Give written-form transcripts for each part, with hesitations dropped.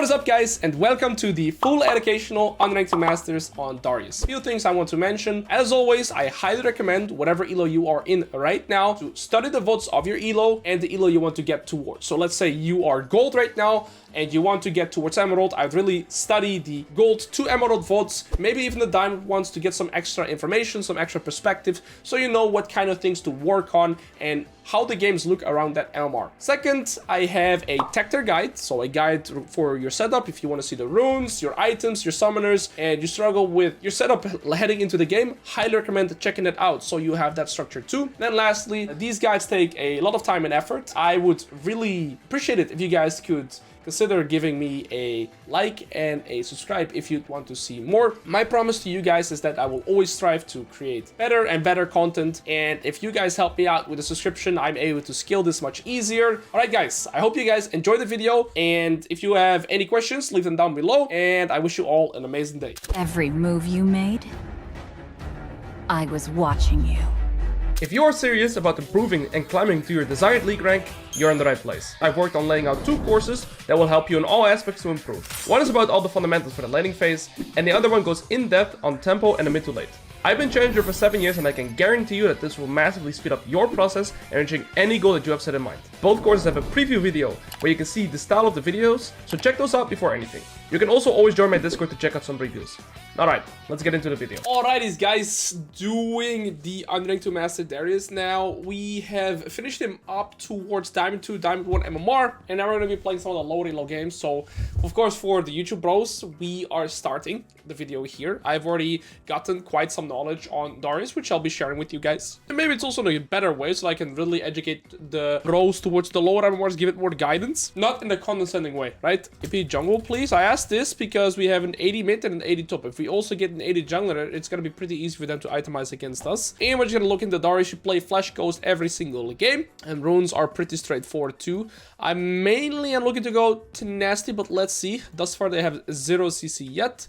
What is up, guys, and welcome to the full educational Unranked Masters on Darius. A few things I want to mention. As always, I highly recommend whatever elo you are in right now to study the VODs of your elo and the elo you want to get towards. So let's say you are gold right now and you want to get towards emerald. I'd really study the gold to emerald VODs, maybe even the diamond ones, to get some extra information, some extra perspective, so you know what kind of things to work on and how the games look around that MMR. Second, I have a Tector guide, so a guide for your setup if you want to see the runes, your items, your summoners, and you struggle with your setup heading into the game. Highly recommend checking it out so you have that structure too. Then lastly, these guides take a lot of time and effort. I would really appreciate it if you guys could consider giving me a like and a subscribe if you want to see more. My promise to you guys is that I will always strive to create better and better content, and if you guys help me out with a subscription, I'm able to scale this much easier. Alright guys, I hope you guys enjoyed the video, and if you have any questions, leave them down below, and I wish you all an amazing day. Every move you made, I was watching you. If you are serious about improving and climbing to your desired league rank, you're in the right place. I've worked on laying out 2 courses that will help you in all aspects to improve. One is about all the fundamentals for the laning phase, and the other one goes in depth on tempo and the mid to late. I've been challenger for 7 years, and I can guarantee you that this will massively speed up your process and reaching any goal that you have set in mind. Both courses have a preview video where you can see the style of the videos, so check those out before anything. You can also always join my Discord to check out some reviews. Alright, let's get into the video. Alrighties guys, doing the Unranked Master Darius now. We have finished him up towards Diamond 2, Diamond 1 MMR, and now we're going to be playing some of the low elo games. So, of course, for the YouTube bros, we are starting the video here. I've already gotten quite some knowledge on Darius, which I'll be sharing with you guys. And maybe it's also in a better way, so I can really educate the bros towards the lower MMRs, give it more guidance. Not in a condescending way, right? AP jungle, please. I asked this because we have an 80 mid and an 80 top. If we also get an 80 jungler, it's going to be pretty easy for them to itemize against us. And we're just going to look into Darius. You play Flash Ghost every single game, and runes are pretty straightforward too. I mainly am looking to go Tenacity, but let's see. Thus far, they have 0 CC yet.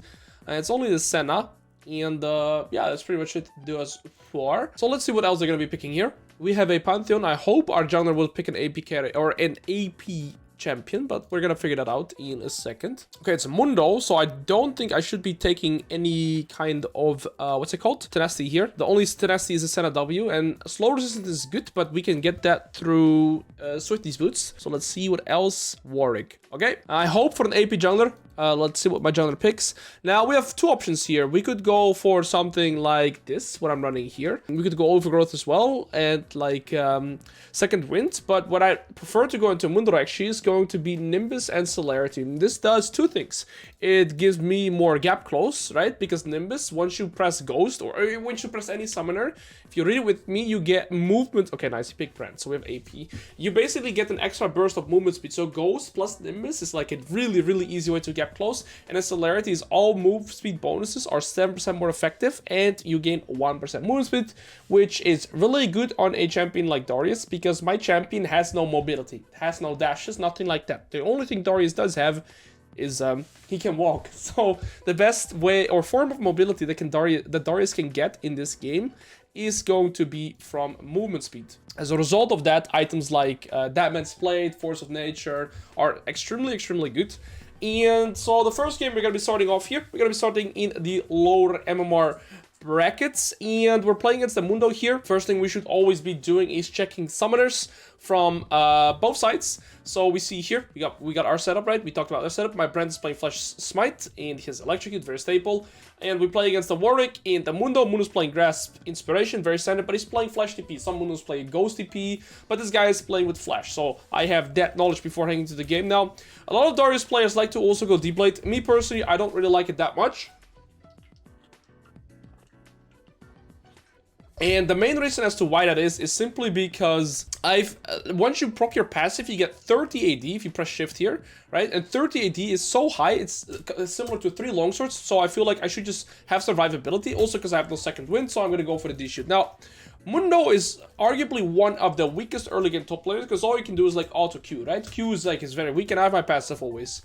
It's only the Senna, and yeah, that's pretty much it to do as far. So let's see what else they're going to be picking here. We have a Pantheon. I hope our jungler will pick an AP carry or an AP champion, but we're gonna figure that out in a second. Okay, it's a Mundo, so I don't think I should be taking any kind of what's it called, tenacity here. The only tenacity is a Senna W, and slow resistance is good, but we can get that through Swiftie's boots. So let's see what else. Warwick. Okay, I hope for an AP jungler. Let's see what my jungler picks. Now, we have 2 options here. We could go for something like this, what I'm running here. We could go Overgrowth as well, and like Second Wind. But what I prefer to go into Mundo actually is going to be Nimbus and Celerity. This does 2 things. It gives me more gap close, right? Because Nimbus, once you press Ghost, or once you press any summoner, if you read it with me, you get movement. Okay, nice, you pick Brand, so we have AP. You basically get an extra burst of movement speed. So Ghost plus Nimbus is like a really, really easy way to get close, and the Celerity is all move speed bonuses are 7% more effective, and you gain 1% movement speed, which is really good on a champion like Darius, because my champion has no mobility, has no dashes, nothing like that. The only thing Darius does have is he can walk. So the best way or form of mobility that Darius can get in this game is going to be from movement speed. As a result of that, items like That Man's Blade, Force of Nature are extremely, extremely good. And so the first game we're going to be starting off here, we're going to be starting in the lower MMR brackets, and we're playing against the Mundo here. First thing we should always be doing is checking summoners from both sides. So we see here, we got our setup, right? We talked about our setup. My Brand is playing Flash Smite, and his Electrocute, very stable. And we play against the Warwick and the Mundo. Mundo's playing Grasp Inspiration, very standard, but he's playing Flash TP. Some Mundo's playing Ghost TP, but this guy is playing with Flash. So I have that knowledge before heading into the game now. A lot of Darius players like to also go deep late. Me personally, I don't really like it that much. And the main reason as to why that is simply because once you proc your passive, you get 30 AD if you press shift here, right? And 30 AD is so high, it's similar to 3 longswords, so I feel like I should just have survivability, also because I have no second wind, so I'm going to go for the D-shoot. Now, Mundo is arguably one of the weakest early game top players, because all you can do is like auto Q, right? Q is like, is very weak, and I have my passive always.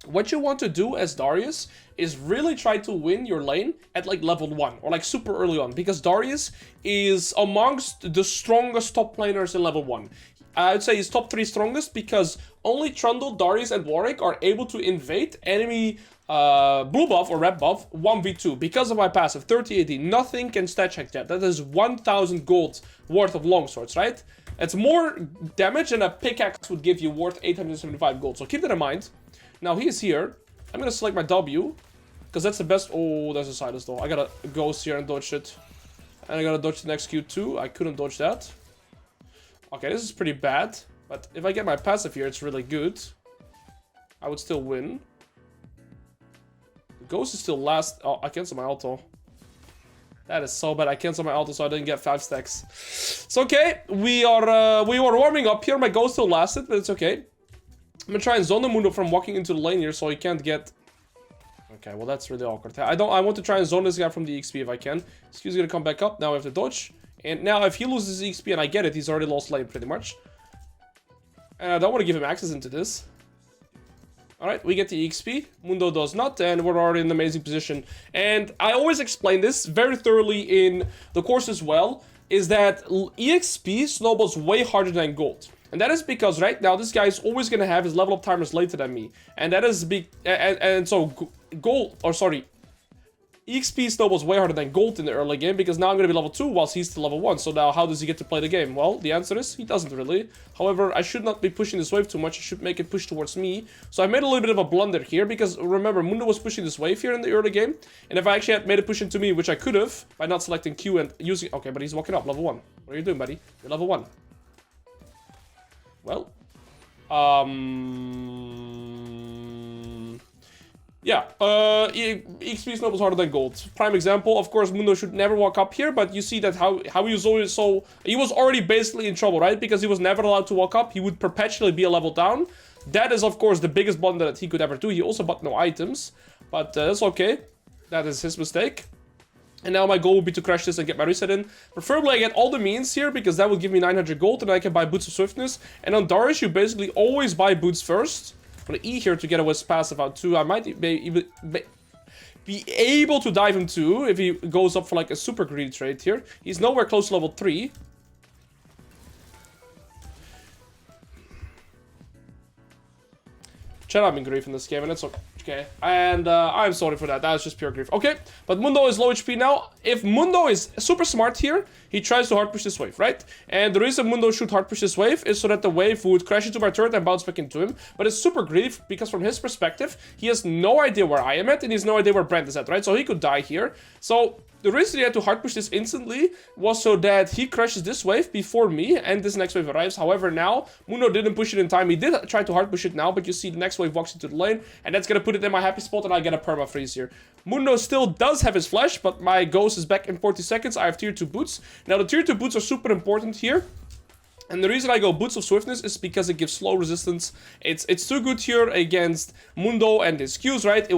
What you want to do as Darius is really try to win your lane at like level 1 or like super early on, because Darius is amongst the strongest top laners in level 1. I'd say he's top 3 strongest because only Trundle, Darius, and Warwick are able to invade enemy blue buff or red buff 1v2 because of my passive 3080. Nothing can stat check that. That is 1000 gold worth of longswords, right? It's more damage than a pickaxe would give you, worth 875 gold. So keep that in mind. Now he is here. I'm gonna select my W because that's the best. Oh, there's a Silas though. I gotta ghost here and dodge it, and I gotta dodge the next Q too. I couldn't dodge that. Okay, this is pretty bad, but if I get my passive here, it's really good. I would still win. The ghost is still last. Oh, I cancel my auto. That is so bad. I canceled my auto, so I didn't get 5 stacks. It's okay. We were warming up here. My ghost still lasted, but it's okay. I'm gonna try and zone the Mundo from walking into the lane here, so he can't get. Okay, well that's really awkward. I want to try and zone this guy from the XP if I can. Q's gonna come back up. Now we have to dodge. And now if he loses XP and I get it, he's already lost lane pretty much. And I don't want to give him access into this. Alright, we get the XP. Mundo does not, and we're already in an amazing position. And I always explain this very thoroughly in the course as well, is that EXP snowballs way harder than gold. And that is because right now this guy is always going to have his level up timers later than me. And that is big. And so gold, or sorry, EXP snowballs way harder than gold in the early game because now I'm going to be level 2 whilst he's still level 1. So now how does he get to play the game? Well, the answer is he doesn't really. However, I should not be pushing this wave too much. I should make it push towards me. So I made a little bit of a blunder here because remember, Mundo was pushing this wave here in the early game. And if I actually had made it push into me, which I could have by not selecting Q and using... Okay, but he's walking up, level 1. What are you doing, buddy? You're level 1. Well, yeah, XP snowballs harder than gold. Prime example, of course, Mundo should never walk up here, but you see that how he was always so... He was already basically in trouble, right? Because he was never allowed to walk up. He would perpetually be a level down. That is, of course, the biggest blunder that he could ever do. He also bought no items, but that's okay. That is his mistake. And now my goal would be to crash this and get my reset in. Preferably I get all the means here, because that will give me 900 gold, and I can buy Boots of Swiftness. And on Darius, you basically always buy Boots first. I'm gonna E here to get a Wisp passive out too. I might be able to dive him too, if he goes up for like a super greedy trade here. He's nowhere close to level 3. Chat, I've been grief in this game, and it's okay. And I'm sorry for that. That was just pure grief. Okay, but Mundo is low HP now. If Mundo is super smart here, he tries to hard push this wave, right? And the reason Mundo should hard push this wave is so that the wave would crash into my turret and bounce back into him. But it's super grief because from his perspective, he has no idea where I am at, and he has no idea where Brent is at, right? So he could die here. So the reason he had to hard push this instantly was so that he crashes this wave before me and this next wave arrives. However, now Mundo didn't push it in time. He did try to hard push it now, but you see the next wave walks into the lane, and that's gonna put it in my happy spot, and I get a perma freeze here. Mundo still does have his flash, but my ghost is back in 40 seconds. I have tier 2 boots. Now the tier 2 boots are super important here. And the reason I go Boots of Swiftness is because it gives slow resistance. It's too good here against Mundo and his Qs, right?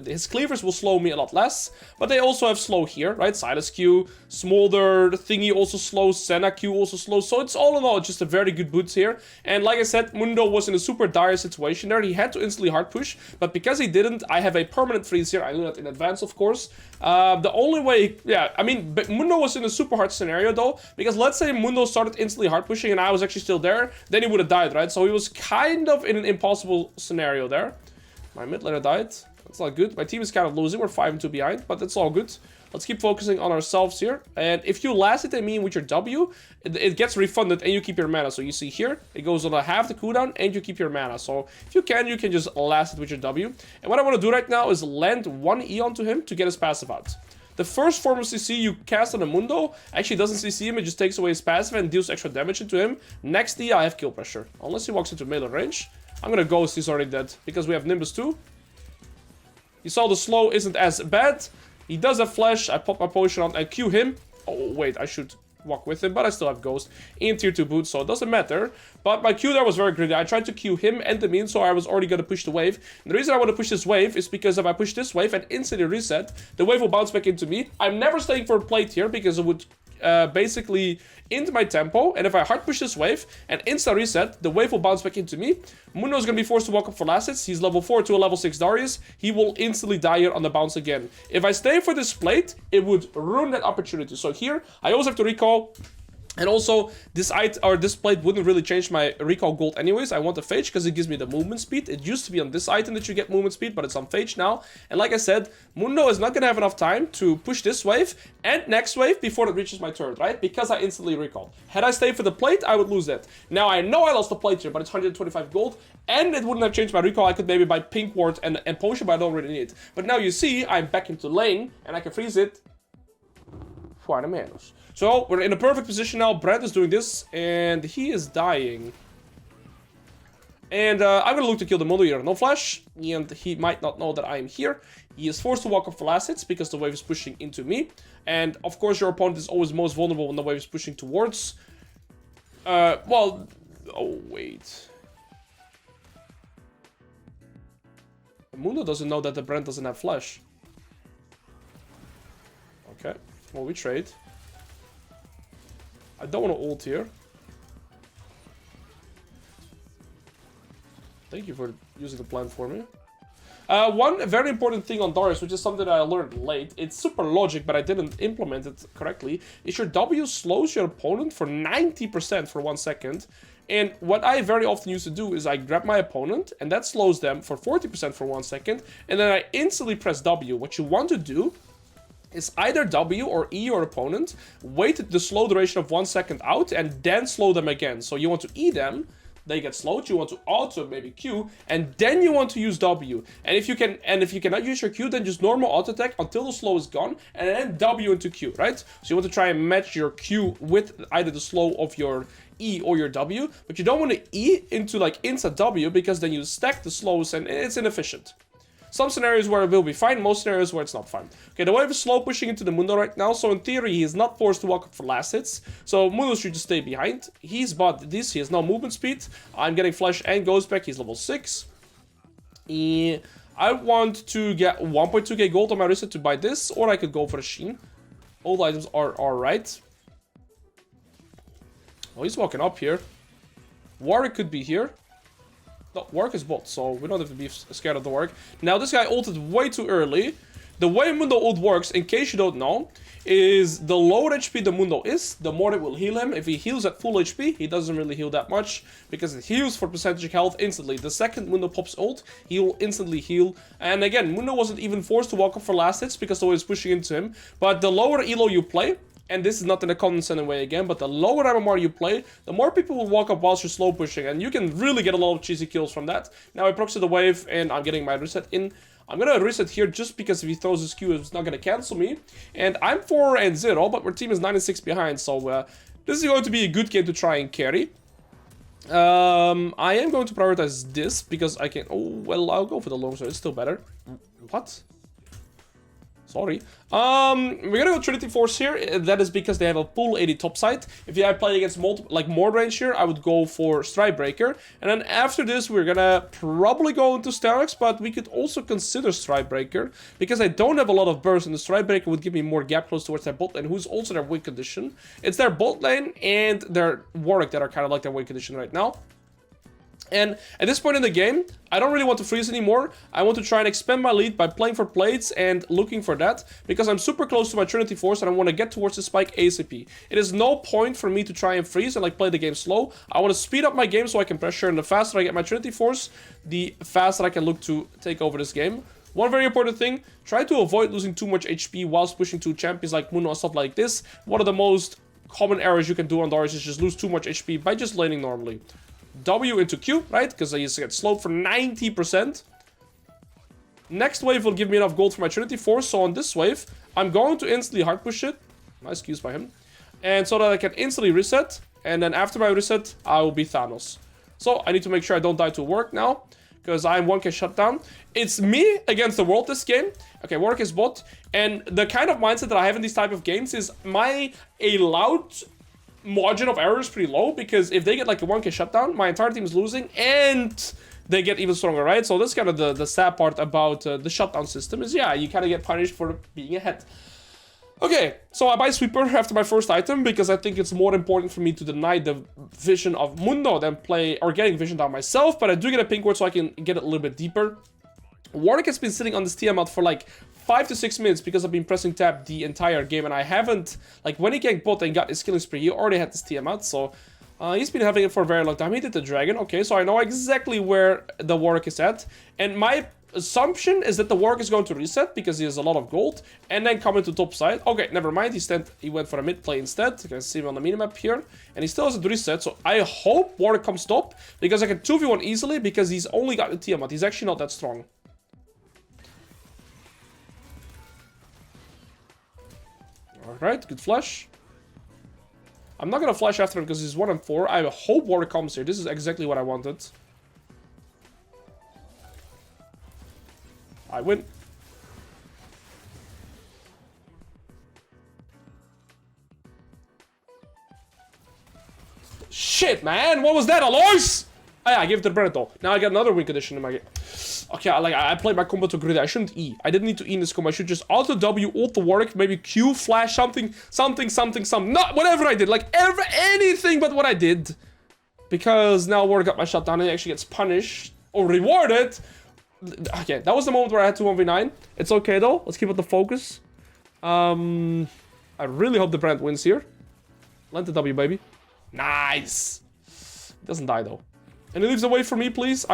His cleavers will slow me a lot less, but they also have slow here, right? Silas Q, Smolder, Thingy also slows, Senna Q also slows. So it's all in all just a very good boots here. And like I said, Mundo was in a super dire situation there. He had to instantly hard push, but because he didn't, I have a permanent freeze here. I knew that in advance, of course. The only way, yeah, I mean, Mundo was in a super hard scenario though, because let's say Mundo started instantly hard pushing and I was actually still there, then he would have died, right? So he was kind of in an impossible scenario there. My mid laner died. That's not good. My team is kind of losing. We're 5-2 behind, but it's all good. Let's keep focusing on ourselves here. And if you last it, I mean, with your W, it gets refunded and you keep your mana. So you see here, it goes on a half the cooldown and you keep your mana. So if you can just last it with your W. And what I want to do right now is land 1 E onto him to get his passive out. The first form of CC you cast on a Mundo actually doesn't CC him, it just takes away his passive and deals extra damage into him. Next E, I have kill pressure. Unless he walks into melee range. I'm gonna ghost, he's already dead. Because we have Nimbus too. You saw the slow isn't as bad. He does have flash, I pop my potion on and Q him. Oh wait, I should walk with him, but I still have ghost in tier 2 boots, so it doesn't matter. But my Q there was very greedy. I tried to Q him and the mean, so I was already gonna push the wave. And the reason I want to push this wave is because if I push this wave and instantly reset, the wave will bounce back into me. I'm never staying for a plate here because it would basically into my tempo, and if I hard push this wave and insta reset, the wave will bounce back into me. Mundo is going to be forced to walk up for last hits. He's level 4 to a level 6 Darius. He will instantly die here on the bounce again. If I stay for this plate, it would ruin that opportunity. So here, I always have to recall And also, this plate wouldn't really change my recall gold anyways. I want the Phage because it gives me the movement speed. It used to be on this item that you get movement speed, but it's on Phage now. And like I said, Mundo is not going to have enough time to push this wave and next wave before it reaches my turret, right? Because I instantly recalled. Had I stayed for the plate, I would lose it. Now, I know I lost the plate here, but it's 125 gold, and it wouldn't have changed my recall. I could maybe buy Pink Ward and Potion, but I don't really need it. But now you see, I'm back into lane, and I can freeze it. Quite a menos. So, we're in a perfect position now. Brand is doing this, and he is dying. And I'm gonna look to kill the Mundo here. No flash, and he might not know that I am here. He is forced to walk up for last hits because the wave is pushing into me. And, of course, your opponent is always most vulnerable when the wave is pushing towards. Well... Oh, wait. Mundo doesn't know that the Brand doesn't have flash. Okay, well, we trade. I don't want to ult here. Thank you for using the plan for me. One very important thing on Darius, which is something that I learned late, it's super logic, but I didn't implement it correctly, is your W slows your opponent for 90% for 1 second. And what I very often used to do is I grab my opponent, and that slows them for 40% for 1 second, and then I instantly press W. What you want to do is either W or E your opponent, wait the slow duration of 1 second out, and then slow them again. So you want to E them, they get slowed, you want to auto maybe Q, and then you want to use W. And if you cannot use your Q, then just normal auto attack until the slow is gone, and then W into Q, right? So you want to try and match your Q with either the slow of your E or your W, but you don't want to E into like instant W, because then you stack the slows and it's inefficient. Some scenarios where it will be fine, most scenarios where it's not fine. Okay, the wave is slow pushing into the Mundo right now, so in theory he is not forced to walk up for last hits. So Mundo should just stay behind. He's bought this, he has no movement speed. I'm getting flash and goes back, he's level 6. I want to get 1.2k gold on my reset to buy this, or I could go for a Sheen. All items are alright. Oh, he's walking up here. Warwick could be here. No, Warwick is bot, so we don't have to be scared of the Warwick. Now, this guy ulted way too early. The way Mundo ult works, in case you don't know, is the lower HP the Mundo is, the more it will heal him. If he heals at full HP, he doesn't really heal that much, because it heals for percentage health instantly. The second Mundo pops ult, he will instantly heal. And again, Mundo wasn't even forced to walk up for last hits, because the wave is pushing into him. But the lower elo you play, and this is not in a condescending way again, but the lower MMR you play, the more people will walk up whilst you're slow pushing, and you can really get a lot of cheesy kills from that. Now I proxy the wave, and I'm getting my reset in. I'm gonna reset here just because if he throws his Q, it's not gonna cancel me. And I'm 4-0, but our team is 9-6 behind, so this is going to be a good game to try and carry. I am going to prioritize this because I can... Oh, well, I'll go for the longsword. It's still better. What? Sorry. We're gonna go Trinity Force here. That is because they have a full 80 topside. If you play against more range here, I would go for Strikebreaker. And then after this, we're gonna probably go into Sterox, but we could also consider Strikebreaker because I don't have a lot of burst, and the Strikebreaker would give me more gap close towards their bot lane, who's also their win condition. It's their bot lane and their Warwick that are kind of like their win condition right now. And at this point in the game, I don't really want to freeze anymore. I want to try and expand my lead by playing for plates and looking for that, because I'm super close to my Trinity Force and I want to get towards the spike ASAP. It is no point for me to try and freeze and like play the game slow. I want to speed up my game so I can pressure, and the faster I get my Trinity Force, the faster I can look to take over this game. One very important thing, try to avoid losing too much HP whilst pushing two champions like Mundo and stuff like this. One of the most common errors you can do on Darius is just lose too much HP by just laning normally. W into Q, right? Because I used to get slowed for 90%. Next wave will give me enough gold for my Trinity Force, so on this wave, I'm going to instantly hard push it. Nice Qs by him. And so that I can instantly reset, and then after my reset, I will be Thanos. So I need to make sure I don't die to Warwick now, because I'm 1k shutdown. It's me against the world this game. Okay, Warwick is bot, and the kind of mindset that I have in these type of games is my allowed margin of error is pretty low, because if they get like a 1k shutdown, my entire team is losing and they get even stronger, right? So that's kind of the sad part about the shutdown system is, yeah, you kind of get punished for being ahead. Okay, so I buy Sweeper after my first item because I think it's more important for me to deny the vision of Mundo than play or getting vision down myself, but I do get a pink ward so I can get it a little bit deeper. Warwick has been sitting on this TM out for like 5 to 6 minutes because I've been pressing tab the entire game, and I haven't, like, when he ganked bot and got his killing spree, he already had this Tiamat, so he's been having it for a very long time. He did the dragon. Okay, so I know exactly where the Warwick is at, and my assumption is that the Warwick is going to reset because he has a lot of gold and then come into top side. Okay, never mind. He went for a mid play instead. You can see him on the minimap here, and he still hasn't reset. So I hope Warwick comes top because I can 2v1 easily because he's only got the Tiamat. He's actually not that strong. All right, good flash. I'm not gonna flash after him because he's 1 and 4. I hope Warwick comes here. This is exactly what I wanted. I win. Shit, man! What was that, Alois? Oh, yeah, I gave it to the Brenneth though. Now I got another win condition in my game. Okay, I played my combo too greedy. I shouldn't E. I didn't need to E in this combo. I should just auto W, ult the Warwick, maybe Q, flash, something. Not whatever I did. Like, anything but what I did. Because now Warwick got my shutdown and he actually gets punished or rewarded. Okay, that was the moment where I had to 1v9. It's okay though. Let's keep up the focus. I really hope the Brand wins here. Land the W, baby. Nice. He doesn't die though. And he leaves away from me, please.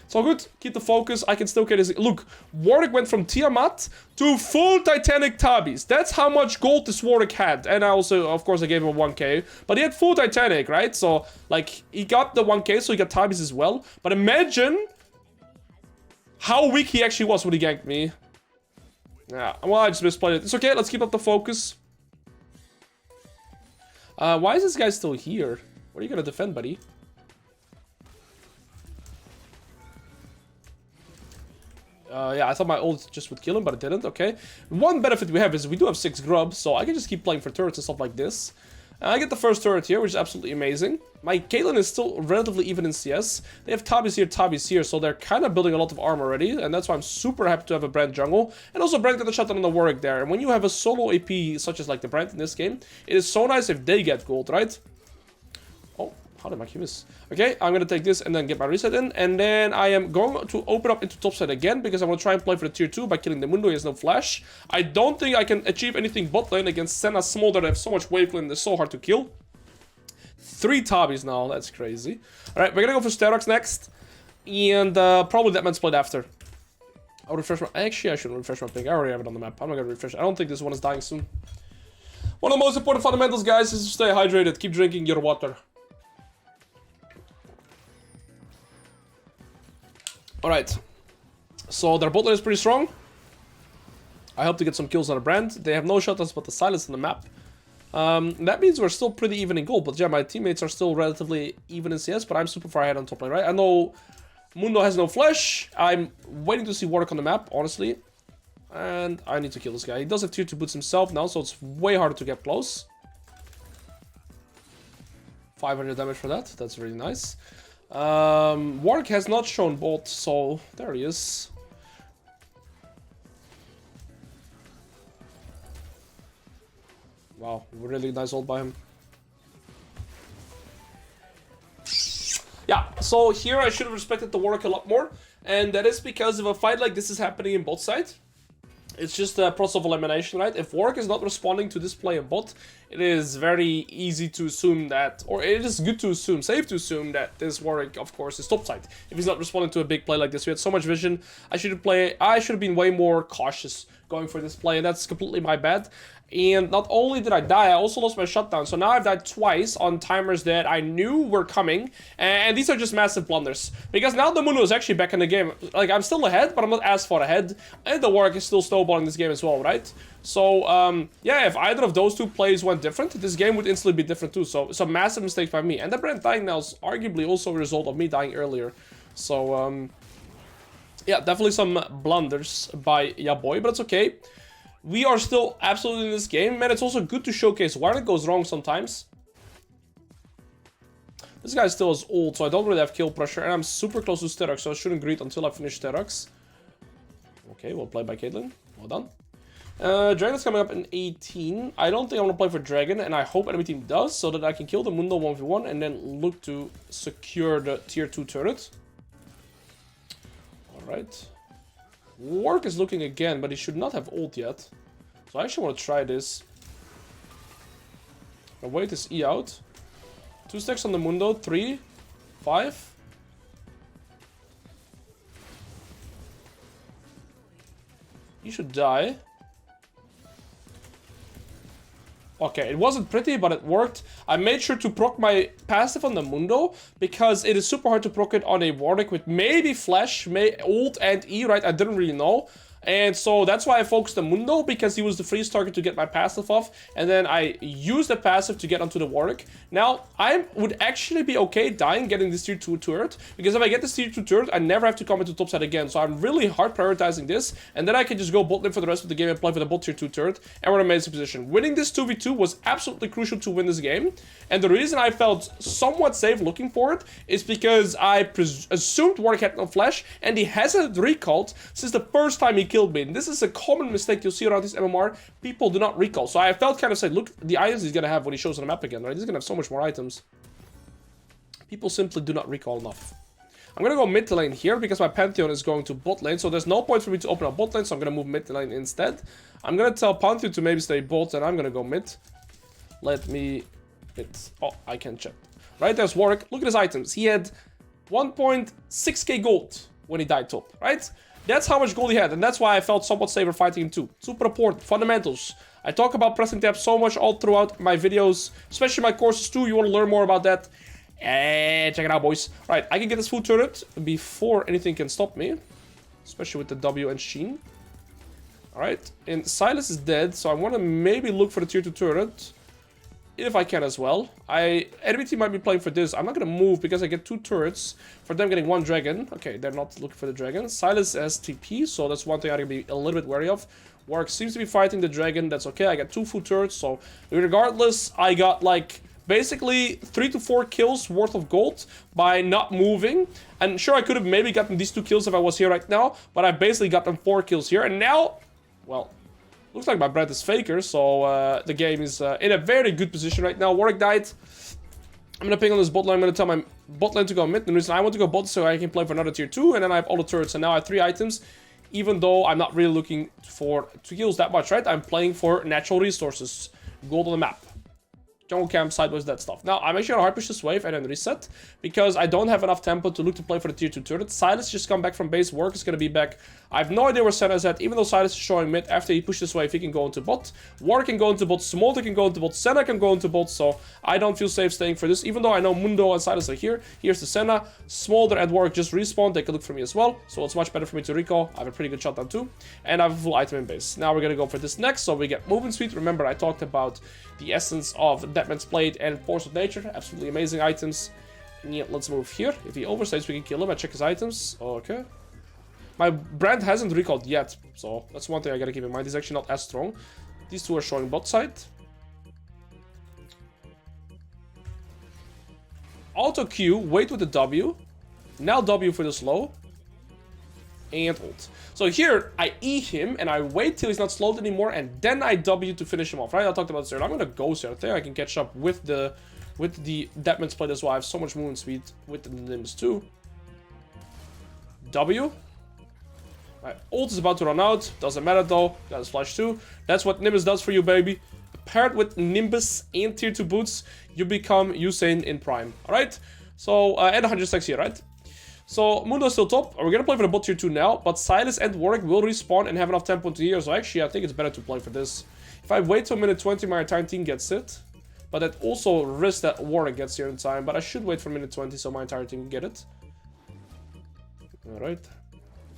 It's all good. Keep the focus. I can still get his... Look, Warwick went from Tiamat to full Titanic Tabis. That's how much gold this Warwick had. And I also, of course, I gave him a 1k. But he had full Titanic, right? So, like, he got the 1k, so he got Tabis as well. But imagine how weak he actually was when he ganked me. Yeah, well, I just misplayed it. It's okay. Let's keep up the focus. Why is this guy still here? What are you going to defend, buddy? Yeah, I thought my ult just would kill him, but it didn't. Okay. One benefit we have is we do have 6 grubs, so I can just keep playing for turrets and stuff like this. I get the first turret here, which is absolutely amazing. My Caitlyn is still relatively even in CS. They have Tabis here, so they're kind of building a lot of armor already, and that's why I'm super happy to have a Brand jungle. And also Brand got the shutdown on the Warwick there. And when you have a solo AP, such as like the Brand in this game, it is so nice if they get gold, right? Oh, how did my Q miss? Okay, I'm gonna take this and then get my reset in, and then I am going to open up into topside again because I'm gonna try and play for the tier 2 by killing the Mundo. He has no flash. I don't think I can achieve anything bot lane against Senna Smolder. They have so much wave clean, they're so hard to kill. 3 Tabis now, that's crazy. Alright, we're gonna go for Sterox next, and probably that man's played after. I'll refresh my... Actually, I shouldn't refresh my ping. I already have it on the map. I'm not gonna refresh. I don't think this one is dying soon. One of the most important fundamentals, guys, is to stay hydrated. Keep drinking your water. Alright, so their bot lane is pretty strong. I hope to get some kills on a Brand. They have no shutdowns but the silence on the map. That means we're still pretty even in gold, but yeah, my teammates are still relatively even in CS, but I'm super far ahead on top lane, right? I know Mundo has no flash. I'm waiting to see Warwick on the map, honestly. And I need to kill this guy. He does have tier 2 boots himself now, so it's way harder to get close. 500 damage for that. That's really nice. Warwick has not shown bot, so there he is. Wow, really nice ult by him. Yeah, so here I should have respected the Warwick a lot more, and that is because if a fight like this is happening in bot side, it's just a process of elimination, right? If Warwick is not responding to this play in bot, it is very easy to assume that, or it is good to assume, safe to assume that this Warwick, of course, is top side. If he's not responding to a big play like this, we had so much vision. I should have been way more cautious going for this play, and that's completely my bad. And not only did I die, I also lost my shutdown. So now I've died twice on timers that I knew were coming. And these are just massive blunders. Because now the Mundo is actually back in the game. Like, I'm still ahead, but I'm not as far ahead. And the Warwick is still snowballing this game as well, right? So, yeah, if either of those two plays went different, this game would instantly be different too. So, it's a massive mistake by me. And the Brand dying now is arguably also a result of me dying earlier. So, yeah, definitely some blunders by ya boy, but it's okay. We are still absolutely in this game, man. It's also good to showcase where it goes wrong sometimes. This guy still has ult, so I don't really have kill pressure, and I'm super close to Sterox, so I shouldn't greet until I finish Sterox. Okay, well played by Caitlyn. Well done. Dragon's coming up in 18. I don't think I want to play for Dragon, and I hope enemy team does, so that I can kill the Mundo 1v1 and then look to secure the tier 2 turret. right? Warwick is looking again, but he should not have ult yet. So I actually want to try this. I'll wait this E out. 2 stacks on the Mundo, 3, 5. He should die. Okay, it wasn't pretty, but it worked. I made sure to proc my passive on the Mundo, because it is super hard to proc it on a Warwick with maybe Flash, ult and E, right? I didn't really know. And so that's why I focused on Mundo, because he was the freeze target to get my passive off. And then I used the passive to get onto the Warwick. Now, I would actually be okay dying getting this tier 2 turret, because if I get this tier 2 turret, I never have to come into topside again. So I'm really hard prioritizing this, and then I can just go bot lane for the rest of the game and play for the bot tier 2 turret, and we're in an amazing position. Winning this 2v2 was absolutely crucial to win this game, and the reason I felt somewhat safe looking for it is because I assumed Warwick had no flash, and he hasn't recalled since the first time he killed me. And this is a common mistake you'll see around this MMR. People do not recall. So I felt kind of safe. Look, the items he's gonna have when he shows on the map again, right? He's gonna have so much more items. People simply do not recall enough. I'm gonna go mid lane here because my Pantheon is going to bot lane. So there's no point for me to open up bot lane, so I'm gonna move mid lane instead. I'm gonna tell Pantheon to maybe stay bot, and I'm gonna go mid. Let me mid. Oh, I can check. Right, there's Warwick. Look at his items. He had 1.6k gold when he died top, right? That's how much gold he had, and that's why I felt somewhat safer fighting him too. Super important. Fundamentals. I talk about pressing tab so much all throughout my videos, especially my courses too. You want to learn more about that? Check it out, boys. Right, I can get this full turret before anything can stop me, especially with the W and Sheen. Alright, and Silas is dead, so I want to maybe look for the tier 2 turret. If I can as well. Enemy team might be playing for this. I'm not going to move because I get 2 turrets for them getting 1 dragon. Okay, they're not looking for the dragon. Silas has TP, so that's one thing I'm going to be a little bit wary of. Warwick seems to be fighting the dragon. That's okay. I got 2 full turrets, so regardless, I got like basically 3 to 4 kills worth of gold by not moving. And sure, I could have maybe gotten these 2 kills if I was here right now, but I basically got them 4 kills here. And now, well, looks like my bread is faker, so the game is in a very good position right now. Warwick died. I'm going to ping on this bot lane. I'm going to tell my bot lane to go mid. The reason I want to go bot so I can play for another tier 2, and then I have all the turrets. And now I have 3 items, even though I'm not really looking for 2 kills that much, right? I'm playing for natural resources. Gold on the map. Jungle camp, sideways, that stuff. Now, I'm actually gonna hard push this wave and then reset, because I don't have enough tempo to look to play for the tier 2 turret. Silas just come back from base, Work is gonna be back. I have no idea where Senna's at, even though Silas is showing mid. After he pushes this wave, he can go into bot. Warwick can go into bot, Smolder can go into bot, Senna can go into bot, so I don't feel safe staying for this, even though I know Mundo and Silas are here. Here's the Senna. Smolder and Warwick just respawn, they can look for me as well, so it's much better for me to recall. I have a pretty good shot down too, and I have a full item in base. Now we're gonna go for this next, so we get movement speed. Remember, I talked about the essence of Deadman's Blade and Force of Nature. Absolutely amazing items. Yeah, let's move here. If he overstays, we can kill him. I check his items. Okay. My brand hasn't recalled yet, so that's one thing I gotta keep in mind. He's actually not as strong. These 2 are showing bot side. Auto Q, wait with the W. Now W for the slow. And ult. So here, I E him, and I wait till he's not slowed anymore, and then I W to finish him off, right? I talked about this earlier. I'm gonna go here. I think I can catch up with the Deadman's Blade as well. I have so much movement speed with the Nimbus too. W. My ult is about to run out. Doesn't matter though. Got his flash too. That's what Nimbus does for you, baby. Paired with Nimbus and tier 2 boots, you become Usain in prime. Alright? So, and 100 stacks here, right? So, Mundo's still top. We're gonna play for the bot tier 2 now, but Silas and Warwick will respawn and have enough tempo to here, so actually I think it's better to play for this. If I wait till minute 20, my entire team gets it. But that also risks that Warwick gets here in time, but I should wait for minute 20 so my entire team can get it. Alright.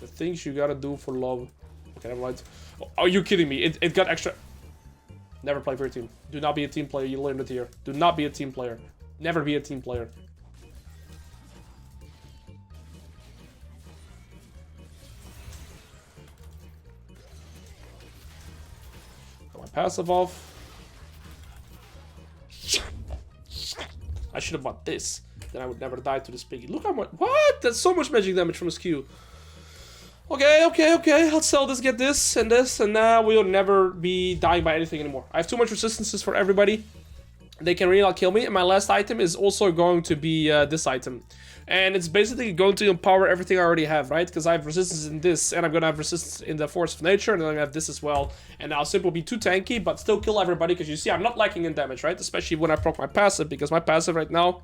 The things you gotta do for love. Okay, never mind. Oh, are you kidding me? It got extra... Never play for a team. Do not be a team player, you learned it here. Do not be a team player. Never be a team player. Passive off. I should have bought this. Then I would never die to this piggy. Look how much. What? That's so much magic damage from his Q. Okay. Let's sell this, get this, and now we'll never be dying by anything anymore. I have too much resistances for everybody. they can really not kill me. And my last item is also going to be this item. And it's basically going to empower everything I already have, right? Because I have resistance in this, and I'm going to have resistance in the Force of Nature, and then I'm going to have this as well. And I'll simply be too tanky, but still kill everybody, because you see, I'm not lacking in damage, right? Especially when I proc my passive, because my passive right now,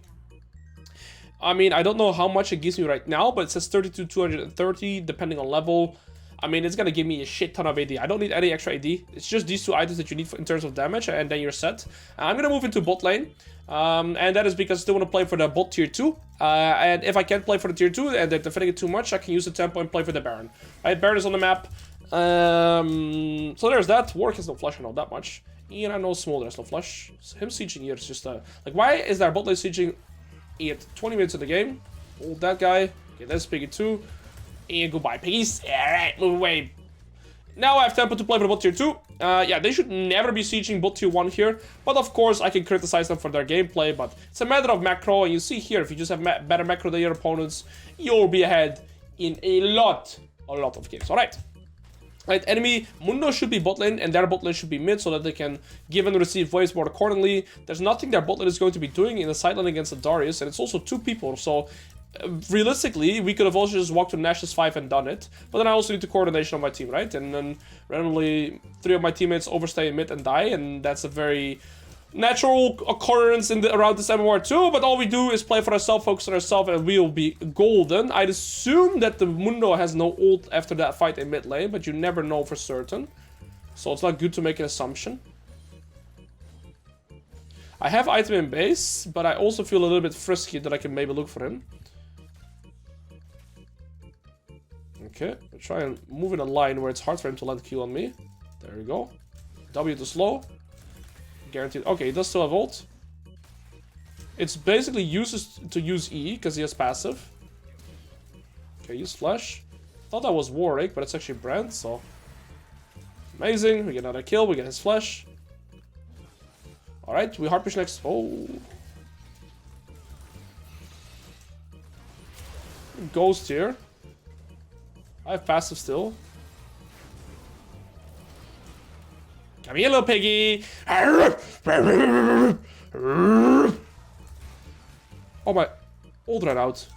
I mean, I don't know how much it gives me right now, but it says 32, 230, depending on level. I mean, it's going to give me a shit ton of AD. I don't need any extra AD. It's just these two items that you need in terms of damage, and then you're set. I'm going to move into bot lane. And that is because I still want to play for the bot tier 2. And if I can't play for the tier 2 and they're defending it too much, I can use the tempo and play for the Baron. Right, Baron is on the map. So there's that. Warwick has no flash, I know that much. And I know Smolder has no flash. Him sieging here is just like, why is there bot lane sieging at 20 minutes of the game? Hold that guy. Okay, that's Piggy 2. And goodbye, piggies. Alright, move away. Now I have tempo to play for the bot tier 2. Yeah, they should never be sieging bot tier 1 here. But of course, I can criticize them for their gameplay. But it's a matter of macro. And you see here, if you just have better macro than your opponents, you'll be ahead in a lot of games. Alright. Right, enemy Mundo should be bot lane, and their bot lane should be mid, so that they can give and receive waves more accordingly. There's nothing their bot lane is going to be doing in the side lane against the Darius, and it's also 2 people, so realistically, we could have also just walked to Nash's 5 and done it. But then I also need the coordination of my team, right? And then randomly 3 of my teammates overstay in mid and die, and that's a very natural occurrence in around this MMR too. But all we do is play for ourselves, focus on ourselves, and we'll be golden. I'd assume that the Mundo has no ult after that fight in mid lane, but you never know for certain. So it's not good to make an assumption. I have item in base, but I also feel a little bit frisky that I can maybe look for him. Okay, I'll try and move in a line where it's hard for him to land Q on me. There we go. W to slow. Guaranteed. Okay, he does still have ult. It's basically uses to use E, because he has passive. Okay, use flash. Thought that was Warwick, but it's actually Brand, so... Amazing, we get another kill, we get his flash. Alright, we hard push next. Oh. Ghost here. I have passive still. Come here, little piggy. Oh my. Ult ran out.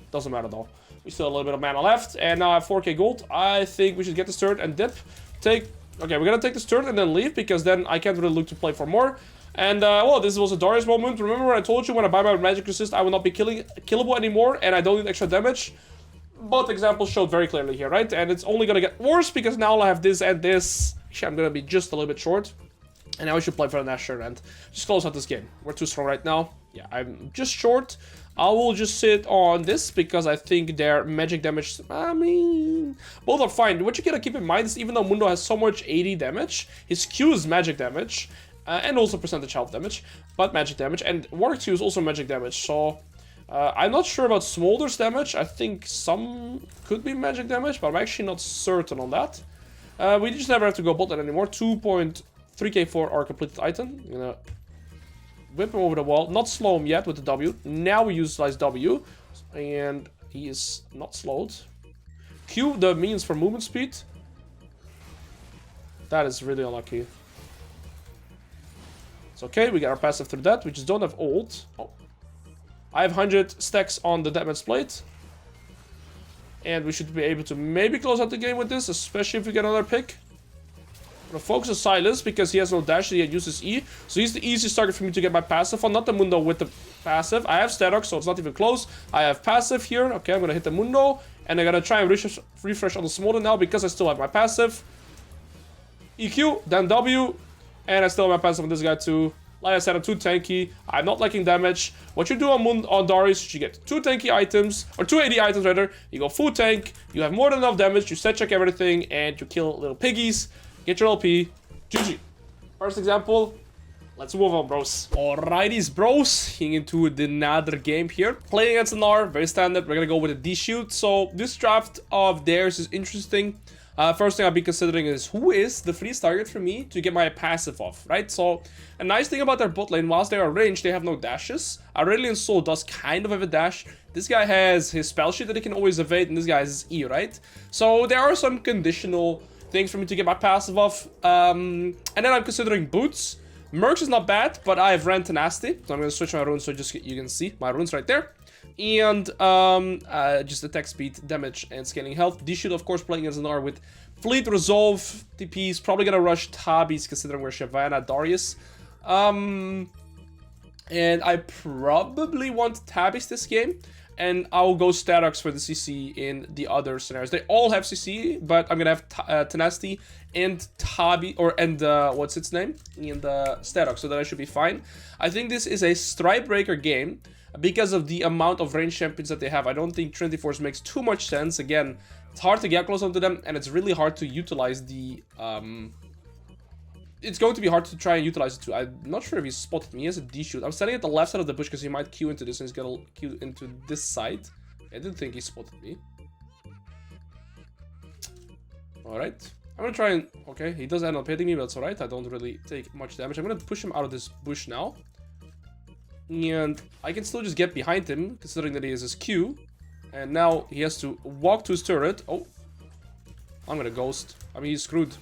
Doesn't matter though. We still have a little bit of mana left. And now I have 4k gold. I think we should get this turret and dip. Okay, we're gonna take this turret and then leave, because then I can't really look to play for more. And, well, this was a Darius moment. Remember when I told you when I buy my magic resist, I will not be killable anymore, and I don't need extra damage? Both examples showed very clearly here, right? And it's only gonna get worse, because now I have this and this. Actually, I'm gonna be just a little bit short. And now we should play for the Nasher and just close out this game. We're too strong right now. Yeah, I'm just short. I will just sit on this, because I think their magic damage, I mean, both are fine. What you gotta keep in mind is, even though Mundo has so much 80 damage, his Q is magic damage, and also percentage health damage, but magic damage, and Warwick 2 is also magic damage, so I'm not sure about Smolder's damage. I think some could be magic damage, but I'm actually not certain on that. We just never have to go bot lane anymore. 2.3k for our completed item. I'm gonna whip him over the wall. Not slow him yet with the W. Now we utilize W. And he is not slowed. Q, the means for movement speed. That is really unlucky. It's okay, we get our passive through that. We just don't have ult. Oh. I have 100 stacks on the Deadman's Plate. And we should be able to maybe close out the game with this, especially if we get another pick. I'm gonna focus on Silas because he has no dash, he uses E. So he's the easiest target for me to get my passive on, not the Mundo with the passive. I have Static, so it's not even close. I have passive here. Okay, I'm gonna hit the Mundo. And I'm gonna try and refresh on the Smolder now because I still have my passive. EQ, then W. And I still have my passive on this guy too. Like I said, I'm too tanky. I'm not liking damage. What you do on Darius is you get 2 tanky items, or 2 AD items rather. You go full tank, you have more than enough damage, you set check everything, and you kill little piggies. Get your LP. GG. First example. Let's move on, bros. Alrighties, bros. Heading into another game here. Playing against an R, very standard. We're gonna go with a D shoot. So this draft of theirs is interesting. First thing I'll be considering is who is the freeze target for me to get my passive off, right? So a nice thing about their bot lane, whilst they are ranged, they have no dashes. Aurelion Soul does kind of have a dash. This guy has his spell sheet that he can always evade, and this guy has his E, right? So there are some conditional things for me to get my passive off. And then I'm considering boots. Mercs is not bad, but I have ran Tenacity, so I'm gonna switch my runes so just you can see my runes right there. And just attack speed, damage, and scaling health. D-Shield, of course, playing as an R with Fleet, Resolve, TPs. Probably gonna rush Tabis considering we're Shyvana, Darius. And I probably want Tabis this game. And I'll go Statox for the CC in the other scenarios. They all have CC, but I'm gonna have Tenacity and Tabi, what's its name? And Statox, so that I should be fine. I think this is a Stripebreaker game because of the amount of range champions that they have. I don't think Trinity Force makes too much sense. Again, it's hard to get close onto them, and it's really hard to utilize the it's going to be hard to try and utilize it too. I'm not sure if he spotted me. He has a D-Shoot. I'm standing at the left side of the bush because he might queue into this, and he's gonna queue into this side. I didn't think he spotted me. Alright. I'm gonna try and... Okay, he does end up hitting me, but that's alright. I don't really take much damage. I'm gonna push him out of this bush now. And I can still just get behind him, considering that he has his Q. And now he has to walk to his turret. Oh. I'm gonna ghost. I mean, he's screwed.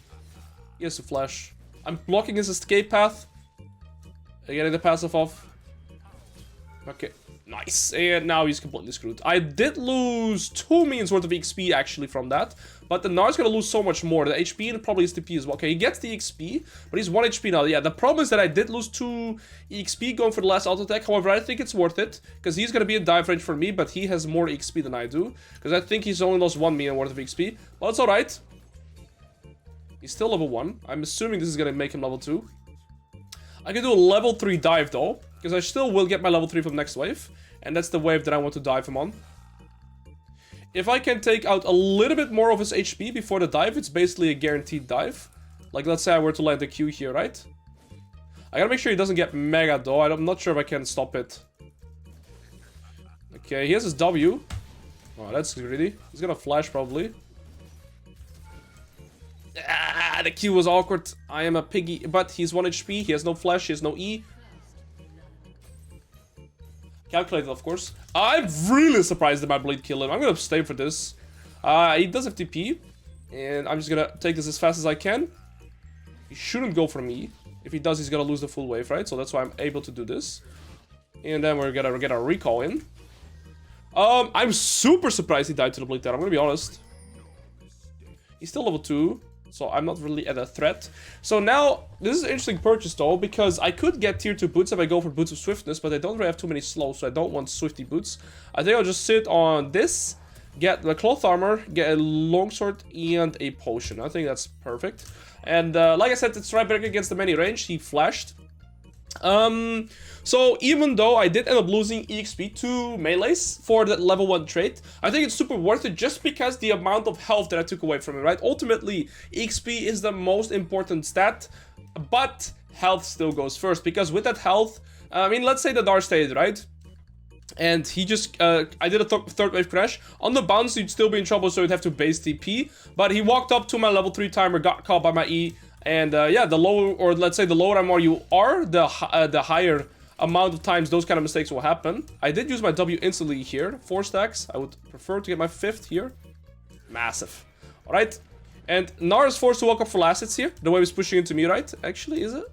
He has to flash. I'm blocking his escape path. Getting the passive off. Okay, nice. And now he's completely screwed. I did lose 2 minions worth of XP actually from that. But the Nar's gonna lose so much more. The HP and probably his TP as well. Okay, he gets the XP, but he's 1 HP now. Yeah, the problem is that I did lose 2 XP going for the last auto attack. However, I think it's worth it. Because he's gonna be in dive range for me, but he has more XP than I do. Because I think he's only lost 1 minion worth of XP. Well, it's alright. He's still level 1. I'm assuming this is gonna make him level 2. I can do a level 3 dive though, because I still will get my level 3 from next wave. And that's the wave that I want to dive him on. If I can take out a little bit more of his HP before the dive, it's basically a guaranteed dive. Like, let's say I were to land the Q here, right? I gotta make sure he doesn't get mega though. I'm not sure if I can stop it. Okay, he has his W. Oh, that's greedy. He's gonna flash probably. Ah, the Q was awkward. I am a piggy, but he's 1 HP. He has no flash, he has no E. Calculated, of course. I'm really surprised that my blade killed him. I'm gonna stay for this. He does have TP, and I'm just gonna take this as fast as I can. He shouldn't go for me. If he does, he's gonna lose the full wave, right? So that's why I'm able to do this. And then we're gonna get our recall in. I'm super surprised he died to the blade there. I'm gonna be honest. He's still level 2. So I'm not really at a threat. So now, this is an interesting purchase though, because I could get tier 2 boots if I go for boots of swiftness, but I don't really have too many slows, so I don't want swifty boots. I think I'll just sit on this, get the cloth armor, get a longsword, and a potion. I think that's perfect. And like I said, it's right back against the many range. He flashed. So even though I did end up losing EXP to melees for that level 1 trait, I think it's super worth it just because the amount of health that I took away from it, right? Ultimately, EXP is the most important stat, but health still goes first, because with that health, I mean, let's say the Dar stayed, right? And he just, I did a third wave crash. On the bounce, you'd still be in trouble, so you'd have to base TP. But he walked up to my level 3 timer, got caught by my E, and yeah, the lower, or let's say the lower MR you are, the higher amount of times those kind of mistakes will happen. I did use my W instantly here, 4 stacks. I would prefer to get my 5th here. Massive. Alright. And Nar is forced to walk up full assets here. The wave is pushing into me, right? Actually, is it?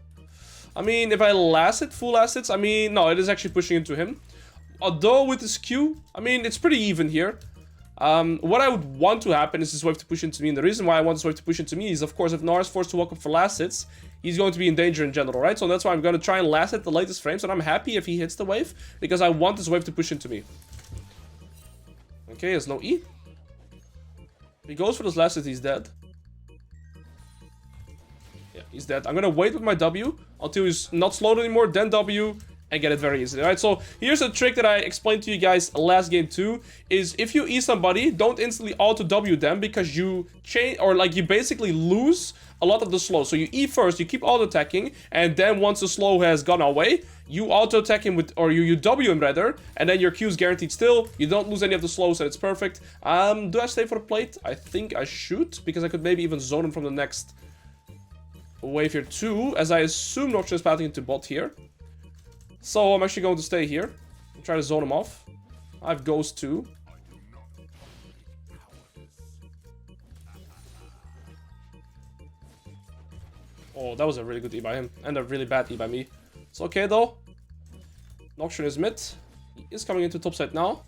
I mean, if I last it full assets, I mean, no, it is actually pushing into him. Although with this Q, I mean, it's pretty even here. What I would want to happen is this wave to push into me, and the reason why I want this wave to push into me is, of course, if Nar is forced to walk up for last hits, he's going to be in danger in general, right? So that's why I'm going to try and last hit the latest frames, and I'm happy if he hits the wave, because I want this wave to push into me. Okay, he has no E. If he goes for this last hit, he's dead. Yeah, he's dead. I'm going to wait with my W until he's not slowed anymore, then W, and get it very easily. Alright, so here's a trick that I explained to you guys last game too, is if you E somebody, don't instantly auto W them, because you change, or like you basically lose a lot of the slow. So you E first, you keep auto attacking, and then once the slow has gone away, you auto attack him with, or you W him rather, and then your Q is guaranteed still. You don't lose any of the slows, and it's perfect. Do I stay for the plate? I think I should, because I could maybe even zone him from the next wave here too, as I assume Notch is pathing into bot here. So I'm actually going to stay here and try to zone him off. I have Ghost too. Oh, that was a really good E by him. And a really bad E by me. It's okay, though. Nocturne is mid. He is coming into top side now.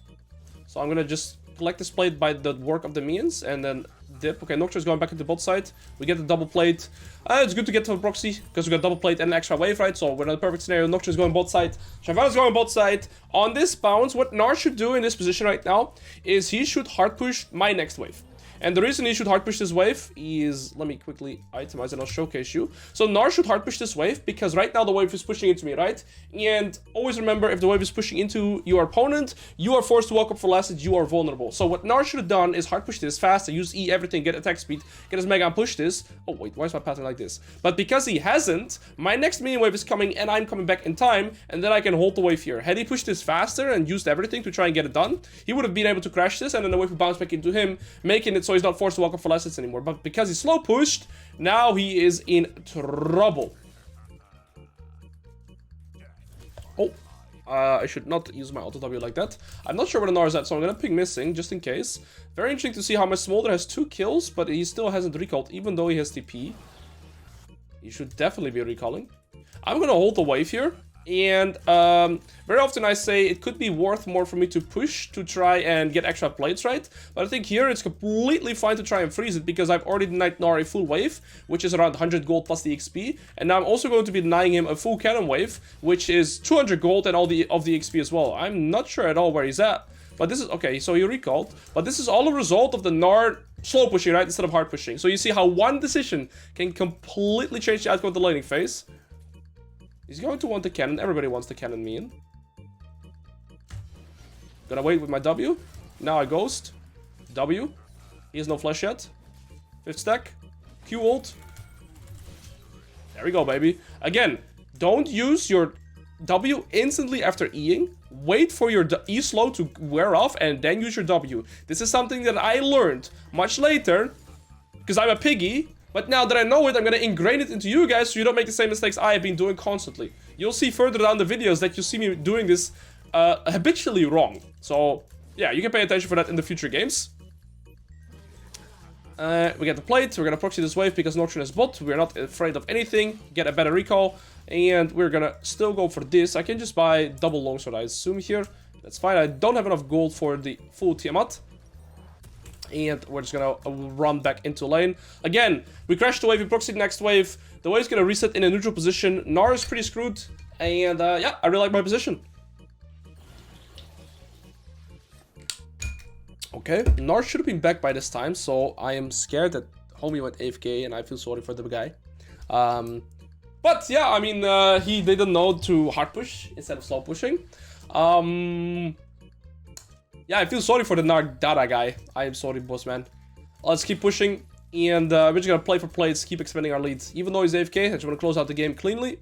So I'm gonna just collect this plate by the work of the minions and then dip. Okay, Nocturne's going back into bot side. We get the double plate. It's good to get to a proxy because we got double plate and an extra wave, right? So we're in a perfect scenario. Nocturne's going bot side. Shyvana's going bot side. On this bounce, what Gnar should do in this position right now is he should hard push my next wave. And the reason he should hard push this wave is, let me quickly itemize and I'll showcase you. So Gnar should hard push this wave because right now the wave is pushing into me, right? And always remember, if the wave is pushing into your opponent, you are forced to walk up for last and you are vulnerable. So what Gnar should have done is hard push this fast, use E everything, get attack speed, get his mega and push this. Oh wait, why is my pattern like this? But because he hasn't, my next minion wave is coming and I'm coming back in time and then I can hold the wave here. Had he pushed this faster and used everything to try and get it done, he would have been able to crash this and then the wave would bounce back into him, making it so he's not forced to walk up for last hits anymore. But because he's slow pushed, now he is in trouble. Oh, I should not use my auto W like that. I'm not sure where the Gnar is at, so I'm gonna ping missing just in case. Very interesting to see how my Smolder has 2 kills, but he still hasn't recalled, even though he has TP. He should definitely be recalling. I'm gonna hold the wave here. And very often I say it could be worth more for me to push to try and get extra plates, right? But I think here it's completely fine to try and freeze it because I've already denied Gnar a full wave, which is around 100 gold plus the XP. And now I'm also going to be denying him a full cannon wave, which is 200 gold and all of the XP as well. I'm not sure at all where he's at. But this is, okay, so he recalled. But this is all a result of the Gnar slow pushing, right, instead of hard pushing. So you see how one decision can completely change the outcome of the laning phase. He's going to want the cannon. Everybody wants the cannon minion. Gonna wait with my W. Now I ghost. W. He has no flash yet. 5th stack. Q ult. There we go, baby. Again, don't use your W instantly after Eing. Wait for your E slow to wear off and then use your W. This is something that I learned much later because I'm a piggy. But now that I know it, I'm gonna ingrain it into you guys so you don't make the same mistakes I have been doing constantly. You'll see further down the videos that you see me doing this habitually wrong. So, yeah, you can pay attention for that in the future games. We get the plate, we're gonna proxy this wave because Nocturne is bot. We're not afraid of anything, get a better recall. And we're gonna still go for this. I can just buy double longsword, I assume here. That's fine, I don't have enough gold for the full Tiamat. And we're just gonna run back into lane. Again, we crashed the wave, we proxied the next wave. The wave's gonna reset in a neutral position. Gnar is pretty screwed. And yeah, I really like my position. Okay, Gnar should have been back by this time, so I am scared that homie went AFK and I feel sorry for the guy. But yeah, I mean, he didn't know to hard push instead of slow pushing. Yeah, I feel sorry for the Gnar Dada guy. I am sorry, boss man. Let's keep pushing, and we're just gonna play for plates, keep expanding our leads. Even though he's AFK, I just wanna close out the game cleanly.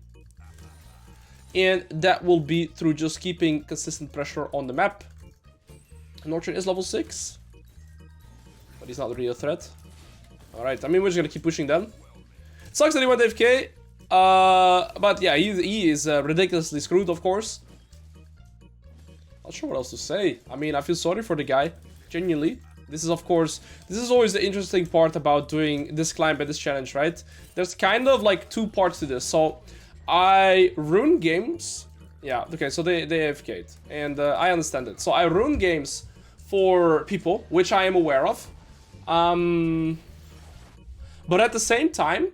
And that will be through just keeping consistent pressure on the map. Nocturne is level 6. But he's not really a threat. Alright, I mean, we're just gonna keep pushing them. It sucks that he went AFK. But yeah, he is ridiculously screwed, of course. Not sure what else to say. I mean, I feel sorry for the guy, genuinely. This is, of course, this is always the interesting part about doing this climb and this challenge, right? There's kind of like 2 parts to this. So, I ruin games. Yeah, okay, so they AFK'd. And I understand it. So, I ruin games for people, which I am aware of. But at the same time,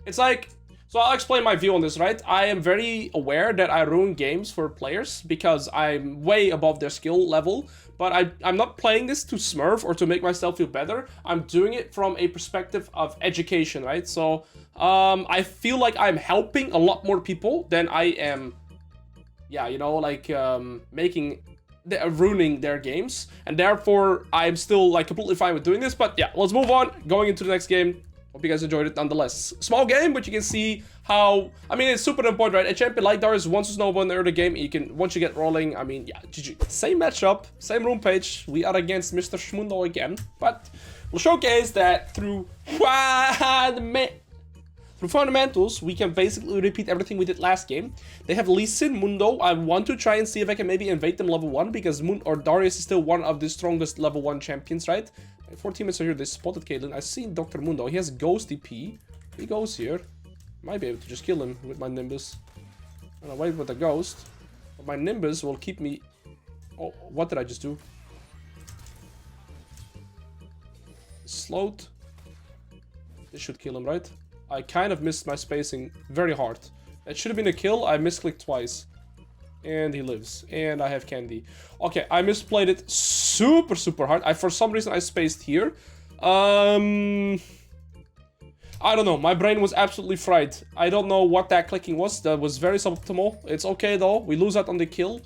it's like... So I'll explain my view on this, right? I am very aware that I ruin games for players because I'm way above their skill level, but I'm not playing this to smurf or to make myself feel better. I'm doing it from a perspective of education, right? So I feel like I'm helping a lot more people than I am, yeah, you know, like ruining their games, and therefore I'm still like completely fine with doing this. But yeah, let's move on, going into the next game. Hope you guys enjoyed it nonetheless. Small game, but you can see how... I mean, it's super important, right? A champion like Darius wants to snowball in the early game. You can, once you get rolling, I mean, yeah, GG. Same matchup, same room page. We are against Mr. Schmundo again. But we'll showcase that through fundamentals, we can basically repeat everything we did last game. They have Lee Sin, Mundo. I want to try and see if I can maybe invade them level 1, because Darius is still one of the strongest level 1 champions, right? 4 teammates are here. They spotted Caitlyn. I see Dr. Mundo. He has Ghost DP. He goes here. Might be able to just kill him with my Nimbus. I'm gonna wait with the Ghost. But my Nimbus will keep me... Oh, what did I just do? Slowed. This should kill him, right? I kind of missed my spacing very hard. That should have been a kill. I misclicked twice. And he lives. And I have candy. Okay, I misplayed it super, super hard. For some reason, I spaced here. I don't know. My brain was absolutely fried. I don't know what that clicking was. That was very suboptimal. It's okay, though. We lose out on the kill.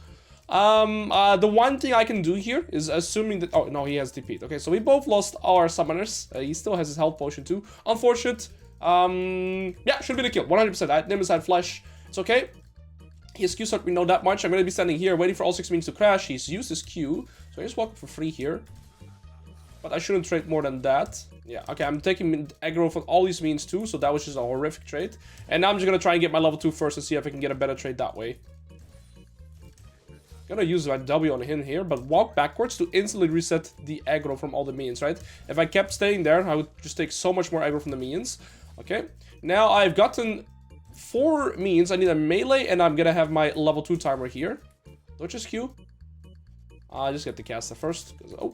The one thing I can do here is assuming that... Oh, no, he has TP'd. Okay, so we both lost our summoners. He still has his health potion, too. Unfortunate. Yeah, should be the kill. 100%. I had Nimbus, I had Flash. It's okay. His Q start, we know that much. I'm going to be standing here waiting for all 6 minions to crash. He's used his Q. So I just walk for free here. But I shouldn't trade more than that. Yeah, okay, I'm taking aggro from all these minions too. So that was just a horrific trade. And now I'm just going to try and get my level 2 first and see if I can get a better trade that way. Gonna use my W on him here, but walk backwards to instantly reset the aggro from all the minions, right? If I kept staying there, I would just take so much more aggro from the minions. Okay, now I've gotten 4 minions. I need a melee, and I'm gonna have my level 2 timer here. Don't just Q. I'll just get the caster first. Oh.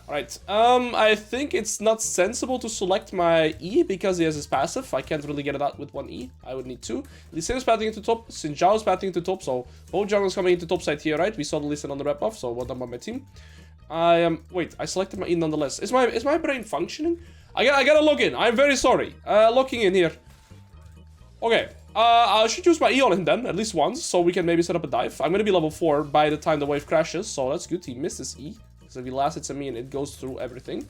Alright, I think it's not sensible to select my E because he has his passive. I can't really get it out with 1 E. I would need 2. Lee Sin is pathing into top, Xin Zhao is pathing into top, so both junglers coming into top side here, right? We saw the Lee Sin on the rep buff, so well done by my team. Wait, I selected my E nonetheless. Is my brain functioning? I gotta log in. I'm very sorry. Logging in here. Okay, I should use my E on him then, at least once, so we can maybe set up a dive. I'm gonna be level 4 by the time the wave crashes, so that's good. He missed his E. So if he last hits a minion, it goes through everything.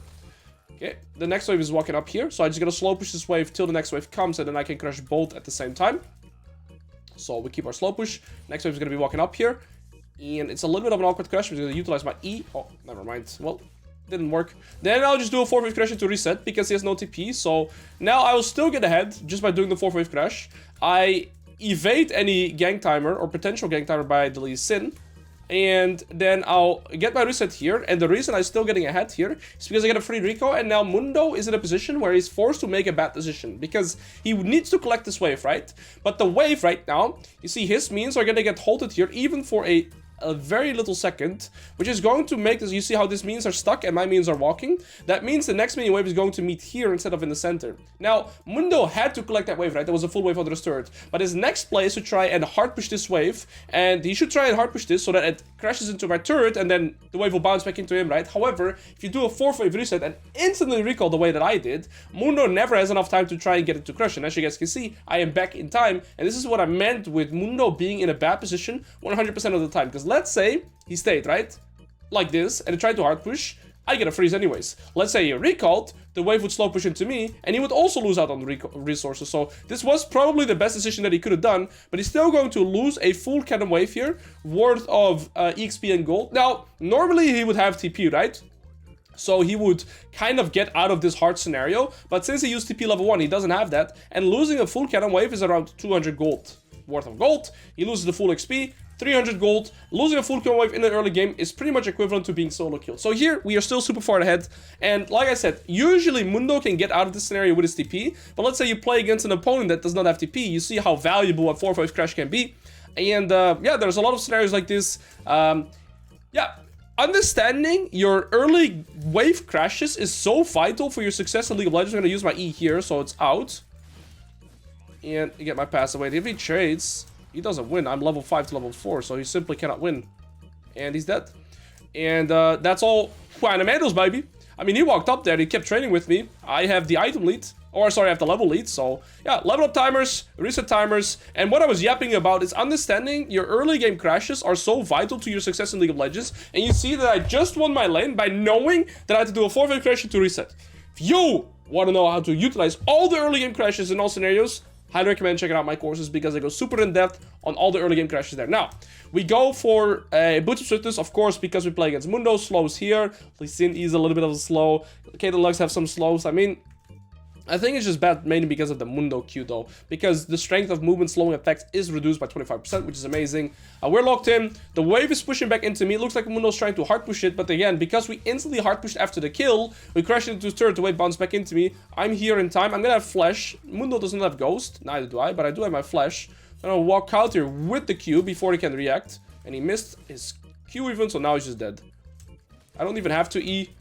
Okay, the next wave is walking up here. So I just gotta slow push this wave till the next wave comes, and then I can crush both at the same time. So we keep our slow push. Next wave is gonna be walking up here. And it's a little bit of an awkward crush. I'm gonna utilize my E. Oh, never mind. Well, didn't work. Then I'll just do a 4-wave crash to reset because he has no TP. So now I will still get ahead just by doing the 4-wave crash. I evade any gank timer or potential gank timer by the Lee Sin. And then I'll get my reset here, and the reason I'm still getting ahead here is because I get a free Rico, and now Mundo is in a position where he's forced to make a bad decision, because he needs to collect this wave, right? But the wave right now, you see his minions are gonna get halted here, even for a very little second, which is going to make this, you see how these minions are stuck and my minions are walking? That means the next minion wave is going to meet here instead of in the center. Now, Mundo had to collect that wave, right? That was a full wave under his turret. But his next play is to try and hard push this wave, and he should try and hard push this so that it crashes into my turret and then the wave will bounce back into him, right? However, if you do a 4th wave reset and instantly recall the way that I did, Mundo never has enough time to try and get it to crush. And as you guys can see, I am back in time, and this is what I meant with Mundo being in a bad position 100% of the time. Because let's say he stayed, right? Like this, and he tried to hard push, I get a freeze anyways. Let's say he recalled, the wave would slow push into me, and he would also lose out on the resources. So this was probably the best decision that he could have done, but he's still going to lose a full cannon wave here, worth of EXP and gold. Now, normally he would have TP, right? So he would kind of get out of this hard scenario, but since he used TP level 1, he doesn't have that, and losing a full cannon wave is around 200 gold worth of gold. He loses the full XP, 300 gold. Losing a full kill wave in the early game is pretty much equivalent to being solo killed. So here, we are still super far ahead. And like I said, usually Mundo can get out of this scenario with his TP. But let's say you play against an opponent that does not have TP. You see how valuable a 4-5 crash can be. And yeah, there's a lot of scenarios like this. Yeah, understanding your early wave crashes is so vital for your success in League of Legends. I'm going to use my E here, so it's out. And you get my pass away. If he trades, he doesn't win. I'm level 5 to level 4, so he simply cannot win. And he's dead. And that's all Juan Amando's, baby. I mean, he walked up there, he kept training with me. I have the item lead. Or, sorry, I have the level lead. So, yeah, level up timers, reset timers. And what I was yapping about is understanding your early game crashes are so vital to your success in League of Legends. And you see that I just won my lane by knowing that I had to do a 4-wave crash to reset. If you want to know how to utilize all the early game crashes in all scenarios, highly recommend checking out my courses because they go super in depth on all the early game crashes there. Now, we go for Boots of Swiftness, of course, because we play against Mundo. Slows here. Lee Sin is a little bit of a slow. Caitlyn Lux have some slows. I mean, I think it's just bad mainly because of the Mundo Q though, because the strength of movement slowing effect is reduced by 25%, which is amazing. We're locked in. The wave is pushing back into me. It looks like Mundo's trying to hard push it, but again, because we instantly hard pushed after the kill, we crashed into his turret, the wave bounced back into me. I'm here in time. I'm gonna have flash. Mundo doesn't have ghost, neither do I, but I do have my flash. I'm gonna walk out here with the Q before he can react, and he missed his Q even, so now he's just dead. I don't even have to E.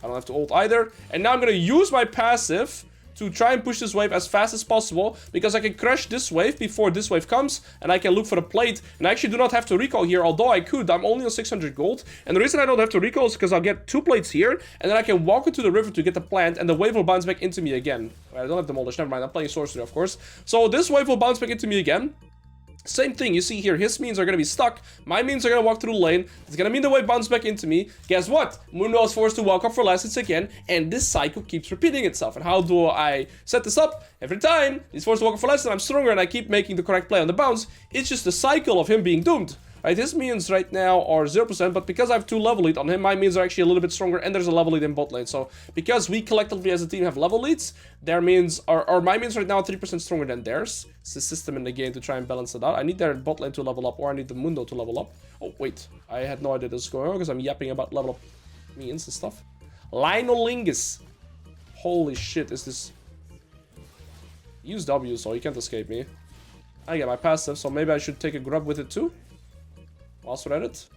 I don't have to ult either. And now I'm going to use my passive to try and push this wave as fast as possible, because I can crash this wave before this wave comes, and I can look for the plate. And I actually do not have to recall here, although I could. I'm only on 600 gold. And the reason I don't have to recall is because I'll get 2 plates here, and then I can walk into the river to get the plant, and the wave will bounce back into me again. I don't have demolish, never mind. I'm playing sorcery, of course. So this wave will bounce back into me again. Same thing, you see here, his minions are going to be stuck, my minions are going to walk through the lane, it's going to mean the wave bounces back into me. Guess what? Mundo is forced to walk up for last hits again, and this cycle keeps repeating itself. And how do I set this up? Every time he's forced to walk up for last and I'm stronger and I keep making the correct play on the bounce, it's just the cycle of him being doomed. Right, his minions right now are 0%, but because I have 2 level lead on him, my minions are actually a little bit stronger, and there's a level lead in bot lane. So because we collectively as a team have level leads, their minions are, or my minions right now are 3% stronger than theirs. It's the system in the game to try and balance it out. I need their bot lane to level up, or I need the Mundo to level up. Oh wait, I had no idea this was going on because I'm yapping about level up minions and stuff. Linolingus. Holy shit, is this... Use W, so he can't escape me. I get my passive, so maybe I should take a grub with it too. Whilst we're at it.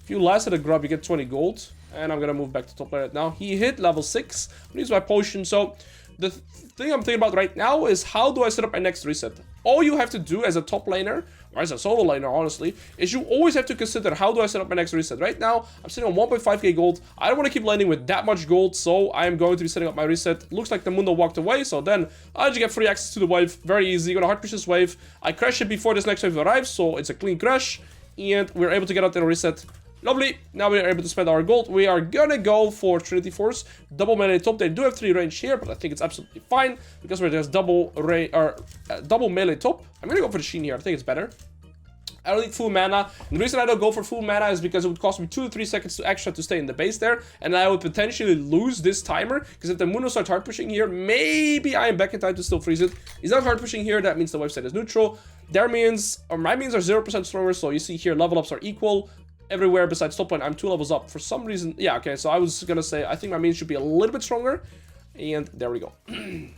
If you last hit a grub, you get 20 gold. And I'm gonna move back to top lane right now. He hit level 6. I'm gonna use my potion. So the thing I'm thinking about right now is how do I set up my next reset? All you have to do as a top laner, or as a solo laner honestly, is you always have to consider how do I set up my next reset. Right now, I'm sitting on 1.5k gold. I don't want to keep laning with that much gold, so I am going to be setting up my reset. Looks like the Mundo walked away, so then I just get free access to the wave. Very easy. Gonna hard push this wave. I crash it before this next wave arrives, so it's a clean crash. And we're able to get out there and reset. Lovely. Now we are able to spend our gold. We are gonna go for Trinity Force. Double melee top. They do have 3 range here, but I think it's absolutely fine because we're just double melee top. I'm gonna go for the Sheen here. I think it's better. I don't need full mana. And the reason I don't go for full mana is because it would cost me 2 to 3 seconds to extra to stay in the base there. And I would potentially lose this timer. Because if the Mundo starts hard pushing here, maybe I am back in time to still freeze it. He's not hard pushing here. That means the wave state is neutral. Their minions, or my minions are 0% stronger. So you see here, level ups are equal. Everywhere besides top lane, I'm 2 levels up. For some reason, yeah, okay. So I was going to say, I think my minions should be a little bit stronger. And there we go. I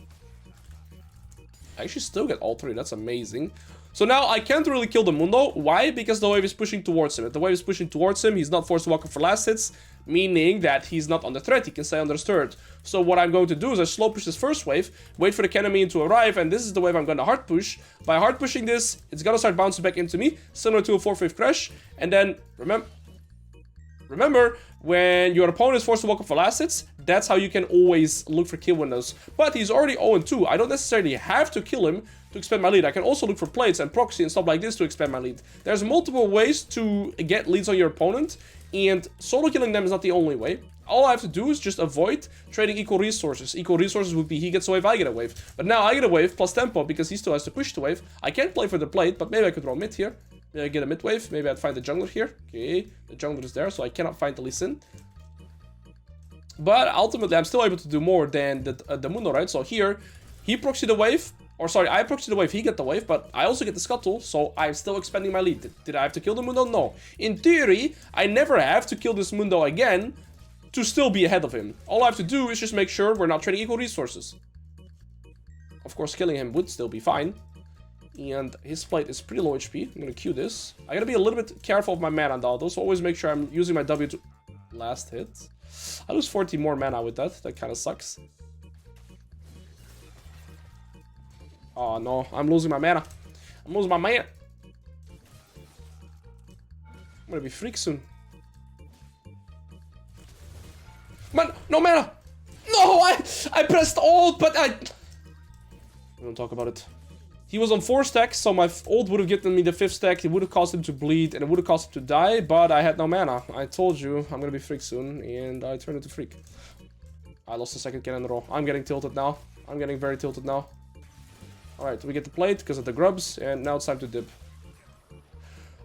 actually still get all 3. That's amazing. So now I can't really kill the Mundo. Why? Because the wave is pushing towards him. If the wave is pushing towards him, he's not forced to walk up for last hits, meaning that he's not under threat. He can stay under his turret. So what I'm going to do is I slow push this first wave, wait for the cannon minion to arrive, and this is the wave I'm going to hard push. By hard pushing this, it's going to start bouncing back into me, similar to a 4th wave crash. And then, remember, when your opponent is forced to walk up for last hits, that's how you can always look for kill windows. But he's already 0-2. I don't necessarily have to kill him to expand my lead. I can also look for plates and proxy and stuff like this to expand my lead. There's multiple ways to get leads on your opponent, and solo killing them is not the only way. All I have to do is just avoid trading equal resources. Equal resources would be he gets a wave, I get a wave. But now I get a wave plus tempo because he still has to push the wave. I can't play for the plate, but maybe I could roll mid here. Maybe I get a mid wave. Maybe I'd find the jungler here. Okay, the jungler is there, so I cannot find the Lee Sin. But ultimately, I'm still able to do more than the Mundo, right? So here, he proxied the wave. Or sorry, I proxied the wave, he get the wave, but I also get the scuttle, so I'm still expanding my lead. Did I have to kill the Mundo? No. In theory, I never have to kill this Mundo again to still be ahead of him. All I have to do is just make sure we're not trading equal resources. Of course, killing him would still be fine. And his plate is pretty low HP. I'm gonna Q this. I gotta be a little bit careful of my mana though, so always make sure I'm using my W to... Last hit. I lose 40 more mana with that. That kind of sucks. Oh no, I'm losing my mana. I'm losing my mana. I'm gonna be freak soon. Man, no mana! No, I pressed ult, but I don't talk about it. He was on 4 stacks, so my ult would have given me the 5th stack. It would have caused him to bleed, and it would have caused him to die, but I had no mana. I told you, I'm gonna be freak soon, and I turned into freak. I lost the 2nd cannon in a row. I'm getting tilted now. I'm getting very tilted now. Alright, we get the plate because of the grubs, and now it's time to dip.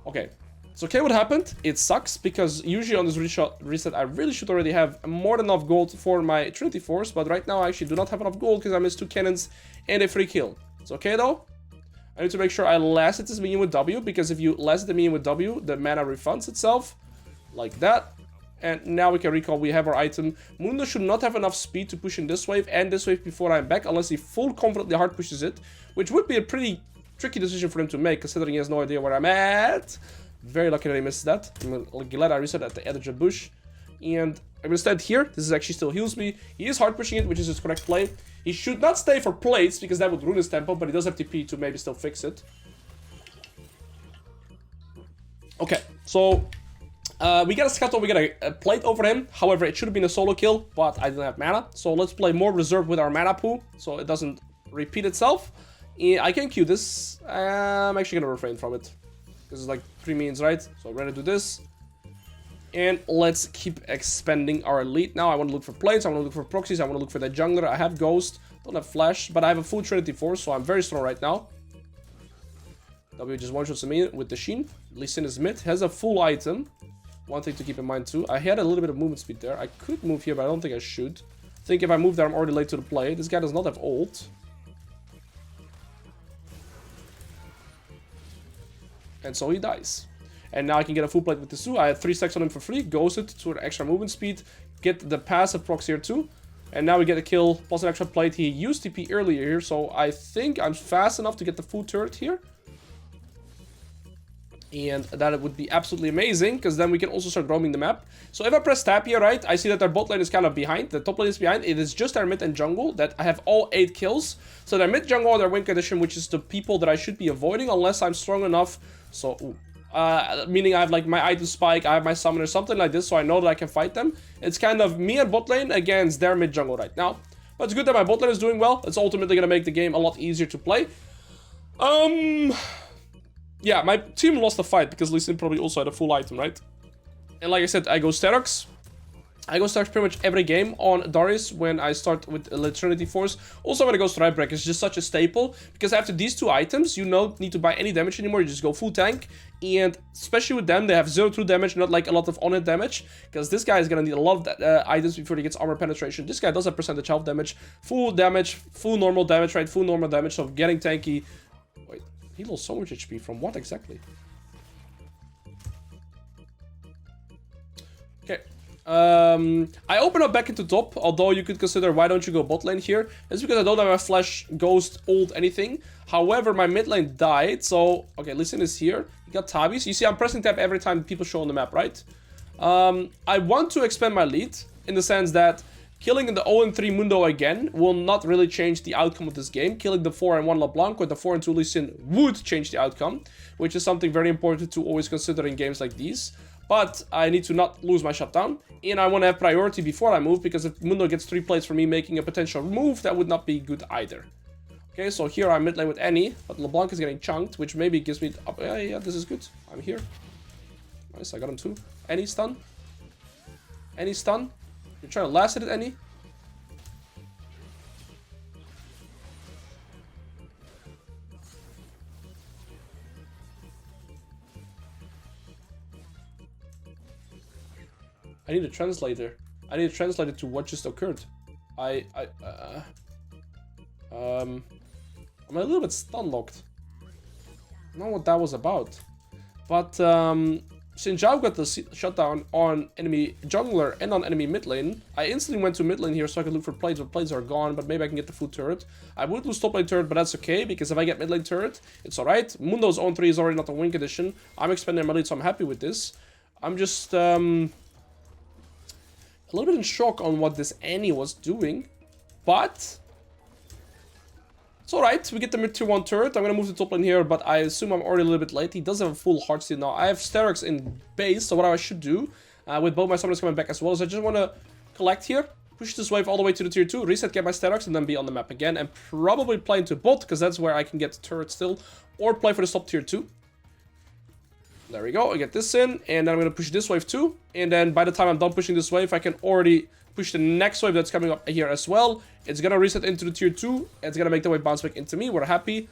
Okay, It's okay what happened. It sucks because usually on this reset I really should already have more than enough gold for my Trinity Force, but right now I actually do not have enough gold because I missed 2 cannons and a free kill. It's okay though. I need to make sure I last hit this minion with W, because if you last hit the minion with W, the mana refunds itself. Like that. And now we can recall we have our item. Mundo should not have enough speed to push in this wave and this wave before I'm back, unless he full confidently hard pushes it, which would be a pretty tricky decision for him to make, considering he has no idea where I'm at. Very lucky that he missed that. I'm glad I reset at the edge of the bush. And I'm gonna stand here. This is actually still heals me. He is hard pushing it, which is his correct play. He should not stay for plates, because that would ruin his tempo, but he does have TP to maybe still fix it. Okay, so we got a scuttle, we got a plate over him. However, it should have been a solo kill, but I didn't have mana. So let's play more reserved with our mana pool, so it doesn't repeat itself. I can queue this. I'm actually gonna refrain from it, because it's like 3 minions, right? So I'm ready to do this. And let's keep expanding our elite now. I want to look for plates, I want to look for proxies, I want to look for the jungler. I have Ghost, don't have Flash, but I have a full Trinity Force, so I'm very strong right now. W just one-shots me with the Sheen. Lee Sin is mid, has a full item. One thing to keep in mind too, I had a little bit of movement speed there. I could move here, but I don't think I should. I think if I move there, I'm already late to the play. This guy does not have ult. And so he dies. And now I can get a full plate with the Su. I had 3 stacks on him for free. Goes it to an extra movement speed. Get the passive procs here too. And now we get a kill plus an extra plate. He used TP earlier here, so I think I'm fast enough to get the full turret here. And that would be absolutely amazing, because then we can also start roaming the map. So if I press tab here, right, I see that their bot lane is kind of behind. The top lane is behind. It is just their mid and jungle that I have all 8 kills. So their mid jungle or their win condition, which is the people that I should be avoiding unless I'm strong enough. So, meaning I have like my item spike, I have my summoner, something like this, so I know that I can fight them. It's kind of me and bot lane against their mid jungle right now. But it's good that my bot lane is doing well. It's ultimately going to make the game a lot easier to play. Yeah, my team lost the fight because Lee Sin probably also had a full item, right? And like I said, I go Sterox. I go Sterox pretty much every game on Darius when I start with Trinity Force. Also when I go Strikebreaker, it's just such a staple. Because after these 2 items, you don't need to buy any damage anymore. You just go full tank. And especially with them, they have 0 true damage, not like a lot of on-hit damage. Because this guy is going to need a lot of items before he gets armor penetration. This guy does have percentage health damage. Full damage, full normal damage, right? Full normal damage, so getting tanky. Wait. He lost so much HP from what exactly? Okay. I open up back into top, although you could consider why don't you go bot lane here. It's because I don't have a Flash, Ghost, ult, anything. However, my mid lane died, so... Okay, Lee Sin is here. He got Tabis. You see, I'm pressing tab every time people show on the map, right? I want to expand my lead, in the sense that killing in the 0-3 Mundo again will not really change the outcome of this game. Killing the 4-1 LeBlanc or the 4-2 Lee Sin would change the outcome, which is something very important to always consider in games like these. But I need to not lose my shutdown, and I want to have priority before I move, because if Mundo gets 3 plates for me making a potential move, that would not be good either. Okay, so here I'm mid lane with Annie, but LeBlanc is getting chunked, which maybe gives me... yeah, this is good. I'm here. Nice, I got him too. Annie stun. Annie stun. You're trying to last hit it, Annie? I need a translator. I need a translator to what just occurred. I'm a little bit stun locked. I don't know what that was about. But, since Zhao got the shutdown on enemy jungler and on enemy mid lane, I instantly went to mid lane here so I could look for plates, but plates are gone, but maybe I can get the full turret. I would lose top lane turret, but that's okay, because if I get mid lane turret, it's alright. Mundo's own 3 is already not a win condition. I'm expanding my lead, so I'm happy with this. I'm just, a little bit in shock on what this Annie was doing, but... It's alright, we get the mid tier 1 turret. I'm gonna move to top lane here, but I assume I'm already a little bit late. He does have a full heart steal now. I have Sterox in base, so what I should do, with both my summoners coming back as well, is I just want to collect here, push this wave all the way to the tier 2, reset, get my Sterox, and then be on the map again, and probably play into bot, because that's where I can get the turret still, or play for the top tier 2. There we go, I get this in, and then I'm gonna push this wave too, and then by the time I'm done pushing this wave, I can already push the next wave that's coming up here as well. It's gonna reset into the tier 2. It's gonna make the wave bounce back into me. We're happy.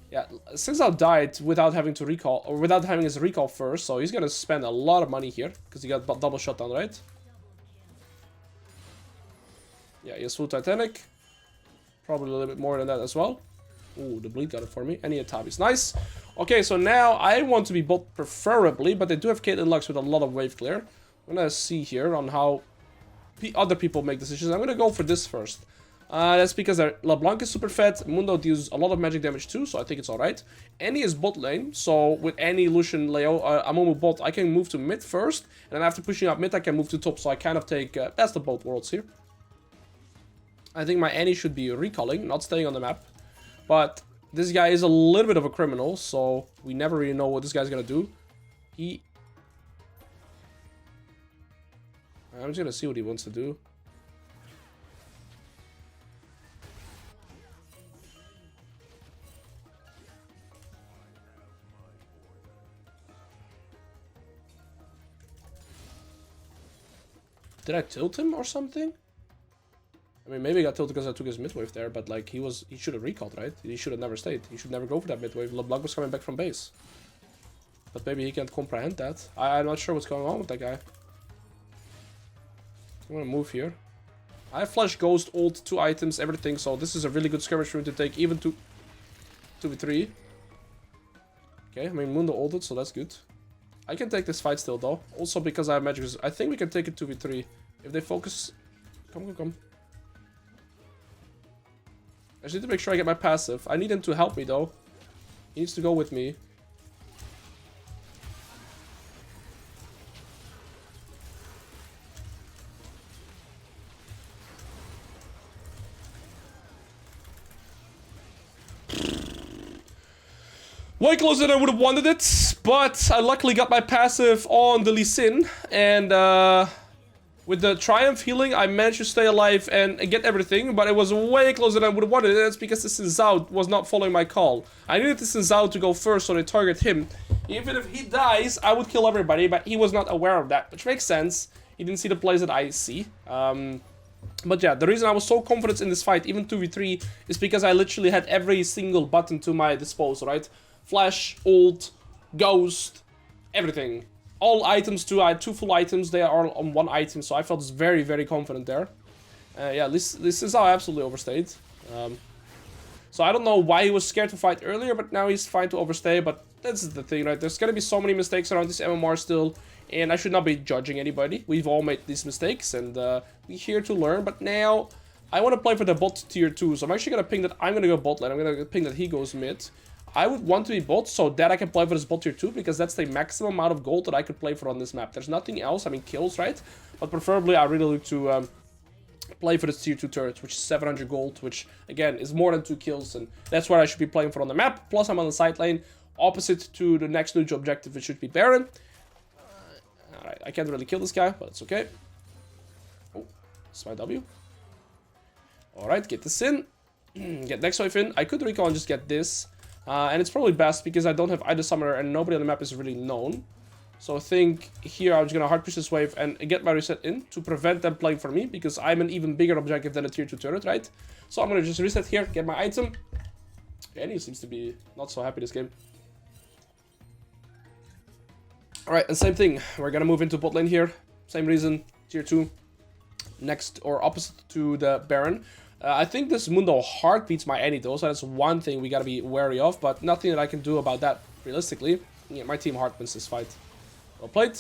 Yeah, Sinzao died without having to recall, or without having his recall first, so he's gonna spend a lot of money here, because he got double shutdown, right? Yeah, he has full Titanic. Probably a little bit more than that as well. Ooh, the bleed got it for me. And he had Tabis. Nice. Okay, so now I want to be bot preferably, but they do have Caitlyn Lux with a lot of wave clear. I'm gonna see here on how other people make decisions. I'm gonna go for this first. That's because LeBlanc is super fat. Mundo deals a lot of magic damage too, so I think it's alright. Annie is bot lane, so with Annie, Lucian, Leo, Amumu bot, I can move to mid first. And then after pushing up mid, I can move to top, so I kind of take best of both worlds here. I think my Annie should be recalling, not staying on the map. But this guy is a little bit of a criminal, so we never really know what this guy's gonna do. I'm just gonna see what he wants to do. Did I tilt him or something? I mean, maybe I got tilted because I took his mid-wave there, but like, he should have recalled, right? He should have never stayed. He should never go for that mid-wave. LeBlanc was coming back from base. But maybe he can't comprehend that. I'm not sure what's going on with that guy. I'm gonna move here. I have Flash, Ghost, ult, 2 items, everything, so this is a really good skirmish room to take, even to 2v3. Okay, I mean, Mundo ulted, so that's good. I can take this fight still, though. Also because I have magic. I think we can take it 2v3. If they focus... Come. I just need to make sure I get my passive. I need him to help me, though. He needs to go with me. Way closer than I would have wanted it, but I luckily got my passive on the Lee Sin, and with the Triumph healing, I managed to stay alive and get everything, but it was way closer than I would have wanted it. That's because the Xin Zhao was not following my call. I needed the Xin Zhao to go first, so they target him. Even if he dies, I would kill everybody, but he was not aware of that, which makes sense. He didn't see the plays that I see. But yeah, the reason I was so confident in this fight, even 2v3, is because I literally had every single button to my disposal, right? Flash, ult, Ghost, everything. All items too. I had 2 full items. They are on 1 item, so I felt very, very confident there. Yeah, this is how I absolutely overstayed. So I don't know why he was scared to fight earlier, but now he's fine to overstay. But that's the thing, right? There's gonna be so many mistakes around this MMR still, and I should not be judging anybody. We've all made these mistakes, and we're here to learn. But now I want to play for the bot tier 2, so I'm actually gonna ping that I'm gonna go bot lane. I'm gonna ping that he goes mid. I would want to be bot so that I can play for this bot tier 2, because that's the maximum amount of gold that I could play for on this map. There's nothing else. I mean, kills, right? But preferably, I really look to play for this tier 2 turret, which is 700 gold, which, again, is more than 2 kills, and that's what I should be playing for on the map. Plus, I'm on the side lane, opposite to the next neutral objective, which should be Baron. Alright, I can't really kill this guy, but it's okay. Oh, it's my W. Alright, get this in. Get next wave in. I could recall and just get this. And it's probably best because I don't have either summoner and nobody on the map is really known. So I think here I'm just going to hard push this wave and get my reset in to prevent them playing for me, because I'm an even bigger objective than a tier 2 turret, right? So I'm going to just reset here, get my item. And he seems to be not so happy this game. Alright, and same thing. We're going to move into bot lane here. Same reason, tier 2. Next or opposite to the Baron. I think this Mundo hard beats my Annie though, so that's one thing we gotta be wary of, but nothing that I can do about that realistically. Yeah, my team hard wins this fight. Well played.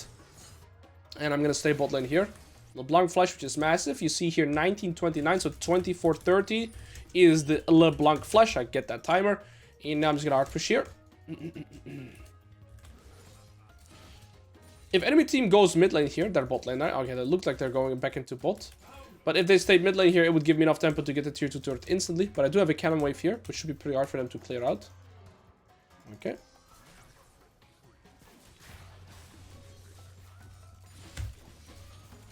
And I'm gonna stay bot lane here. LeBlanc Flash, which is massive. You see here 1929, so 2430 is the LeBlanc Flash. I get that timer. And now I'm just gonna hard push here. If enemy team goes mid lane here, they're bot lane. Okay, they look like they're going back into bot. But if they stayed mid lane here, it would give me enough tempo to get the tier 2 turret instantly. But I do have a cannon wave here, which should be pretty hard for them to clear out. Okay.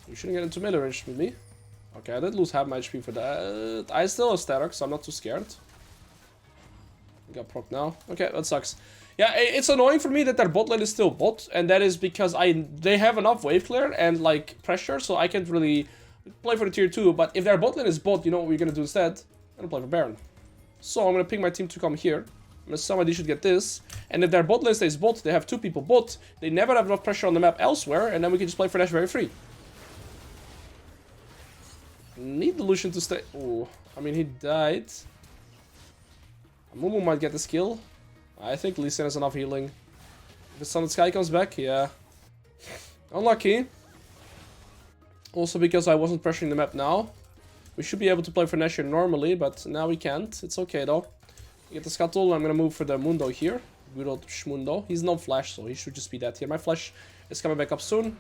You shouldn't get into melee range with me. Okay, I did lose half my HP for that. I still have Static, so I'm not too scared. Got proc now. Okay, that sucks. Yeah, it's annoying for me that their bot lane is still bot. And that is because they have enough wave clear and like pressure, so I can't really play for the tier 2, but if their bot lane is bot, you know what we're gonna do instead? I'm gonna play for Baron. So I'm gonna ping my team to come here. I'm gonna somebody should get this. And if their bot lane stays bot, they have 2 people bot. They never have enough pressure on the map elsewhere, and then we can just play for Nash very free. Need the Lucian to stay. Oh, I mean, he died. Mumu might get the skill. I think Lee Sin has enough healing. If the Sun and Sky comes back, yeah. Unlucky. Also because I wasn't pressuring the map now. We should be able to play for Nash here normally, but now we can't. It's okay though. Get the Scuttle, I'm gonna move for the Mundo here. Good old Shmundo. He's no flash, so he should just be that here. My flash is coming back up soon.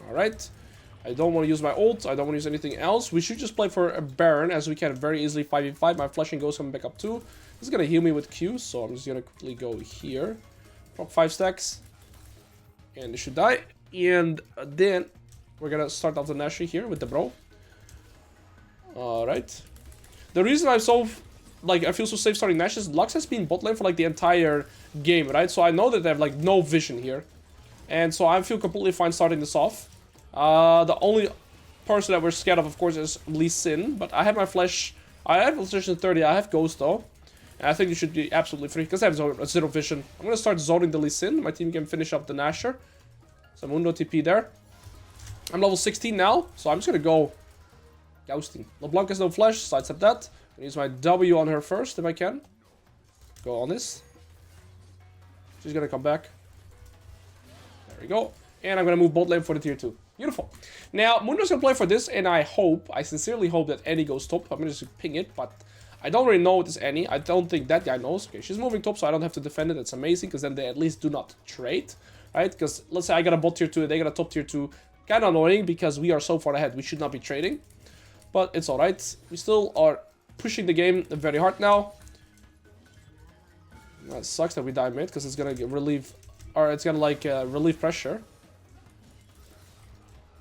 Alright. I don't want to use my ult. I don't want to use anything else. We should just play for a Baron, as we can very easily 5v5. My flashing goes coming back up too. This is going to heal me with Q, so I'm just going to quickly go here. Drop 5 stacks. And they should die. And then we're going to start off the Nashie here with the bro. Alright. The reason I'm so... Like, I feel so safe starting Nash is Lux has been bot lane for, like, the entire game, right? So I know that they have, like, no vision here. And so I feel completely fine starting this off. The only person that we're scared of course, is Lee Sin. But I have my flash... I have position 30, I have Ghost, though. And I think you should be absolutely free, because I have zero vision. I'm going to start zoning the Lee Sin. My team can finish up the Nasher. So Mundo TP there. I'm level 16 now, so I'm just going to go... Ghosting. LeBlanc has no flash, sidestep that. I'm gonna use my W on her first, if I can. Go on this. She's gonna come back. There we go. And I'm gonna move bot lane for the tier 2. Beautiful. Now, Mundo's gonna play for this, and I sincerely hope that Annie goes top. I'm gonna just ping it, but I don't really know what is Annie. I don't think that guy knows. Okay, she's moving top, so I don't have to defend it. That's amazing, because then they at least do not trade, right? Because let's say I got a bot tier 2, and they got a top tier 2. Kinda annoying, because we are so far ahead. We should not be trading. But it's alright. We still are pushing the game very hard now. That sucks that we die mid, because it's gonna relieve... Or it's gonna, like, relieve pressure.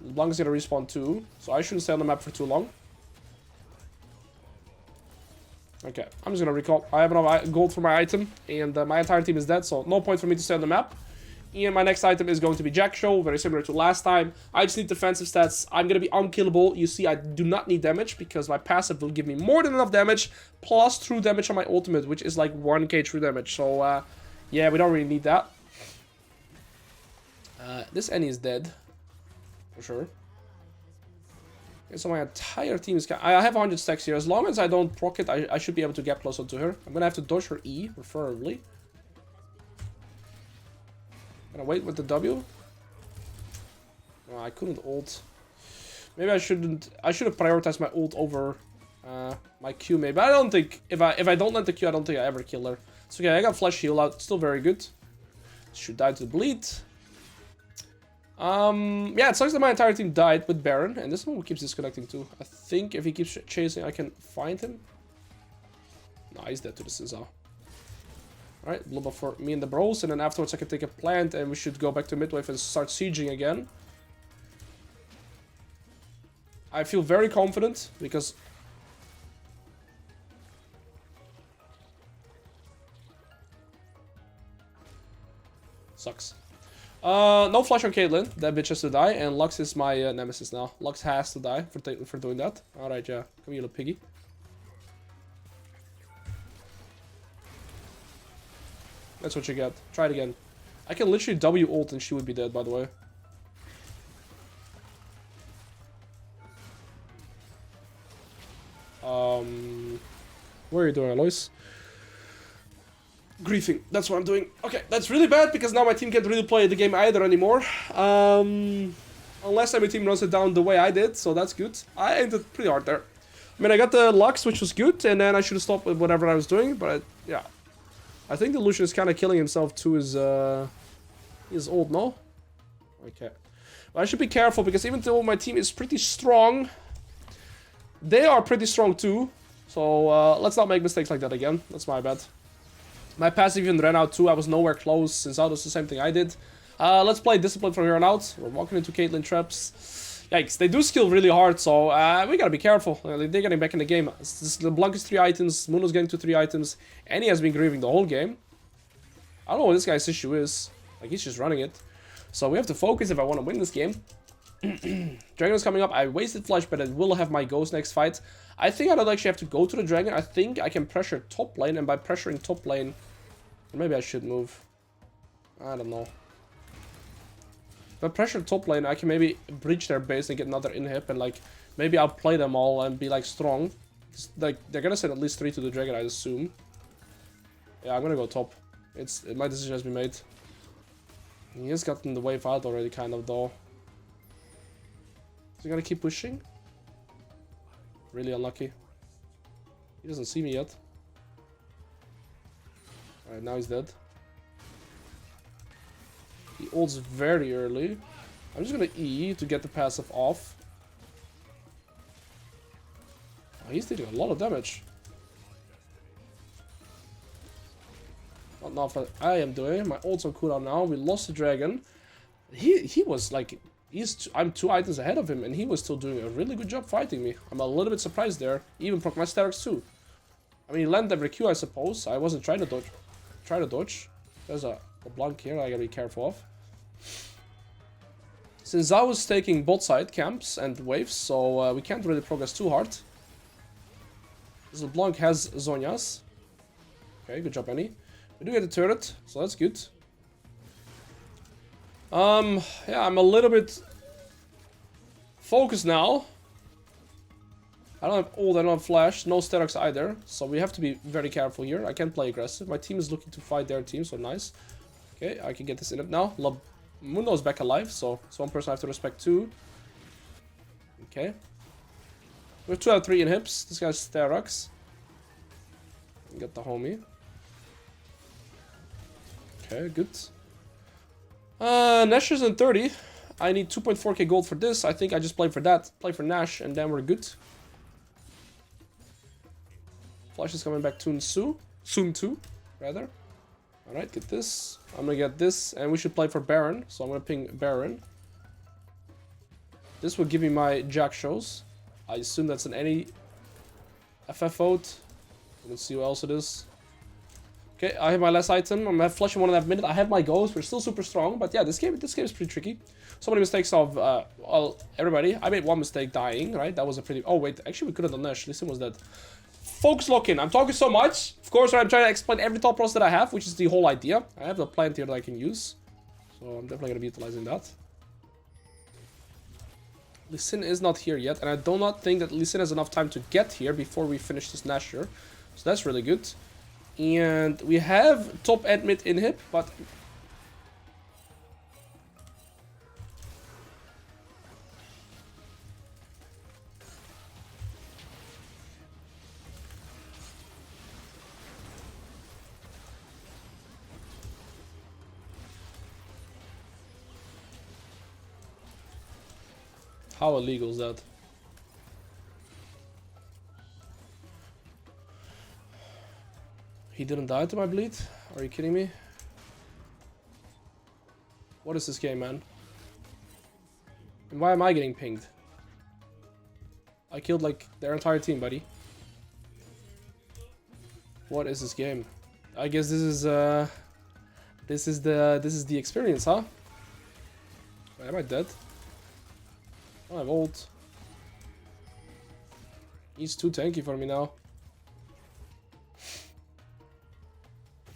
LeBlanc is gonna respawn too, so I shouldn't stay on the map for too long. Okay, I'm just gonna recall. I have enough gold for my item, and my entire team is dead, so no point for me to stay on the map. And my next item is going to be Jack Show, very similar to last time. I just need defensive stats. I'm going to be unkillable. You see, I do not need damage because my passive will give me more than enough damage, plus true damage on my ultimate, which is like 1k true damage. So, yeah, we don't really need that. This Annie is dead, for sure. Okay, so my entire team is... I have 100 stacks here. As long as I don't proc it, I should be able to get closer to her. I'm going to have to dodge her E, preferably. Gonna wait with the W. Oh, I couldn't ult. Maybe I shouldn't. I should have prioritized my ult over my Q. Maybe I don't think if I don't land the Q, I don't think I ever kill her. It's okay. I got flash heal out. Still very good. Should die to the bleed. Yeah, it sucks that my entire team died with Baron, and this one keeps disconnecting too. I think if he keeps chasing, I can find him. No, he's dead to the Scissor. Alright, blow up for me and the bros, and then afterwards I can take a plant, and we should go back to midwave and start sieging again. I feel very confident, because... Sucks. No flash on Caitlyn, that bitch has to die, and Lux is my nemesis now. Lux has to die for doing that. Alright, yeah, come here, little piggy. That's what you get. Try it again. I can literally W ult and she would be dead, by the way. What are you doing, Alois? Griefing. That's what I'm doing. Okay, that's really bad because now my team can't really play the game either anymore. Unless my team runs it down the way I did, so that's good. I ended pretty hard there. I mean, I got the Lux, which was good, and then I should have stopped with whatever I was doing, but yeah. I think the Lucian is kind of killing himself to his ult, no? Okay. But I should be careful, because even though my team is pretty strong, they are pretty strong too. So let's not make mistakes like that again. That's my bad. My passive even ran out too. I was nowhere close, since that was the same thing I did. Let's play Discipline from here on out. We're walking into Caitlyn traps. Yikes, they do skill really hard, so we gotta be careful. They're getting back in the game. LeBlanc is 3 items, Muno's getting to 3 items, and he has been grieving the whole game. I don't know what this guy's issue is. Like, he's just running it. So we have to focus if I want to win this game. Dragon is coming up. I wasted flash, but I will have my ghost next fight. I think I don't actually have to go to the dragon. I think I can pressure top lane, and by pressuring top lane, maybe I should move. I don't know. If I pressure top lane, I can maybe breach their base and get another inhib, and like maybe I'll play them all and be like strong. Like they're gonna send at least 3 to the dragon, I assume. Yeah, I'm gonna go top. My decision has been made. He has gotten the wave out already, kind of though. Is he gonna keep pushing? Really unlucky. He doesn't see me yet. Alright, now he's dead. He ults very early. I'm just gonna E to get the passive off. Oh, he's dealing a lot of damage. Not enough that I am doing. My ult's on cooldown now. We lost the dragon. He was like... I'm 2 items ahead of him, and he was still doing a really good job fighting me. I'm a little bit surprised there. Even proc my Starks too. I mean, he landed every Q, I suppose. I wasn't trying to dodge. There's a blank here I gotta be careful of. Since I was taking bot side camps and waves, so we can't really progress too hard. This LeBlanc has Zonias. Okay, good job, Annie. We do get a turret, so that's good. Yeah, I'm a little bit focused now. I don't have ult, I don't have flash, no Sterox either, so we have to be very careful here. I can't play aggressive. My team is looking to fight their team, so nice. Okay, I can get this in it now. Mundo's back alive, so it's one person I have to respect too. Okay. We have 2 out of 3 inhibs. This guy's Sterox. Get the homie. Okay, good. Nash is in 30. I need 2.4k gold for this. I think I just play for that. Play for Nash, and then we're good. Flash is coming back soon too, rather. Alright, get this. I'm gonna get this, and we should play for Baron. So I'm gonna ping Baron. This will give me my Jack shows. I assume that's an any FF vote. Let's see what else it is. Okay, I have my last item. I'm gonna have flash in 1.5 minutes. I have my ghost. We're still super strong, but yeah, this game is pretty tricky. So many mistakes of well, everybody. I made one mistake dying, right? That was a pretty. Oh wait, actually we could have done Nash. Listen was dead. Focus lock in. I'm talking so much. Of course, I'm trying to explain every top process that I have, which is the whole idea. I have the plant here that I can use, so I'm definitely gonna be utilizing that. Lee Sin is not here yet, and I do not think that Lee Sin has enough time to get here before we finish this Nasher. So that's really good. And we have top and mid inhib, but how illegal is that? He didn't die to my bleed? Are you kidding me? What is this game, man? And why am I getting pinged? I killed like their entire team, buddy. What is this game? I guess this is the experience, huh? Wait, am I dead? I have ult. He's too tanky for me now.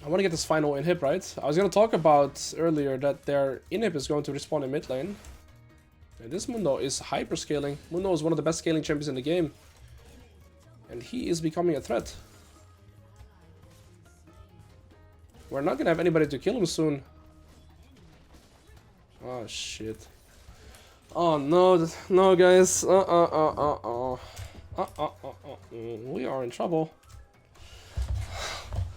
I want to get this final inhib, right? I was going to talk about earlier that their inhib is going to respawn in mid lane. And this Mundo is hyper scaling. Mundo is one of the best scaling champions in the game. And he is becoming a threat. We're not going to have anybody to kill him soon. Oh shit. Oh no, no guys. We are in trouble.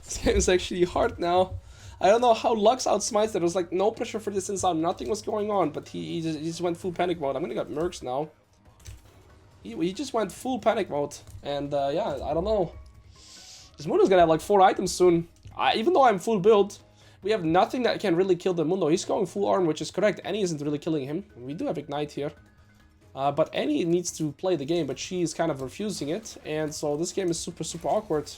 This game is actually hard now. I don't know how Lux outsmites. There was like no pressure for this inside. Nothing was going on, but he just went full panic mode. I'm gonna get mercs now. He just went full panic mode, and yeah, I don't know. This Mundo's gonna have like 4 items soon. Even though I'm full build, we have nothing that can really kill the Mundo. He's going full arm, which is correct. Annie isn't really killing him. We do have Ignite here. But Annie needs to play the game, but she's kind of refusing it. And so this game is super, super awkward.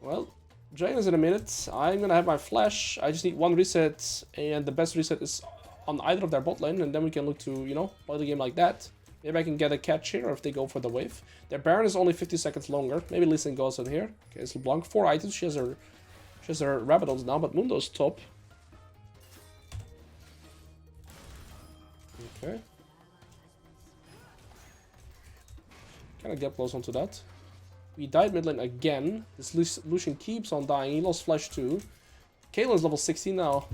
Well, Dragon is in a minute. I'm gonna have my flash. I just need 1 reset, and the best reset is on either of their bot lane, and then we can look to, you know, play the game like that. Maybe I can get a catch here, or if they go for the wave. Their Baron is only 50 seconds longer. Maybe Lee Sin goes in here. Okay, it's LeBlanc. 4 items. She has her Rabadons now, but Mundo's top. Okay. Can I get close onto that? We died mid lane again. This Lucian keeps on dying. He lost flash too. Caitlyn's level 16 now.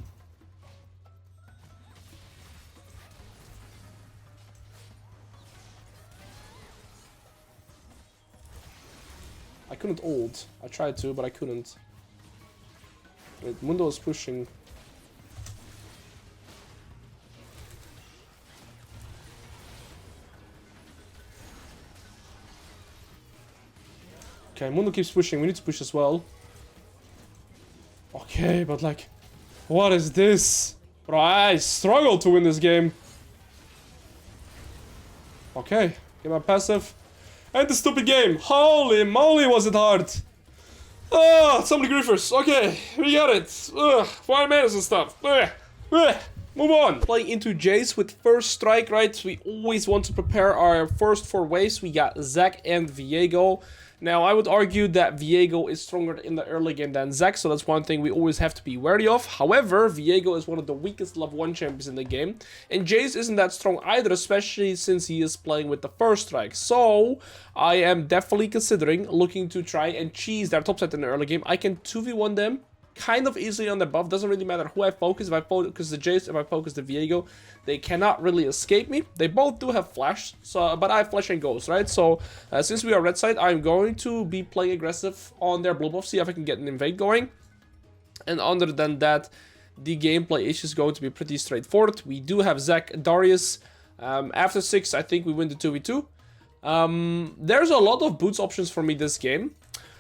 I couldn't ult. I tried to, but I couldn't. Wait, Mundo is pushing. Okay, Mundo keeps pushing. We need to push as well. Okay, but like, what is this? Bro, I struggle to win this game. Okay, get my passive. And the stupid game. Holy moly, was it hard. Oh, so many griefers. Okay, we got it. Ugh, 5 minutes and stuff. Move on. Playing into Jace with first strike, right? We always want to prepare our first 4 waves. We got Zac and Viego. Now, I would argue that Viego is stronger in the early game than Zac, so that's one thing we always have to be wary of. However, Viego is one of the weakest level 1 champions in the game, and Jace isn't that strong either, especially since he is playing with the first strike. So, I am definitely considering looking to try and cheese their top side in the early game. I can 2v1 them kind of easily on the buff. Doesn't really matter who I focus. If I focus the Jace, if I focus the Viego, they cannot really escape me. They both do have flash, so but I have flash and ghost, right? So since we are red side, I'm going to be playing aggressive on their blue buff, see if I can get an invade going. And other than that, the gameplay is just going to be pretty straightforward. We do have Zac, Darius. After 6, I think we win the 2v2. There's a lot of boots options for me this game.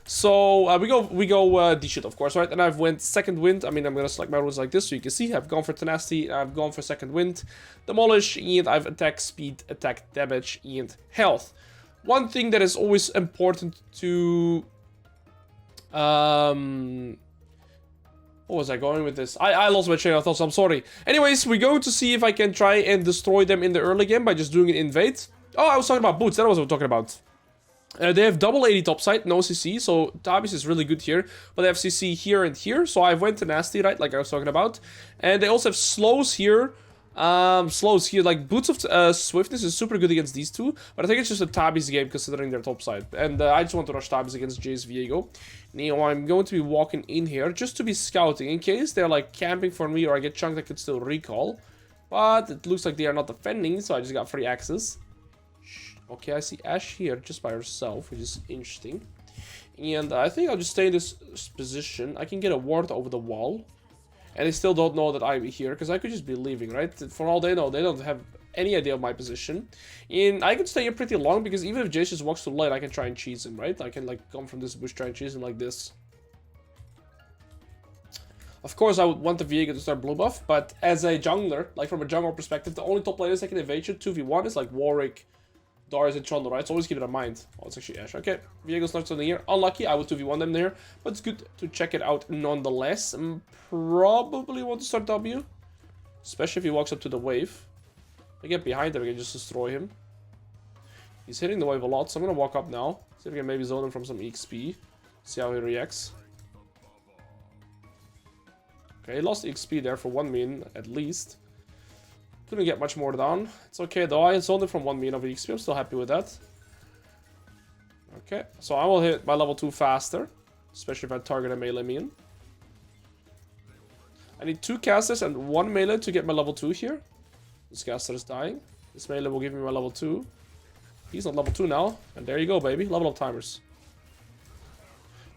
So we go D-shit, of course, right? And I've went second wind. I mean, I'm gonna select my rules like this so you can see. I've gone for tenacity, I've gone for second wind, demolish, and I've attack speed, attack damage, and health. One thing that is always important to what was I going with this? I lost my train of thought, so I'm sorry. Anyways, we're going to see if I can try and destroy them in the early game by just doing an invade. Oh, I was talking about boots. That was what I was talking about. They have double 80 topside, no CC, so Tabis is really good here. But they have CC here and here, so I went to nasty, right, like I was talking about. And they also have slows here. Like Boots of Swiftness is super good against these two. But I think it's just a Tabis game considering their topside. And I just want to rush Tabis against Jace Viego. Now I'm going to be walking in here just to be scouting in case they're like camping for me or I get chunked I could still recall. But it looks like they are not defending, so I just got free access. Okay, I see Ashe here just by herself, which is interesting. And I think I'll just stay in this position. I can get a ward over the wall. And they still don't know that I'm here, because I could just be leaving, right? For all they know, they don't have any idea of my position. And I could stay here pretty long, because even if Jace just walks too late, I can try and cheese him, right? I can, like, come from this bush, try and cheese him like this. Of course, I would want the Viego to start blue buff, but as a jungler, like from a jungler perspective, the only top laners that can evade you 2v1 is like Warwick, Darius, and Trundle, right? So always keep it in mind. Oh, it's actually Ashe. Okay, Viego's not something here. Unlucky, I would 2v1 them there, but it's good to check it out nonetheless. Probably want to start W, especially if he walks up to the wave. I get behind him, I can just destroy him. He's hitting the wave a lot, so I'm gonna walk up now. See if we can maybe zone him from some XP. See how he reacts. Okay, he lost XP there for 1 min at least. Couldn't get much more down. It's okay though, I zoned it from 1 min of XP, I'm still happy with that. Okay, so I will hit my level 2 faster, especially if I target a melee minion. I need 2 casters and 1 melee to get my level 2 here. This caster is dying. This melee will give me my level 2. He's not level 2 now, and there you go, baby. Level up timers.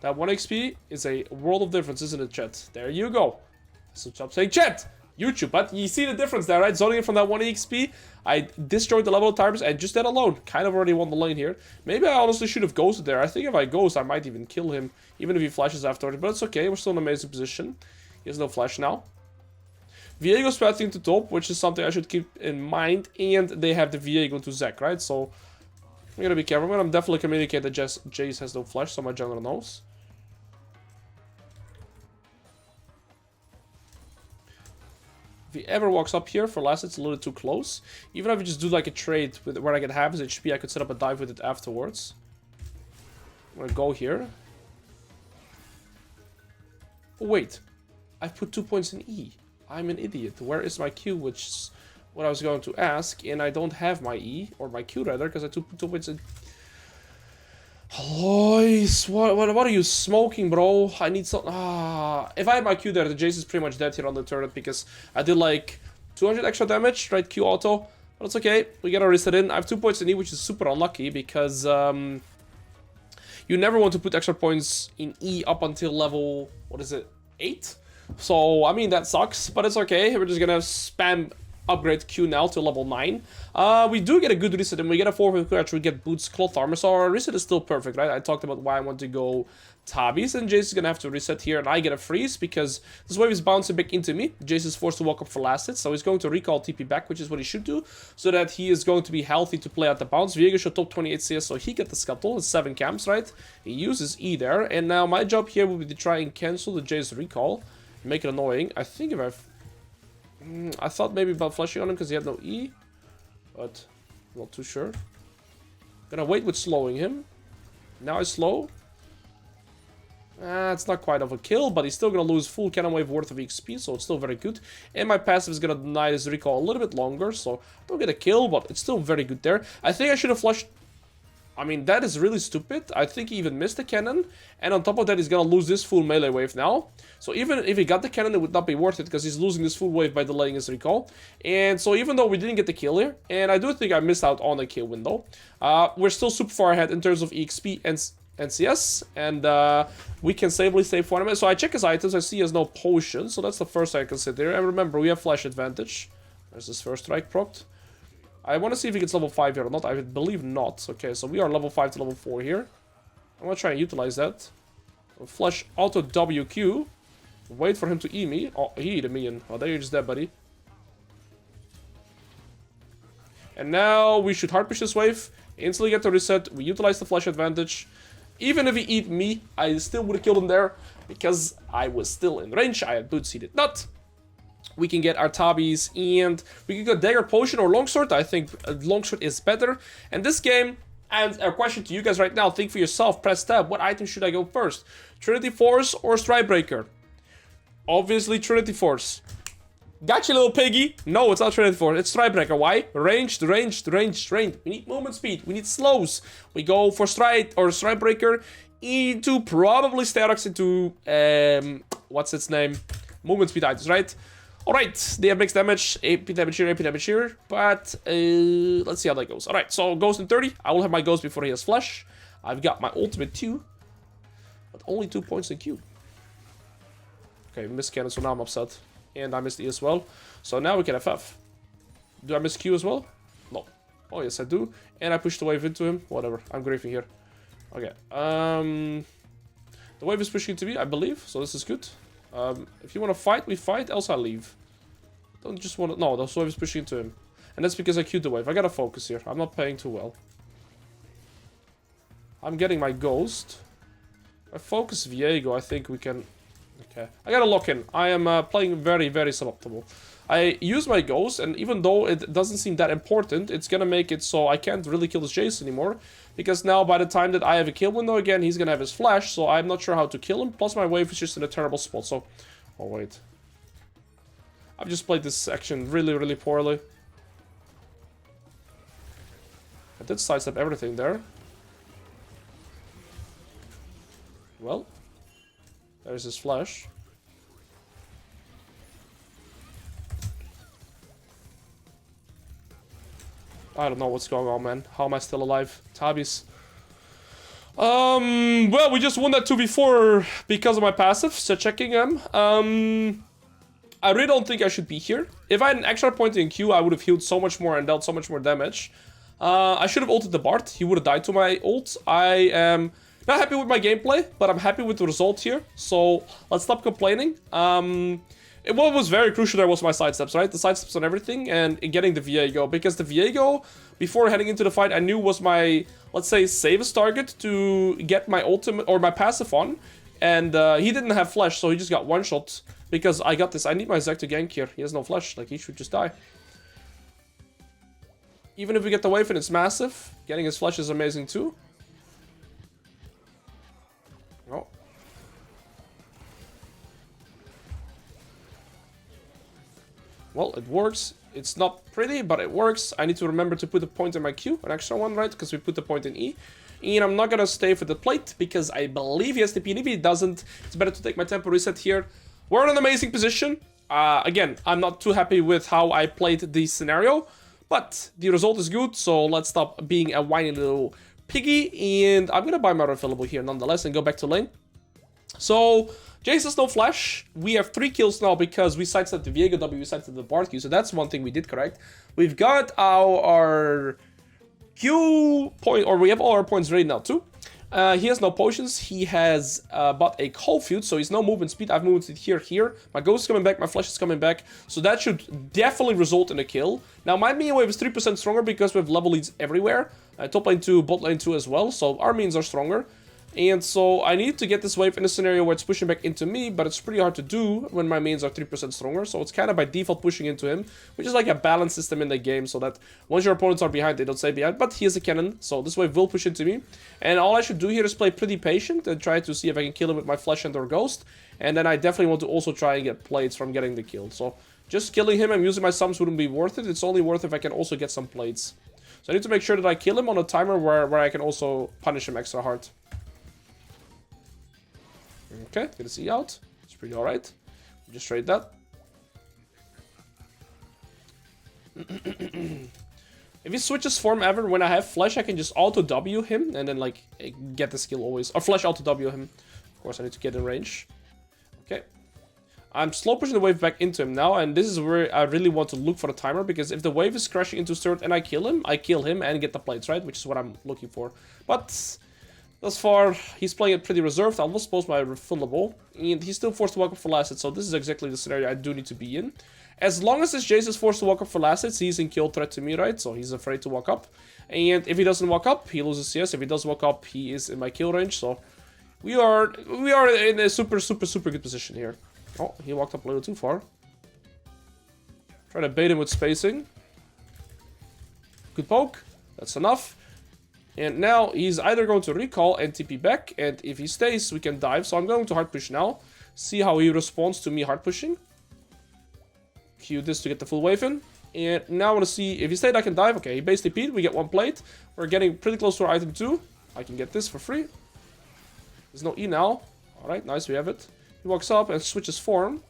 That 1 XP is a world of difference, isn't it, chat? There you go. So stop saying chat! YouTube, but you see the difference there, right? Zoning it from that 1 EXP, I disjoined the level of timers, and just that alone, kind of already won the lane here. Maybe I honestly should have ghosted there. I think if I ghost, I might even kill him, even if he flashes afterwards, but it's okay, we're still in an amazing position. He has no flash now. Viego's pathing to top, which is something I should keep in mind, and they have the Viego to Zac, right? So, I'm gonna be careful, but I'm definitely communicate that Jace has no flash, so my jungler knows. he ever walks up here, for last it's a little too close. Even if I just do like a trade with where I get half his HP, I could set up a dive with it afterwards. I'm gonna go here. Oh wait, I put 2 points in E. I'm an idiot. Where is my Q, which is what I was going to ask, and I don't have my E, or my Q rather, because I put 2 points in. Lois, what are you smoking, bro? I need some. If I had my Q there, the Jace is pretty much dead here on the turret because I did like 200 extra damage, right? Q auto, but it's okay. We get a reset in. I have 2 points in E, which is super unlucky because you never want to put extra points in E up until level, what is it, 8? So I mean that sucks, but it's okay. We're just gonna spam upgrade Q now to level 9. We do get a good reset, and we get a 4 crash, we get boots, cloth armor, so our reset is still perfect, right? I talked about why I want to go Tabis, and Jace is gonna have to reset here, and I get a freeze because this wave is bouncing back into me. Jace is forced to walk up for last hit, so he's going to recall TP back, which is what he should do, so that he is going to be healthy to play at the bounce. Viego should top 28 CS, so he get the scuttle. It's 7 camps, right? He uses E there, and now my job here will be to try and cancel the Jace recall, make it annoying. I think if I thought maybe about flashing on him because he had no E, but I'm not too sure. Gonna wait with slowing him. Now I slow. It's not quite of a kill, but he's still gonna lose full cannon wave worth of XP, so it's still very good. And my passive is gonna deny his recall a little bit longer, so I don't get a kill, but it's still very good there. I think I should have flushed. I mean, that is really stupid. I think he even missed the cannon. And on top of that, he's gonna lose this full melee wave now. So even if he got the cannon, it would not be worth it, because he's losing this full wave by delaying his recall. And so even though we didn't get the kill here, and I do think I missed out on the kill window, we're still super far ahead in terms of EXP and CS. And we can safely save 1 minute. So I check his items, I see he has no potion. So that's the first thing I consider. And remember, we have flash advantage. There's this first strike procced. I want to see if he gets level 5 here or not. I believe not. Okay, so we are level 5 to level 4 here. I'm going to try and utilize that. Flash auto WQ. Wait for him to E me. Oh, he ate me in. Oh, there you're just dead, buddy. And now we should hard push this wave. Instantly get the reset. We utilize the flash advantage. Even if he eat me, I still would have killed him there. Because I was still in range. I had boots, he did not. We can get our Tabis, and we can go Dagger Potion or Longsword. I think Longsword is better. And this game, and a question to you guys right now, think for yourself, press tab, what item should I go first? Trinity Force or Strikebreaker? Obviously Trinity Force. Gotcha, little piggy. No, it's not Trinity Force, it's Strikebreaker. Why? Ranged. We need movement speed, we need slows. We go for Strike or Strikebreaker into probably Sterox into, what's its name? Movement speed items, right? Alright, they have mixed damage, AP damage here, but let's see how that goes. Alright, so Ghost in 30, I will have my Ghost before he has Flash. I've got my ultimate too, but only 2 points in Q. Okay, missed cannon, so now I'm upset. And I missed E as well, so now we can FF. Do I miss Q as well? No. Oh yes, I do. And I pushed the wave into him, whatever, I'm griefing here. Okay, the wave is pushing into me, I believe, so this is good. If you want to fight, we fight, else I leave. Don't just want to... No, the wave is pushing into him. And that's because I queued the wave. I gotta focus here. I'm not playing too well. I'm getting my Ghost. If I focus Viego, I think we can... Okay. I gotta lock in. I am playing very, very suboptimal. I use my Ghost, and even though it doesn't seem that important, it's gonna make it so I can't really kill this Jace anymore. Because now, by the time that I have a kill window again, he's gonna have his flash, so I'm not sure how to kill him. Plus, my wave is just in a terrible spot, so... Oh, wait. I've just played this section really, really poorly. I did sidestep everything there. Well. There's his flash. I don't know what's going on, man. How am I still alive? Tabis. Well, we just won that 2v4 because of my passive, so checking him. I really don't think I should be here. If I had an extra point in Q, I would have healed so much more and dealt so much more damage. I should have ulted the Bard. He would have died to my ult. I am not happy with my gameplay, but I'm happy with the result here. So let's stop complaining. What was very crucial there was my sidesteps, right? The sidesteps on everything and getting the Viego. Because the Viego, before heading into the fight, I knew was my, let's say, safest target to get my ultimate or my passive on. And he didn't have flash, so he just got one shot Because I got this. I need my Zek to gank here. He has no flash. Like, he should just die. Even if we get the wave and it's massive, getting his flash is amazing too. Oh. Well, it works. It's not pretty, but it works. I need to remember to put a point in my Q, an extra one, right? Because we put the point in E. And I'm not gonna stay for the plate because I believe he has TP. And if he doesn't, it's better to take my tempo reset here. We're in an amazing position. Again, I'm not too happy with how I played this scenario, but the result is good. So let's stop being a whiny little piggy. And I'm gonna buy my refillable here nonetheless and go back to lane. So Jace has no flash. We have 3 kills now because we sidestepped the Viego W, we sidestepped the Bard Q. So that's one thing we did correct. We've got our Q point, or we have all our points ready now too. He has no potions. He has bought a cold feud, so he's no movement speed. I've moved it here. My ghost is coming back, my flash is coming back. So that should definitely result in a kill. Now my minion wave is 3% stronger because we have level leads everywhere. Top lane 2, bot lane 2 as well. So our minions are stronger. And so I need to get this wave in a scenario where it's pushing back into me, but it's pretty hard to do when my minions are 3% stronger. So it's kind of by default pushing into him, which is like a balance system in the game so that once your opponents are behind, they don't stay behind. But he is a cannon, so this wave will push into me. And all I should do here is play pretty patient and try to see if I can kill him with my flash and or ghost. And then I definitely want to also try and get plates from getting the kill. So just killing him and using my sums wouldn't be worth it. It's only worth it if I can also get some plates. So I need to make sure that I kill him on a timer where I can also punish him extra hard. Okay, get a C out. It's pretty alright. Just trade that. If he switches form ever, when I have flash, I can just auto W him and then like get the skill always. Or flash auto W him. Of course, I need to get in range. Okay. I'm slow pushing the wave back into him now, and this is where I really want to look for the timer, because if the wave is crashing into third and I kill him and get the plates, right? Which is what I'm looking for. But thus far, he's playing it pretty reserved. I almost post my refillable, and he's still forced to walk up for last hit, so this is exactly the scenario I do need to be in. As long as this Jace is forced to walk up for last hits, he's in kill threat to me, right? So he's afraid to walk up. And if he doesn't walk up, he loses CS. If he does walk up, he is in my kill range. So we are in a super good position here. Oh, he walked up a little too far. Try to bait him with spacing. Good poke. That's enough. And now he's either going to recall and TP back, and if he stays, we can dive. So I'm going to hard push now. See how he responds to me hard pushing. Q this to get the full wave in. And now I want to see if he stayed, I can dive. Okay, he base TP'd. We get 1 plate. We're getting pretty close to our item 2. I can get this for free. There's no E now. Alright, nice, we have it. He walks up and switches form.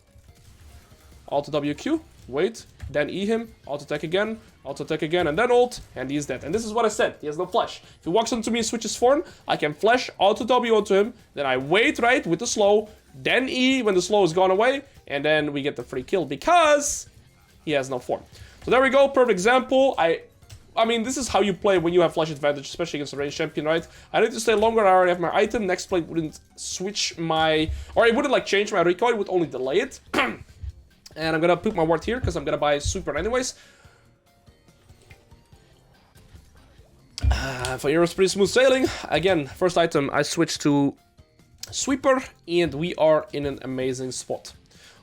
Auto WQ. Wait. Then E him. Auto attack again. Auto attack again. And then ult. And he's dead. And this is what I said. He has no flash. If he walks onto me and switches form, I can flash auto W onto him. Then I wait, right, with the slow. Then E when the slow is gone away. And then we get the free kill because he has no form. So there we go. Perfect example. I mean, this is how you play when you have flash advantage, especially against a ranged champion, right? I need to stay longer. I already have my item. Next plate wouldn't switch my... Or it wouldn't, like, change my recoil. It would only delay it. And I'm gonna put my ward here, because I'm gonna buy super anyways. For Heroes, pretty smooth sailing. Again, first item, I switched to Sweeper, and we are in an amazing spot.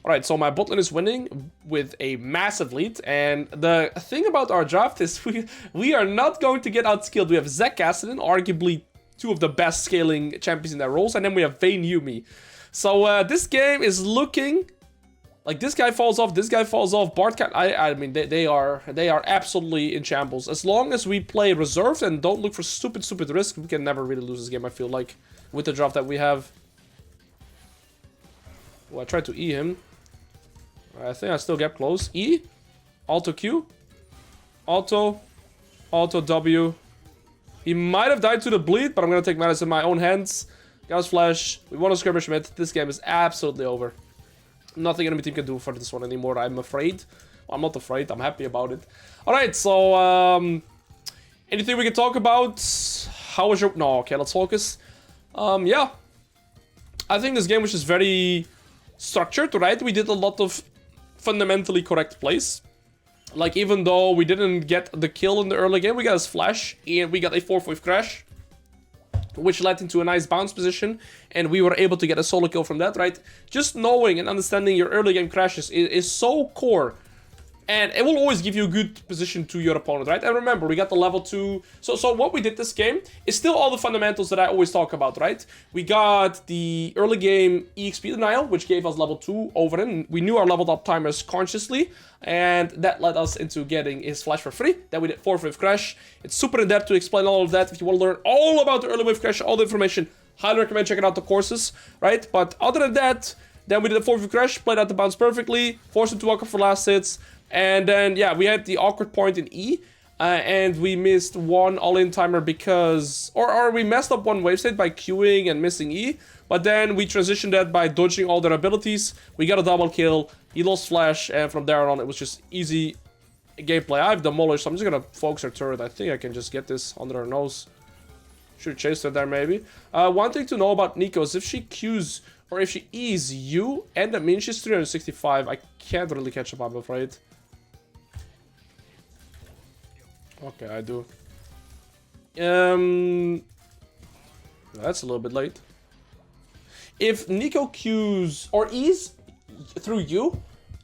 Alright, so my bot lane is winning with a massive lead, and the thing about our draft is we are not going to get outskilled. We have Zek Cassidy, arguably 2 of the best scaling champions in their roles, and then we have Vayne Yumi. So this game is looking like this guy falls off, this guy falls off. Bard can I mean they are absolutely in shambles. As long as we play reserved and don't look for stupid risk, we can never really lose this game, I feel like, with the draft that we have. Well, I tried to E him. I think I still get close. E, Auto Q, Auto W. He might have died to the bleed, but I'm gonna take matters in my own hands. Gauss Flash, we want to skirmish mid. This game is absolutely over. Nothing enemy team can do for this one anymore, I'm afraid. Well, I'm not afraid, I'm happy about it. Alright, so, anything we can talk about? How was your... No, okay, let's focus. Yeah. I think this game was just very structured, right? We did a lot of fundamentally correct plays. Like, even though we didn't get the kill in the early game, we got his flash, and we got a 4-5 crash. which led into a nice bounce position, and we were able to get a solo kill from that, right? Just knowing and understanding your early game crashes is so core, and it will always give you a good position to your opponent, right? And remember, we got the level 2. So what we did this game is still all the fundamentals that I always talk about, right? We got the early game EXP denial, which gave us level 2 over in. We knew our leveled up timers consciously, and that led us into getting his flash for free. Then we did 4th wave crash. It's super in depth to explain all of that. If you want to learn all about the early wave crash, all the information, highly recommend checking out the courses, right? But other than that, then we did the 4th wave crash, played out the bounce perfectly, forced him to walk up for last hits. And then, yeah, we had the awkward point in E, and we missed one all-in timer because... Or we messed up one wave state by queuing and missing E, but then we transitioned that by dodging all their abilities. We got a double kill, he lost flash, and from there on it was just easy gameplay. I've demolished, so I'm just gonna focus our turret. I think I can just get this under her nose. Should chase her there, maybe. One thing to know about Nico is if she queues, or if she E's you, and that means she's 365, I can't really catch up, I'm afraid. Okay, I do. That's a little bit late. If Nico queues or E's through you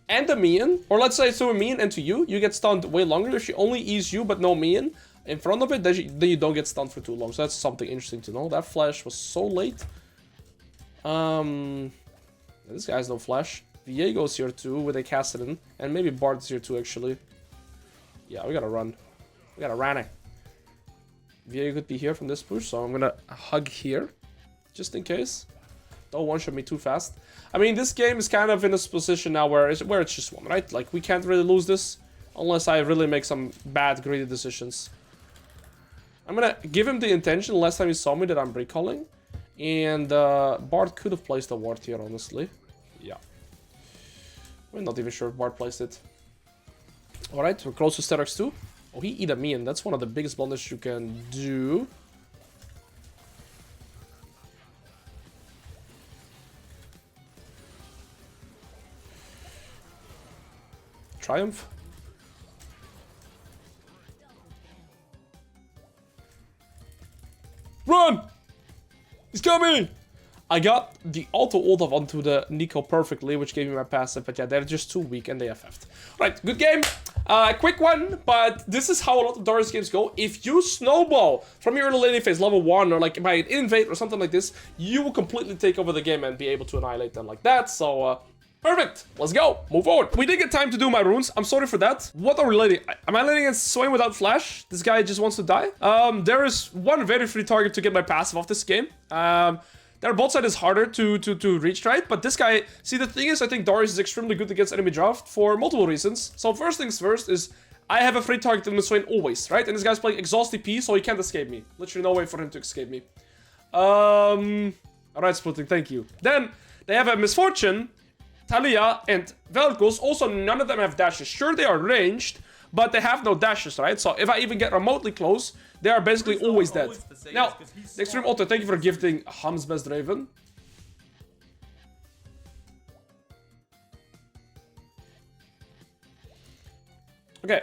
and a minion, or let's say through a minion and to you, you get stunned way longer. If she only E's you but no minion in front of it, then you don't get stunned for too long. So that's something interesting to know. That flash was so late. This guy has no flash. Viego's here too with a Cassidon, and maybe Bard's here too actually. Yeah, we gotta run. We gotta run it. Viego could be here from this push, so I'm gonna hug here, just in case. Don't one-shot me too fast. I mean, this game is kind of in this position now where it's just one, right? Like, we can't really lose this unless I really make some bad, greedy decisions. I'm gonna give him the intention last time he saw me that I'm recalling. And Bard could have placed a ward here, honestly. Yeah. I'm not even sure if Bard placed it. Alright, we're close to Sterox 2. Oh, he eat a minion. That's one of the biggest blunders you can do. Triumph. Run! He's coming! I got the auto ult off onto the Nico perfectly, which gave me my passive, but yeah, they're just too weak and they FF'd. Right, good game. Quick one, but this is how a lot of Darius games go. If you snowball from your early laning phase level 1 or like by an invade or something like this, you will completely take over the game and be able to annihilate them like that. So, perfect. Let's go. Move forward. We didn't get time to do my runes. I'm sorry for that. What are we laning? Am I laning against Swain without flash? This guy just wants to die. There is one very free target to get my passive off this game. Their bot side is harder to reach, right? But this guy, see, the thing is, I think Darius is extremely good against enemy draft for multiple reasons. So first things first is, I have a free target in the Swain always, right? And this guy's playing exhaust TP, so he can't escape me. Literally no way for him to escape me. Alright, splitting, thank you. Then, they have a Misfortune, Talia, and Vel'Koz. Also, none of them have dashes. Sure, they are ranged, but they have no dashes, right? So if I even get remotely close, they are basically always dead. Now, the Extreme Auto, thank you for gifting Ham's Best Raven. Okay.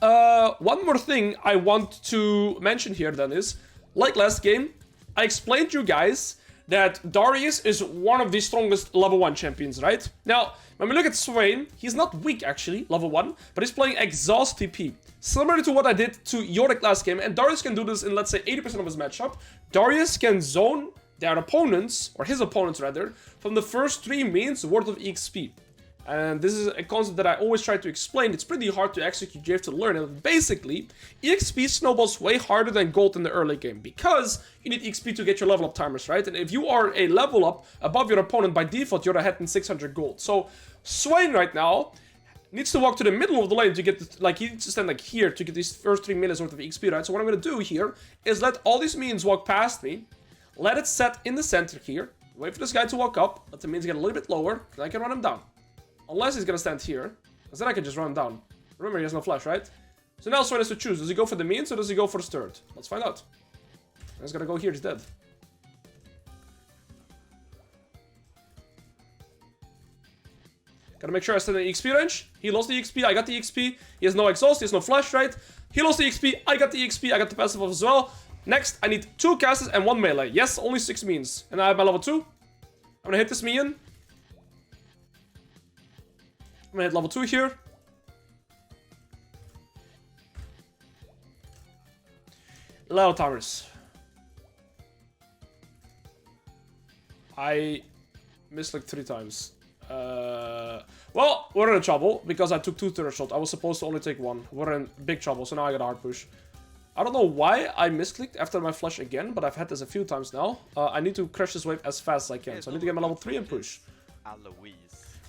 One more thing I want to mention here then is, like last game, I explained to you guys that Darius is one of the strongest level 1 champions, right? Now, when we look at Swain, he's not weak actually, level 1, but he's playing exhaust TP. Similar to what I did to Yorick last game, and Darius can do this in, let's say, 80% of his matchup. Darius can zone their opponents, or his opponents rather, from the first 3 minions worth of EXP. And this is a concept that I always try to explain. It's pretty hard to execute, you have to learn it. Basically, EXP snowballs way harder than gold in the early game, because you need EXP to get your level up timers, right? And if you are a level up above your opponent, by default, you're ahead in 600 gold. So, Swain right now needs to walk to the middle of the lane to get, he needs to stand like here to get these first 3 minutes worth of EXP, right? So what I'm going to do here is let all these minions walk past me, let it set in the center here, wait for this guy to walk up, let the minions get a little bit lower, then I can run him down. Unless he's going to stand here, because then I can just run him down. Remember, he has no flash, right? So now Swain has to choose, does he go for the minions or does he go for the stirred? Let's find out. He's going to go here, he's dead. Gotta make sure I stand in the EXP range. He lost the EXP, I got the EXP. He has no exhaust, he has no flash, right? He lost the EXP, I got the EXP, I got the passive off as well. Next, I need 2 casters and 1 melee. Yes, only 6 means. And I have my level 2. I'm gonna hit this minion. I'm gonna hit level 2 here. Level timers. I missed like 3 times. Well, we're in trouble because I took 2 turret shots. I was supposed to only take 1. We're in big trouble, so now I got a hard push. I don't know why I misclicked after my flash again, but I've had this a few times now. I need to crush this wave as fast as I can, so I need to get my level 3 and push.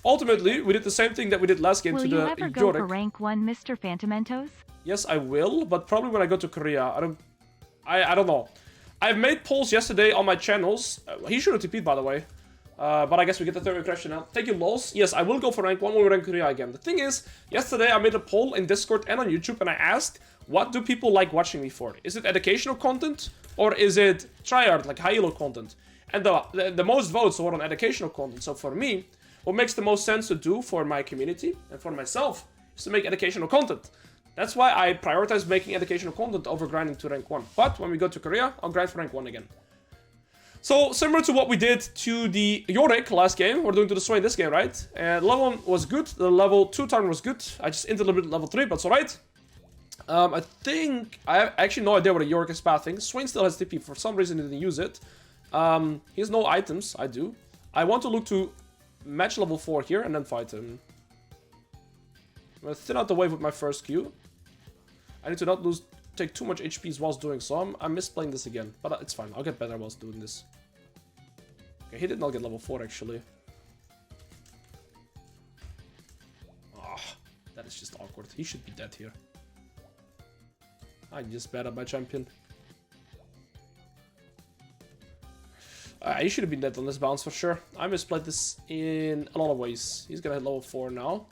Ultimately, we did the same thing that we did last game to the Will you ever go for rank 1, Mr. Phantomentos? Yes, I will, but probably when I go to Korea. I don't know. I've made polls yesterday on my channels. He should have TP'd, by the way. But I guess we get the third question now. Thank you, lols. Yes, I will go for rank 1 when we're in Korea again. The thing is, yesterday I made a poll in Discord and on YouTube, and I asked, what do people like watching me for? Is it educational content, or is it tryhard, like high elo content? And the most votes were on educational content. So for me, what makes the most sense to do for my community and for myself is to make educational content. That's why I prioritize making educational content over grinding to rank 1. But when we go to Korea, I'll grind for rank 1 again. So, similar to what we did to the Yorick last game, we're doing to the Swain this game, right? And level 1 was good, the level 2 turn was good. I just inted a little bit level 3, but it's alright. I think, I have actually no idea what a Yorick is pathing. Swain still has TP, for some reason he didn't use it. He has no items, I do. I want to look to match level 4 here and then fight him. I'm gonna thin out the wave with my first Q. I need to not take too much HPs whilst doing so. I'm misplaying this again, but it's fine. I'll get better whilst doing this. Okay, he did not get level 4 actually. Ah, that is just awkward. He should be dead here. I just bad at my champion. He should have been dead on this bounce for sure. I misplayed this in a lot of ways. He's gonna hit level 4 now.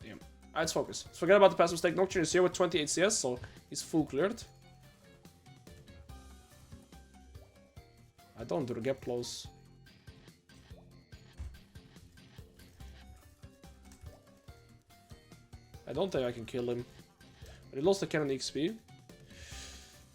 Damn. Alright, let's focus. Let's forget about the past mistake. Nocturne is here with 28 CS, so he's full cleared. I don't do the gap close. I don't think I can kill him. But he lost the cannon XP.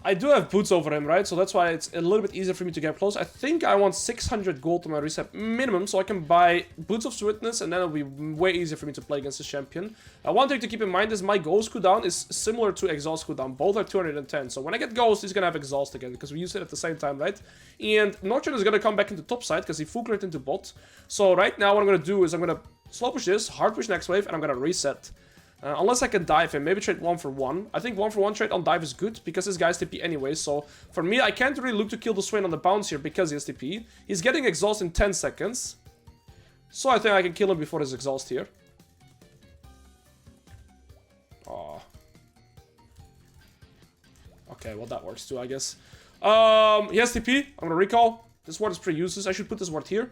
I do have boots over him, right? So that's why it's a little bit easier for me to get close. I think I want 600 gold to my reset minimum, so I can buy Boots of Swiftness, and then it'll be way easier for me to play against this champion. One thing to keep in mind is my Ghost cooldown is similar to Exhaust cooldown. Both are 210, so when I get Ghost, he's gonna have Exhaust again, because we use it at the same time, right? And Nocturne is gonna come back into top side, because he full cleared into bot. So right now, what I'm gonna do is I'm gonna slow push this, hard push next wave, and I'm gonna reset. Unless I can dive him, maybe trade 1 for 1. I think 1 for 1 trade on dive is good, because this guy's TP anyway, so for me, I can't really look to kill the Swain on the bounce here, because he has TP. He's getting exhaust in 10 seconds, so I think I can kill him before his exhaust here. Oh. Okay, well that works too, I guess. He has TP, I'm gonna recall. This ward is pretty useless, I should put this ward here.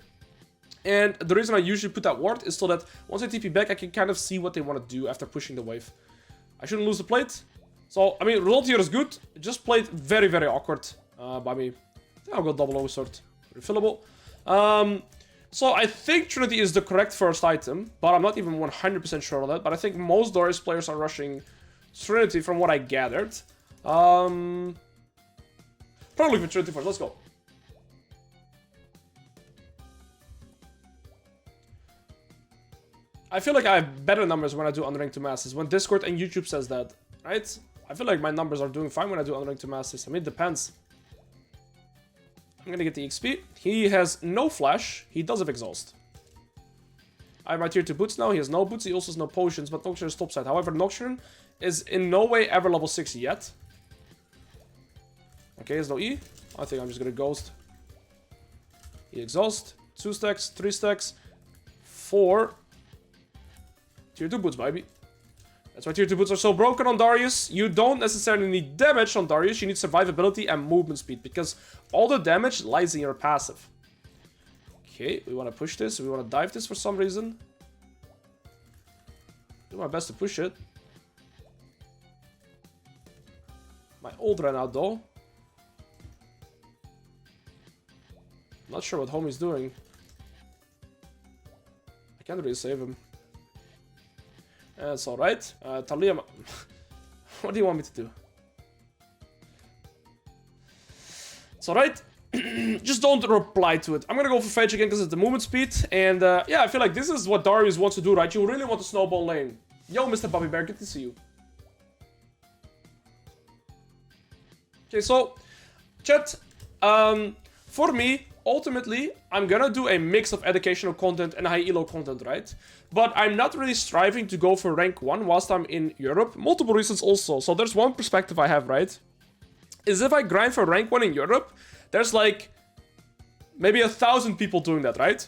And the reason I usually put that ward is so that once I TP back, I can kind of see what they want to do after pushing the wave. I shouldn't lose the plate. So, I mean, result here is good. It just played very, very awkward by me. I think I'll go double sword. Refillable. So, I think Trinity is the correct first item, but I'm not even 100% sure on that. But I think most Darius players are rushing Trinity from what I gathered. Probably for Trinity first. Let's go. I feel like I have better numbers when I do Unranked to Masters, when Discord and YouTube says that, right? I feel like my numbers are doing fine when I do Unranked to Masters. I mean, it depends. I'm gonna get the XP. He has no flash. He does have exhaust. I have my tier 2 boots now. He has no boots. He also has no potions, but Nocturne is topside. However, Nocturne is in no way ever level 6 yet. Okay, he has no E. I think I'm just gonna ghost. He exhaust. 2 stacks, 3 stacks, 4. Tier 2 boots, baby. That's why tier 2 boots are so broken on Darius. You don't necessarily need damage on Darius. You need survivability and movement speed, because all the damage lies in your passive. Okay, we want to push this. We want to dive this for some reason. Do my best to push it. My ult ran out, though. Not sure what homie's doing. I can't really save him. That's alright. Talia, what do you want me to do? So, right? Just don't reply to it. I'm gonna go for Phage again because it's the movement speed. And yeah, I feel like this is what Darius wants to do, right? You really want to snowball lane. Yo, Mr. Bobby Bear, good to see you. Okay, so, chat, for me, ultimately, I'm gonna do a mix of educational content and high elo content, right? But I'm not really striving to go for rank 1 whilst I'm in Europe. Multiple reasons also. So there's one perspective I have, right? Is if I grind for rank 1 in Europe, there's like maybe 1,000 people doing that, right?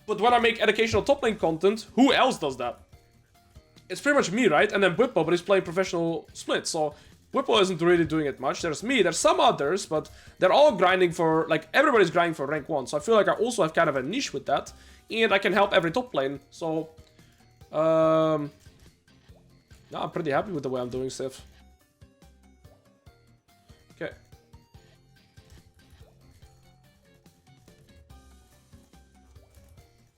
But when I make educational top lane content, who else does that? It's pretty much me, right? And then Whippo, but he's playing professional split, so Whippo isn't really doing it much. There's me, there's some others, but they're all grinding for, like, everybody's grinding for rank 1. So I feel like I also have kind of a niche with that. And I can help every top lane. So, no, I'm pretty happy with the way I'm doing stuff. Okay.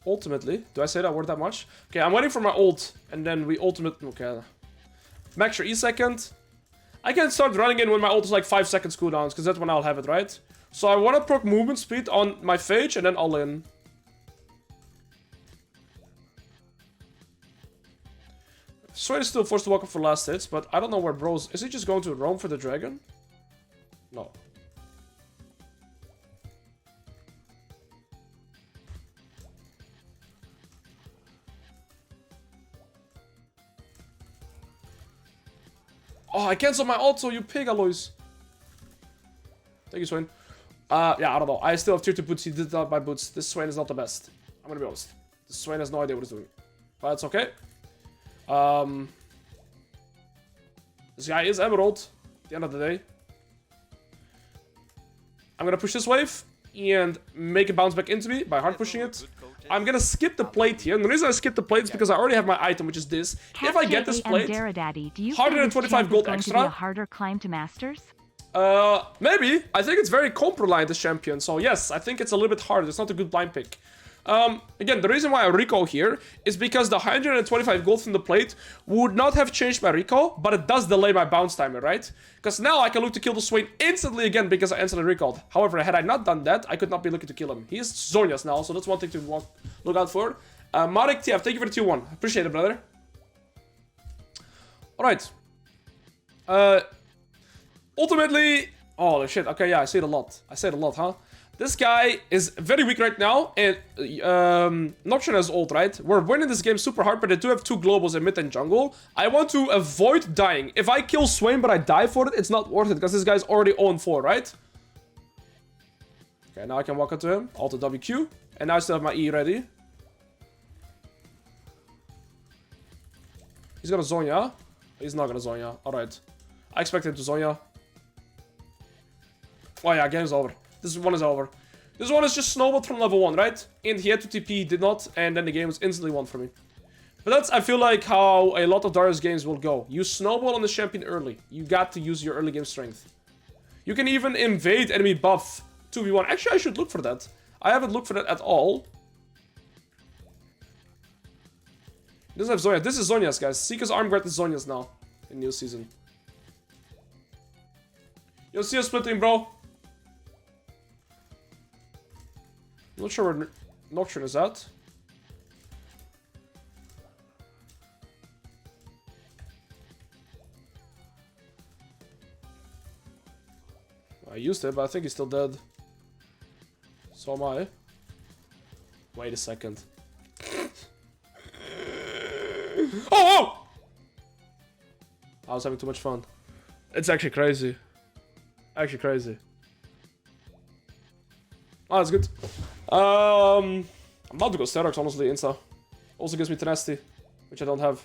Ultimately, do I say that word that much? Okay, I'm waiting for my ult, and then we ultimate. Okay, max your E second. I can start running in when my ult is like 5 seconds cooldowns, because that's when I'll have it, right? So I want to proc movement speed on my Phage, and then all in. Swain is still forced to walk up for last hits, but I don't know where bro's. Is he just going to roam for the dragon? No. Oh, I canceled my auto, you pig, Alois. Thank you, Swain. Yeah, I don't know. I still have tier 2 boots. He did not buy boots. This Swain is not the best. I'm gonna be honest. This Swain has no idea what he's doing. But it's okay. This guy is Emerald at the end of the day. I'm gonna push this wave and make it bounce back into me by hard pushing it. I'm gonna skip the plate here, and the reason I skip the plate is because I already have my item, which is this. If I get this plate, 125 gold extra. A harder climb to masters? Maybe. I think it's very comp reliant, this champion. So yes, I think it's a little bit harder. It's not a good blind pick. Again, the reason why I recall here is because the 125 gold from the plate would not have changed my recall, but it does delay my bounce timer, right? Because now I can look to kill the Swain instantly again because I instantly recalled. However, had I not done that, I could not be looking to kill him. He is Zonya's now, so that's one thing to look out for. Marek TF, thank you for the 2-1. Appreciate it, brother. Alright. Ultimately... Oh, shit. Okay, yeah, I say it a lot. I say it a lot, huh? This guy is very weak right now, and Nocturne has ult, right? We're winning this game super hard, but they do have 2 globals in mid and jungle. I want to avoid dying. If I kill Swain but I die for it, it's not worth it, because this guy's already 0-4, right? Okay, now I can walk up to him. Alt WQ. And now I still have my E ready. He's gonna Zonya. He's not gonna Zonya. Alright. I expect him to Zonya. Oh yeah, game's over. This one is over. This one is just snowballed from level 1, right? And he had to TP, did not, and then the game was instantly won for me. But that's, I feel like, how a lot of Darius games will go. You snowball on the champion early. You got to use your early game strength. You can even invade enemy buff 2v1. Actually, I should look for that. I haven't looked for that at all. He doesn't have Zonya. This is Zonya's, guys. Seeker's Arm Guard is Zonya's now in new season. You'll see us splitting, bro. I'm not sure where Nocturne is at. I used it, but I think he's still dead. So am I. Wait a second. Oh! I was having too much fun. It's actually crazy. Actually crazy. Oh, that's good. I'm about to go Sterox, honestly, insta. Also gives me tenacity, which I don't have.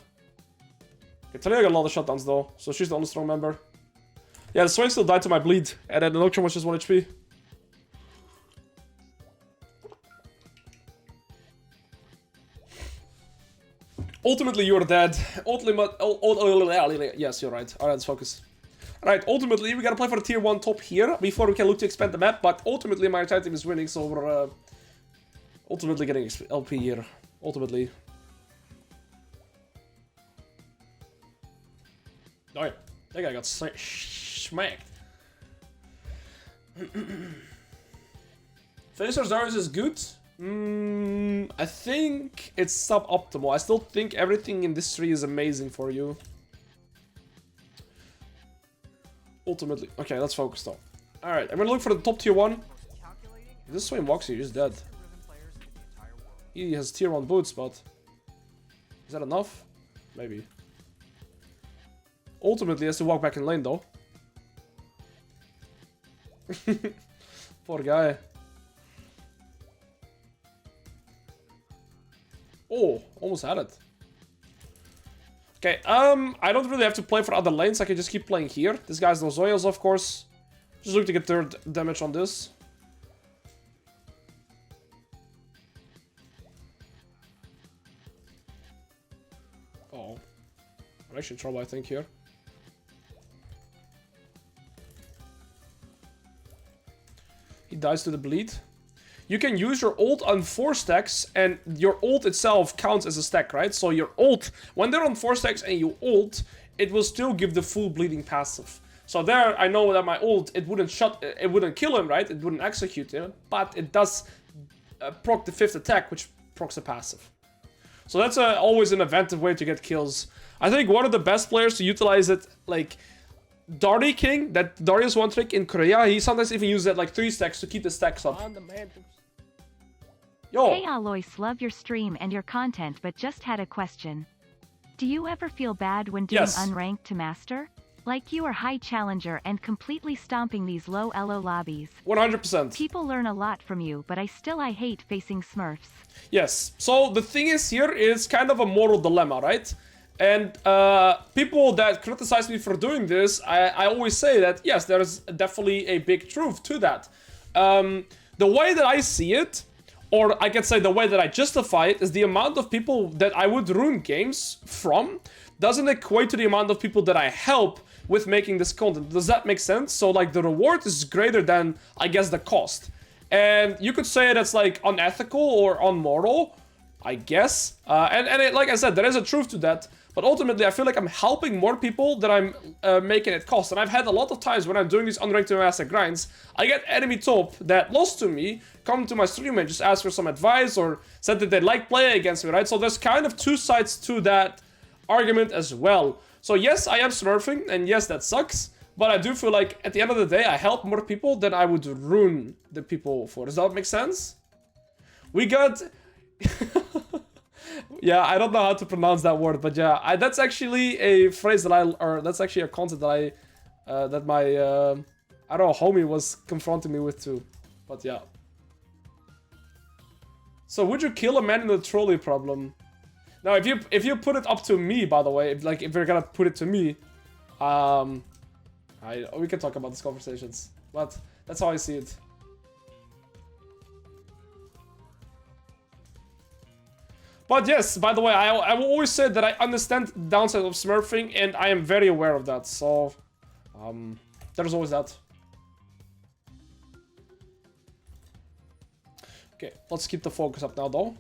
Okay, Talia got a lot of shutdowns though, so she's the only strong member. Yeah, the Swain still died to my bleed, and then the Nocturne was just 1 HP. Ultimately, you're dead. Yes, you're right. Alright, let's focus. Alright, ultimately, we gotta play for the tier 1 top here before we can look to expand the map, but ultimately, my entire team is winning, so we're ultimately getting LP here. Ultimately. Oh yeah, that guy got smacked. Phaser's Darius is good. I think it's suboptimal. I still think everything in this tree is amazing for you. Ultimately. Okay, let's focus though. Alright, I'm gonna look for the top tier 1. If this Swain walks here, he's dead. He has tier 1 boots, but... Is that enough? Maybe. Ultimately, he has to walk back in lane though. Poor guy. Oh, almost had it. Okay, I don't really have to play for other lanes. I can just keep playing here. This guy's no Zoyas, of course. Just look to get third damage on this. Oh. I'm actually in trouble, I think, here. He dies to the bleed. You can use your ult on 4 stacks, and your ult itself counts as a stack, right? So your ult, when they're on 4 stacks and you ult, it will still give the full bleeding passive. So there, I know that my ult, it wouldn't kill him, right? It wouldn't execute him, but it does proc the 5th attack, which procs the passive. So that's always an inventive way to get kills. I think one of the best players to utilize it, like Darty King, that Darius one trick in Korea, he sometimes even uses that like 3 stacks to keep the stacks up. Yo! Hey Alois, love your stream and your content, but just had a question. Do you ever feel bad when doing Unranked to Master? Like you are high challenger and completely stomping these low elo lobbies. 100%. People learn a lot from you, but I hate facing Smurfs. Yes, so the thing is here is kind of a moral dilemma, right? And people that criticize me for doing this, I always say that, yes, there is definitely a big truth to that. The way that I see it, or I can say the way that I justify it, is the amount of people that I would ruin games from doesn't equate to the amount of people that I help with making this content. Does that make sense? So like the reward is greater than, I guess, the cost. And you could say that's like unethical or unmoral, I guess. Like I said, there is a truth to that. But ultimately, I feel like I'm helping more people than I'm making it cost. And I've had a lot of times when I'm doing these Unranked to Master grinds, I get enemy top that lost to me, come to my stream and just ask for some advice or said that they like playing against me, right? So there's kind of 2 sides to that argument as well. So yes, I am smurfing, and yes, that sucks. But I do feel like at the end of the day, I help more people than I would ruin the people for. Does that make sense? We got... Yeah, I don't know how to pronounce that word, but yeah, that's actually a phrase that or that's actually a concept that that my, I don't know, homie was confronting me with too. But yeah. So would you kill a man in a trolley problem? Now, if you put it up to me, by the way, if you're gonna put it to me, we can talk about these conversations, but that's how I see it. But yes, by the way, I will always say that I understand the downside of smurfing, and I am very aware of that, so... there's always that. Okay, let's keep the focus up now, though.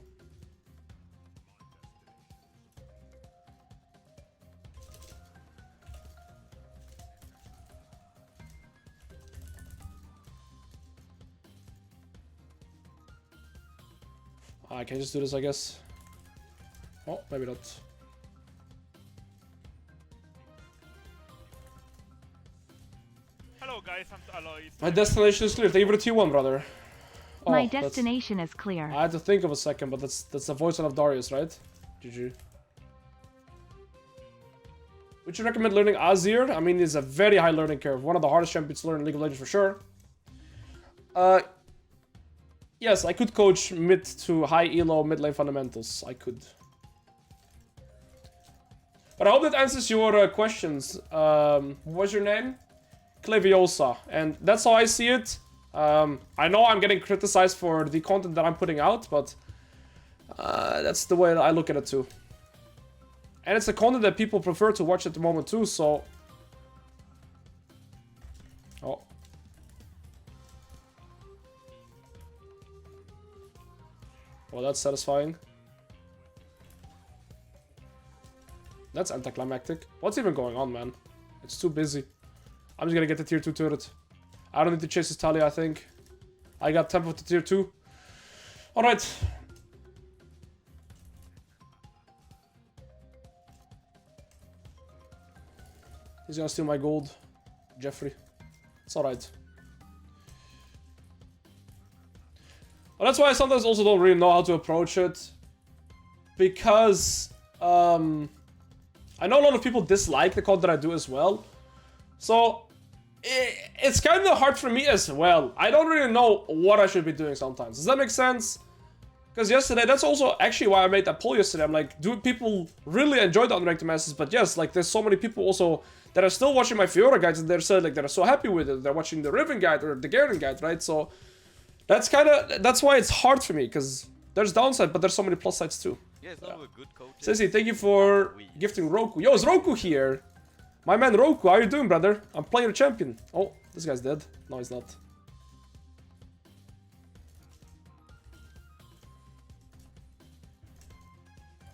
I can just do this, I guess. Oh, maybe not. Hello guys, I'm Alois. My destination is clear. Thank you for the T1, brother. Oh, My destination is clear. I had to think of a second, but that's the voice of Darius, right? GG. Would you recommend learning Azir? I mean, it's a very high learning curve. One of the hardest champions to learn in League of Legends for sure. Yes, I could coach mid to high elo mid lane fundamentals. I could. But I hope that answers your questions. What's your name? Cleviosa. And that's how I see it. I know I'm getting criticized for the content that I'm putting out, but that's the way that I look at it too. And it's the content that people prefer to watch at the moment too, so... Oh. Well, that's satisfying. That's anticlimactic. What's even going on, man? It's too busy. I'm just gonna get the tier 2 turret. I don't need to chase his Talia, I think. I got tempo to tier 2. Alright. He's gonna steal my gold. Jeffrey. It's alright. Well, that's why I sometimes also don't really know how to approach it. Because, I know a lot of people dislike the content that I do as well. So, it's kind of hard for me as well. I don't really know what I should be doing sometimes. Does that make sense? Because yesterday, that's also actually why I made that poll yesterday. I'm like, do people really enjoy the Unranked Masters? But yes, like, there's so many people also that are still watching my Fiora guides and they're saying, like, they're so happy with it. They're watching the Riven guide or the Garen guide, right? So, that's why it's hard for me, because there's downside, but there's so many plus sides too. Yeah, it's not a good coach. Sissy, thank you for gifting Roku. Yo, is Roku here? My man Roku, how you doing, brother? I'm playing a champion. Oh, this guy's dead. No, he's not.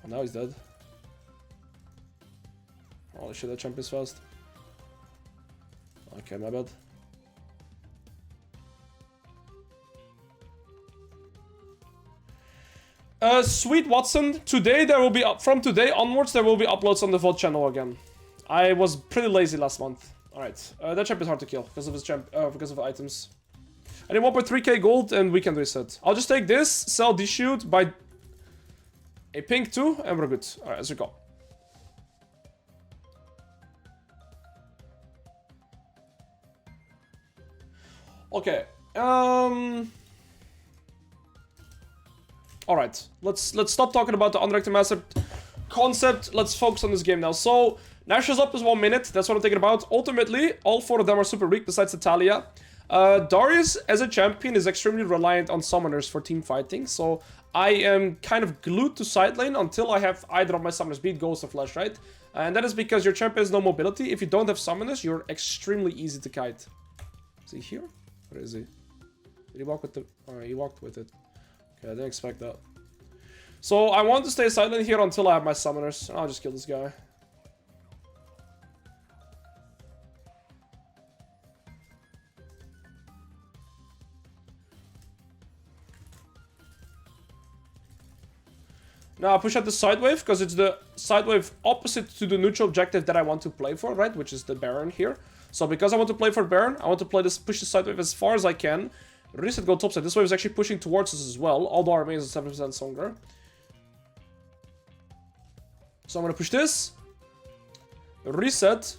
Oh, now he's dead. Holy shit, that champion's fast. Okay, my bad. Sweet Watson, today there will be, from today onwards, there will be uploads on the VOD channel again. I was pretty lazy last month. Alright, that champ is hard to kill because of his because of the items. I need 1.3k gold and weekend reset. I'll just take this, sell this shoot, buy a pink too, and we're good. Alright, let's go. Okay, alright, let's stop talking about the Unranked Master concept. Let's focus on this game now. So, Nash is up as 1 minute. That's what I'm thinking about. Ultimately, all 4 of them are super weak besides Talia. Darius, as a champion, is extremely reliant on summoners for team fighting. So, I am kind of glued to side lane until I have either of my summoners, be it Ghost or Flash, right? And that is because your champion has no mobility. If you don't have summoners, you're extremely easy to kite. Is he here? Where is he? Did he walk with the... Alright, he walked with it. Okay, I didn't expect that. So, I want to stay silent here until I have my summoners. I'll just kill this guy. Now, I push out the side wave, because it's the side wave opposite to the neutral objective that I want to play for, right? Which is the Baron here. So, because I want to play for Baron, I want to play this, push the side wave as far as I can. Reset, go topside. This wave is actually pushing towards us as well, although our main is 7% stronger. So I'm gonna push this. Reset.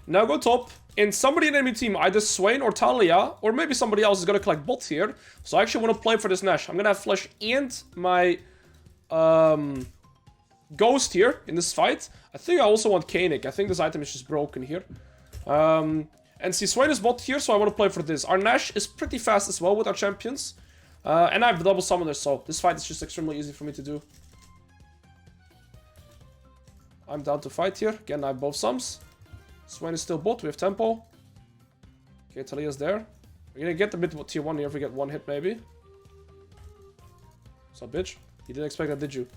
Now go top. And somebody in the enemy team, either Swain or Talia, or maybe somebody else is gonna collect bot here. So I actually want to play for this Nash. I'm gonna have Flash and my Ghost here in this fight. I think I also want Koenig. I think this item is just broken here. And see, Swain is bot here, so I want to play for this. Our Nash is pretty fast as well with our champions. And I have double summoners, so this fight is just extremely easy for me to do. I'm down to fight here. Again, I have both sums. Swain is still bot. We have tempo. Okay, Talia's there. We're gonna get a bit of tier 1 here if we get 1 hit, maybe. What's up, bitch? You didn't expect that, did you?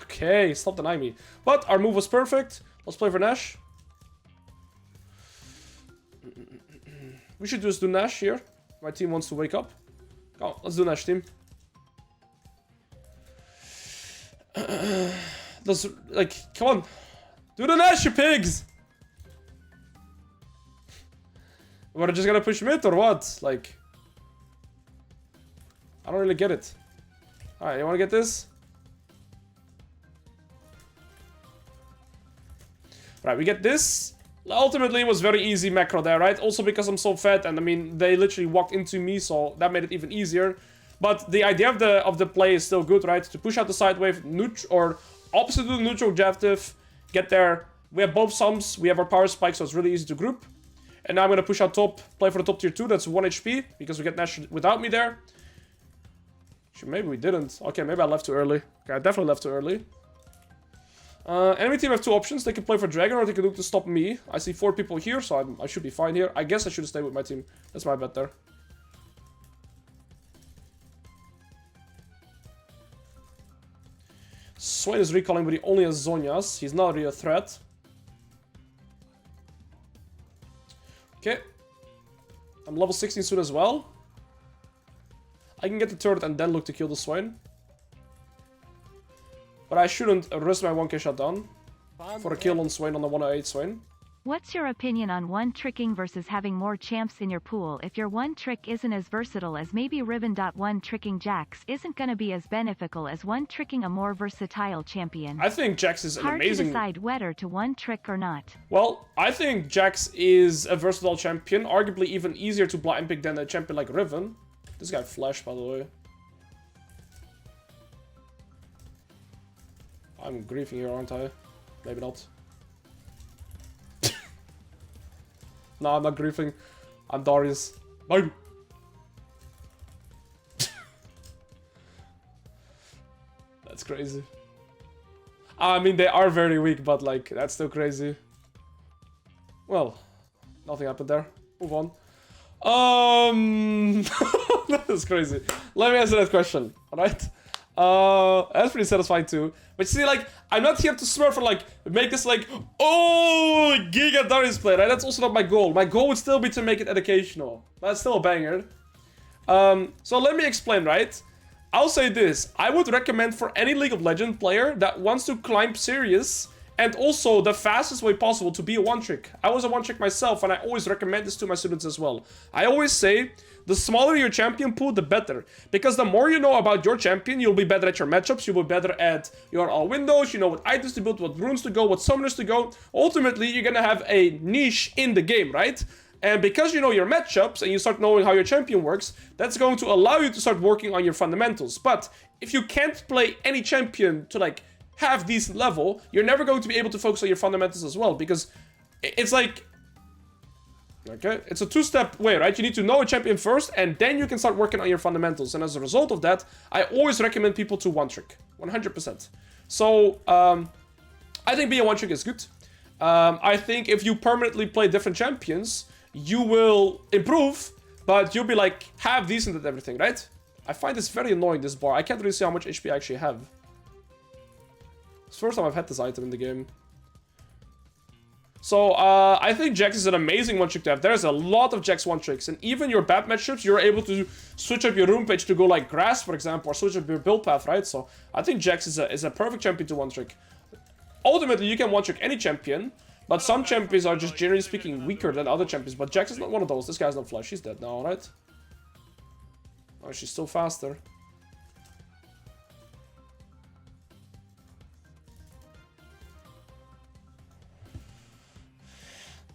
Okay, stop denying me. But our move was perfect. Let's play for Nash. We should just do Nash here. My team wants to wake up. Come on, let's do Nash, team. Let's, like, come on. Do the Nash, you pigs! We're just gonna push mid or what? Like, I don't really get it. Alright, you wanna get this? Right, we get this. Ultimately, it was very easy macro there, right? Also because I'm so fat, and I mean, they literally walked into me, so that made it even easier. But the idea of the play is still good, right? To push out the side wave, or opposite to the neutral objective, get there. We have both sums, we have our power spike, so it's really easy to group. And now I'm gonna push out top, play for the top tier 2, that's 1 HP, because we get Nash without me there. Maybe we didn't. Okay, maybe I left too early. Okay, I definitely left too early. Enemy team have 2 options. They can play for Dragon or they can look to stop me. I see 4 people here, so I should be fine here. I guess I should stay with my team. That's my bet there. Swain is recalling, but he only has Zonias. He's not really a threat. I'm level 16 soon as well. I can get the turret and then look to kill the Swain. But I shouldn't risk my 1k shutdown for a kill on Swain on the 108 Swain. What's your opinion on one-tricking versus having more champs in your pool if your one-trick isn't as versatile as maybe Riven. One-tricking Jax isn't gonna be as beneficial as one-tricking a more versatile champion? I think Jax is an Hard amazing... to decide whether to one-trick or not. Well, I think Jax is a versatile champion, arguably even easier to blind pick than a champion like Riven. This guy flashed, by the way. I'm griefing here, aren't I? Maybe not. No, I'm not griefing. I'm Darius. Bye. That's crazy. I mean, they are very weak, but like, that's still crazy. Well, nothing happened there. Move on. That is crazy. Let me answer that question, alright? That's pretty satisfying too. But see, like, I'm not here to smurf or like make this like, oh, Giga Darius play, right? That's also not my goal. My goal would still be to make it educational. That's still a banger. So let me explain, right? I'll say this. I would recommend for any League of Legends player that wants to climb serious and also the fastest way possible to be a one-trick. I was a one-trick myself, and I always recommend this to my students as well. I always say, the smaller your champion pool, the better. Because the more you know about your champion, you'll be better at your matchups, you'll be better at your all windows, you know what items to build, what runes to go, what summoners to go. Ultimately, you're gonna have a niche in the game, right? And because you know your matchups and you start knowing how your champion works, that's going to allow you to start working on your fundamentals. But if you can't play any champion to like have decent level, you're never going to be able to focus on your fundamentals as well, because it's like, okay, it's a two-step way, right? You need to know a champion first, and then you can start working on your fundamentals. And as a result of that, I always recommend people to one-trick, 100%. So, I think being a one-trick is good. I think if you permanently play different champions, you will improve, but you'll be like half decent at everything, right? I find this very annoying, this bar. I can't really see how much HP I actually have. It's the first time I've had this item in the game. So, I think Jax is an amazing one-trick to have. There's a lot of Jax one-tricks, and even your bad matchups, you're able to switch up your rune page to go like Grass, for example, or switch up your build path, right? So, I think Jax is a perfect champion to one-trick. Ultimately, you can one-trick any champion, but some champions are just generally speaking weaker than other champions, but Jax is not one of those. This guy's not flush. She's dead now, right? Oh, she's still faster.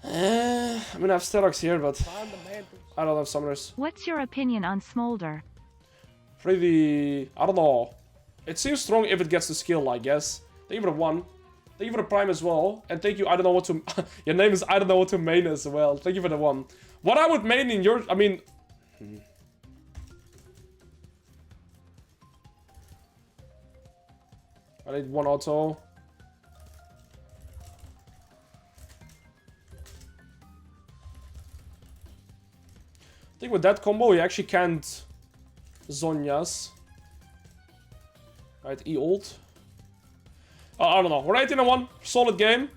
I mean, I have Sterox here, but I don't have summoners. What's your opinion on Smolder? Pretty... I don't know. It seems strong if it gets the skill, I guess. Thank you for the 1. Thank you for the Prime as well. And thank you, I don't know what to... Your name is I don't know what to main as well. Thank you for the 1. What I would main in your... I mean... I need 1 auto. I think with that combo, you actually can't Zhonya's. Right, E-ult. I don't know. We're 18-1. Solid game.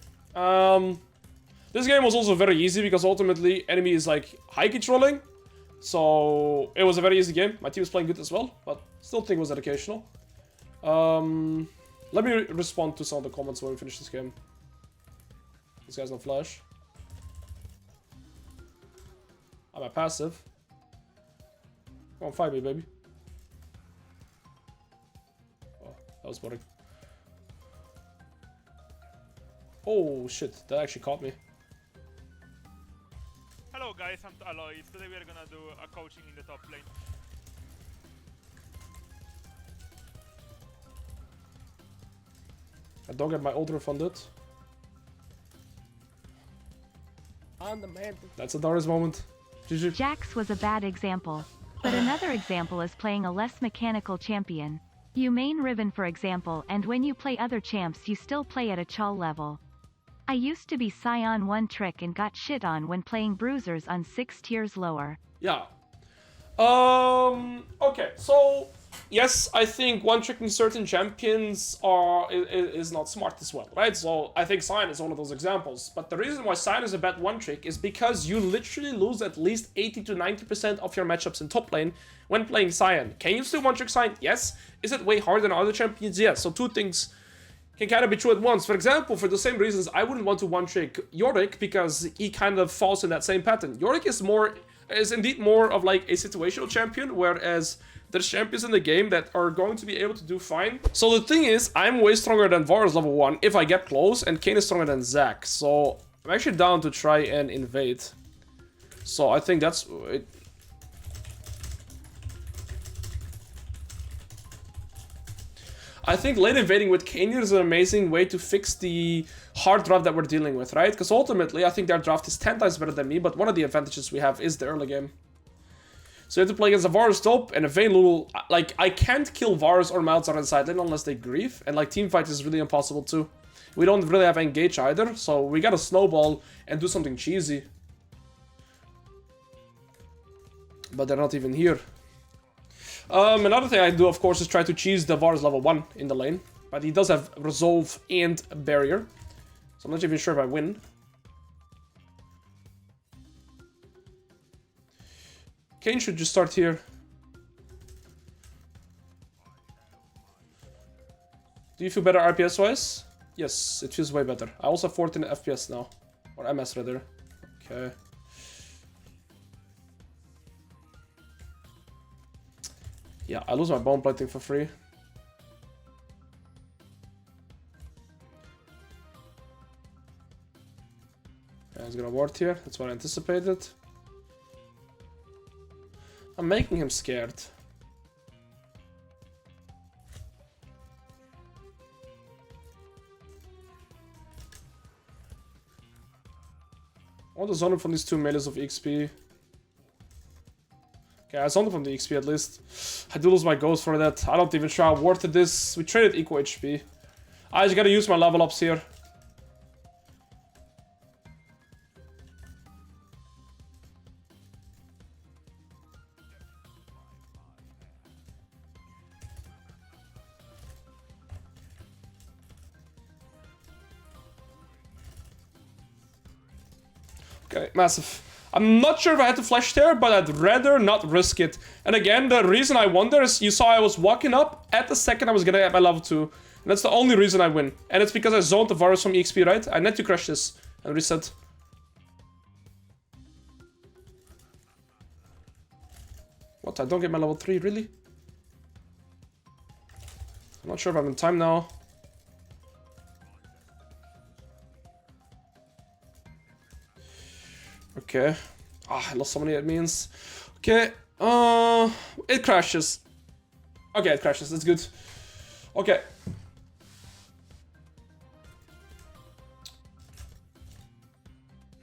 This game was also very easy because ultimately enemy is like high controlling. So it was a very easy game. My team was playing good as well, but still think it was educational. Let me respond to some of the comments when we finish this game. This guy's no flash. I'm a passive. Come on, fight me, baby. Oh, that was boring. Oh shit, that actually caught me. Hello guys, I'm Alois. Today we are gonna do a coaching in the top lane. I don't get my ult refunded. That's a Darius moment. GG. Jax was a bad example. But another example is playing a less mechanical champion. You main Riven for example, and when you play other champs you still play at a Chal level. I used to be Scion one trick and got shit on when playing Bruisers on 6 tiers lower. Yeah. Okay, so yes, I think one-tricking certain champions is not smart as well, right? So I think Sion is one of those examples. But the reason why Sion is a bad one-trick is because you literally lose at least 80 to 90% of your matchups in top lane when playing Sion. Can you still one-trick Sion? Yes. Is it way harder than other champions? Yes. So two things can kind of be true at once. For example, for the same reasons, I wouldn't want to one-trick Yorick because he kind of falls in that same pattern. Yorick is indeed more of like a situational champion, whereas there's champions in the game that are going to be able to do fine. So the thing is, I'm way stronger than Varus level 1 if I get close, and Kayn is stronger than Zac. So I'm actually down to try and invade. So I think that's it. I think lane invading with Kayn is an amazing way to fix the hard draft that we're dealing with, right? Because ultimately, I think their draft is 10 times better than me, but one of the advantages we have is the early game. So you have to play against a Varus top and a Vayne Lulu. Like, I can't kill Varus or Malzahar in side lane unless they grief, and like teamfight is really impossible too. We don't really have engage either, so we gotta snowball and do something cheesy. But they're not even here. Another thing I do, of course, is try to cheese the Varus level 1 in the lane. But he does have Resolve and Barrier. So I'm not even sure if I win. Kayn should just start here. Do you feel better RPS-wise? Yes, it feels way better. I also have 14 FPS now. Or MS, rather. Okay. Yeah, I lose my bone plating for free. Yeah, he's gonna ward here. That's what I anticipated. I'm making him scared. I want to zone him from these 2 melees of XP. Okay, I zoned him from the XP at least. I do lose my ghost for that. I don't even sure how worth it is. We traded equal HP. I just gotta use my level ups here. Okay, massive. I'm not sure if I had to flash there, but I'd rather not risk it. And again, the reason I won there is you saw I was walking up at the second I was gonna get my level 2. And that's the only reason I win. And it's because I zoned the Varus from EXP, right? I need to crash this and reset. What? I don't get my level 3, really? I'm not sure if I'm in time now. Okay. Ah, I lost so many admins. Okay. It crashes. Okay, it crashes. That's good. Okay.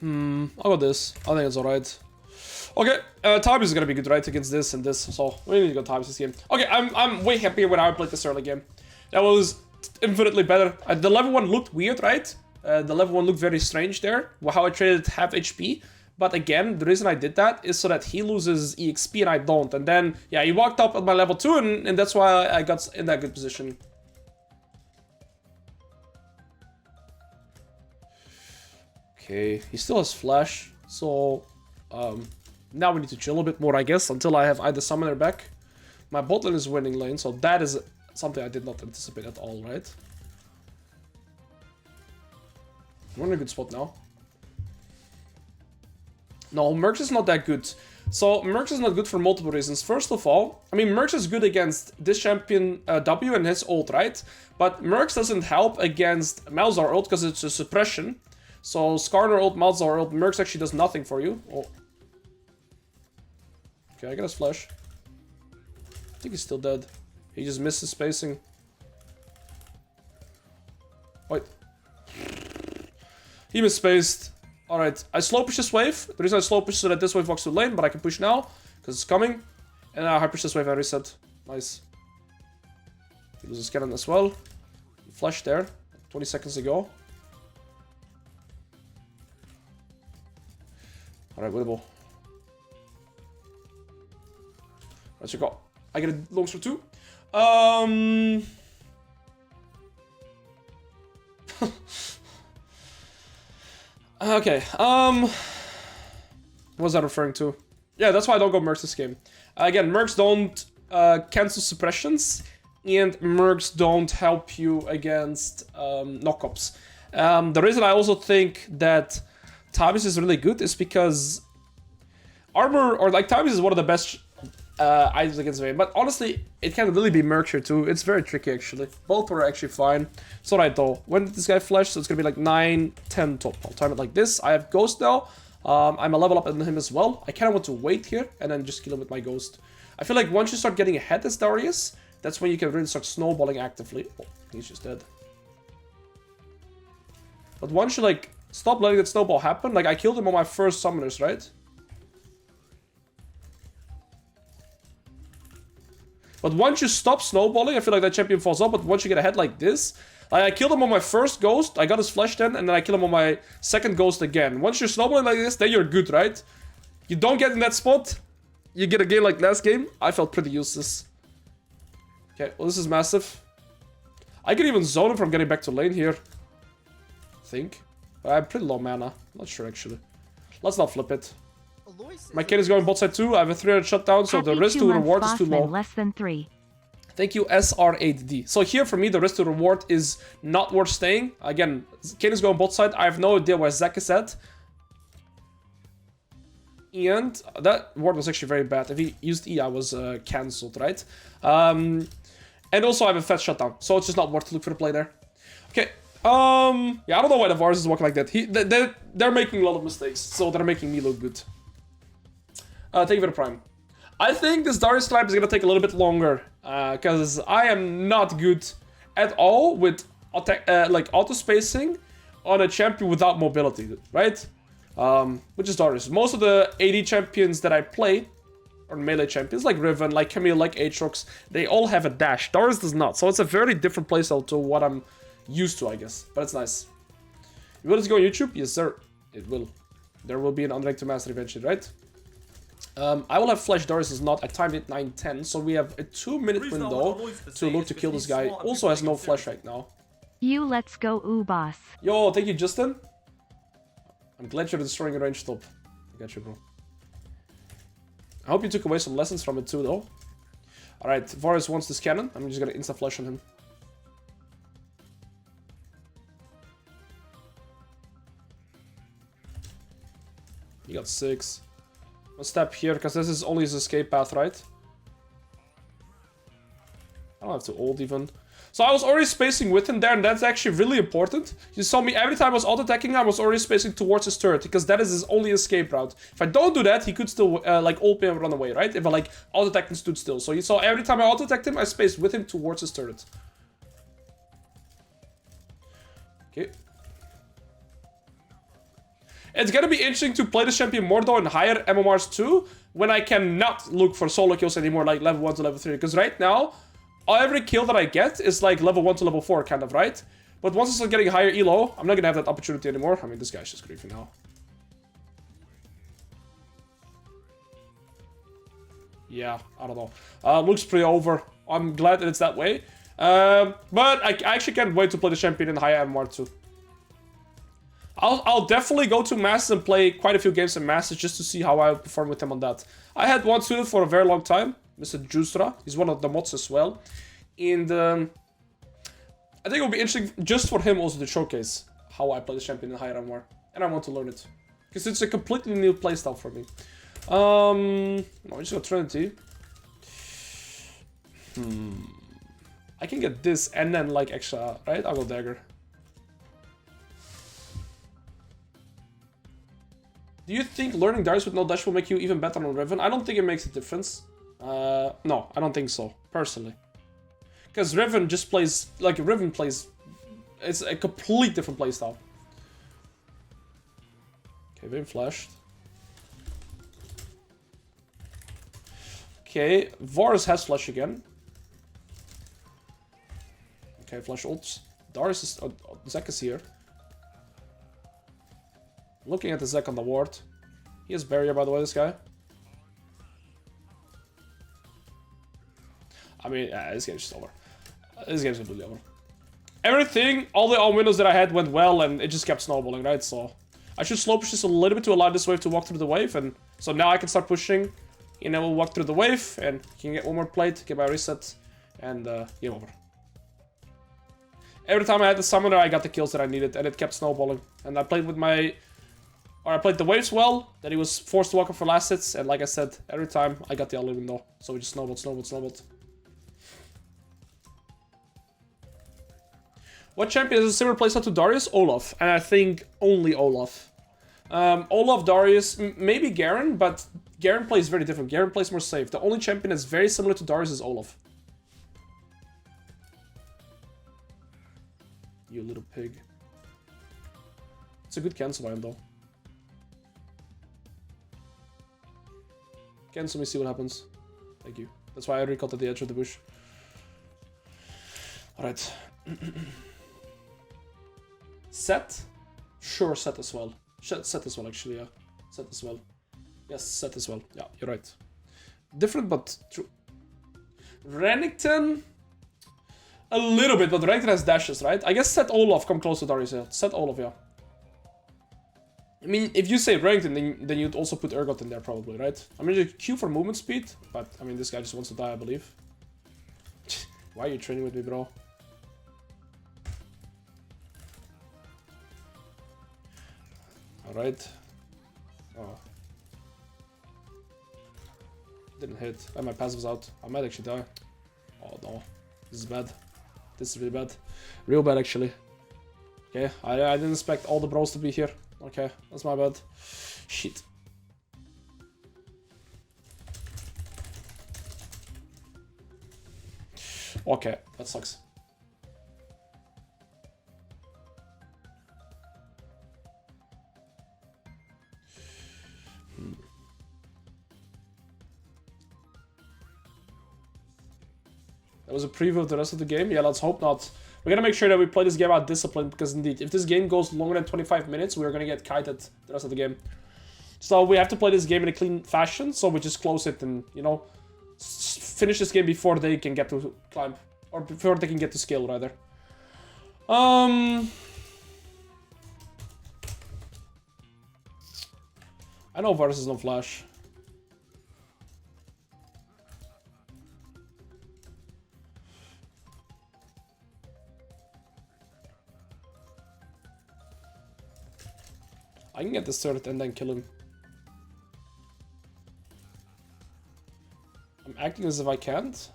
I'll go this. I think it's alright. Okay, Tibes is gonna be good, right, against this and this, so we need to go Tibes this game. Okay, I'm way happier when I played this early game. That was infinitely better. The level 1 looked weird, right? The level 1 looked very strange there, how I traded half HP. But again, the reason I did that is so that he loses EXP and I don't. And then, yeah, he walked up at my level 2 and that's why I got in that good position. Okay, he still has flash, so now we need to chill a bit more, I guess, until I have either summoner back. My bot lane is winning lane, so that is something I did not anticipate at all, right? We're in a good spot now. No, Mercs is not that good. So, Mercs is not good for multiple reasons. First of all, I mean, Mercs is good against this champion W and his ult, right? But Mercs doesn't help against Malzahar ult because it's a suppression. So, Skarner ult, Malzahar ult, Mercs actually does nothing for you. Oh. Okay, I got his flash. I think he's still dead. He just missed his spacing. Wait. He misspaced. Alright, I slow push this wave. The reason I slow push so that this wave walks to lane, but I can push now, because it's coming. And I high push this wave and reset. Nice. He loses cannon as well. Flash there, 20 seconds ago. Alright, winnable. Let's go. I get a longs for 2. Okay, what was I referring to? Yeah, that's why I don't go Mercs this game. Again, Mercs don't cancel suppressions, and Mercs don't help you against knockups. The reason I also think that Tavis is really good is because armor, or like Tavis is one of the best items against Vayne, but honestly, it can really be Merc here too. It's very tricky actually. Both were actually fine. It's alright though. When did this guy flash? So it's gonna be like 9, 10 top. I'll time it like this. I have Ghost now. I'm a level up in him as well. I kind of want to wait here and then just kill him with my Ghost. I feel like once you start getting ahead as Darius, that's when you can really start snowballing actively. Oh, he's just dead. But once you like stop letting that snowball happen, like I killed him on my first summoners, right? But once you stop snowballing, I feel like that champion falls off. But once you get ahead like this, I killed him on my first Ghost, I got his flash then, and then I kill him on my second Ghost again. Once you're snowballing like this, then you're good, right? You don't get in that spot, you get a game like last game. I felt pretty useless. Okay, well this is massive. I can even zone him from getting back to lane here. I think. I'm pretty low mana. Not sure actually. Let's not flip it. My kid is going bot side too. I have a 300 shutdown, so the risk to reward is too low. Less than 3. Thank you, SR8D. So here for me, the risk to reward is not worth staying. Again, Kane is going bot side. I have no idea where Zac is at. And that ward was actually very bad. If he used E, I was cancelled, right? And also I have a fast shutdown, so it's just not worth to look for the play there. Okay. Yeah, I don't know why the Varus is walking like that. They're making a lot of mistakes, so they're making me look good. Thank you for the prime. I think this Darius tribe is gonna take a little bit longer, because I am not good at all with like auto spacing on a champion without mobility, right? Which is Darius. Most of the AD champions that I play, or melee champions like Riven, like Camille, like Aatrox, they all have a dash. Darius does not, so it's a very different playstyle to what I'm used to, I guess. But it's nice. Will this go on YouTube? Yes, sir. It will. There will be an Unranked to Master eventually, right? I will have Flash. Darius is not. I timed it 9:10, so we have a 2-minute window to look to kill this guy. Also has no flash right now. You let's go ooh boss. Yo, thank you, Justin. I'm glad you're destroying a range top. I got you, bro. I hope you took away some lessons from it too, though. Alright, Varus wants this cannon. I'm just gonna insta-flash on him. He got 6. I'll step here, because this is only his escape path, right? I don't have to ult even. So I was already spacing with him there, and that's actually really important. You saw me, every time I was auto-attacking, I was already spacing towards his turret, because that is his only escape route. If I don't do that, he could still, like, ult me and run away, right? If I, like, auto-attacked and stood still. So you saw every time I auto-attacked him, I spaced with him towards his turret. Okay. It's gonna be interesting to play this champion more though in higher MMRs too, when I cannot look for solo kills anymore, like level 1 to level 3. Because right now, every kill that I get is like level 1 to level 4, kind of, right? But once I start getting higher elo, I'm not gonna have that opportunity anymore. I mean, this guy's just griefing now. Yeah, I don't know. Looks pretty over. I'm glad that it's that way. But I actually can't wait to play the champion in higher MMR too. I'll definitely go to Masters and play quite a few games in Masters just to see how I perform with him on that. I had one suited for a very long time, Mr. Justra. He's one of the mods as well. And I think it will be interesting just for him also to showcase how I play the champion in higher MMR. And I want to learn it. Because it's a completely new playstyle for me. I just got Trinity. I can get this and then like extra, right? I'll go Dagger. Do you think learning Darius with no dash will make you even better on Riven? I don't think it makes a difference. No, I don't think so, personally. Because Riven just plays, like, Riven plays, it's a complete different playstyle. Okay, Vayne flashed. Okay, Varus has flash again. Okay, flash ults. Darius is, Zac is here. Looking at the Zac on the ward. He has barrier, by the way, this guy. I mean, this game's just over. This game's completely over. Everything, all the windows that I had went well, and it just kept snowballing, right? So I should slow push this a little bit to allow this wave to walk through the wave, and so now I can start pushing. And then we'll walk through the wave, and can get one more plate, get my reset, and game over. Every time I had the summoner, I got the kills that I needed, and it kept snowballing. And I played with my... Or I played the waves well, then he was forced to walk up for last hits, and like I said, every time I got the early window. So we just snowballed, snowballed, snowballed. What champion has a similar playstyle to Darius? Olaf, and I think only Olaf. Olaf, Darius, maybe Garen, but Garen plays very different. Garen plays more safe. The only champion that's very similar to Darius is Olaf. You little pig. It's a good cancel item though. Cancel me, see what happens. Thank you. That's why I recalled at the edge of the bush. Alright. Set? Sure, set as well. Set as well, actually, yeah. Set as well. Yes, set as well. Yeah, you're right. Different, but true. Renekton? A little bit, but Renekton has dashes, right? I guess set Olaf, come close to Darius, yeah. Set Olaf, yeah. I mean, if you say Renekton, then you'd also put Urgot in there, probably, right? I mean, you Q for movement speed, but, I mean, this guy just wants to die, I believe. Why are you training with me, bro? Alright. Oh. Didn't hit. And my passive's out. I might actually die. Oh no. This is bad. This is really bad. Real bad, actually. Okay, I didn't expect all the bros to be here. Okay, that's my bad. Shit. Okay, that sucks. That was a preview of the rest of the game? Yeah, let's hope not. We're gonna make sure that we play this game out disciplined, because indeed, if this game goes longer than 25 minutes, we're gonna get kited the rest of the game. So we have to play this game in a clean fashion, so we just close it and, you know, finish this game before they can get to climb. Or before they can get to scale, rather. I know Varus is no flash. I can get this turret and then kill him. I'm acting as if I can't.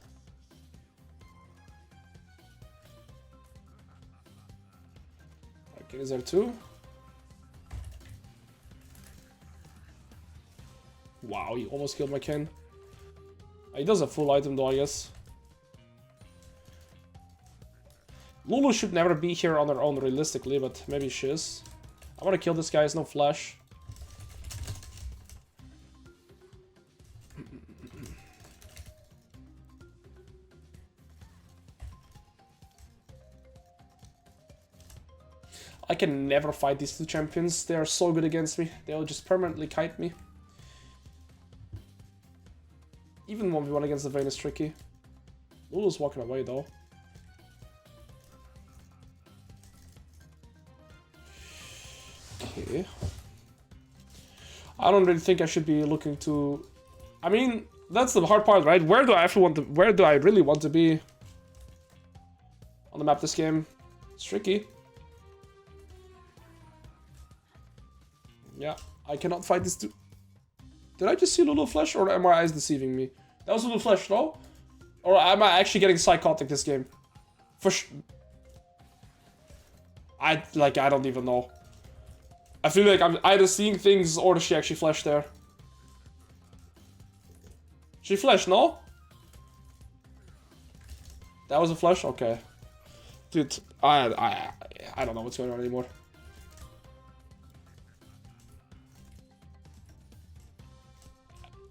Okay, is there two? Wow, he almost killed my Ken. He does have full item though, I guess. Lulu should never be here on her own realistically, but maybe she is. I want to kill this guy, has no flash. I can never fight these two champions. They are so good against me. They'll just permanently kite me. Even 1v1 against the Vayne is tricky. Lulu's walking away though. Okay. I don't really think I should be looking to... I mean, that's the hard part, right? Where do I actually want to... Where do I really want to be on the map this game? It's tricky. Yeah, I cannot fight this two... Did I just see Lulu flash, or am my eyes deceiving me? That was Lulu flash, no? Or am I actually getting psychotic this game? For I don't even know. I feel like I'm either seeing things or does she actually flash there? She flashed, no? That was a flash? Okay. Dude, I don't know what's going on anymore.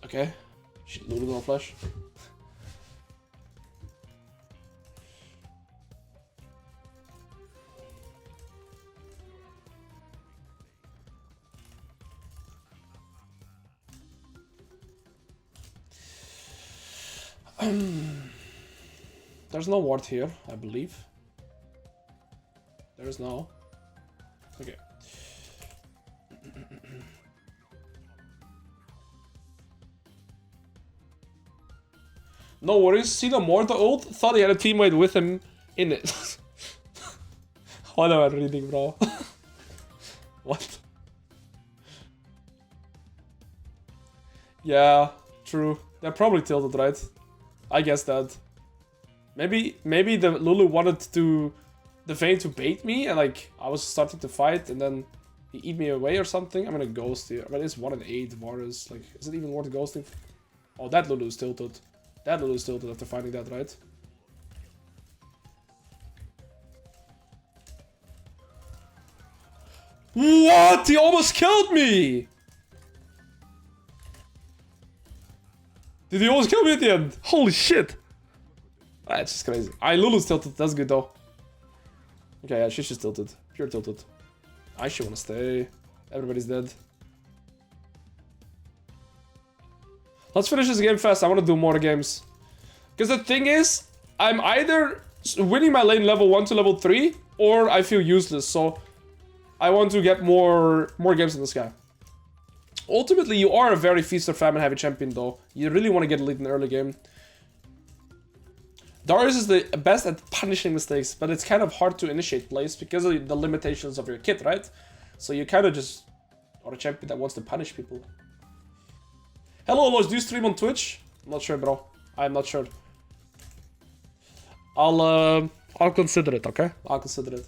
Okay. She looted on flash. There's no ward here, I believe. There is no. Okay. No worries. See the Morta ult? Thought he had a teammate with him in it. What am I reading, bro? What? Yeah, true. They're probably tilted, right? I guess that. Maybe the Lulu wanted the Vayne to bait me, and like I was starting to fight, and then he eat me away or something. I'm gonna ghost here. But it's 1 in 8 Varus. Like, is it even worth ghosting? Oh, that Lulu is tilted. That Lulu is tilted after finding that, right? What? He almost killed me! Did he almost kill me at the end? Holy shit! That's just crazy. Lulu's tilted. That's good though. Okay, yeah, she's just tilted. Pure tilted. I should wanna stay. Everybody's dead. Let's finish this game fast. I wanna do more games. Because the thing is, I'm either winning my lane level 1 to level 3, or I feel useless. So I want to get more games in the sky. Ultimately, you are a very feast or famine heavy champion though. You really want to get elite in the early game. Darius is the best at punishing mistakes, but it's kind of hard to initiate plays because of the limitations of your kit, right? So you kind of just are a champion that wants to punish people. Hello, Lois, do you stream on Twitch? I'm not sure, bro. I'm not sure. I'll consider it, okay? I'll consider it.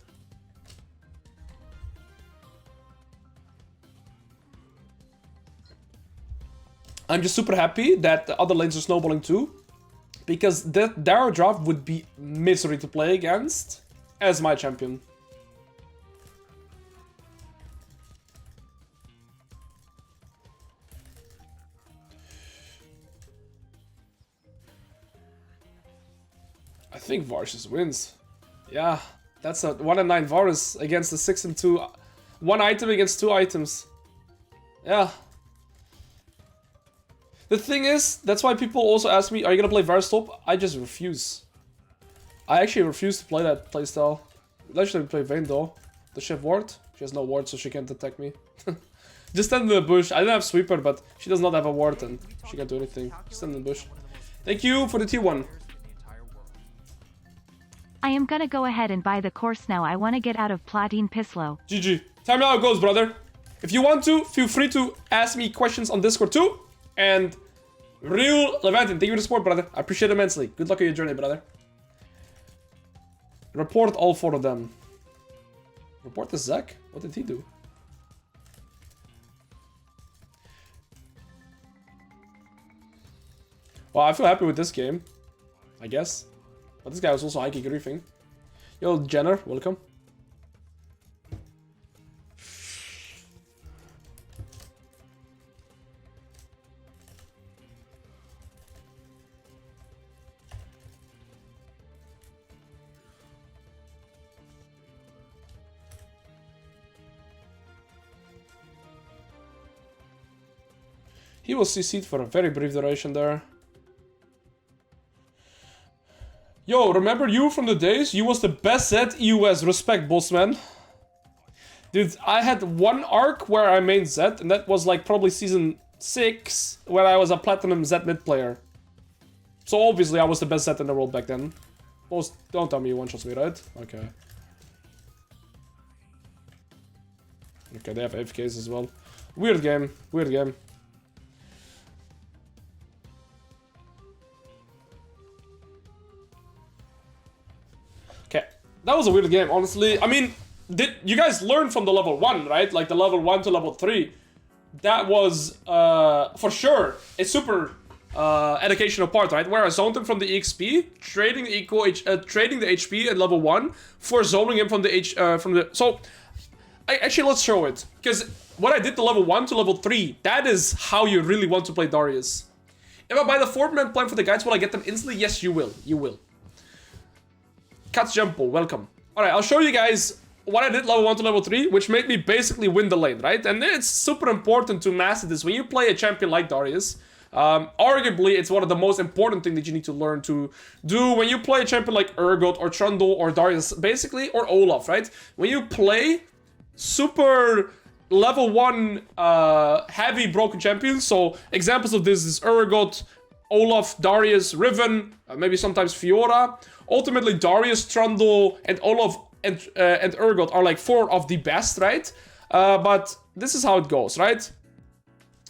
I'm just super happy that the other lanes are snowballing too, because that Darius draft would be misery to play against as my champion. I think Varus just wins. Yeah, that's a 1 in 9 Varus against the 6 and 2. 1 item against 2 items. Yeah. The thing is, that's why people also ask me, are you gonna play Varus top? I just refuse. I actually refuse to play that playstyle. Let's actually play Vayne though. Does she have ward? She has no ward, so she can't attack me. Just stand in the bush. I don't have sweeper, but she does not have a ward and she can't do anything. Just stand in the bush. Thank you for the T1. I am gonna go ahead and buy the course now. I wanna get out of Platine Pislow. GG. Time how it goes, brother. If you want to, feel free to ask me questions on Discord too. And Real Levantin, thank you for the support, brother. I appreciate it immensely. Good luck on your journey, brother. Report all 4 of them. Report the Zek? What did he do? Well, I feel happy with this game, I guess. But this guy was also hiking griefing. Yo, Jenner, welcome. He was CC'd for a very brief duration there. Yo, remember you from the days? You was the best Zed EUS. Respect, boss man. Dude, I had one arc where I mained Zed, and that was like probably season 6, where I was a platinum Zed mid player. So obviously I was the best Zed in the world back then. Most, don't tell me you one-shots me, right? Okay. Okay, they have AFKs as well. Weird game, weird game. Okay, that was a weird game, honestly. I mean, did you guys learn from the level 1, right? Like the level 1 to level 3. That was, for sure, a super educational part, right? Where I zoned him from the EXP, trading the HP at level 1 for zoning him from the So, actually, let's show it. Because what I did the level 1 to level 3, that is how you really want to play Darius. If I buy the 4-man plan for the guides, will I get them instantly? Yes, you will. You will. Katsjumpo, welcome. Alright, I'll show you guys what I did level 1 to level 3, which made me basically win the lane, right? And it's super important to master this when you play a champion like Darius, Arguably, it's one of the most important things that you need to learn to do when you play a champion like Urgot or Trundle or Darius, basically, or Olaf, right? When you play super level 1 heavy broken champions, so examples of this is Urgot, Olaf, Darius, Riven, maybe sometimes Fiora. Ultimately, Darius, Trundle, and Olaf and Urgot are like 4 of the best, right? But this is how it goes, right?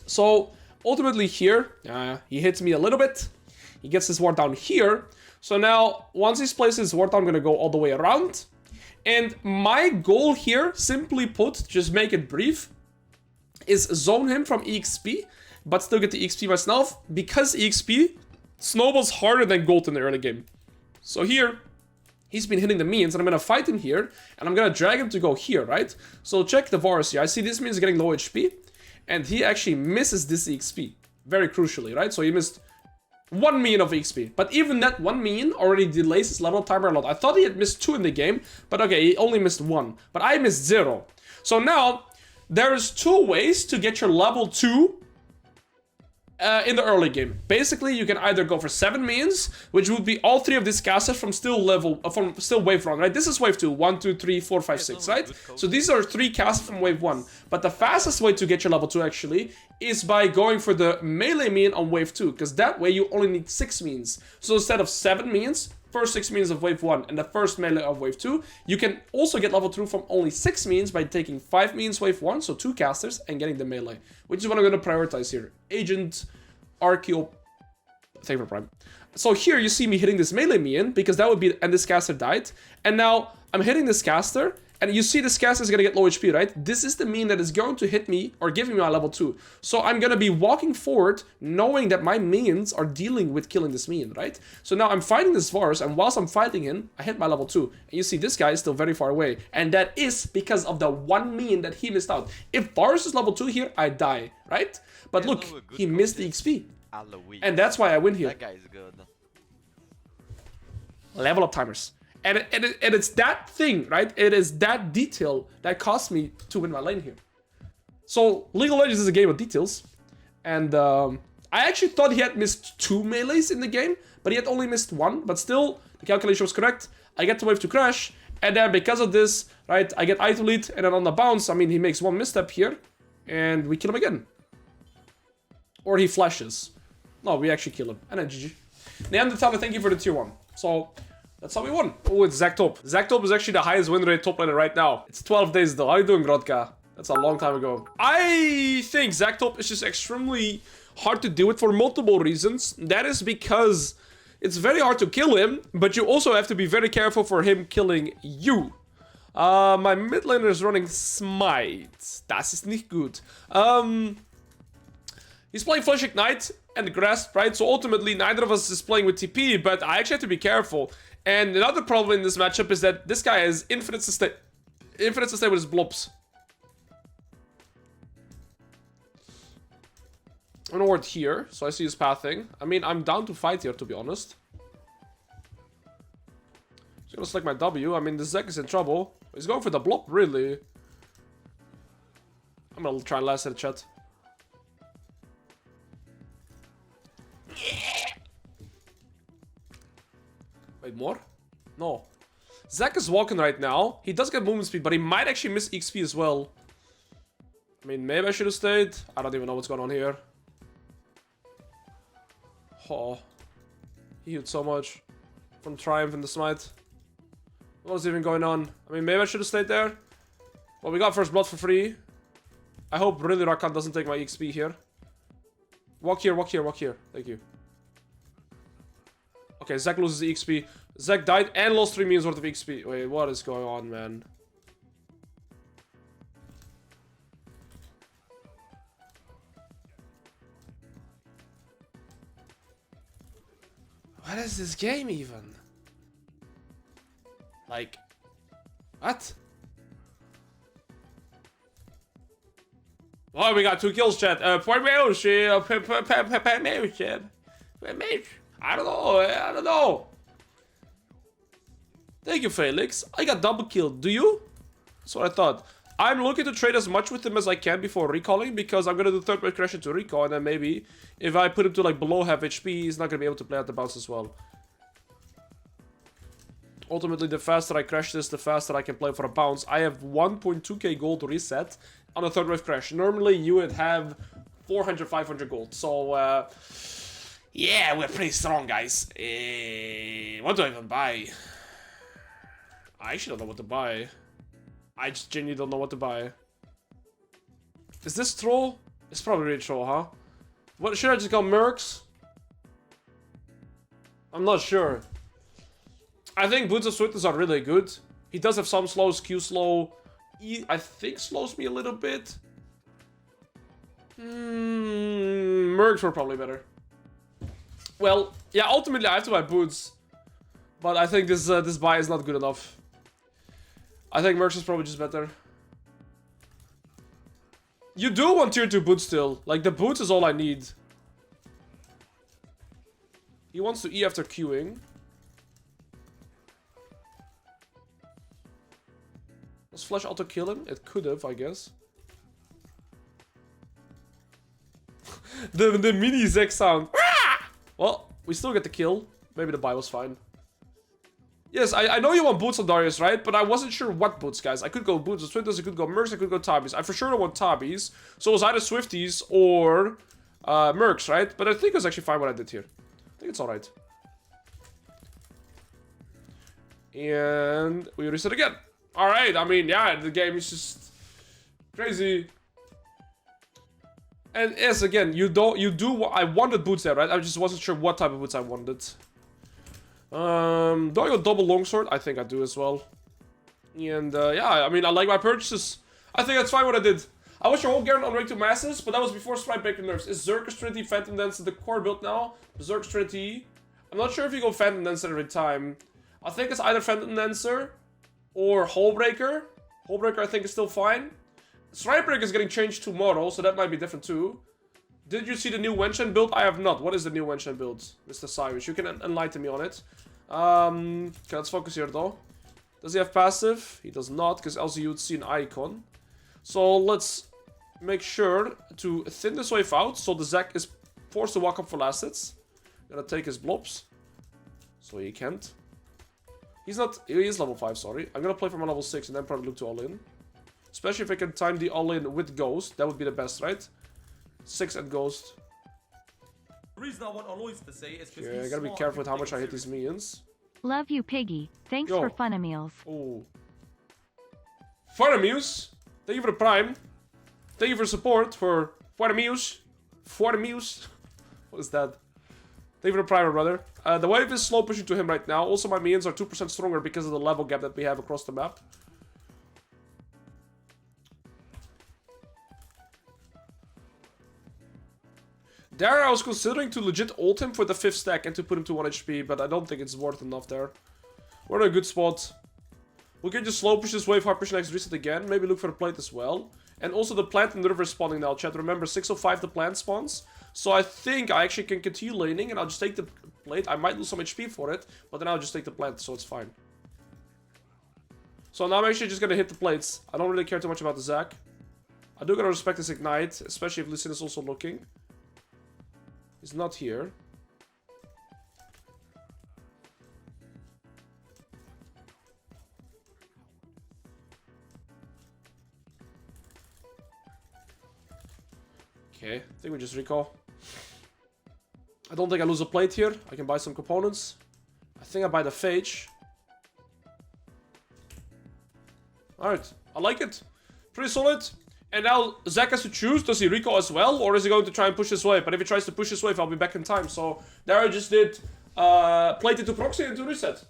So ultimately here, he hits me a little bit. He gets his ward down here. So now, once he's placed his ward down, I'm gonna go all the way around. And my goal here, simply put, just make it brief, is zone him from EXP, but still get the EXP myself, because EXP snowballs harder than gold in the early game. So here, he's been hitting the minions, and I'm gonna fight him here, and I'm gonna drag him to go here, right? So check the Varus here. I see this minion is getting low HP, and he actually misses this EXP, very crucially, right? So he missed 1 minion of EXP. But even that 1 minion already delays his level timer a lot. I thought he had missed 2 in the game, but okay, he only missed 1. But I missed 0. So now, there's 2 ways to get your level 2 in the early game. Basically, you can either go for 7 minions, which would be all 3 of these casters from still wave 1, right? This is wave 2, 1, 2, 3, 4, 5, 6, right? So these are 3 casters from wave 1. But the fastest way to get your level 2 actually is by going for the melee minion on wave 2, because that way you only need 6 minions. So instead of 7 minions, first 6 minions of wave 1 and the first melee of wave 2, you can also get level 2 from only 6 minions by taking 5 minions wave 1, so 2 casters, and getting the melee, which is what I'm going to prioritize here. Agent, Archeo, Favorite Prime. So here you see me hitting this melee minion, because that would be, and this caster died, and now I'm hitting this caster, and you see this caster is going to get low HP, right? This is the minion that is going to hit me, or give me my level 2. So I'm going to be walking forward, knowing that my minions are dealing with killing this minion, right? So now I'm fighting this Varus, and whilst I'm fighting him, I hit my level 2. And you see this guy is still very far away, and that is because of the 1 minion that he missed out. If Varus is level 2 here, I die, right? But look, he missed the XP. And that's why I win here. That guy is good. Level up timers. And it's that thing, right? It is that detail that cost me to win my lane here. So, League of Legends is a game of details. And I actually thought he had missed 2 melees in the game, but he had only missed 1. But still, the calculation was correct. I get the wave to crash, and then because of this, right, I get idle lead, and then on the bounce, I mean, he makes 1 misstep here, and we kill him again. Or he flashes. No, we actually kill him. And then GG. Neanderthal, thank you for the tier 1. So, that's how we won. Oh, it's Zaktop. Zaktop is actually the highest win rate top laner right now. It's 12 days though. How are you doing, Grodka? That's a long time ago. I think Zaktop is just extremely hard to deal with for multiple reasons. That is because it's very hard to kill him, but you also have to be very careful for him killing you. My mid laner is running Smite. Das ist nicht gut. He's playing Flash Ignite and Grasp, right? So ultimately, neither of us is playing with TP, but I actually have to be careful. And another problem in this matchup is that this guy has infinite sustain with his blobs. I'm gonna ward here, so I see his pathing. I mean, I'm down to fight here, to be honest. He's gonna select my W. I mean, the Zek is in trouble. He's going for the blob, really. I'm gonna try and last hit chat. Wait, more? No. Zek is walking right now. He does get movement speed, but he might actually miss XP as well. I mean, maybe I should have stayed. I don't even know what's going on here. Oh. He healed so much from Triumph and the Smite. What's even going on? I mean, maybe I should have stayed there. Well, we got first blood for free. I hope really Rakan doesn't take my XP here. Walk here, walk here, walk here. Thank you. Okay, Zek loses the XP. Zek died and lost 3 minions worth of XP. Wait, what is going on, man? What is this game even? Like, what? Oh, we got 2 kills, chat. I don't know. Thank you, Felix. I got double killed. Do you? That's what I thought. I'm looking to trade as much with him as I can before recalling, because I'm going to do third wave crash into recall, and then maybe if I put him to like below half HP, he's not going to be able to play out the bounce as well. Ultimately, the faster I crash this, the faster I can play for a bounce. I have 1.2k gold reset on a third wave crash. Normally, you would have 400, 500 gold. So, yeah, we're pretty strong, guys. What do I even buy? I actually don't know what to buy. I just genuinely don't know what to buy. Is this troll? It's probably really troll, huh? What, should I just go Mercs? I'm not sure. I think Boots of Swiftness are really good. He does have some slows, Q slow. I think slows me a little bit. Mercs were probably better. Well, yeah, ultimately I have to buy Boots. But I think this buy is not good enough. I think Mercs is probably just better. You do want tier 2 Boots still. Like, the Boots is all I need. He wants to E after queuing. Does Flash auto kill him? It could have, I guess. the mini Zek sound. Well, we still get the kill. Maybe the buy was fine. Yes, I know you want Boots on Darius, right? But I wasn't sure what Boots, guys. I could go Boots or Swifters, I could go Mercs, I could go Tabbies. I for sure don't want Tabbies. So it was either Swifties or Mercs, right? But I think it was actually fine what I did here. I think it's alright. And we reset again. Alright, I mean, yeah, the game is just crazy. And yes, again, I wanted Boots there, right? I just wasn't sure what type of Boots I wanted. Do I go double longsword? I think I do as well. And yeah, I mean, I like my purchases. I think that's fine what I did. I was your whole Garen on Unranked to Masters, but that was before Strike Breaker nerfs. Is Zerkus Trinity Phantom Dancer the core build now? Zerkus Trinity. I'm not sure if you go Phantom Dancer every time. I think it's either Phantom Dancer or Hullbreaker. Hullbreaker I think is still fine. Strike Breaker is getting changed tomorrow, so that might be different too. Did you see the new Wenshan build? I have not. What is the new Wenshan build, Mr. Cyrus? You can enlighten me on it. Okay, let's focus here though. Does he have passive? He does not, because else you would see an icon. So let's make sure to thin this wave out, so the Zac is forced to walk up for last hits. Gonna take his blobs. So he can't. He is level 5, sorry. I'm gonna play from a level 6 and then probably look to all-in. Especially if I can time the all-in with Ghost. That would be the best, right? 6 and Ghost. The reason I want Aloys to say is because I gotta be careful with how much I hit these minions. Love you, Piggy. Thanks for Funamuse. Oh. Funamuse? Thank you for the prime. Thank you for support for Funamuse. Funamuse. What is that? Thank you for the primer, brother. The wave is slow pushing to him right now. Also, my minions are 2% stronger because of the level gap that we have across the map. There, I was considering to legit ult him for the 5th stack and to put him to 1 HP, but I don't think it's worth enough there. We're in a good spot. We can just slow push this wave, hard push next reset again. Maybe look for the plate as well. And also the plant and the river spawning now, chat. Remember, 605 the plant spawns. So I think I actually can continue laning and I'll just take the plate. I might lose some HP for it, but then I'll just take the plant, so it's fine. So now I'm actually just gonna hit the plates. I don't really care too much about the Zac. I do gotta respect this ignite, especially if Lee Sin is also looking. He's not here. Okay, I think we just recall. I don't think I lose a plate here. I can buy some components. I think I buy the Phage. Alright, I like it. Pretty solid. And now Zac has to choose. Does he recall as well? Or is he going to try and push his wave? But if he tries to push his wave, I'll be back in time. So there I just did plate into proxy and to reset.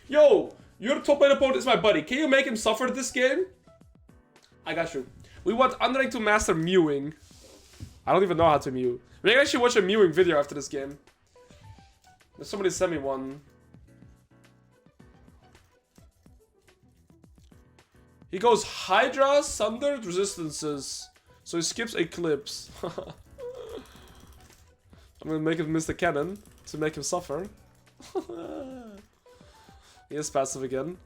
Yo, your top lane opponent is my buddy. Can you make him suffer this game? I got you. We want Unranked to master mewing. I don't even know how to mew. We can actually watch a mewing video after this game. Somebody sent me one. He goes Hydra, Sundered, Resistances. So he skips Eclipse. I'm gonna make him miss the cannon to make him suffer. He is passive again.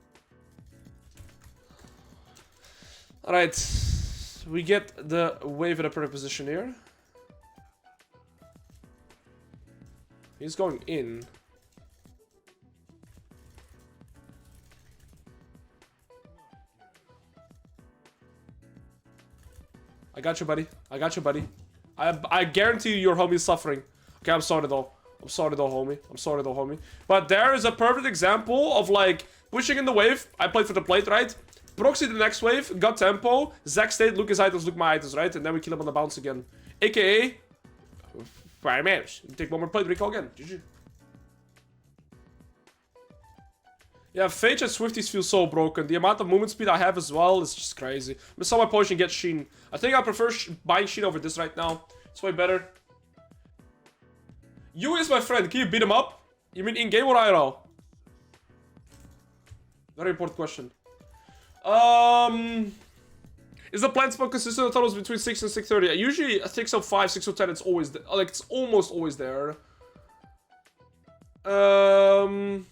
Alright. We get the wave in a perfect position here. He's going in. I got you, buddy. I got you, buddy. I guarantee you your homie's suffering. Okay, I'm sorry though. I'm sorry though, homie. I'm sorry though, homie. But there is a perfect example of like pushing in the wave. I played for the plate, right? Proxy the next wave, got tempo. Zack stayed, look his items, look my items, right? And then we kill him on the bounce again. AKA, fire manage. Take one more plate, recall again. GG. Yeah, Phage and Swifties feel so broken. The amount of movement speed I have as well is just crazy. I saw my potion get Sheen. I think I prefer buying Sheen over this right now. It's way better. You is my friend. Can you beat him up? You mean in-game or IRL? Very important question. Is the plant spot consistent? I thought it was between 6 and 6:30. Usually 6:05, 6:10, it's always like it's almost always there. What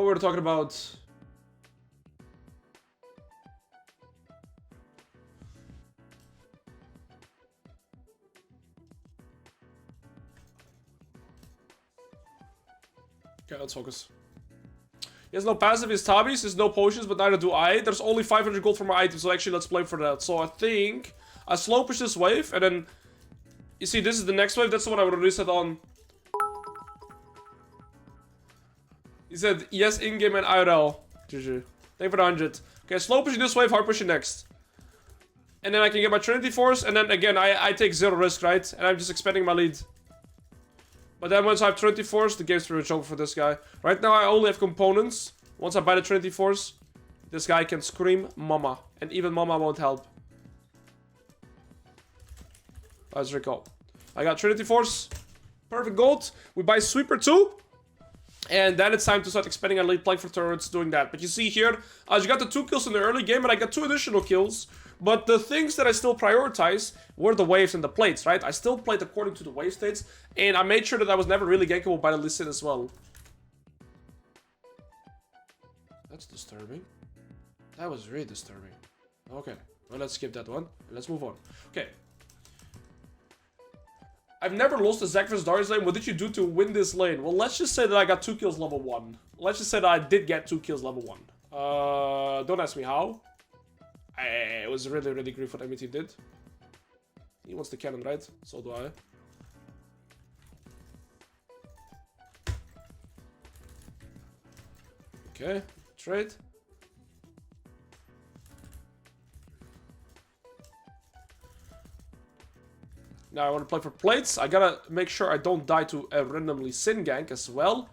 were we talking about? Okay, let's focus. He has no passive, his tabbies, there's no potions, but neither do I. There's only 500 gold for my items, so actually let's play for that. So I think I slow push this wave, and then... You see, this is the next wave, that's the one I would reset on. He said, yes, in-game and IRL. GG. Thank you for the 100. Okay, slow pushing this wave, hard pushing next. And then I can get my Trinity Force, and then again, I take 0 risk, right? And I'm just expanding my lead. But then once I have Trinity Force, the game's pretty much over for this guy. Right now I only have components. Once I buy the Trinity Force, this guy can scream Mama. And even Mama won't help. Let's recall. I got Trinity Force. Perfect gold. We buy Sweeper 2. And then it's time to start expanding our lead, playing for turrets, doing that. But you see here, I just got the 2 kills in the early game, and I got 2 additional kills. But the things that I still prioritize were the waves and the plates, right? I still played according to the wave states, and I made sure that I was never really gankable by the Lee Sin as well. That's disturbing. That was really disturbing. Okay, well, let's skip that one, and let's move on. Okay. I've never lost a Zack vs Darius lane. What did you do to win this lane? Well, let's just say that I got 2 kills level 1. Let's just say that I did get 2 kills level 1. Don't ask me how. It was really, really great what MT did. He wants the cannon, right? So do I. Okay, trade. Now I want to play for plates. I gotta make sure I don't die to a randomly Sin gank as well.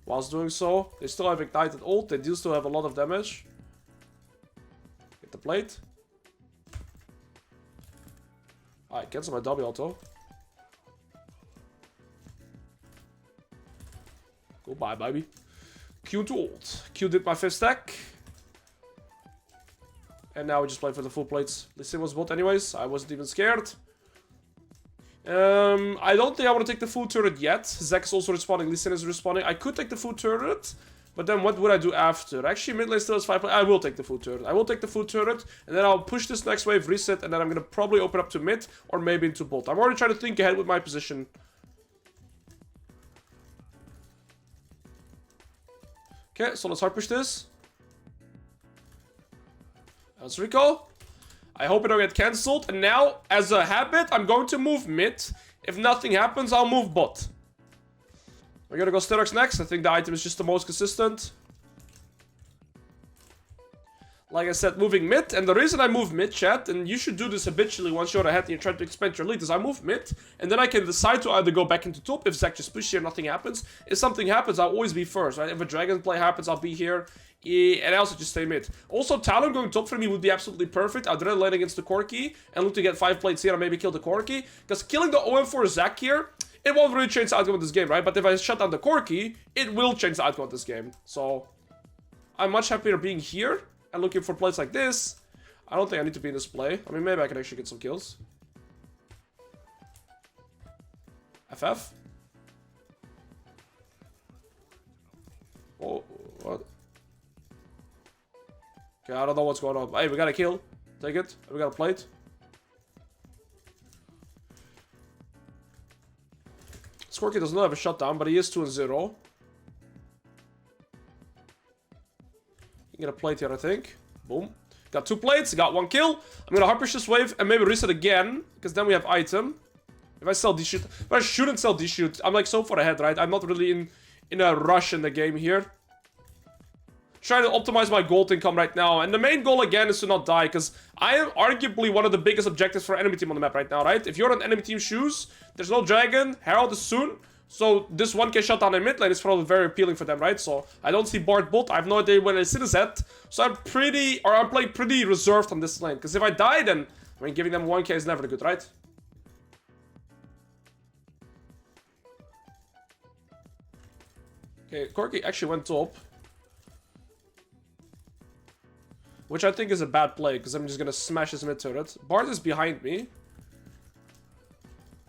Whilst doing so, they still have ignited ult. They do still have a lot of damage. The plate. Alright, cancel my W auto. Goodbye, baby. Q to ult. Q did my 5th stack. And now we just play for the full plates. Lee Sin was bot anyways. I wasn't even scared. I don't think I want to take the full turret yet. Zack is also respawning. Lee Sin is respawning. I could take the full turret. But then what would I do after? Actually, mid lane still has 5 players. I will take the food turret. I will take the food turret. And then I'll push this next wave, reset. And then I'm going to probably open up to mid. Or maybe into bot. I'm already trying to think ahead with my position. Okay, so let's hard push this. Let's recall. I hope I don't get cancelled. And now, as a habit, I'm going to move mid. If nothing happens, I'll move bot. We're gonna go Sterox next. I think the item is just the most consistent. Like I said, moving mid. And the reason I move mid, chat, and you should do this habitually once you're ahead and you're trying to expand your lead, is I move mid. And then I can decide to either go back into top if Zack just pushes here and nothing happens. If something happens, I'll always be first, right? If a dragon play happens, I'll be here. And I also just stay mid. Also, Talon going top for me would be absolutely perfect. I'd rather lane against the Corki and look to get 5 plates here and maybe kill the Corki. Because killing the OM4 Zack here, it won't really change the outcome of this game, right? But if I shut down the Corki, it will change the outcome of this game. So, I'm much happier being here and looking for plays like this. I don't think I need to be in this play. I mean, maybe I can actually get some kills. FF? Oh, what? Okay, I don't know what's going on. Hey, we got a kill. Take it. We got a plate. Scorky does not have a shutdown, but he is 2-0. You get a plate here, I think. Boom. Got 2 plates, got 1 kill. I'm gonna hard push this wave and maybe reset again, because then we have item. If I sell D-shoot, if I shouldn't sell D-shoot, I'm like so far ahead, right? I'm not really in a rush in the game here. Trying to optimize my gold income right now, and the main goal again is to not die, because I am arguably one of the biggest objectives for enemy team on the map right now, right? If you're on enemy team shoes, there's no dragon, Herald is soon, so this 1k shutdown in mid lane is probably very appealing for them, right? So I don't see Bard bot, I have no idea when I sit is at, so I'm playing pretty reserved on this lane, because if I die then, I mean, giving them 1k is never good, right? Okay, Corki actually went top. Which I think is a bad play, because I'm just gonna smash his mid turret. Bard is behind me.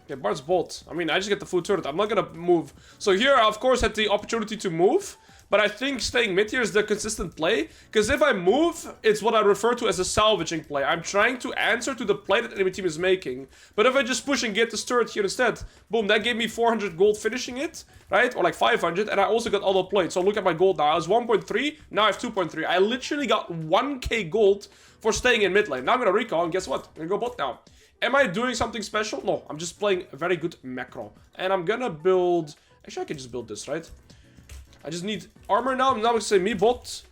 Okay, Bard's bot. I mean, I just get the full turret. I'm not gonna move. So here, I of course, had the opportunity to move. But I think staying mid here is the consistent play. Because if I move, it's what I refer to as a salvaging play. I'm trying to answer to the play that enemy team is making. But if I just push and get this turret here instead, boom, that gave me 400 gold finishing it, right? Or like 500, and I also got all the plates. So look at my gold now. I was 1.3, now I have 2.3. I literally got 1k gold for staying in mid lane. Now I'm gonna recall, and guess what? I'm gonna go bot now. Am I doing something special? No, I'm just playing a very good macro. And I'm gonna build... Actually, I can just build this, right? I just need armor now. Now it's say me bot,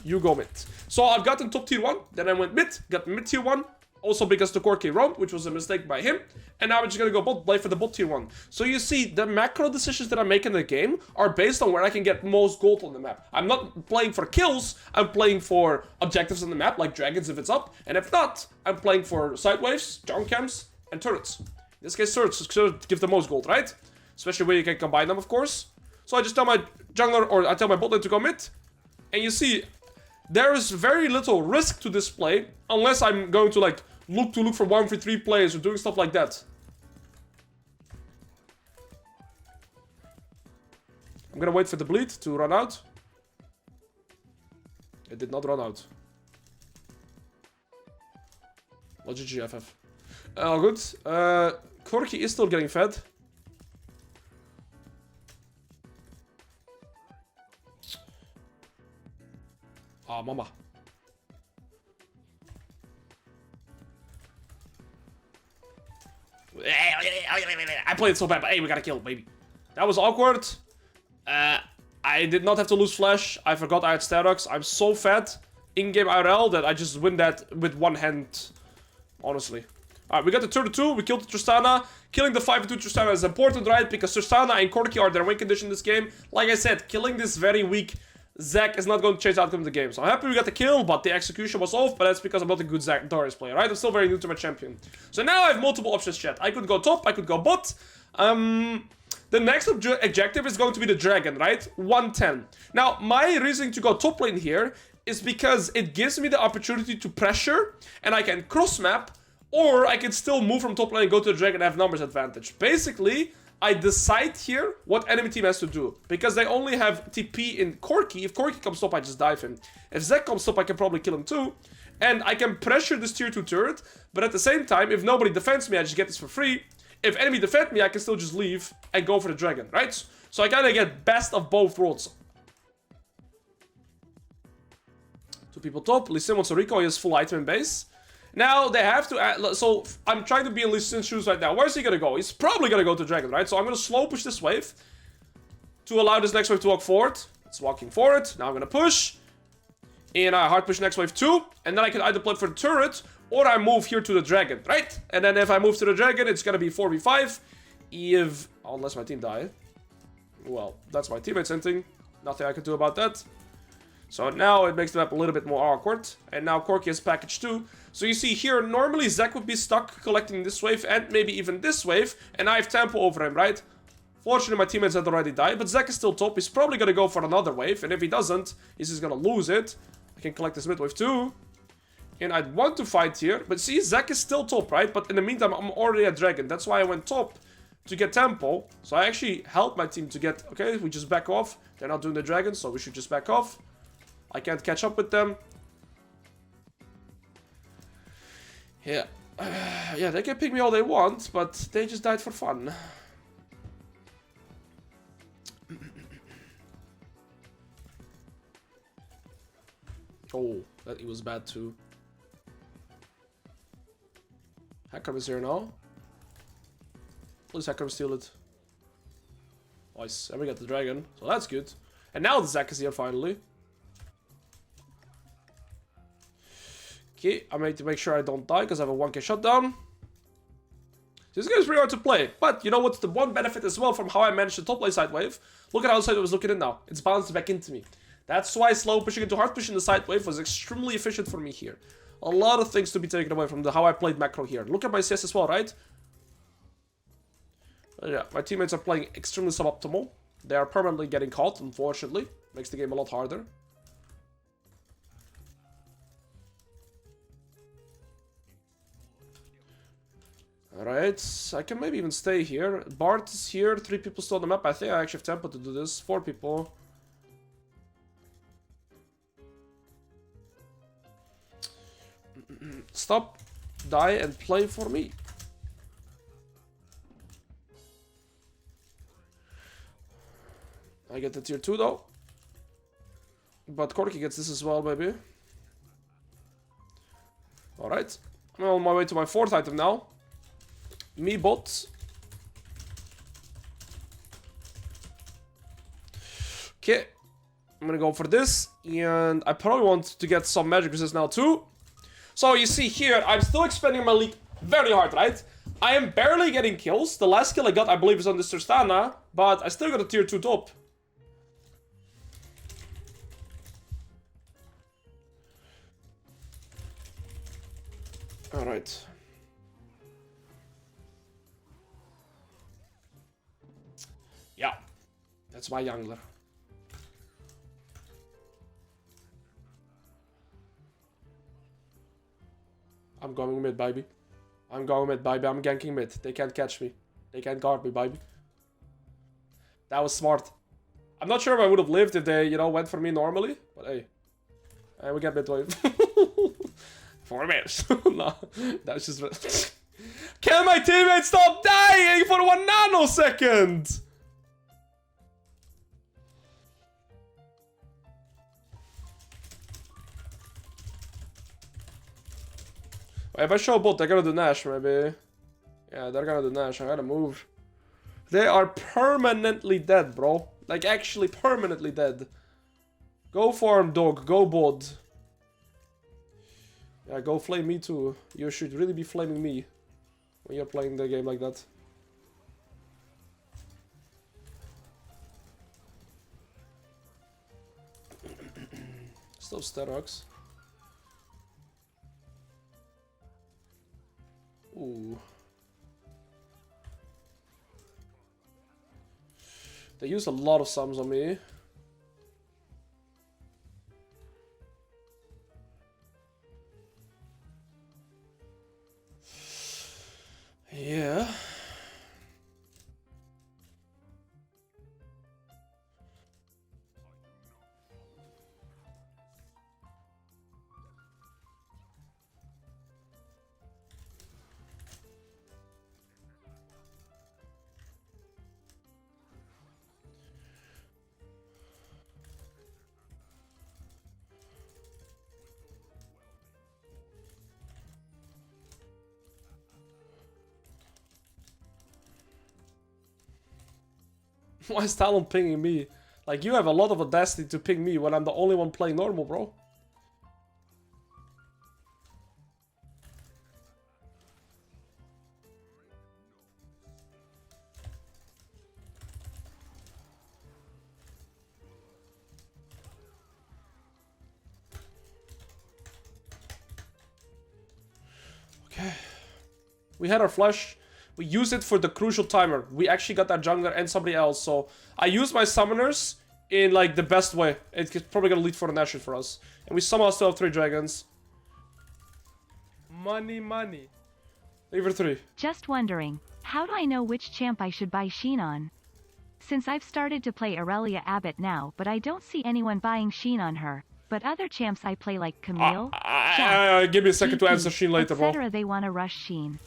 you go mid. So I've gotten top tier 1, then I went mid, got mid tier 1, also because the Corki roamed, which was a mistake by him. And now I'm just gonna go bot, play for the bot tier 1. So you see, the macro decisions that I make in the game are based on where I can get most gold on the map. I'm not playing for kills, I'm playing for objectives on the map, like dragons if it's up. And if not, I'm playing for side waves, jump camps, and turrets. In this case, turrets give the most gold, right? Especially when you can combine them, of course. So I just tell my jungler, or I tell my bot lane to go mid. And you see, there is very little risk to this play, unless I'm going to like look for 1v3 plays or doing stuff like that. I'm gonna wait for the bleed to run out. It did not run out. Well, GG FF. Oh, good. Corki is still getting fed. Ah, mama. I played it so bad, but hey, we got a kill, baby. That was awkward. I did not have to lose flash. I forgot I had Starox. I'm so fat in-game IRL that I just win that with one hand. Honestly. Alright, we got the turn 2. We killed the Tristana. Killing the 5-2 Tristana is important, right? Because Tristana and Corki are their win condition in this game. Like I said, killing this very weak Zac is not going to change the outcome of the game. So I'm happy we got the kill, but the execution was off. But that's because I'm not a good Darius player, right? I'm still very new to my champion. So now I have multiple options, chat. I could go top, I could go bot. The next objective is going to be the dragon, right? 110. Now, my reasoning to go top lane here is because it gives me the opportunity to pressure, and I can cross map, or I can still move from top lane and go to the dragon and have numbers advantage. Basically, I decide here what enemy team has to do. Because they only have TP in Corki. If Corki comes top, I just dive him. If Zac comes top, I can probably kill him too. And I can pressure this tier 2 turret. But at the same time, if nobody defends me, I just get this for free. If enemy defend me, I can still just leave and go for the dragon, right? So I kind of get best of both worlds. 2 people top. Lee Sin wants to recall his full item in base. Now, they have to add, so I'm trying to be in Lee Sin's shoes right now. Where's he gonna go? He's probably gonna go to Dragon, right? So I'm gonna slow push this wave to allow this next wave to walk forward. It's walking forward. Now I'm gonna push. And I hard push next wave too. And then I can either play for the turret, or I move here to the Dragon, right? And then if I move to the Dragon, it's gonna be 4v5. Unless my team die. Well, that's my teammates hinting. Nothing I can do about that. So now it makes the map a little bit more awkward. And now Corki is package 2. So you see here, normally Zac would be stuck collecting this wave and maybe even this wave. And I have tempo over him, right? Fortunately, my teammates had already died. But Zac is still top. He's probably going to go for another wave. And if he doesn't, he's just going to lose it. I can collect this mid wave too. And I'd want to fight here. But see, Zac is still top, right? But in the meantime, I'm already a dragon. That's why I went top to get tempo. So I actually helped my team to get... Okay, we just back off. They're not doing the dragon, so we should just back off. I can't catch up with them. Yeah. Yeah, they can pick me all they want, but they just died for fun. Oh, that it was bad too. Hacker is here now. Please, Hacker, steal it. Nice. And we got the dragon, so that's good. And now the Zac is here finally. Okay, I need to make sure I don't die because I have a 1k shutdown. This game is pretty hard to play, but you know what's the one benefit as well from how I managed to top lane side wave? Look at how the side wave was looking in now. It's bounced back into me. That's why slow pushing into hard pushing the side wave was extremely efficient for me here. A lot of things to be taken away from how I played macro here. Look at my CS as well, right? Yeah, my teammates are playing extremely suboptimal. They are permanently getting caught, unfortunately. Makes the game a lot harder. Alright, I can maybe even stay here. Bart is here, 3 people still on the map. I think I actually have tempo to do this. 4 people. Stop, die, and play for me. I get the tier 2 though. But Corki gets this as well, maybe. Alright. I'm on my way to my 4th item now. Me bot. Okay. I'm gonna go for this. And I probably want to get some magic resist now too. So you see here, I'm still expanding my league very hard, right? I am barely getting kills. The last kill I got, I believe, is on this Tristana. But I still got a tier 2 top. Alright. Yeah. That's my jungler. I'm going mid, baby. I'm going mid, baby. I'm ganking mid. They can't catch me. They can't guard me, baby. That was smart. I'm not sure if I would have lived if they, you know, went for me normally. But hey. And we get mid wave. 4 minutes. No, that's just... Can my teammates stop dying for 1 nanosecond? If I show bot, they're gonna do Nash, maybe. Yeah, they're gonna do Nash. I gotta move. They are permanently dead, bro. Like, actually permanently dead. Go farm, dog. Go bod. Yeah, go flame me too. You should really be flaming me when you're playing the game like that. Still Sterox. Ooh. They use a lot of sums on me. Yeah. Why is Talon pinging me? Like, you have a lot of audacity to ping me when I'm the only one playing normal, bro. Okay. We had our flash. We used it for the crucial timer. We actually got that jungler and somebody else. So I used my summoners in like the best way. It's probably gonna lead for the Nashor for us. And we somehow still have 3 dragons. Money, money. Lever 3. Just wondering, how do I know which champ I should buy Sheen on? Since I've started to play Aurelia Abbott now, but I don't see anyone buying Sheen on her. But other champs I play like Camille, Jack, Give me a second to GP, answer Sheen later, bro. etc. They want to rush Sheen.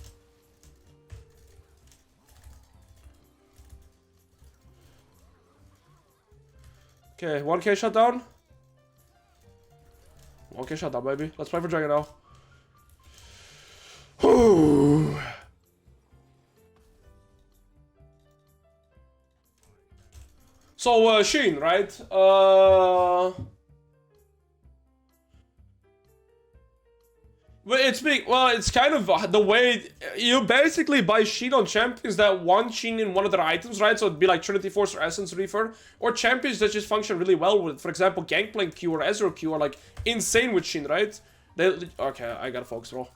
Okay, 1k shutdown. 1k shutdown, baby. Let's play for Dragon now. Whew. So, Sheen, right? Well, it's kind of the way you basically buy Sheen on champions that want Sheen in one of their items, right? So it'd be like Trinity Force or Essence Reaver, or champions that just function really well with, for example, Gangplank Q or Ezreal Q are like insane with Sheen, right? Okay, I gotta focus, bro.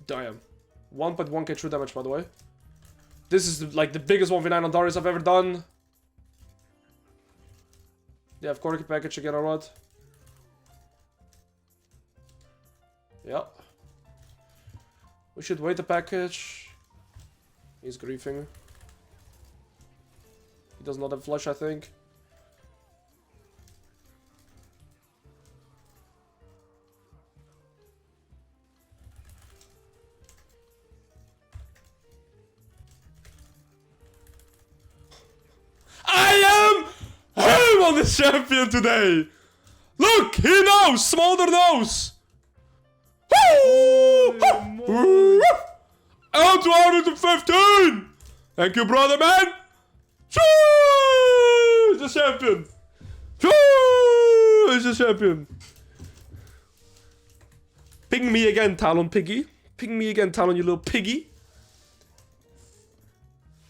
Damn. 1.1k true damage, by the way. This is like the biggest 1v9 on Darius I've ever done. They have Corki package again or what? Yeah. We should wait the package. He's griefing. He does not have flash, I think. I am him on this champion today. Look, he knows. Smolder knows. Out 215. Thank you, brother, man. He's a champion. He's a champion. Ping me again, Talon Piggy. Ping me again, Talon, you little piggy.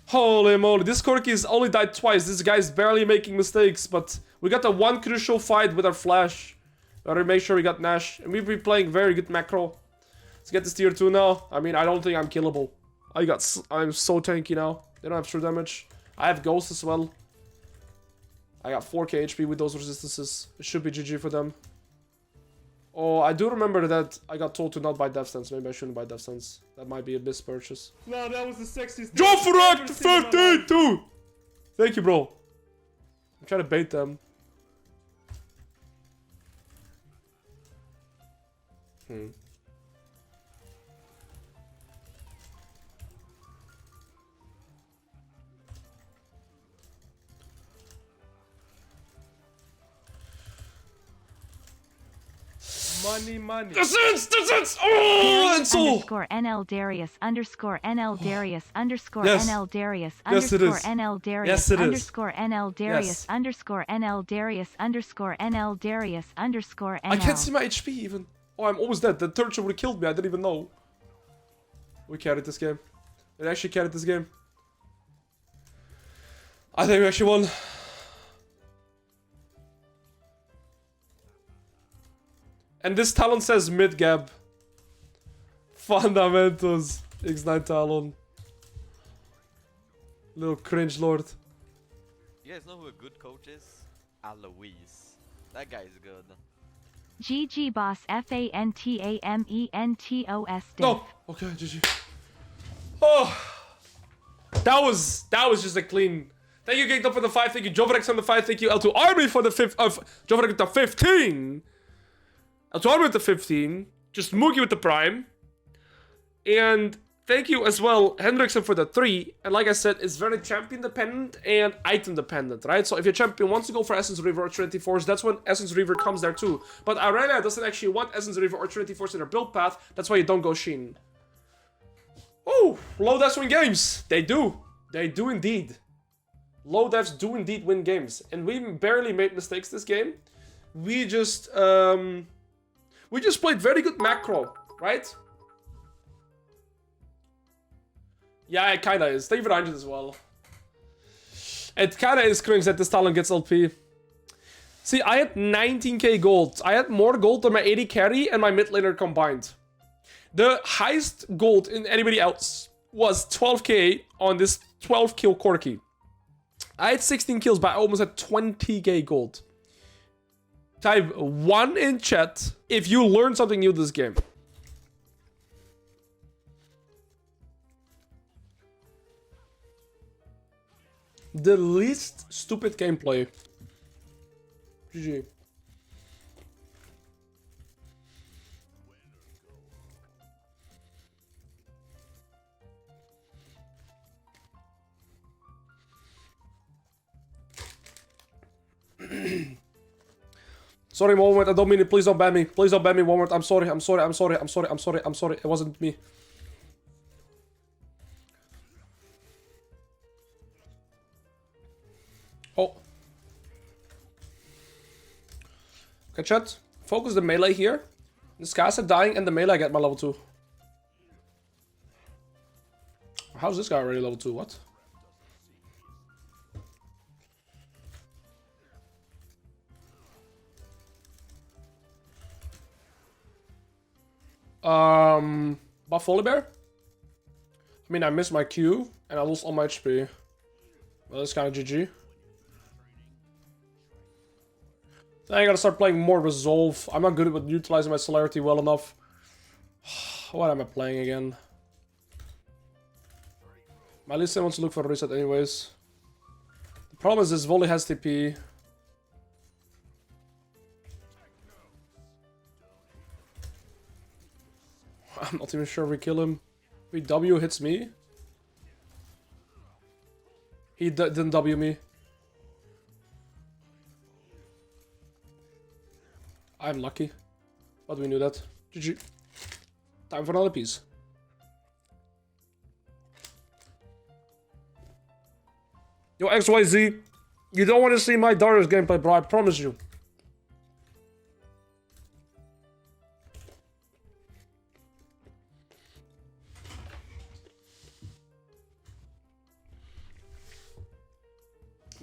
Holy moly, this Corki's only died twice. This guy's barely making mistakes, but we got the one crucial fight with our flash. Gotta make sure we got Nash. And we've been playing very good macro. Let's get this tier 2 now. I mean, I don't think I'm killable. I'm so tanky now. They don't have true damage. I have Ghost as well. I got 4k HP with those resistances. It should be GG for them. Oh, I do remember that I got told to not buy Death Stance. Maybe I shouldn't buy Death Stance. That might be a mispurchase. No, that was the sexiest. Joffrey 52! Thank you, bro. I'm trying to bait them. Money. The sense! Oh, and so... Underscore NL Darius underscore NL Darius underscore Yes. NL Darius Yes, it underscore is. NL Darius Yes, it is. underscore NL Darius Yes. underscore NL Darius underscore NL Darius underscore NL. I can't see my HP even. Oh, I'm almost dead. The third shot would have killed me. I didn't even know. We carried this game. We actually carried this game. I think we actually won. And this Talon says mid-gab. Fundamentals. X9 Talon. Little cringe lord. You guys know who a good coach is? Alois. That guy is good. GG boss FANTAMENTOS. No! Okay, GG. Oh! That was just a clean... Thank you, Gigdo, for the 5. Thank you, Jovrex on the 5. Thank you, L2 Army for the 5th of... Jovrex with the 15. L2 Army with the 15. Just Moogie with the Prime. And thank you as well, Hendrickson, for the 3. And like I said, it's very champion dependent and item dependent, right? So if your champion wants to go for Essence Reaver or Trinity Force, that's when Essence Reaver comes there too. But Aurelia doesn't actually want Essence Reaver or Trinity Force in her build path. That's why you don't go Sheen. Oh, low devs win games. They do. They do indeed. Low devs do indeed win games. And we barely made mistakes this game. We just played very good macro, right? Yeah, it kinda is. Thank you for 100 as well. It kinda is cringe that this Talon gets LP. See, I had 19k gold. I had more gold than my 80 carry and my mid laner combined. The highest gold in anybody else was 12k on this 12 kill Corki. I had 16 kills, but I almost had 20k gold. Type 1 in chat if you learned something new this game. The least stupid gameplay. GG. Sorry, Walmart. I don't mean it. Please don't ban me. Please don't ban me, Walmart. I'm sorry. I'm sorry. I'm sorry. I'm sorry. I'm sorry. I'm sorry. It wasn't me. Oh. Okay, chat. Focus the melee here. This guy's dying and the melee I get my level 2. How's this guy already level 2? What? Buff Volibear? I mean, I missed my Q and I lost all my HP. Well, that's kind of GG. Then I gotta start playing more Resolve. I'm not good at utilizing my celerity well enough. What am I playing again? My Lee Sin wants to look for a reset anyways. The problem is this volley has TP. I'm not even sure if we kill him. If W hits me. He didn't W me. I'm lucky. But we knew that. GG. Time for another piece. Yo, XYZ. You don't want to see my Darius gameplay, bro. I promise you.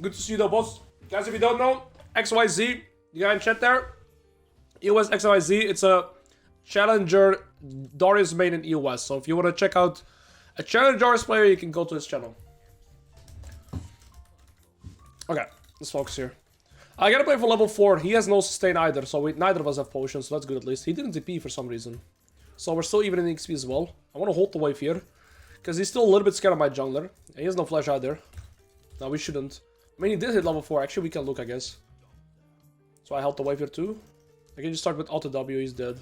Good to see you though, boss. Guys, if you don't know, XYZ, you guys in chat there. EOS XYZ, it's a challenger Darius main in EOS. So if you want to check out a challenger Darius player, you can go to his channel. Okay, let's focus here. I gotta play for level 4. He has no sustain either, so neither of us have potions, so that's good at least. He didn't TP for some reason. So we're still even in XP as well. I want to hold the wave here, because he's still a little bit scared of my jungler. And he has no flash either. No, we shouldn't. I mean, he did hit level 4. Actually, we can look, I guess. So I held the wave here too. I can just start with auto W, he's dead.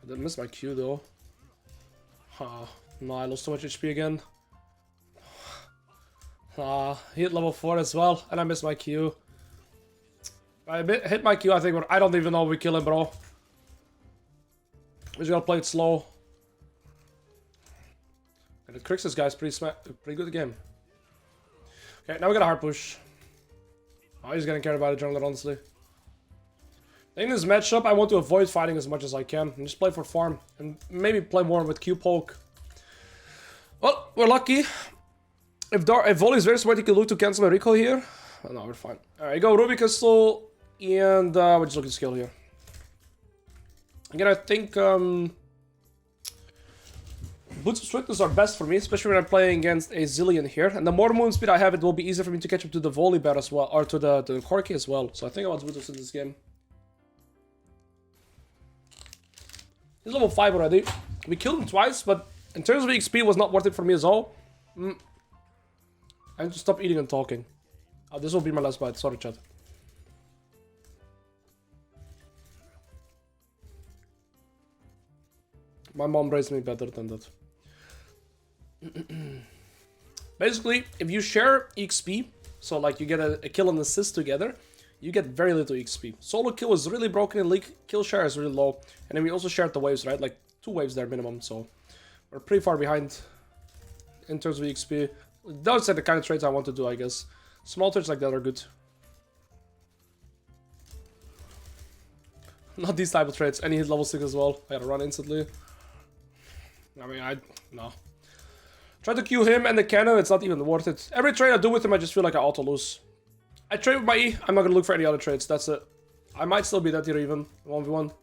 I didn't miss my Q though. No, I lost so much HP again. He hit level 4 as well, and I missed my Q. I hit my Q, I think, but I don't even know if we kill him, bro. We just gotta play it slow. And the Crixus guy's pretty good game. Okay, now we got a hard push. Oh, he's getting carried by the jungler, honestly. In this matchup, I want to avoid fighting as much as I can and just play for farm and maybe play more with Q poke. Well, we're lucky. If Volley is very smart, he can look to cancel my recall here. Oh, no, we're fine. Alright, go Ruby Crystal, and we're just looking to scale here. Again, I think Boots of Swiftness are best for me, especially when I'm playing against a Zillion here. And the more moon speed I have, it will be easier for me to catch up to the Volibear as well, or to the Corki as well. So I think I want Boots of Swiftness this game. He's level 5 already. We killed him twice, but in terms of XP, it was not worth it for me as all. I need to stop eating and talking. Oh, this will be my last bite. Sorry, chat. My mom raised me better than that. Basically, if you share XP, so like you get a kill and assist together, you get very little XP. Solo kill is really broken and league kill share is really low. And then we also shared the waves, right? Like 2 waves there minimum, so we're pretty far behind in terms of XP. Those are the kind of trades I want to do, I guess. Small trades like that are good. Not these type of trades. And he hit level 6 as well. I gotta run instantly. I mean, no. Try to Q him and the cannon, it's not even worth it. Every trade I do with him, I just feel like I auto-lose. I trade with my E, I'm not gonna look for any other trades, that's it. I might still be that tier even, 1v1.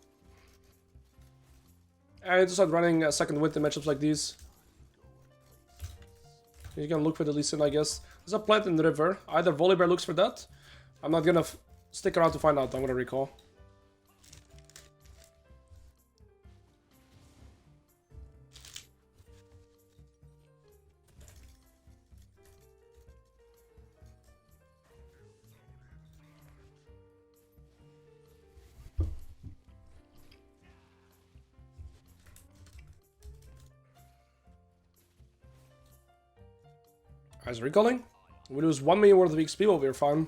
And I just start running a second wind in matchups like these. You can look for the Lee Sin, I guess. There's a plant in the river. Either Volibear looks for that. I'm not gonna stick around to find out. I'm gonna recall. Guys, recalling. We lose 1 million worth of XP, but we're fine.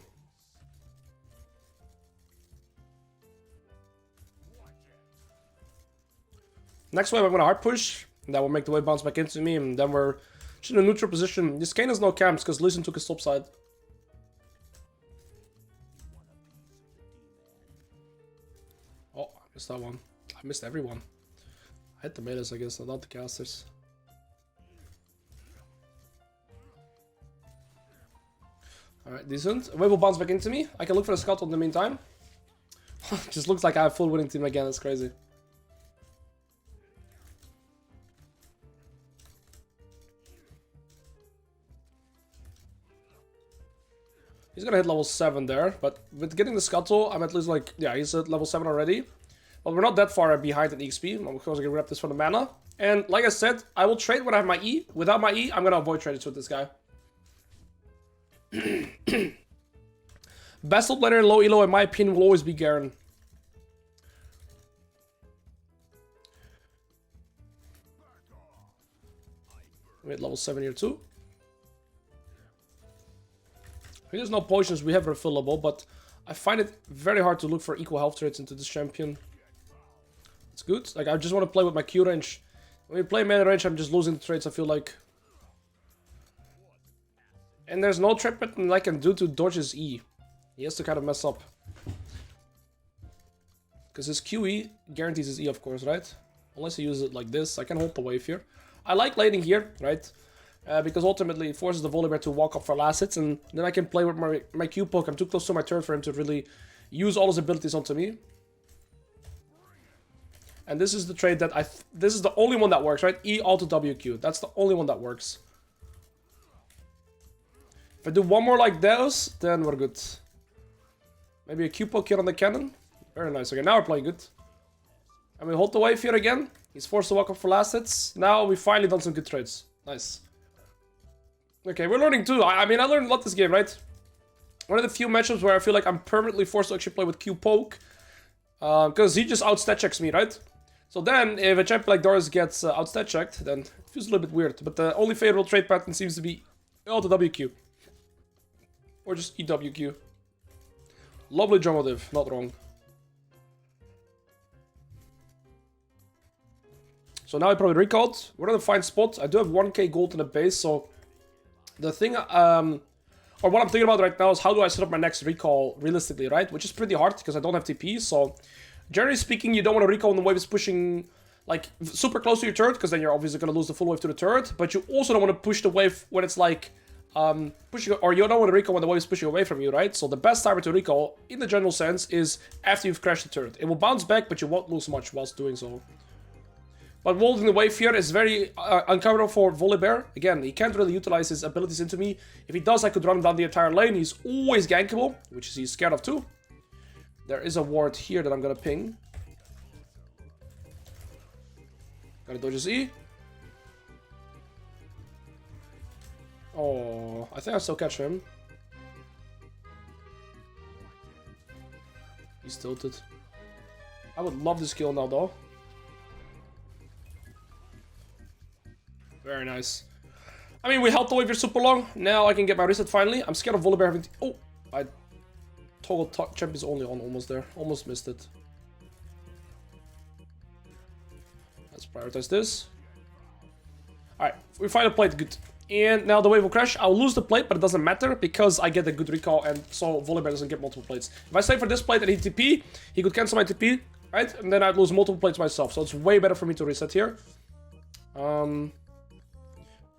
Next wave, I'm gonna hard push. That will make the wave bounce back into me, and then we're in a neutral position. This Kane has no camps because Lucian took his top side. Oh, I missed that one. I missed everyone. I hit the metas, I guess, not the casters. Alright, decent. Wave will bounce back into me. I can look for a scout in the meantime. Just looks like I have full winning team again. It's crazy. He's gonna hit level 7 there, but with getting the scuttle, I'm at least like, yeah, he's at level 7 already. But we're not that far behind in XP. I'm of course gonna grab this for the mana. And like I said, I will trade when I have my E. Without my E, I'm gonna avoid trades with this guy. Best top laner in low elo, in my opinion, will always be Garen. We at level 7 here too. There's no potions we have refillable, but I find it very hard to look for equal health traits into this champion. It's good. Like, I just want to play with my Q range. When we play mana range, I'm just losing the traits, I feel like. And there's no trap button I can do to dodge his E. He has to kind of mess up. Because his QE guarantees his E, of course, right? Unless he uses it like this. I can hold the wave here. I like laning here, right? Because ultimately it forces the Volibear to walk up for last hits, and then I can play with my Q poke. I'm too close to my turn for him to really use all his abilities onto me. And this is the trade that this is the only one that works, right? E auto WQ. That's the only one that works. If I do one more like those, then we're good. Maybe a Q poke here on the cannon. Very nice. Okay, now we're playing good. And we hold the wave here again. He's forced to walk up for last hits. Now we finally done some good trades. Nice. Okay, we're learning too. I mean, I learned a lot this game, right? One of the few matchups where I feel like I'm permanently forced to actually play with Q poke. Because he just outstat checks me, right? So then, if a champion like Darius gets outstat checked, then it feels a little bit weird. But the only favorable trade pattern seems to be auto WQ. Or just EWQ. Lovely jungle div, not wrong. So now I probably recalled. We're in a fine spot. I do have 1k gold in the base, so the thing, or what I'm thinking about right now is how do I set up my next recall realistically, right? Which is pretty hard because I don't have TP, so generally speaking, you don't want to recall when the wave is pushing like super close to your turret, because then you're obviously going to lose the full wave to the turret, but you also don't want to push the wave when it's like pushing, or you don't want to recall when the wave is pushing away from you, right? So the best timer to recall, in the general sense, is after you've crashed the turret. It will bounce back, but you won't lose much whilst doing so. But holding the wave here is very uncomfortable for Volibear. Again, he can't really utilize his abilities into me. If he does, I could run him down the entire lane. He's always gankable, which he's scared of too. There is a ward here that I'm gonna ping. Gotta dodge his E. Oh, I think I still catch him. He's tilted. I would love this kill now though. Very nice. I mean, we held the wave here super long. Now I can get my reset finally. I'm scared of Volibear having to... Oh! I toggled champions only on almost there. Almost missed it. Let's prioritize this. Alright, we find a plate, good. And now the wave will crash. I'll lose the plate, but it doesn't matter because I get a good recall, and so Volibear doesn't get multiple plates. If I stay for this plate and he TP, he could cancel my TP, right? And then I'd lose multiple plates myself. So it's way better for me to reset here.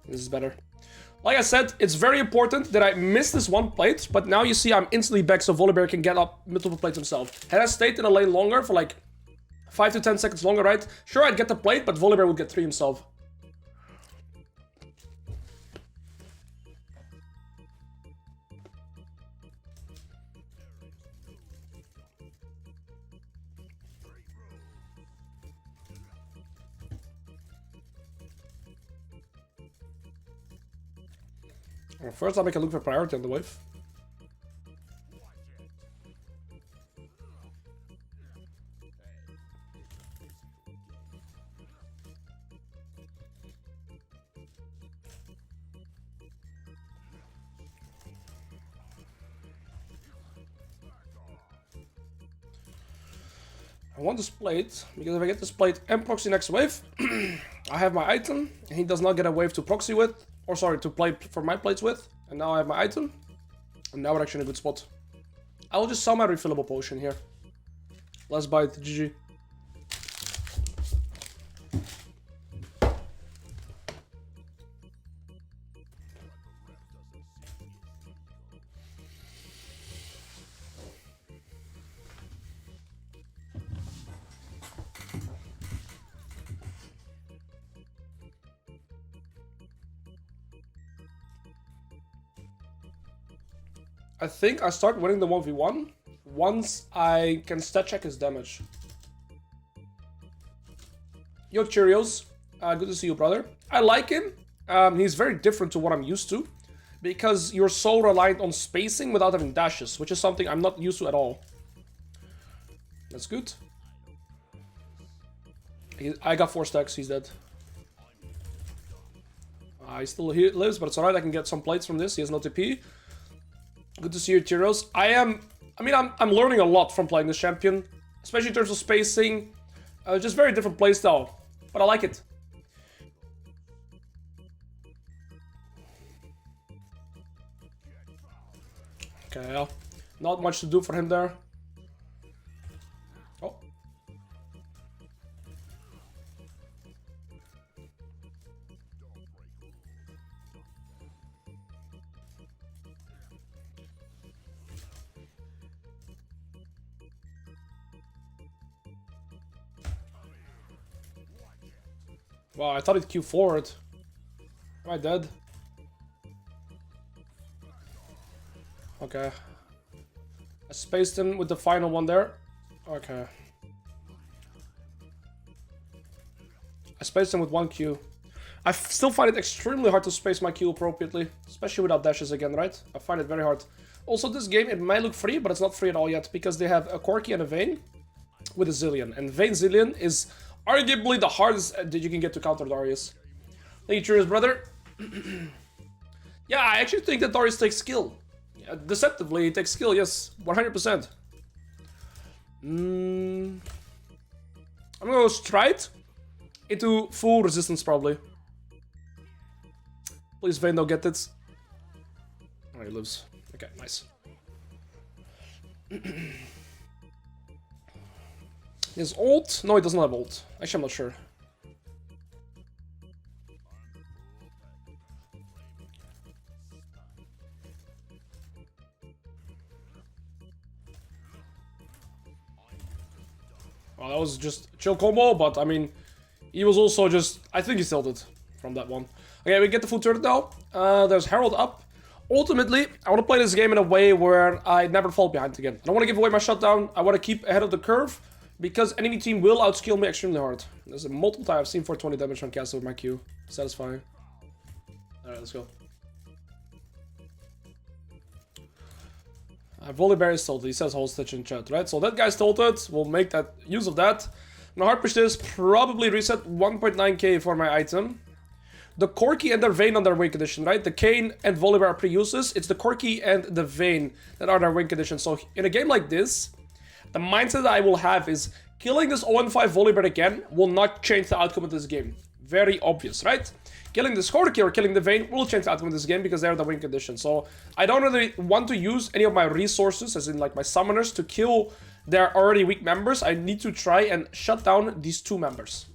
This is better. Like I said, it's very important that I miss this one plate, but now you see I'm instantly back so Volibear can get up multiple plates himself. Had I stayed in a lane longer for like 5 to 10 seconds longer, right? Sure, I'd get the plate, but Volibear would get 3 himself. Well, first I'll make a look for priority on the wave. I want this plate, because if I get this plate and proxy next wave, I have my item, and he does not get a wave to proxy with, or sorry, to play for my plates with, and now I have my item, and now we're actually in a good spot. I will just sell my refillable potion here. Let's buy it, GG. I think I start winning the 1v1 once I can stat check his damage. Yo, Cheerios. Good to see you, brother. I like him. He's very different to what I'm used to, because you're so reliant on spacing without having dashes, which is something I'm not used to at all. That's good. I got 4 stacks, he's dead. He still lives, but it's alright, I can get some plates from this. He has no TP. Good to see you, Tyros. I'm learning a lot from playing this champion, especially in terms of spacing. Just very different playstyle, but I like it. Okay, yeah. Not much to do for him there. Oh. Wow, I thought it Q forward. Am I dead? Okay. I spaced him with the final one there. Okay. I spaced him with 1 Q. I still find it extremely hard to space my Q appropriately, especially without dashes again, right? I find it very hard. Also, this game, it might look free, but it's not free at all yet, because they have a Corki and a Vayne with a Zillion. And Vayne Zillion is arguably the hardest that you can get to counter Darius. Thank you, cheers, brother. Yeah, I actually think that Darius takes skill. Yeah, deceptively, he takes skill, yes, 100%. I'm gonna go stride into full resistance, probably. Please, Vayne, don't get it. Oh, he lives. Okay, nice. His ult? No, he doesn't have ult. Actually, I'm not sure. Well, that was just a chill combo, but I mean, he was also just... I think he tilted from that one. Okay, we get the full turret now. There's Herald up. Ultimately, I want to play this game in a way where I never fall behind again. I don't want to give away my shutdown. I want to keep ahead of the curve, because enemy team will outskill me extremely hard. There's a multiple time I've seen 420 damage on Castle with my Q. Satisfying. Alright, let's go. Volibear is tilted. He says hold stitch in chat, right? So that guy's tilted. We'll make that use of that. I'm gonna hard push this. Probably reset 1.9k for my item. The Corki and their Vayne on their win condition, right? The Kayn and Volibear are pre-uses. It's the Corki and the Vayne that are their win condition. So in a game like this, the mindset that I will have is killing this 0-5 Volibear again will not change the outcome of this game. Very obvious, right? Killing the Corki or killing the Vayne will change the outcome of this game because they're the win condition. So I don't really want to use any of my resources, as in like my summoners, to kill their already weak members. I need to try and shut down these 2 members.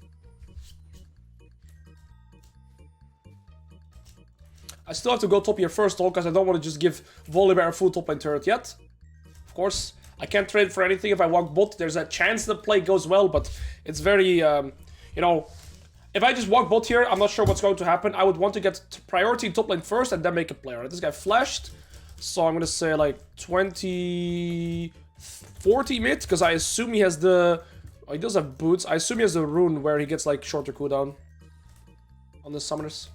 I still have to go top here first though, because I don't want to just give Volibear a full top lane turret yet. Of course, I can't trade for anything if I walk bot. There's a chance the play goes well, but it's very, you know, if I just walk bot here, I'm not sure what's going to happen. I would want to get priority top lane first and then make a play. Right? This guy flashed, so I'm going to say like 20, 40 mid, because I assume he has the, oh, he does have boots. I assume he has the rune where he gets like shorter cooldown on the summoners.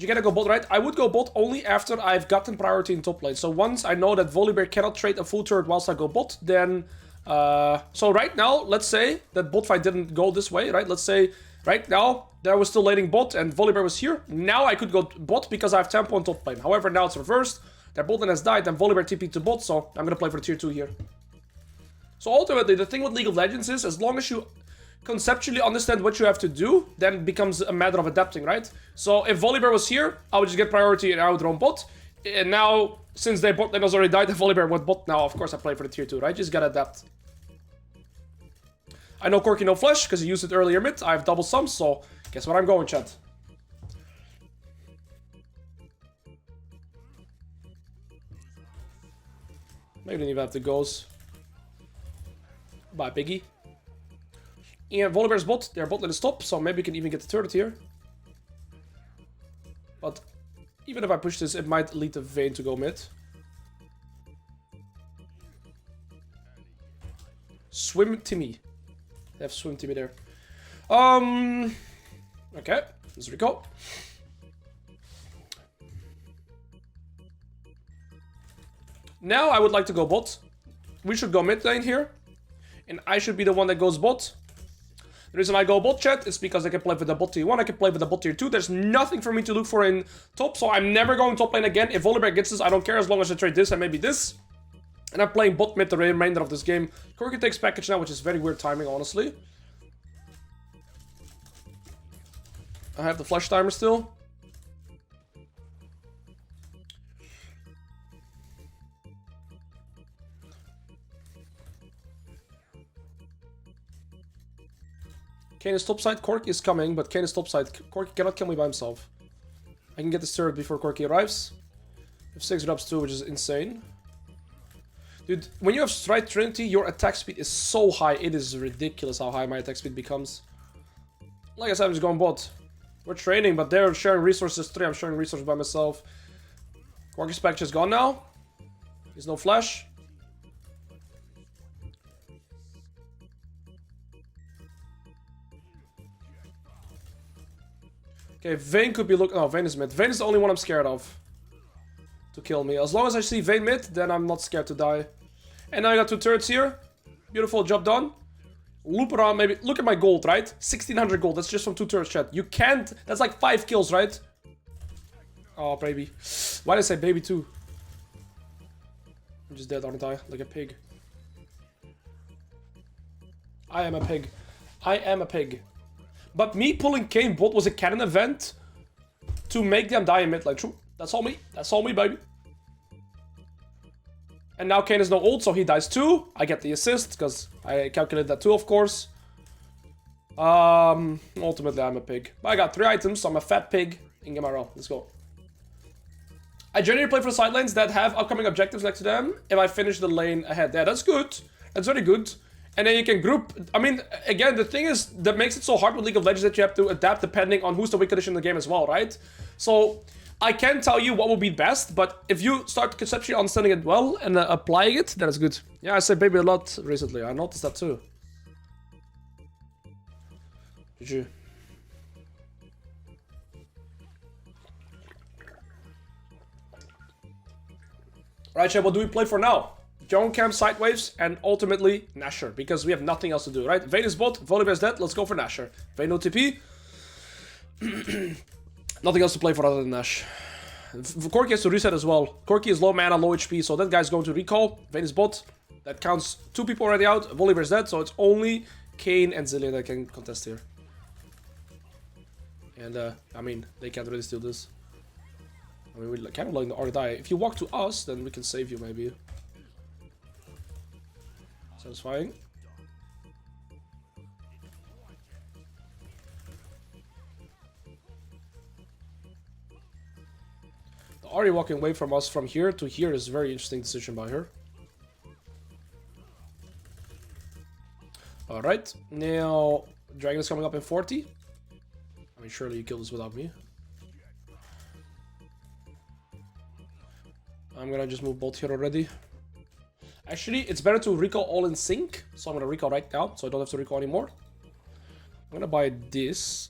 You gotta go bot, right? I would go bot only after I've gotten priority in top lane. So once I know that Volibear cannot trade a full turret whilst I go bot, then... so right now, let's say that bot fight didn't go this way, right? Let's say right now, there was still laning bot and Volibear was here. Now I could go bot because I have tempo on top lane. However, now it's reversed. Their bot lane has died and Volibear TP to bot, so I'm gonna play for tier 2 here. So ultimately, the thing with League of Legends is, as long as you conceptually understand what you have to do, then it becomes a matter of adapting, right? So if Volibear was here, I would just get priority and I would roam bot. And now, since their bot lane has already died, the Volibear went bot now. Of course, I play for the tier 2, right? Just gotta adapt. I know Corki no flash, because he used it earlier mid. I have double sums, so guess where I'm going, chat. Maybe didn't even have the goals. Bye, Piggy. And Volibear's bot, their bot lane is top, so maybe we can even get the turret here. But even if I push this, it might lead the Vayne to go mid. Swim Timmy. They have Swim Timmy there. Okay, let's recall. Now I would like to go bot. We should go mid lane here. And I should be the one that goes bot. The reason I go bot, chat, is because I can play with the bot tier 1, I can play with the bot tier 2. There's nothing for me to look for in top, so I'm never going top lane again. If Volibear gets this, I don't care as long as I trade this and maybe this. And I'm playing bot mid the remainder of this game. Corki takes package now, which is very weird timing, honestly. I have the flash timer still. Kayn is topside, Corki is coming, but Kayn is topside. Corki cannot kill me by himself. I can get this turret before Corki arrives. I have 6 drops too, which is insane. Dude, when you have Stride Trinity, your attack speed is so high. It is ridiculous how high my attack speed becomes. Like I said, I'm just going bot. We're trading, but they're sharing resources. 3, I'm sharing resources by myself. Corki's package is gone now. There's no flash. Okay, Vayne could be looking... Oh, Vayne is mid. Vayne is the only one I'm scared of to kill me. As long as I see Vayne mid, then I'm not scared to die. And now I got 2 turrets here. Beautiful, job done. Loop around, maybe. Look at my gold, right? 1600 gold. That's just from 2 turrets, chat. You can't... That's like 5 kills, right? Oh, baby. Why did I say baby too? I'm just dead, aren't I? Like a pig. I am a pig. I am a pig. But me pulling Kayn bot was a canon event to make them die in mid lane. True. That's all me. That's all me, baby. And now Kayn has no ult, so he dies too. I get the assist, because I calculated that too, of course. Ultimately, I'm a pig. But I got 3 items, so I'm a fat pig in MRL. Let's go. I generally play for side lanes that have upcoming objectives next to them if I finish the lane ahead. Yeah, that's good. That's very good. And then you can group... I mean, again, the thing is that makes it so hard with League of Legends that you have to adapt depending on who's the weak condition in the game as well, right? So, I can't tell you what will be best, but if you start conceptually understanding it well and applying it, then it's good. Yeah, I said baby a lot recently. I noticed that too. GG. Right, chat, what do we play for now? Joan Camp, Sidewaves, and ultimately Nashor, because we have nothing else to do, right? Vayne is bot, Volibear is dead, let's go for Nashor. Vayne no TP. Nothing else to play for other than Nash. Corki has to reset as well. Corki is low mana, low HP, so that guy's going to recall. Vayne is bot. That counts 2 people already out. Volibear is dead, so it's only Kayn and Zilean that can contest here. And, I mean, they can't really steal this. I mean, we're kind of letting the R die. If you walk to us, then we can save you, maybe. Satisfying. The Ahri walking away from us from here to here is a very interesting decision by her. Alright, now Dragon is coming up in 40. I mean, surely you kill this without me. I'm gonna just move both here already. Actually, it's better to recall all in sync, so I'm gonna recall right now, so I don't have to recall anymore. I'm gonna buy this.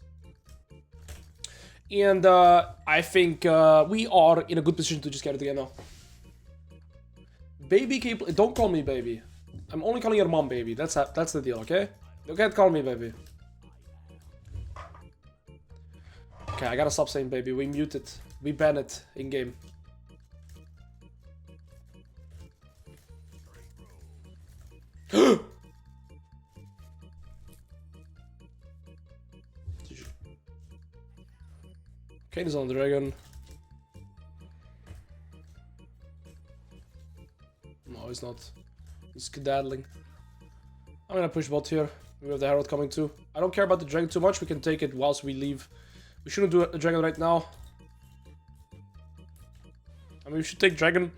And I think we are in a good position to just get it again now. Baby, don't call me baby. I'm only calling your mom baby. That's the deal, okay? You can't call me baby. Okay, I gotta stop saying baby. We mute it. We ban it in game. Kane is on the dragon. No, he's not. He's skedaddling. I'm gonna push bot here. We have the Herald coming too. I don't care about the dragon too much. We can take it whilst we leave. We shouldn't do a dragon right now. I mean, we should take dragon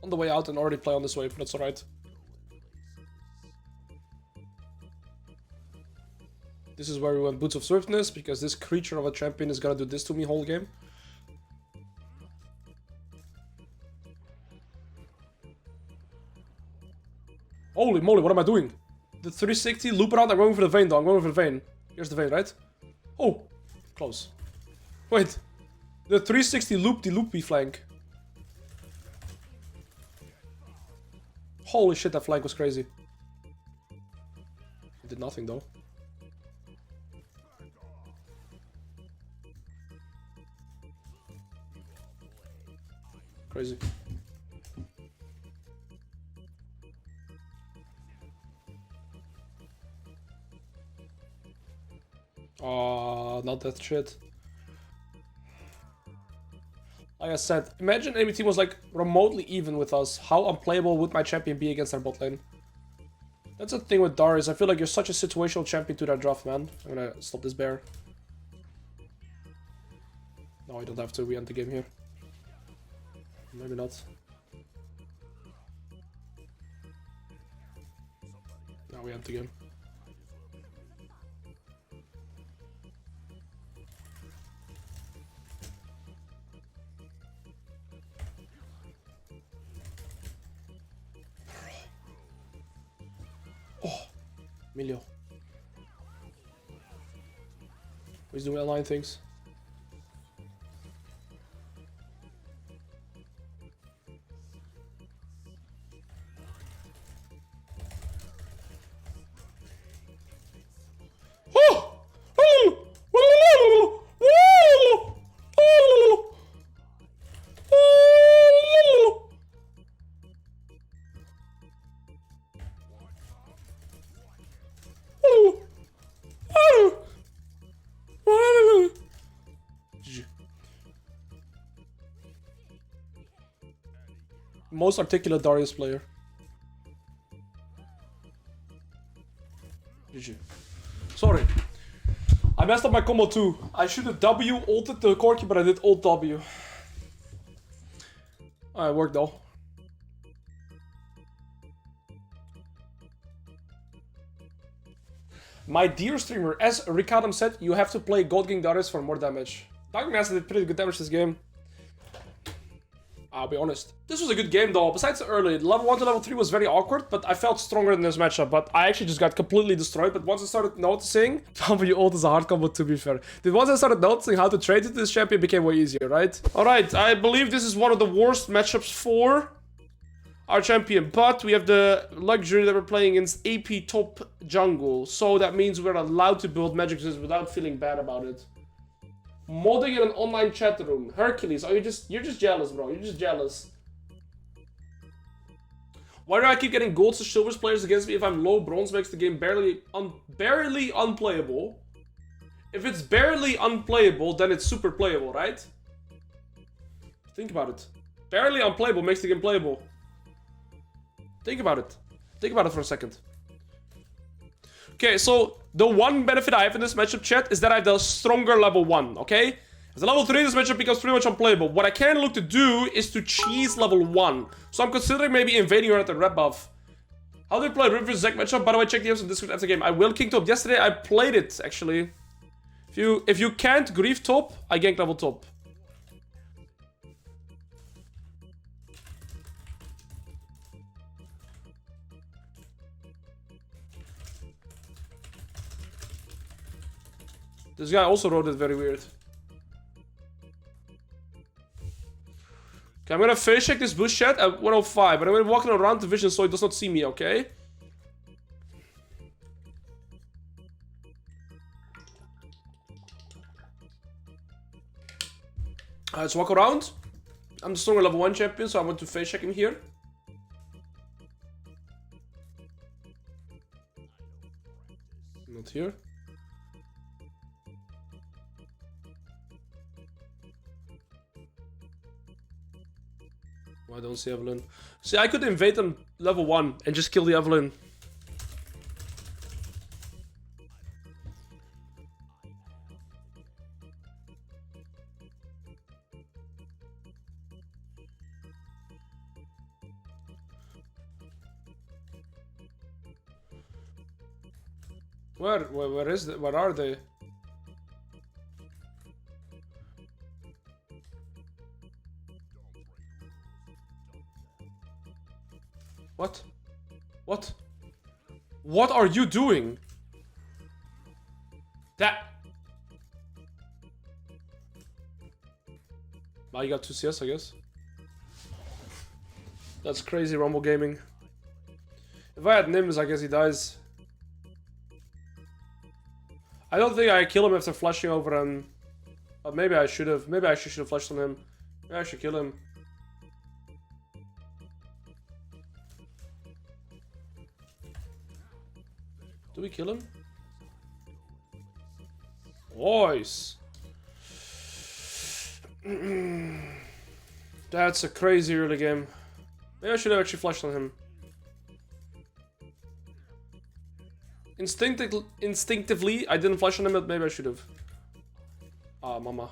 on the way out and already play on this wave, but that's alright. This is where we want Boots of Swiftness, because this creature of a champion is gonna do this to me whole game. Holy moly, what am I doing? The 360, loop around, I'm going for the vein though, I'm going for the vein. Here's the vein, right? Oh, close. Wait, the 360 loopy flank. Holy shit, that flank was crazy. It did nothing though. Crazy. Not that shit. Like I said, imagine enemy team was like remotely even with us. How unplayable would my champion be against our bot lane? That's the thing with Darius. I feel like you're such a situational champion to that draft, man. I'm gonna stop this bear. No, I don't have to. We end the game here. Maybe not. Now we end the game. Oh, Emilio. He's doing online things. Most articulate Darius player. GG. Sorry. I messed up my combo too. I should have W ulted the Corki, but I did ult W. It worked though. My dear streamer, as Ricardum said, you have to play God King Darius for more damage. Dark Master did pretty good damage this game. I'll be honest. This was a good game though, besides the early. Level 1 to level 3 was very awkward, but I felt stronger in this matchup. But I actually just got completely destroyed. But once I started noticing, W ult is a hard combo to be fair. Once I started noticing how to trade with this champion, it became way easier, right? Alright, I believe this is one of the worst matchups for our champion. But we have the luxury that we're playing against AP top jungle. So that means we're allowed to build magic resist without feeling bad about it. Modding in an online chat room. Hercules, you're just jealous, bro. You're just jealous. Why do I keep getting golds to silvers players against me if I'm low? Bronze makes the game barely unplayable. If it's barely unplayable, then it's super playable, right? Think about it. Barely unplayable makes the game playable. Think about it. Think about it for a second. Okay, so the one benefit I have in this matchup, chat, is that I have the stronger level 1, okay? As a level 3, this matchup becomes pretty much unplayable. What I can look to do is to cheese level 1. So I'm considering maybe invading her at the red buff. How do I play River Zek matchup? By the way, check the episode in Discord after the game. I will king top. Yesterday I played it, actually. If you can't grief top, I gank level top. This guy also wrote it very weird. Okay, I'm gonna face check this bush chat at 105, but I'm gonna walk around the vision so it does not see me, okay? Let's walk around. I'm the stronger level 1 champion, so I want to face check him here. Not here. I don't see Evelyn. See, I could invade them level 1 and just kill the Evelyn. Where is it? Where are they? What? What? What are you doing? That... Oh, you got 2 CS, I guess. That's crazy, Rumble Gaming. If I had Nims, I guess he dies. I don't think I kill him after flashing over him. But maybe I should have. Maybe I should have flashed on him. Maybe I should kill him. Do we kill him? Boys. That's a crazy early game. Maybe I should have actually flashed on him. Instinctively, I didn't flash on him, but maybe I should have. Ah, mama.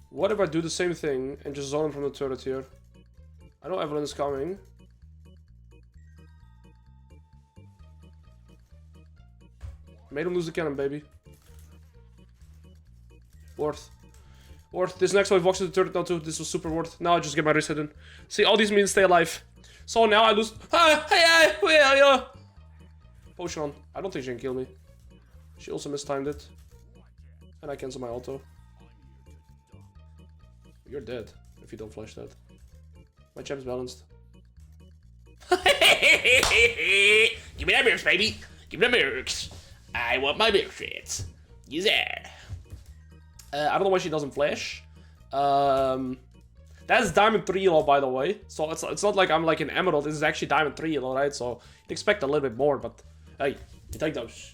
What if I do the same thing and just zone him from the turret here? I know Evelyn is coming. Made him lose the cannon, baby. Worth. Worth. This next wave walks to the turret now too. This was super worth. Now I just get my wrist hidden. See, all these means stay alive. So now I lose. Potion on. I don't think she can kill me. She also mistimed it. And I cancel my auto. You're dead if you don't flash that. My champ's balanced. Give me that mirrors, baby. Give me the mirrors. I want my mirror shits. You there? I don't know why she doesn't flash. That's Diamond 3 elo, by the way. So it's not like I'm like an Emerald. This is actually Diamond 3 elo, right? So you'd expect a little bit more, but hey, we take those.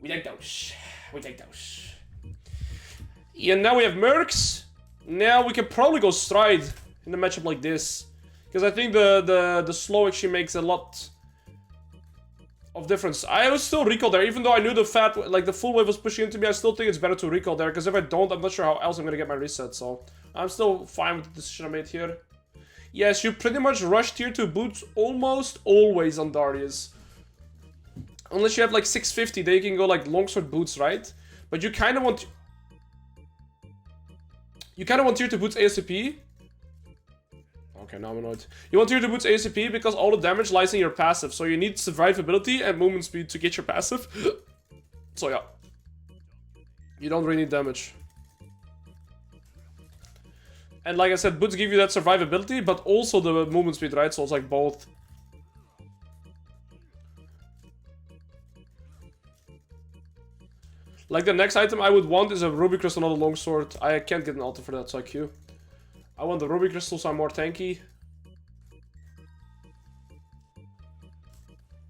We take those. We take those. And now we have Mercs. Now we can probably go Stride in a matchup like this. Because I think the slow actually makes a lot of difference. I was still recall there, even though I knew the full wave was pushing into me. I still think it's better to recall there, because if I don't, I'm not sure how else I'm gonna get my reset. So I'm still fine with the decision I made here. Yes, you pretty much rush tier 2 boots almost always on Darius. Unless you have like 650, then you can go like longsword boots, right? But you kind of want... You kind of want tier 2 boots ASAP. Okay, now I'm annoyed. You want tier 2 boots ASAP because all the damage lies in your passive. So you need survivability and movement speed to get your passive. So yeah. You don't really need damage. And like I said, boots give you that survivability, but also the movement speed, right? So it's like both. Like the next item I would want is a ruby crystal, not a longsword. I can't get an altar for that, so I queue. I want the ruby crystal, so I'm more tanky.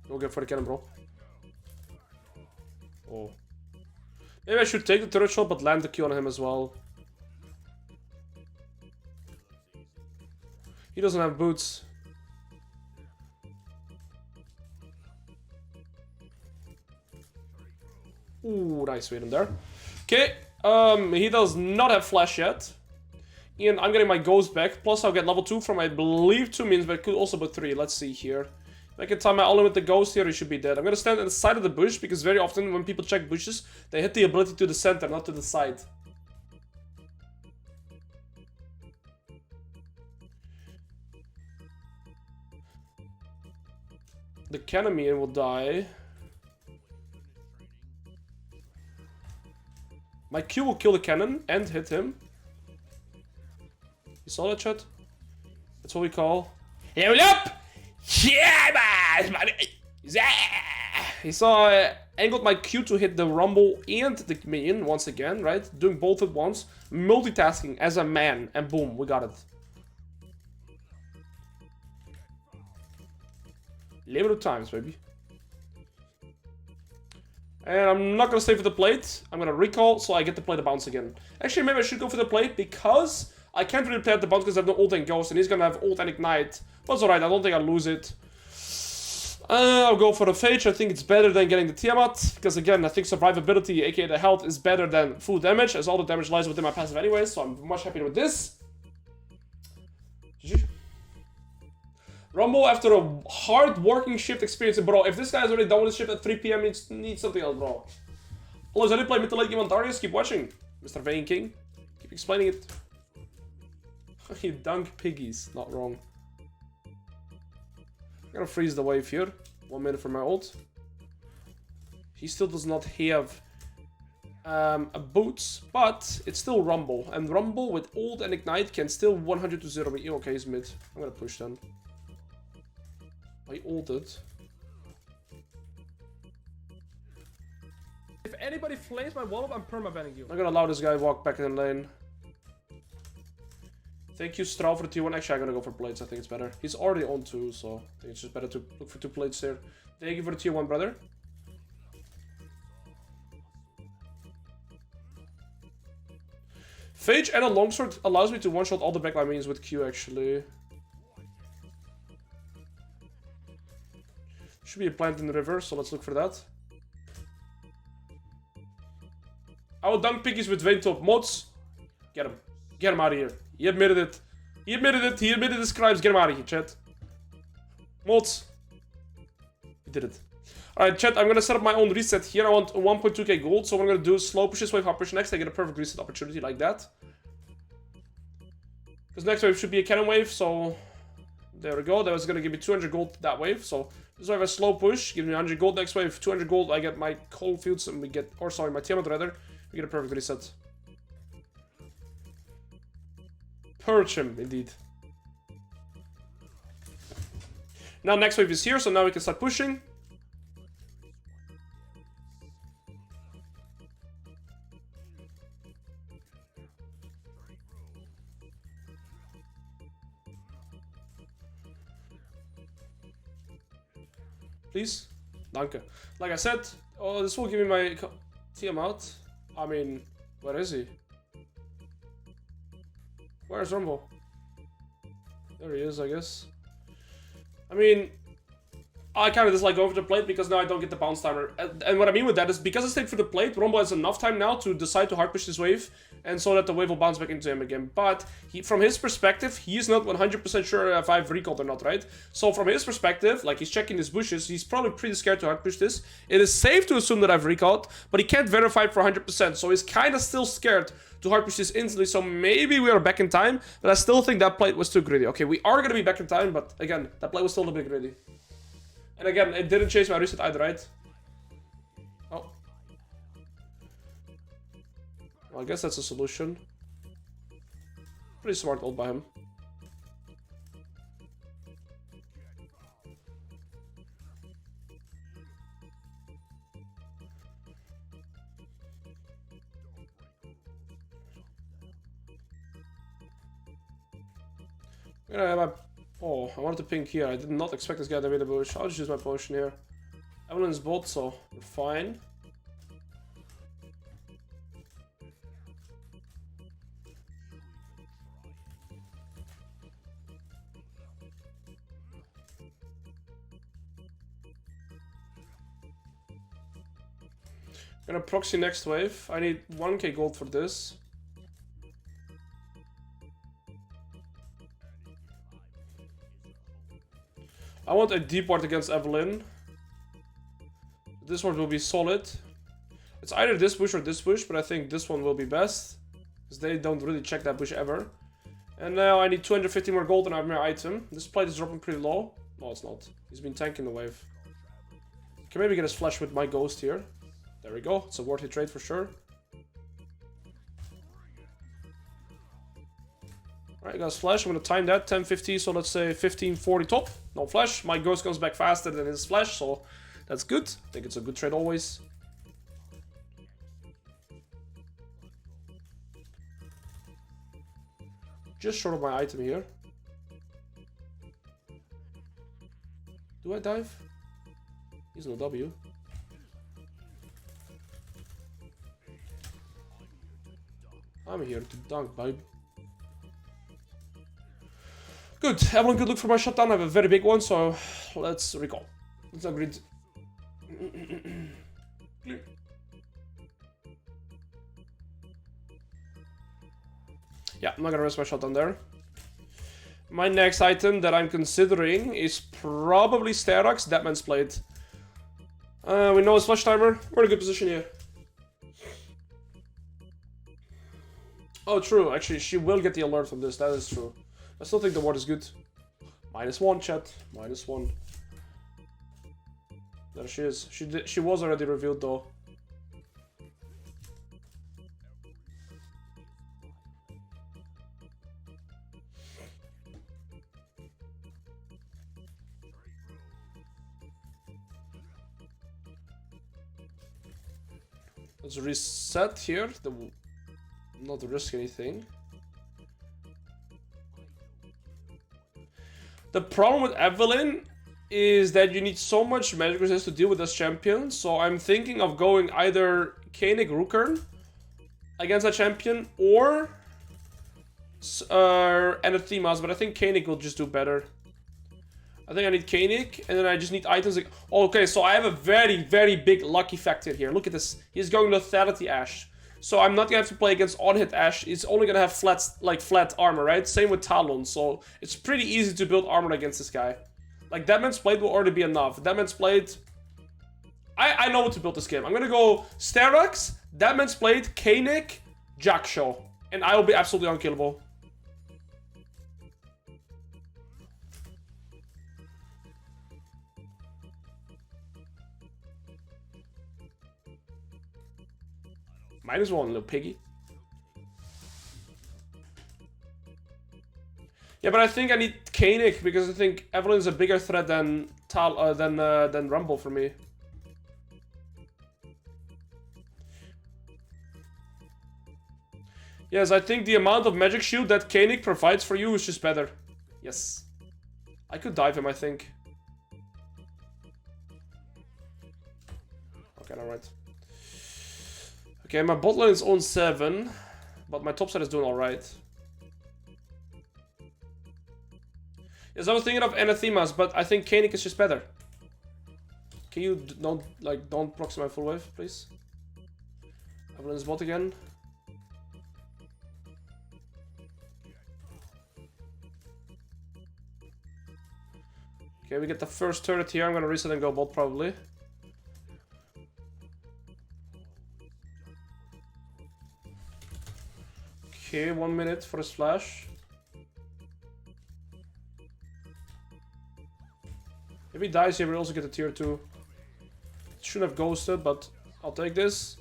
Go get for the cannon, bro. Oh. Maybe I should take the turret shot, but land the Q on him as well. He doesn't have boots. Ooh, nice wait him there. Okay, he does not have flash yet. And I'm getting my ghost back. Plus I'll get level 2 from, I believe, 2 minions, but it could also be 3. Let's see here. If I can time my ultimate with the ghost here, he should be dead. I'm gonna stand on the side of the bush, because very often when people check bushes, they hit the ability to the center, not to the side. The cannon minion will die. My Q will kill the cannon and hit him. solid, chat. That's what we call. Level up! Yeah, man! Yeah! He saw angled my Q to hit the rumble and the minion once again, right? Doing both at once. Multitasking as a man. And boom, we got it. Limited times, baby. And I'm not gonna stay for the plate. I'm gonna recall so I get to play the bounce again. Actually, maybe I should go for the plate because I can't really play at the bounce because I have no ult and ghost, and he's gonna have ult and ignite. But it's alright, I don't think I'll lose it. I'll go for the Phage. I think it's better than getting the Tiamat. Because again, I think survivability, aka the health, is better than full damage, as all the damage lies within my passive anyway, so I'm much happier with this. GG. Rumble after a hard working shift experience, bro. If this guy's already done with his shift at 3 PM, he needs something else, bro. Although, I did play mid to late game on Darius. Keep watching, Mr. Vayne King. Keep explaining it. You dunk piggies, not wrong. I'm gonna freeze the wave here. 1 minute for my ult. He still does not have a boots, but it's still Rumble. And Rumble with ult and ignite can still 100 to 0 me. Okay, he's mid. I'm gonna push then. I ulted. If anybody flames my wall up, I'm perma-banning you. I'm gonna allow this guy walk back in the lane. Thank you, Straw, for the tier 1. Actually, I'm gonna go for plates. I think it's better. He's already on 2, so I think it's just better to look for 2 plates there. Thank you for the tier 1, brother. Phage and a longsword allows me to one-shot all the backline minions with Q, actually. Should be a plant in the river, so let's look for that. I will dunk piggies with Vayne top. Mods, get him. Get him out of here. He admitted it. He admitted it. He admitted his crimes. Get him out of here, chat. Mods. He did it. Alright, chat, I'm gonna set up my own reset here. I want 1.2k gold, so what I'm gonna do is slow push this wave, hard push next. I get a perfect reset opportunity like that. Because next wave should be a cannon wave, so... There we go. That was gonna give me 200 gold that wave, so... This wave a slow push, give me 100 gold. Next wave, 200 gold, I get my cold fields, and we get... Or sorry, my Tiamat rather. We get a perfect reset. Purge him, indeed. Now next wave is here, so now we can start pushing. Please? Danke. Like I said, oh, this will give me my Tiamat. I mean, where is he? Where's Rumble? There he is, I guess. I mean, I kind of dislike going for the plate because now I don't get the bounce timer. And what I mean with that is because I stayed for the plate, Rumble has enough time now to decide to hard push this wave, and so that the wave will bounce back into him again. But from his perspective, he's not 100% sure if I've recalled or not, right? So from his perspective, like he's checking his bushes, he's probably pretty scared to hard push this. It is safe to assume that I've recalled, but he can't verify for 100%, so he's kind of still scared to hard push this instantly, so maybe we are back in time, but I still think that plate was too greedy. Okay, we are going to be back in time, but again, that plate was still a bit greedy. And again, it didn't chase my reset either, right? Oh. Well, I guess that's a solution. Pretty smart ult by him. I'm gonna have my... Oh, I wanted to ping here. I did not expect this guy to be in the bush. I'll just use my potion here. Evelyn's bot, so we're fine. I'm gonna proxy next wave. I need 1k gold for this. I want a deep ward against Evelyn. This ward will be solid. It's either this bush or this bush, but I think this one will be best. Because they don't really check that bush ever. And now I need 250 more gold and I have my item. This plate is dropping pretty low. No, it's not. He's been tanking the wave. Can maybe get his flash with my ghost here. There we go. It's a worthy trade for sure. Alright, guys, flash. I'm gonna time that 10:50, so let's say 15:40 top. No flash. My ghost comes back faster than his flash, so that's good. I think it's a good trade always. Just short of my item here. Do I dive? He's no W. I'm here to dunk, babe. Good. Everyone could look for my shutdown. I have a very big one, so let's recall. Let's agree. Clear. Yeah, I'm not gonna risk my shutdown there. My next item that I'm considering is probably Sterox, Deadman's Blade. We know his flash timer. We're in a good position here. Oh, true. Actually, she will get the alert from this. That is true. I still think the ward is good. -1, chat. -1. There she is. She was already revealed, though. Let's reset here. Not risk anything. The problem with Evelynn is that you need so much magic resist to deal with this champion. So I'm thinking of going either Koenig Rukern against that champion or Anathemas, but I think Koenig will just do better. I think I need Koenig, and then I just need items like... Okay, so I have a very, very big lucky factor here. Look at this. He's going Lethality Ash. So I'm not gonna have to play against on-hit Ash. It's only gonna have flat armor, right? Same with Talon, so it's pretty easy to build armor against this guy. Like, Deadman's Blade will already be enough. Deadman's Blade... I know what to build this game. I'm gonna go Sterox, Deadman's Blade, Koenig, Jackshaw. And I will be absolutely unkillable. -1, little piggy. Yeah, but I think I need Koenig because I think Evelynn is a bigger threat than Rumble for me. Yes, I think the amount of magic shield that Koenig provides for you is just better. Yes. I could dive him, I think. Okay, alright. Okay, my bot lane is on 7, but my top side is doing alright. Yes, I was thinking of Anathemas, but I think Koenig is just better. Can you don't proxy my full wave, please? Evelynn's bot again. Okay, we get the first turret here. I'm gonna reset and go bot probably. Okay, 1 minute for his flash. If he dies here, we'll also get a tier 2. Shouldn't have ghosted, but I'll take this.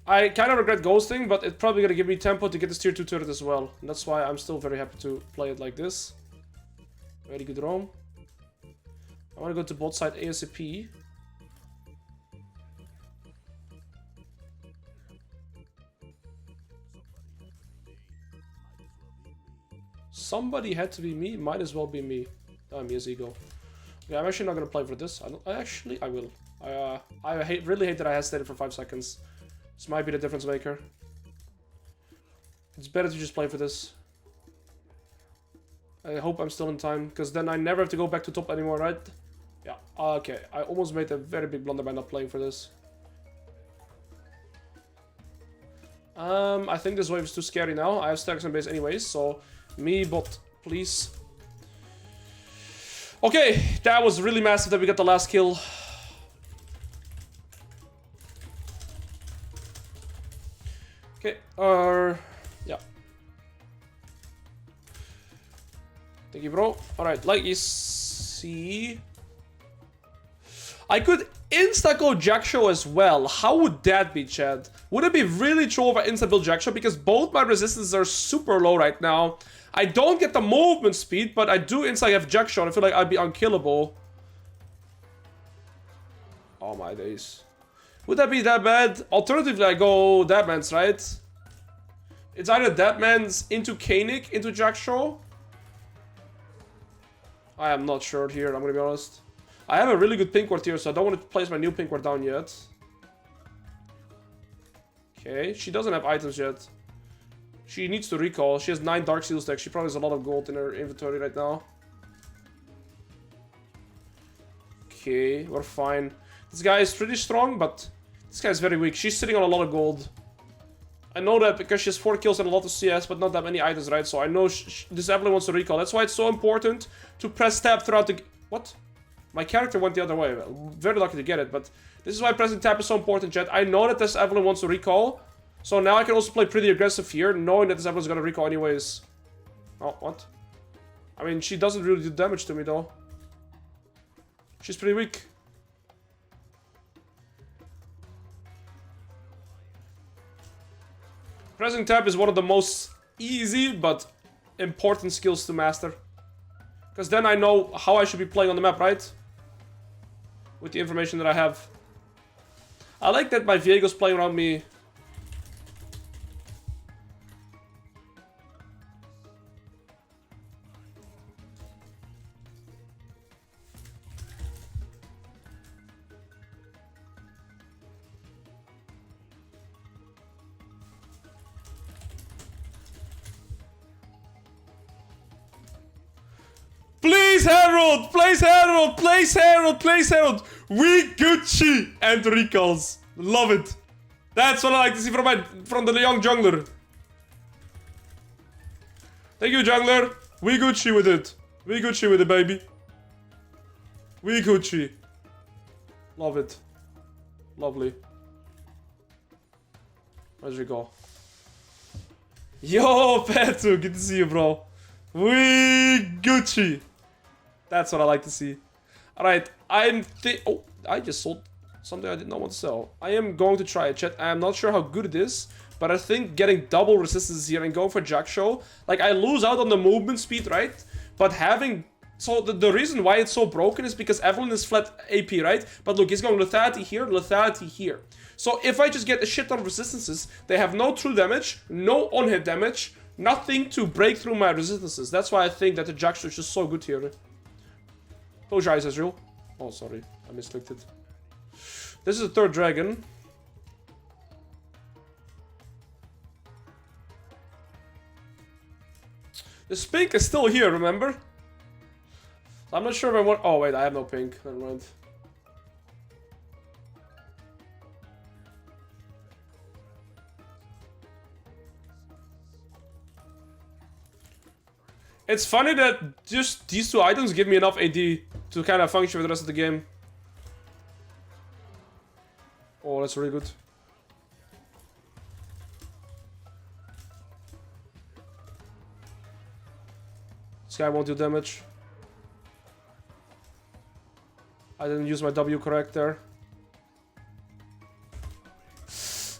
I kind of regret ghosting, but it's probably gonna give me tempo to get this tier 2 turret as well. And that's why I'm still very happy to play it like this. Very good roam. I want to go to bot side ASAP. Somebody had to be me. Might as well be me. Damn, yes, ego. Yeah, I'm actually not gonna play for this. I will. I really hate that I hesitated for 5 seconds. This might be the difference maker. It's better to just play for this. I hope I'm still in time, because then I never have to go back to top anymore, right? Yeah, okay. I almost made a very big blunder by not playing for this. I think this wave is too scary now. I have stacks on base anyways, so... Me, bot, please. Okay, that was really massive that we got the last kill. Okay, yeah. Thank you, bro. Alright, like you see... I could insta-go Jackshaw as well. How would that be, Chad? Would it be really true if I insta-build Jackshot? Because both my resistances are super low right now. I don't get the movement speed, but I do insta have Jackshot. I feel like I'd be unkillable. Oh my days. Would that be that bad? Alternatively, I go Deadman's, right? It's either Deadman's into Koenig, into Jackshot. I am not sure here, I'm gonna be honest. I have a really good pink ward here, so I don't want to place my new pink ward down yet. Okay, she doesn't have items yet. She needs to recall. She has 9 Dark Seal stacks. She probably has a lot of gold in her inventory right now. Okay, we're fine. This guy is pretty strong, but this guy's very weak. She's sitting on a lot of gold. I know that because she has 4 kills and a lot of CS, but not that many items, right? So I know this Evelyn wants to recall. That's why it's so important to press tab throughout the... What? My character went the other way. Very lucky to get it, but this is why pressing tab is so important, chat. I know that this Evelyn wants to recall, so now I can also play pretty aggressive here, knowing that this Evelyn's gonna recall anyways. Oh, what? I mean, she doesn't really do damage to me, though. She's pretty weak. Pressing tab is one of the most easy but important skills to master. Because then I know how I should be playing on the map, right? With the information that I have. I like that my Viego's playing around me. Please Herald! Place Herald! Place Herald! Place Herald! We Gucci! And recalls. Love it. That's what I like to see from the young jungler. Thank you, jungler. We Gucci with it. We Gucci with it, baby. We Gucci. Love it. Lovely. Where's recall? Yo, Petu, good to see you, bro. We Gucci. That's what I like to see. Alright, oh, I just sold something I did not want to sell. I am going to try it, chat. I am not sure how good it is, but I think getting double resistance here and going for Jackshot, like I lose out on the movement speed, right? But having... So the reason why it's so broken is because Evelyn is flat AP, right? But look, he's going lethality here. So if I just get a shit ton of resistances, they have no true damage, no on-hit damage, nothing to break through my resistances. That's why I think that the Jackshot is just so good here. Close your eyes, Ezreal. Oh, sorry. I misclicked it. This is the 3rd dragon. The pink is still here, remember? I'm not sure if I want... Oh, wait, I have no pink. Never mind. It's funny that just these 2 items give me enough AD to kind of function with the rest of the game. Oh, that's really good. This guy won't do damage. I didn't use my W correct there.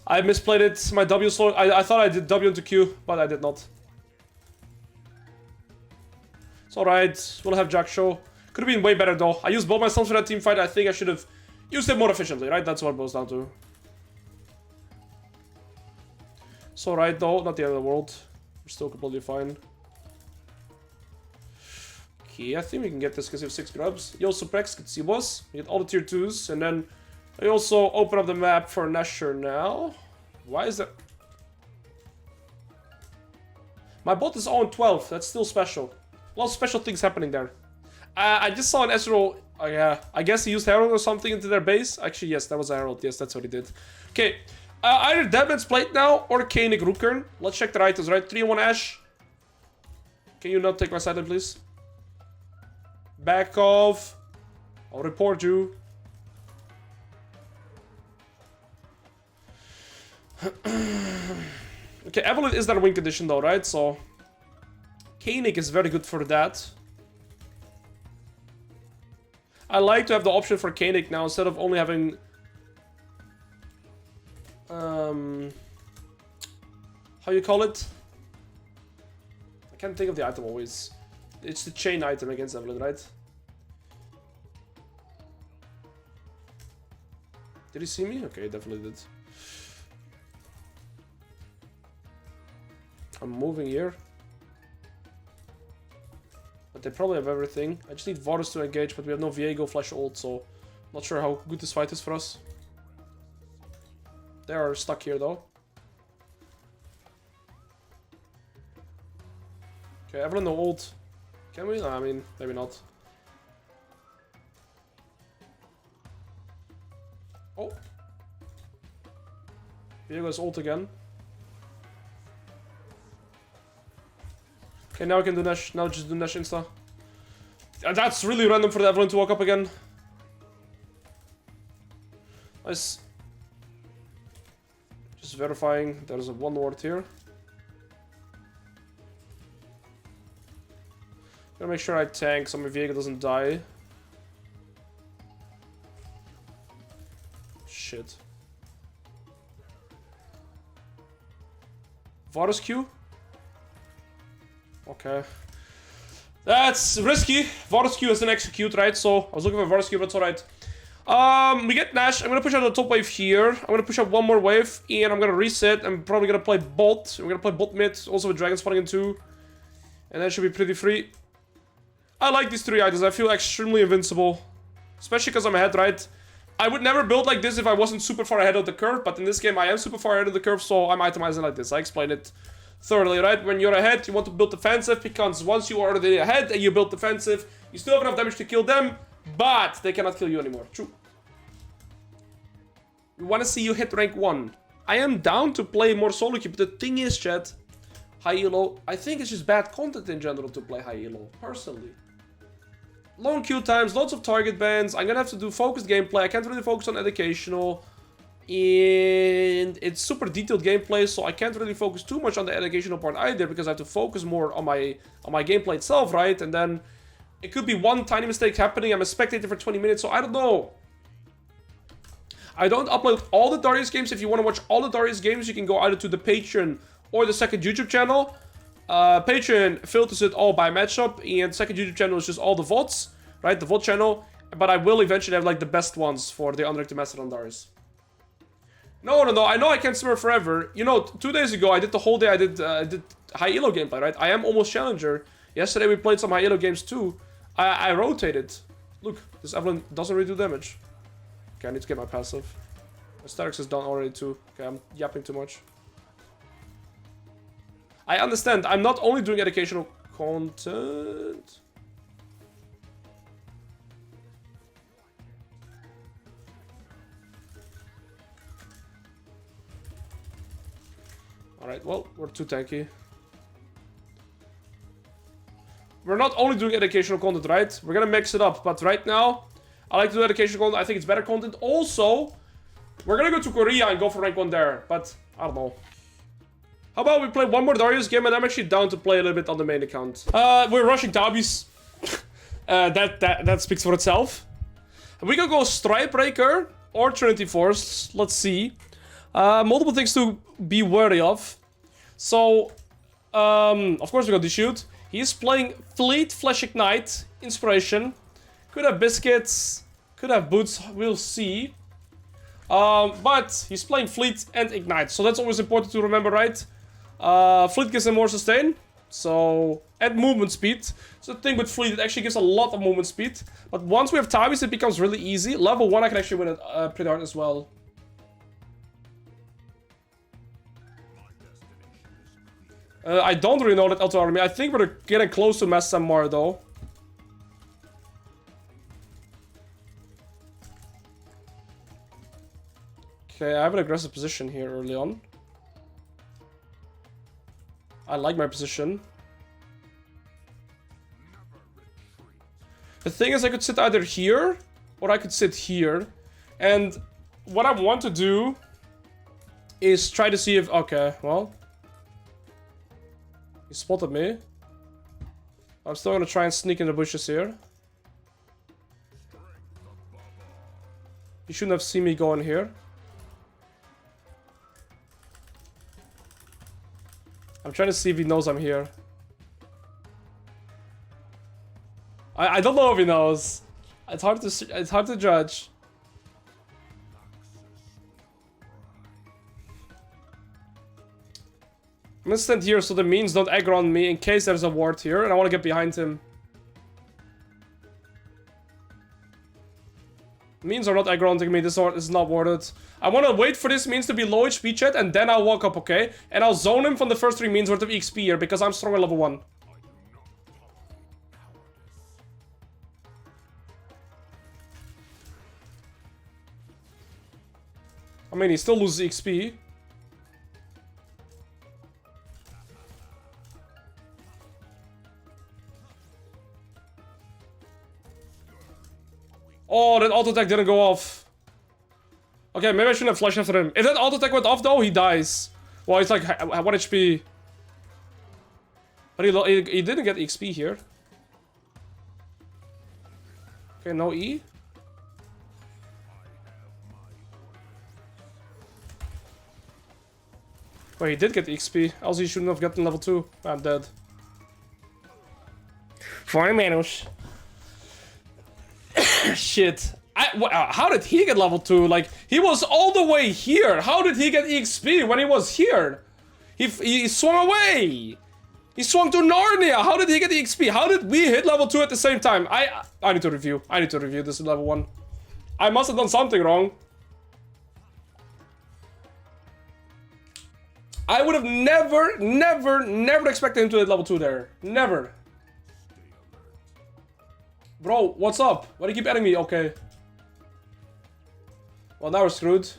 I misplayed it. My W slow. I thought I did W into Q, but I did not. It's alright. We'll have Jackshot. Could have been way better though. I used both my stuns for that team fight. I think I should have used it more efficiently, right? That's what it boils down to. It's alright though. Not the end of the world. We're still completely fine. Okay, I think we can get this because we have 6 grubs. Yo, Suprex, good to see boss. We get all the tier 2s. And then I also open up the map for Nashor now. Why is that? My bot is 0-12. That's still special. A lot of special things happening there. I just saw an Ezreal. Yeah, I guess he used Herald or something into their base. Actually, yes, that was a Herald. Yes, that's what he did. Okay, either Deadman's Plate now or Koenig Rookern. Let's check the items, right? 3-1 Ashe. Can you not take my side, please? Back off. I'll report you. Okay, Evelyn is that win condition though, right? So Koenig is very good for that. I like to have the option for Koenig now instead of only having How you call it? I can't think of the item always. It's the chain item against Evelyn, right? Did he see me? Okay, he definitely did. I'm moving here. But they probably have everything. I just need Varus to engage, but we have no Viego Flash ult, so not sure how good this fight is for us. They are stuck here though. Okay, Evelyn no ult. Can we? No, I mean, maybe not. Oh. Viego's ult again. Okay, now I can do Nash. Now just do Nash insta. That's really random for the Evelyn to walk up again. Nice. Just verifying. There's a one ward here. Gotta make sure I tank so my Viego doesn't die. Shit. Varus Q? Okay. That's risky. Varus Q is an execute, right? So I was looking for Varus Q, but it's alright. We get Nash. I'm gonna push out the top wave here. I'm gonna push out one more wave, and I'm gonna reset. I'm probably gonna play bot. We're gonna play bot mid, also with Dragon spawning in 2. And that should be pretty free. I like these 3 items. I feel extremely invincible. Especially because I'm ahead, right? I would never build like this if I wasn't super far ahead of the curve, but in this game I am super far ahead of the curve, so I'm itemizing like this. I explained it thoroughly, right? When you're ahead, you want to build defensive, because once you are already ahead and you build defensive, you still have enough damage to kill them, but they cannot kill you anymore. True. We want to see you hit rank 1. I am down to play more solo queue, but the thing is, chat, high elo, I think it's just bad content in general to play high elo, personally. Long queue times, lots of target bans. I'm gonna have to do focused gameplay. I can't really focus on educational. And it's super detailed gameplay, so I can't really focus too much on the educational part either, because I have to focus more on my gameplay itself, right? And then it could be one tiny mistake happening. I'm a spectator for 20 minutes, so I don't know. I don't upload all the Darius games. If you want to watch all the Darius games, you can go either to the Patreon or the second YouTube channel. Patreon filters it all by matchup, and second YouTube channel is just all the VODs, right? The VOD channel. But I will eventually have like the best ones for the Unranked Master on Darius. No, I know I can't simmer forever. You know, 2 days ago I did the whole day. I did high elo gameplay, right? I am almost challenger. Yesterday we played some high elo games too. I rotated. Look, this Evelyn doesn't really do damage. Okay, I need to get my passive. My statics is done already too. Okay, I'm yapping too much. I understand. I'm not only doing educational content. Alright, well, we're too tanky. We're not only doing educational content, right? We're gonna mix it up, but right now, I like to do educational content. I think it's better content. Also, we're gonna go to Korea and go for rank 1 there, but I don't know. How about we play one more Darius game, and I'm actually down to play a little bit on the main account. We're rushing Tabis. that speaks for itself. We can go Stripe Breaker or Trinity Force. Let's see. Multiple things to be wary of. So, of course we got the shoot. He's playing Fleet, Flash Ignite, Inspiration. Could have Biscuits, could have Boots, we'll see. But he's playing Fleet and Ignite, so that's always important to remember, right? Fleet gives him more sustain, so, and movement speed. So the thing with Fleet, it actually gives a lot of movement speed. But once we have Tabis, it becomes really easy. Level 1, I can actually win it pretty hard as well. I don't really know that Elto Army. I think we're getting close to Mass Samar though. Okay, I have an aggressive position here early on. I like my position. The thing is, I could sit either here or I could sit here. And what I want to do is try to see if... Okay, well... He spotted me. I'm still gonna try and sneak in the bushes here. He shouldn't have seen me going here. I'm trying to see if he knows I'm here. I don't know if he knows. It's hard to judge. I'm gonna stand here so the means don't aggro on me in case there's a ward here, and I want to get behind him. Means are not aggroing me. This is not worth it. I want to wait for this means to be low HP chat, and then I'll walk up, okay? And I'll zone him from the first 3 means worth of XP here because I'm strong at level 1. I mean, he still loses XP. Oh, that auto attack didn't go off. Okay, maybe I shouldn't have flashed after him. If that auto attack went off though, he dies. Well, he's like 1 HP. But he didn't get XP here. Okay, no E. Wait, he did get XP. Else he shouldn't have gotten level 2. I'm dead. 4 minus. Shit. How did he get level 2? Like, he was all the way here. How did he get XP when he was here? He swung away. He swung to Narnia. How did he get the XP? How did we hit level 2 at the same time? I need to review. I need to review this at level 1. I must have done something wrong. I would have never expected him to hit level 2 there. Never. Bro, what's up? Why do you keep adding me? Okay. Well, now we're screwed.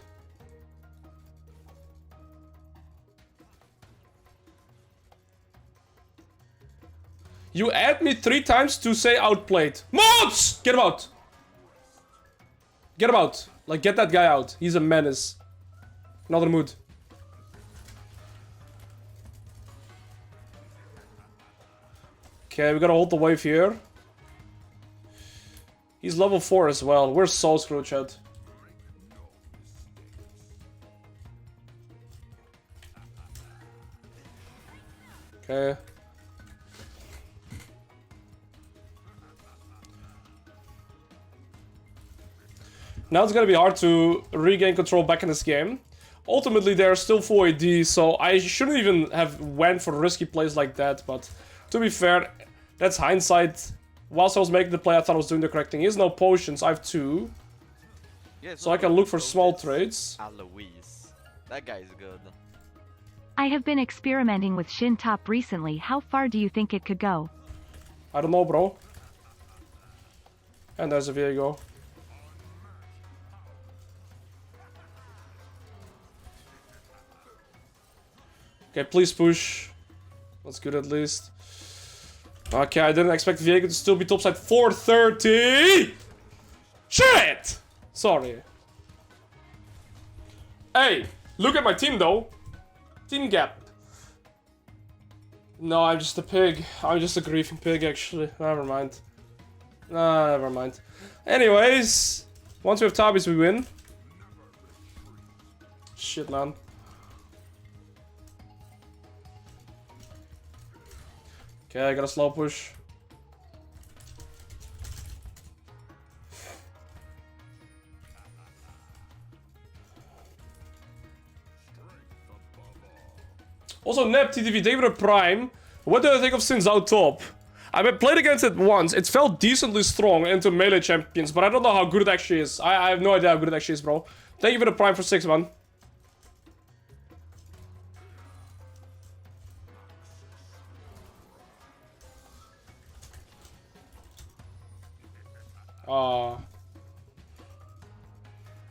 You add me 3 times to say outplayed. Mods! Get him out. Get him out. Like, get that guy out. He's a menace. Another mood. Okay, we gotta hold the wave here. He's level 4 as well. We're so screwed, chat. Okay. Now it's gonna be hard to regain control back in this game. Ultimately, they're still full AD, so I shouldn't even have went for risky plays like that, but to be fair, that's hindsight. Whilst I was making the play, I thought I was doing the correct thing. He has no potions, I have 2. Yeah, so I can look for small trades. Alois. That guy is good. I have been experimenting with Shin Top recently. How far do you think it could go? I don't know, bro. And there's a Viego. Okay, please push. That's good at least. Okay, I didn't expect Viego to still be topside 430! Shit! Sorry. Hey, look at my team though. Team gap. No, I'm just a pig. I'm just a griefing pig actually. Never mind. Nah, never mind. Anyways, once we have Tabis we win. Shit, man. Okay, I got a slow push. Also, Nep TTV, David a Prime. What do I think of Sin's out top? I played against it once. It felt decently strong into melee champions, but I don't know how good it actually is. I have no idea how good it actually is, bro. Thank you for the Prime for 6, man.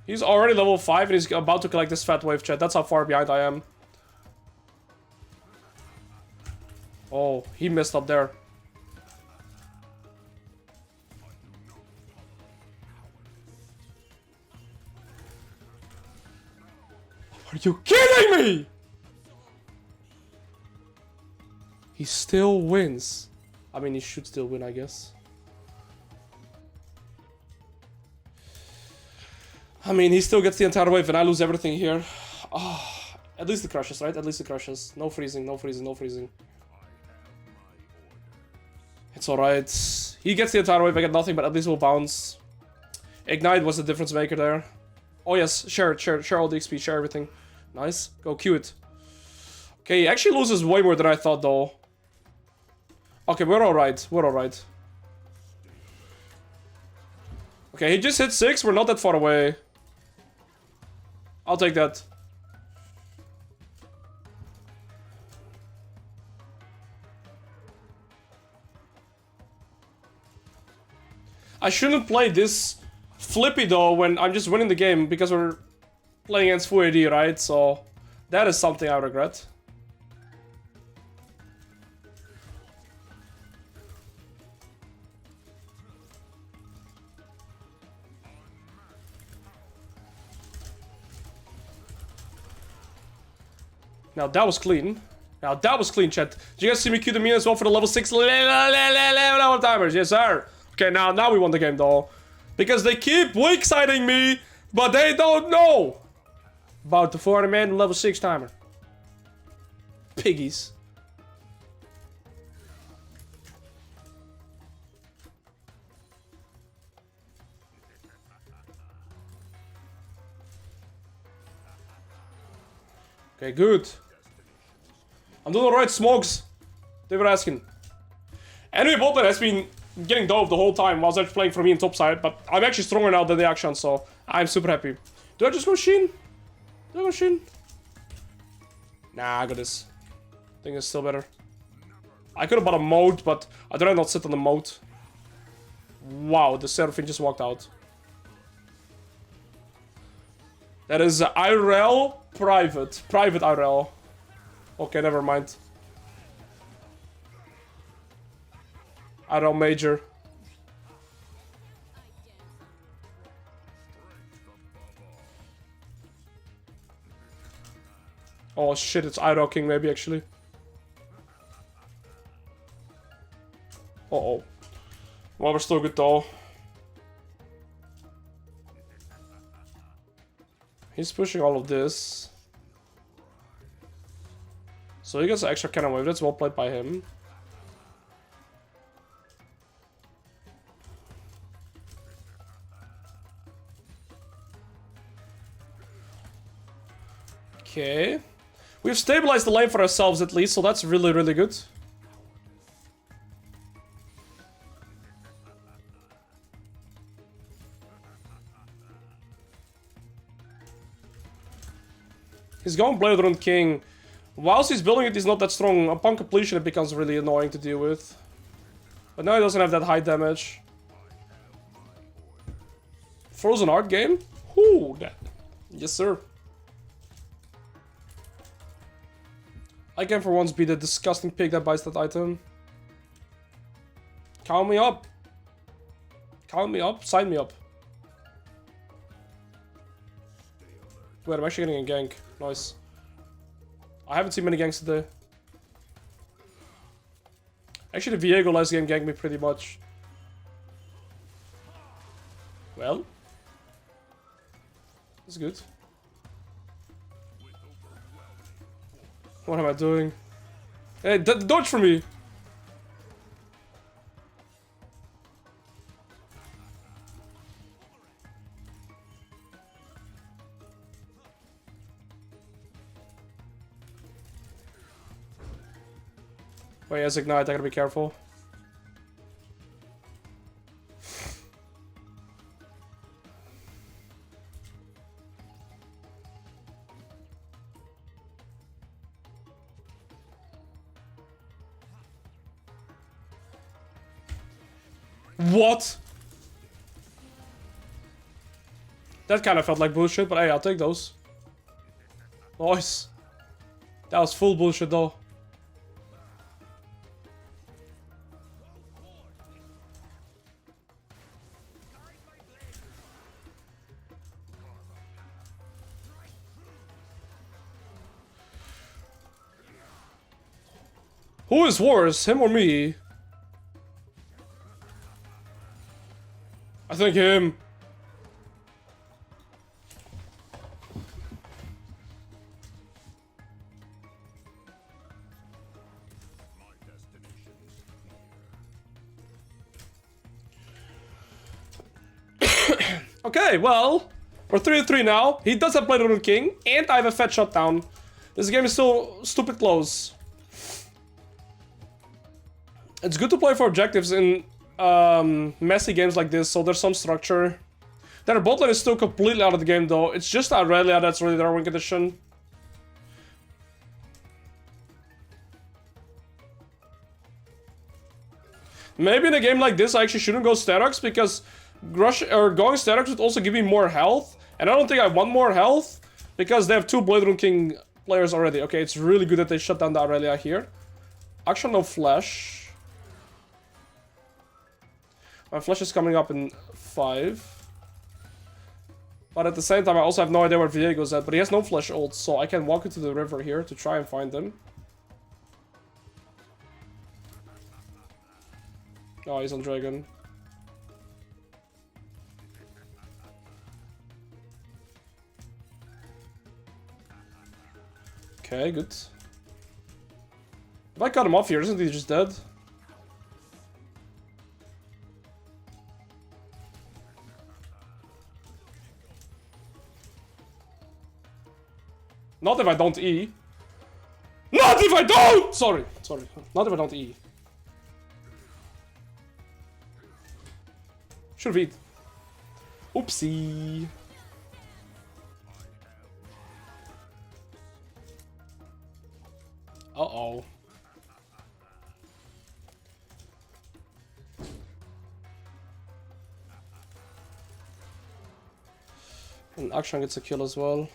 He's already level 5 and he's about to collect this fat wave, chat. That's how far behind I am. Oh, he messed up there. Are you kidding me? He still wins. I mean, he should still win, I guess. I mean, he still gets the entire wave and I lose everything here. Oh, At least the crushes, right? At least the crushes. No freezing, no freezing, no freezing. It's alright. He gets the entire wave, I get nothing, but at least we'll bounce. Ignite was the difference maker there. Oh yes, share all the XP, share everything. Nice. Go Q it. Okay, he actually loses way more than I thought though. Okay, we're alright. We're alright. Okay, he just hit 6. We're not that far away. I'll take that. I shouldn't play this flippy though when I'm just winning the game because we're playing against full AD, right? So that is something I regret. Now that was clean. Now that was clean, chat. Did you guys see me cue the minions as well for the level 6 level timers? Yes, sir. Okay, now we won the game though. Because they keep weak siding me, but they don't know about the 400-man level 6 timer. Piggies. Okay, good. I'm doing alright, Smogs. They were asking. Enemy bot lane has been getting dove the whole time whilst they're playing for me in top side, but I'm actually stronger now than the action, so I'm super happy. Do I just go Shin? Do I go Shin? Nah, I got this. I think it's still better. I could have bought a moat, but I'd rather not sit on the moat. Wow, the Seraphine just walked out. That is IRL private. Private IRL. Okay, never mind. IRL major. Oh shit, it's IRL King maybe actually. Uh-oh. Well, we're still good though. He's pushing all of this. So he gets an extra cannon wave. That's well played by him. Okay. We've stabilized the lane for ourselves at least, so that's really, really good. He's going Blade Rune King. Whilst he's building it, he's not that strong. Upon completion, it becomes really annoying to deal with. But now he doesn't have that high damage. Frozen Art game? Whoo, that. Yes, sir. I can for once be the disgusting pig that buys that item. Count me up. Count me up. Sign me up. Wait, I'm actually getting a gank. Nice. I haven't seen many ganks today. Actually, the Viego last game ganked me pretty much. Well. That's good. What am I doing? Hey, dodge for me! Wait, he has Ignite, I gotta be careful. What? That kind of felt like bullshit, but hey, I'll take those. Nice. That was full bullshit though. Who is worse, him or me? I think him. Okay, well, we're 3-3 now. He does have Blade Runner King, and I have a fat shutdown. This game is still stupid close. It's good to play for objectives in messy games like this, so there's some structure. Their bot lane is still completely out of the game, though. It's just Aurelia that's really their win condition. Maybe in a game like this, I actually shouldn't go Sterox, because going Sterox would also give me more health. And I don't think I want more health, because they have 2 Blade Rune King players already. Okay, it's really good that they shut down the Aurelia here. Actually, no flash. My flash is coming up in 5. But at the same time, I also have no idea where Viego's at. But he has no flash ult, so I can walk into the river here to try and find him. Oh, he's on Dragon. Okay, good. If I cut him off here, isn't he just dead? Not if I don't E. Not if I don't! Sorry. Not if I don't E. Should've eat. Oopsie. Uh-oh. And Akshan gets a kill as well.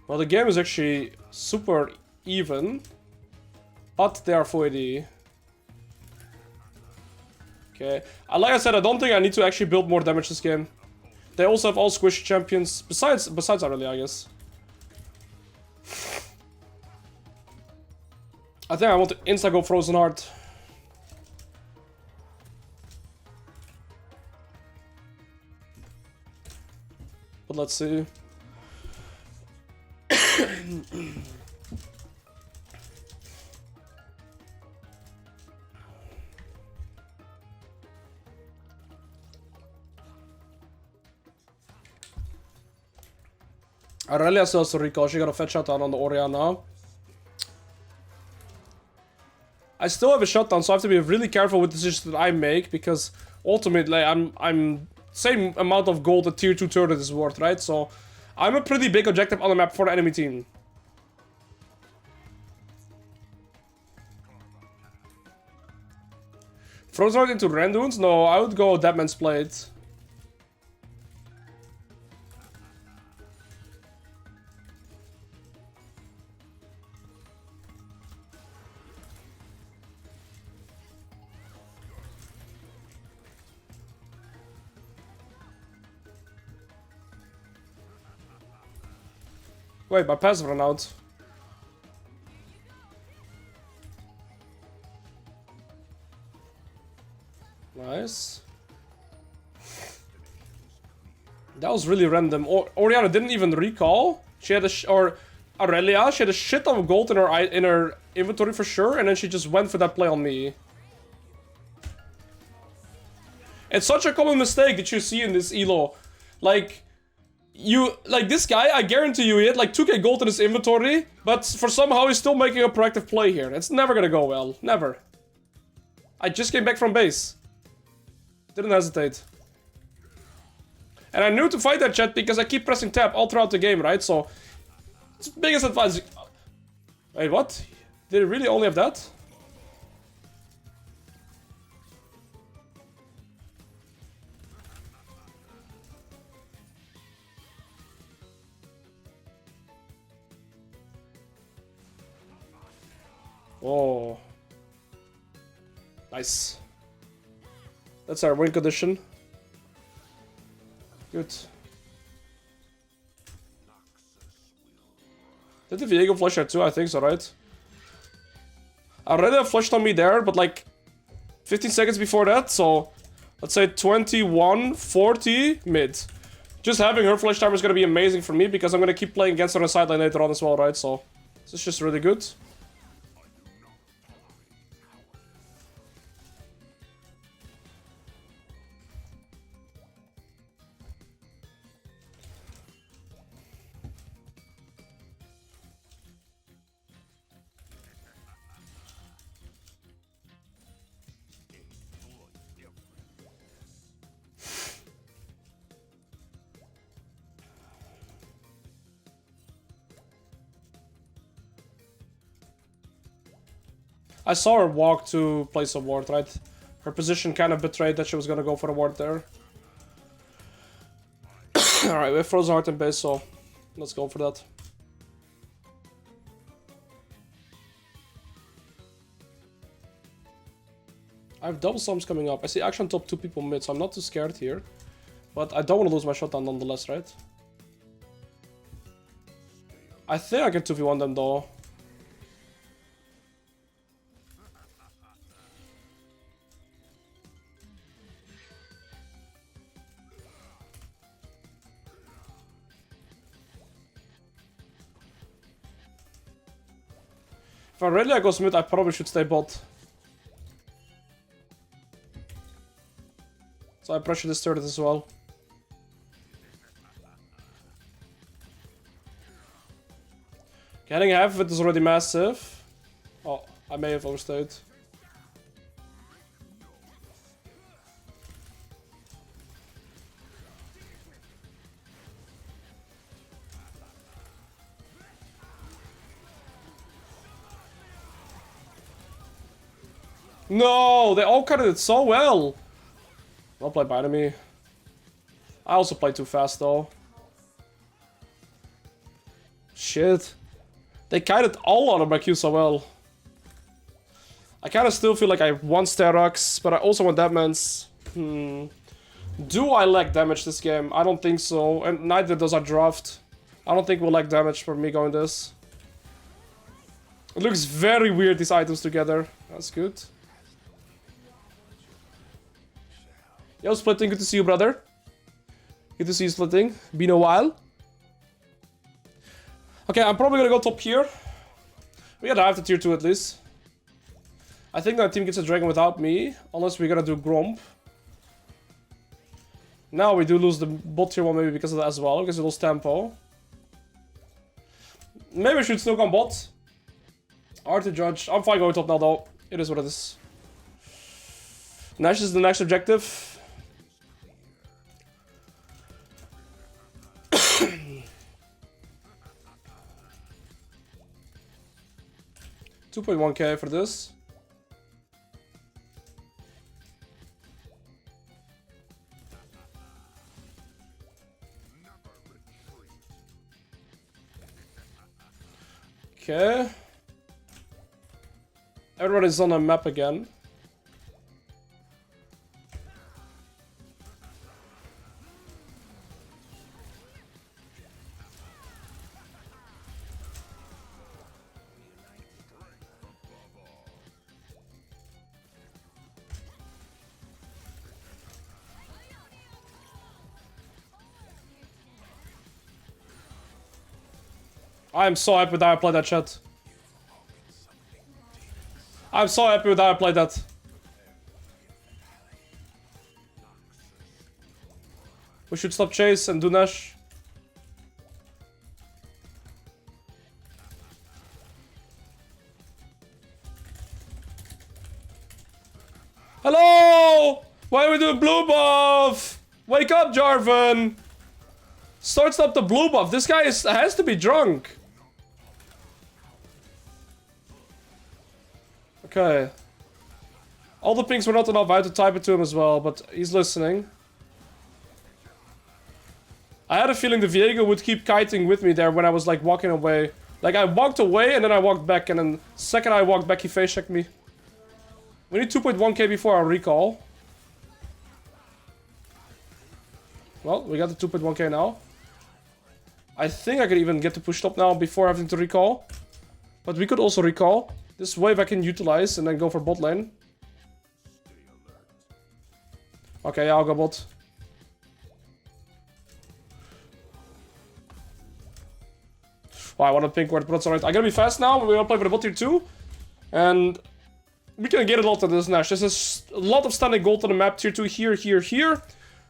Well, the game is actually super even, but they are 4AD. Okay, like I said, I don't think I need to actually build more damage this game. They also have all squishy champions, besides Aurelia, I guess. I think I want to insta-go Frozen Heart. But let's see. Aurelia still has to recall. She got a fetch shutdown on the Orianna. I still have a shutdown, so I have to be really careful with the decisions that I make, because ultimately I'm same amount of gold a tier 2 turret is worth, right? So I'm a pretty big objective on the map for the enemy team. Frozen Heart into Randuins? No, I would go Deadman's Plate. Wait, my passive ran out. Nice. That was really random. Orianna didn't even recall. She had or Aurelia, she had a shit ton of gold in her inventory for sure, and then she just went for that play on me. It's such a common mistake that you see in this elo. Like this guy, I guarantee you, he had like 2k gold in his inventory, but for somehow he's still making a proactive play here. It's never gonna go well. Never. I just came back from base. Didn't hesitate. And I knew to fight that chat because I keep pressing tab all throughout the game, right? So, it's the biggest advantage. Wait, what? Did it really only have that? Oh. Nice. That's our win condition. Good. Did the Viego flash her too? I think so, right? Aurelia flashed on me there, but like 15 seconds before that, so let's say 21, 40, mid. Just having her flash timer is gonna be amazing for me because I'm gonna keep playing against her on the sideline later on as well, right? So this is just really good. I saw her walk to place a ward, right? Her position kind of betrayed that she was gonna go for a ward there. Alright, we have Frozen Heart in base, so let's go for that. I have double storms coming up. I see action top 2 people mid, so I'm not too scared here. But I don't want to lose my shutdown nonetheless, right? I think I can 2v1 them though. If Aurelia goes mid, I probably should stay bot. So I pressure this turret as well. Getting half of it is already massive. Oh, I may have overstayed. No, they all cut it so well. Well played by enemy. I also played too fast though. Shit. They kited all out of my Q so well. I kind of still feel like I want Sterox, but I also want Deadmans. Do I lack damage this game? I don't think so. And neither does our draft. I don't think we'll lack damage for me going this. It looks very weird, these items together. That's good. Yo, Splitting, good to see you, brother. Good to see you, Splitting. Been a while. Okay, I'm probably gonna go top here. We gotta have the tier 2 at least. I think that team gets a dragon without me, unless we're gonna do Gromp. Now we do lose the bot tier 1 maybe because of that as well, because we lost tempo. Maybe we should still go bot. Hard to judge. I'm fine going top now though. It is what it is. Nash is the next objective. 2.1k for this. Okay. Everybody's on a map again. I'm so happy that I played that shit. I'm so happy that I played that. We should stop chase and do Nash. Hello! Why are we doing blue buff? Wake up, Jarvan! Start up the blue buff. This guy has to be drunk. Okay. All the pings were not enough. I had to type it to him as well, but he's listening. I had a feeling the Viego would keep kiting with me there when I was like walking away. Like I walked away and then I walked back, and then the second I walked back he face checked me. We need 2.1k before our recall. Well, we got the 2.1k now. I think I could even get to push top now before having to recall. But we could also recall. This wave I can utilize and then go for bot lane. Okay, yeah, I'll go bot. Well, I want to pink word, but it's alright. I gotta be fast now. We're gonna play for the bot tier 2. And we can get a lot of this Nash. This is a lot of standing gold on the map. Tier 2 here, here, here.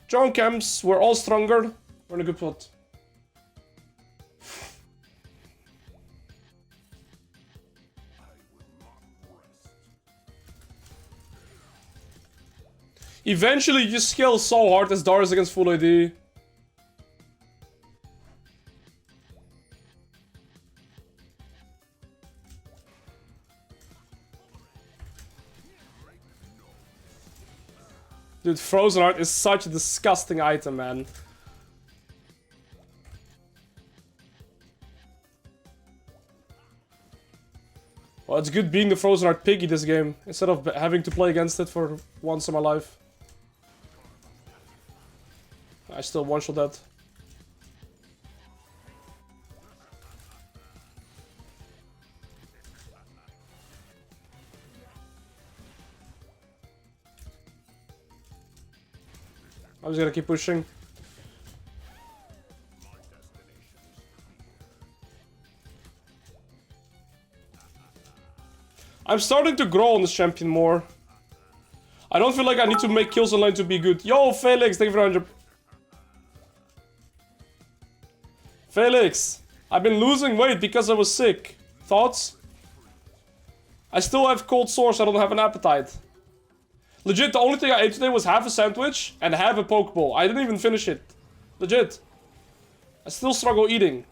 Drone camps, we're all stronger. We're in a good spot. Eventually, you scale so hard as Darius against full AD. Dude, Frozen Heart is such a disgusting item, man. Well, it's good being the Frozen Heart piggy this game, instead of having to play against it for once in my life. I still one-shot that. I'm just gonna keep pushing. I'm starting to grow on this champion more. I don't feel like I need to make kills online to be good. Yo, Felix, thank you for 100. Felix, I've been losing weight because I was sick. Thoughts? I still have cold sores, I don't have an appetite. Legit, the only thing I ate today was half a sandwich and half a pokeball. I didn't even finish it. Legit. I still struggle eating.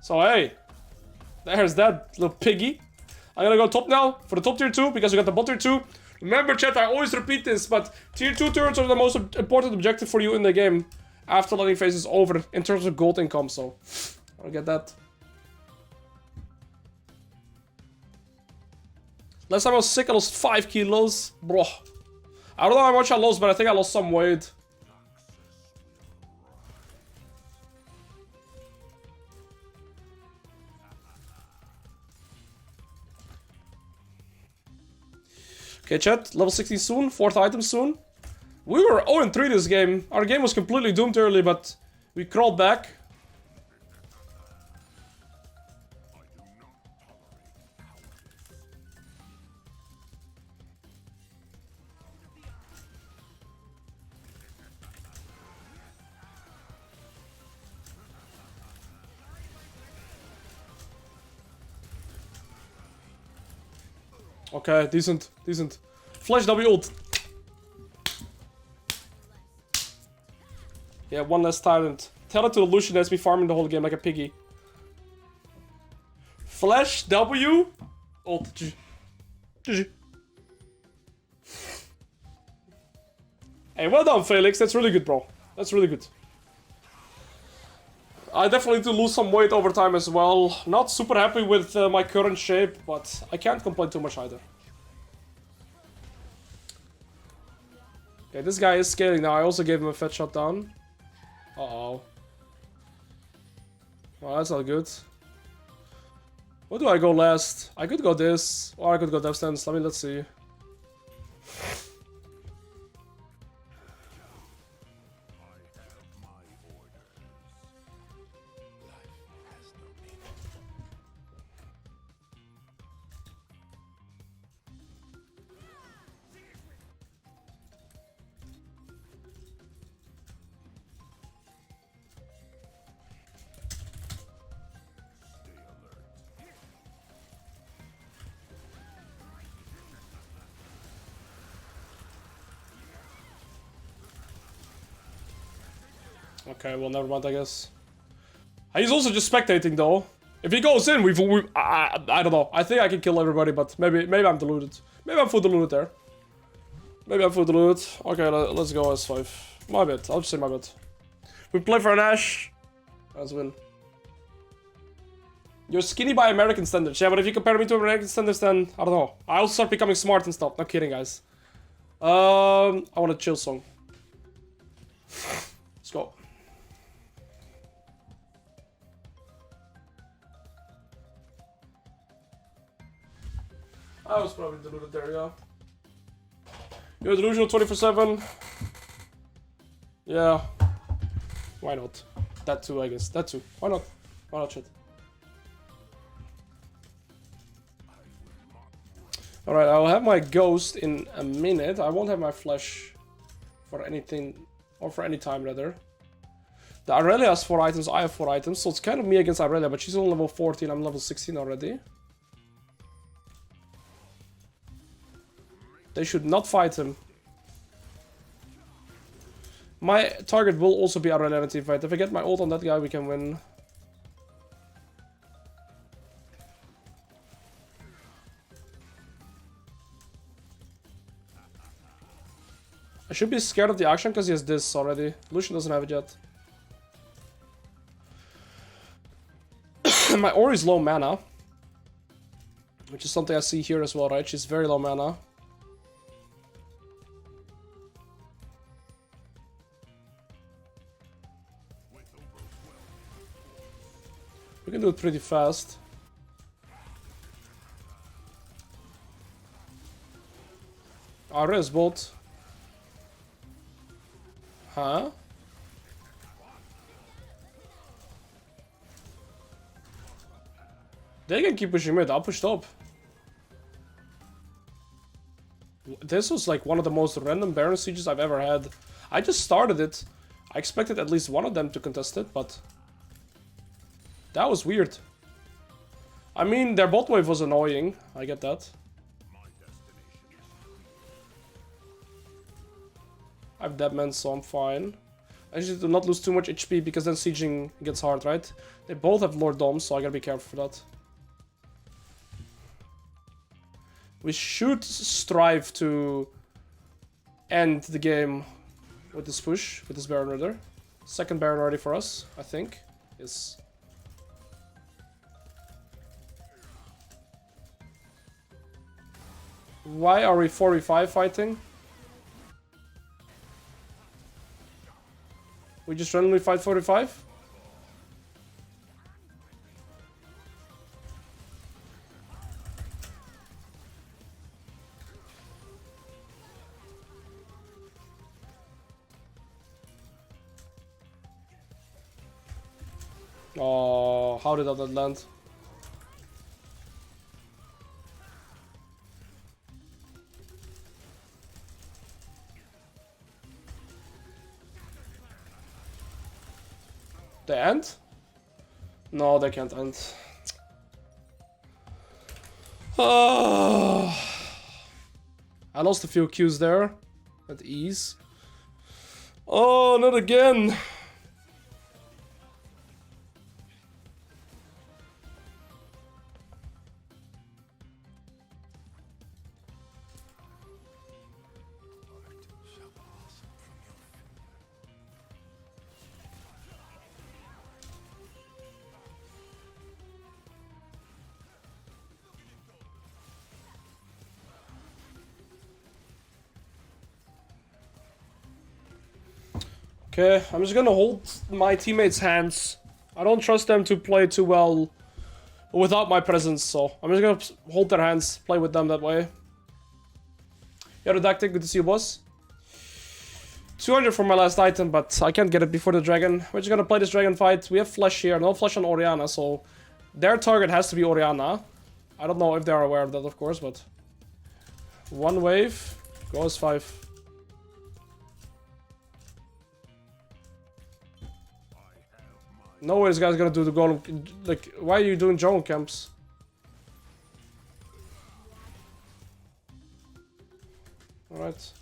So hey, there's that little piggy. I'm gonna go top now for the top tier 2 because we got the bot tier 2. Remember chat, I always repeat this, but tier 2 turns are the most important objective for you in the game after laning phase is over in terms of gold income, so I'll get that. Last time I was sick, I lost 5 kilos. Bro. I don't know how much I lost, but I think I lost some weight. Okay, chat. Level 16 soon. 4th item soon. We were 0-3 this game. Our game was completely doomed early, but we crawled back. Okay, decent, decent. Flash W ult. Yeah, one less tyrant. Tell it to the Lucian that's me farming the whole game like a piggy. Flash W ult. GG. Hey, well done, Felix. That's really good, bro. That's really good. I definitely need to lose some weight over time as well. Not super happy with my current shape, but I can't complain too much either. Okay, this guy is scaling now. I also gave him a fat shot down. Uh-oh. Well, that's not good. What do I go last? I could go this, or I could go death stance. Let's see. Okay, well, never mind, I guess. He's also just spectating, though. If he goes in, I don't know. I think I can kill everybody, but maybe I'm deluded. Maybe I'm full deluded there. Maybe I'm full deluded. Okay, let's go S5. My bad. I'll just say my bad. We play for an Ashe. Let's win. You're skinny by American standards. Yeah, but if you compare me to American standards, then I don't know. I'll start becoming smart and stuff. Not kidding, guys. I want a chill song. Let's go. I was probably deluded there, yeah. You're delusional 24/7. Yeah. Why not? That too, I guess. That too. Why not? Oh, shit. Alright, I'll have my ghost in a minute. I won't have my flash for anything, or for any time rather. The Aurelia has 4 items, I have 4 items, so it's kind of me against Aurelia, but she's on level 14, I'm level 16 already. They should not fight him. My target will also be Aurelia in a team fight. If I get my ult on that guy, we can win. I should be scared of the action because he has this already. Lucian doesn't have it yet. My Ori is low mana. Which is something I see here as well, right? She's very low mana. We can do it pretty fast. Res bolt. Huh? They can keep pushing mid. I'll push top. This was like one of the most random Baron sieges I've ever had. I just started it. I expected at least one of them to contest it, but that was weird. I mean, their bot wave was annoying. I get that. I have Deadman, so I'm fine. I just do not lose too much HP because then sieging gets hard, right? They both have Lord Domes, so I gotta be careful for that. We should strive to end the game with this push, with this Baron Raider. Second Baron already for us, I think. Yes. Why are we 4v5 fighting? We just randomly fight 45? Oh, how did that land? They end? No, they can't end. I lost a few Qs there at ease. Oh, not again. Okay, I'm just gonna hold my teammates' hands. I don't trust them to play too well without my presence, so I'm just gonna hold their hands, play with them that way. Yeah, Redacted, good to see you, boss. 200 for my last item, but I can't get it before the dragon. We're just gonna play this dragon fight. We have flash here, no flash on Orianna, so their target has to be Orianna. I don't know if they are aware of that, of course, but one wave goes 5. No way this guy's gonna do the golem. Like, why are you doing jungle camps? Alright.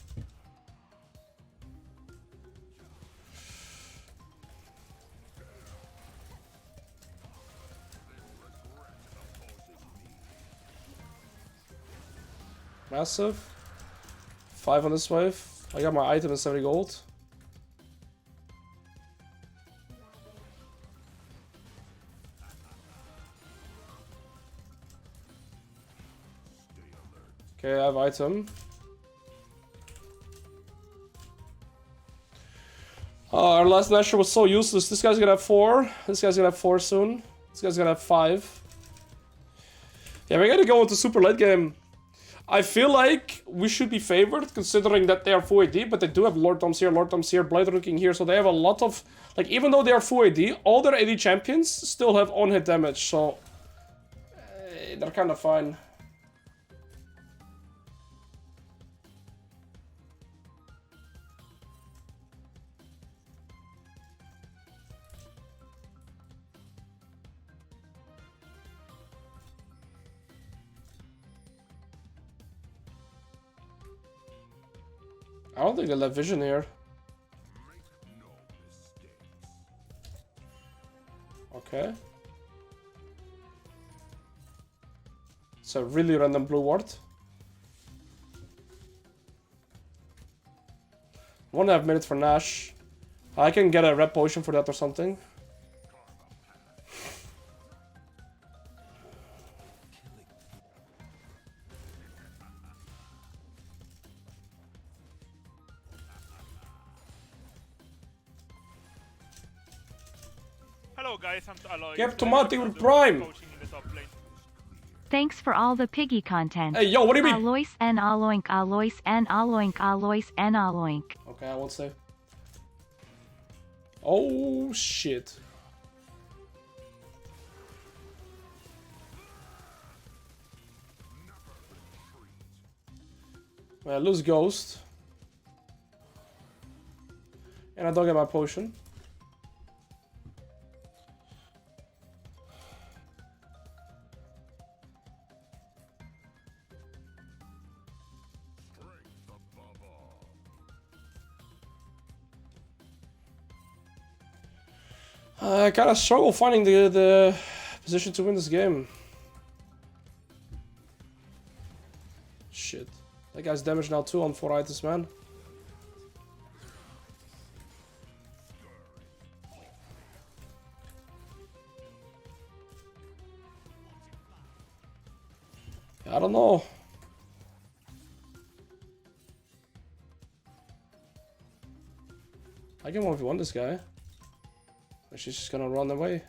Massive. 5 on this wave. I got my item and 70 gold. Okay, I have item. Our last Nasher was so useless. This guy's gonna have 4. This guy's gonna have 4 soon. This guy's gonna have 5. Yeah, we're gonna go into super late game. I feel like we should be favored considering that they are full AD, but they do have Lord Toms here, Blade Rune King here, so they have a lot of... Like, even though they are full AD, all their AD champions still have on-hit damage, so... they're kind of fine. I don't think they left vision here. Okay. It's a really random blue ward. 1.5 minutes for Nash. I can get a red potion for that or something. Hello guys, I'm Aloy. Yep, Tomati with Prime. Thanks for all the piggy content. Hey, yo, what do you mean? Alois and Aloink, Alois and Aloink, Alois and Aloink. Okay, I won't say. Oh, shit. Well, I lose Ghost. And I don't get my potion. I kind of struggle finding the position to win this game. Shit. That guy's damage now 2 on 4 items, man. I don't know. I can 1v1 this guy. She's just gonna run away.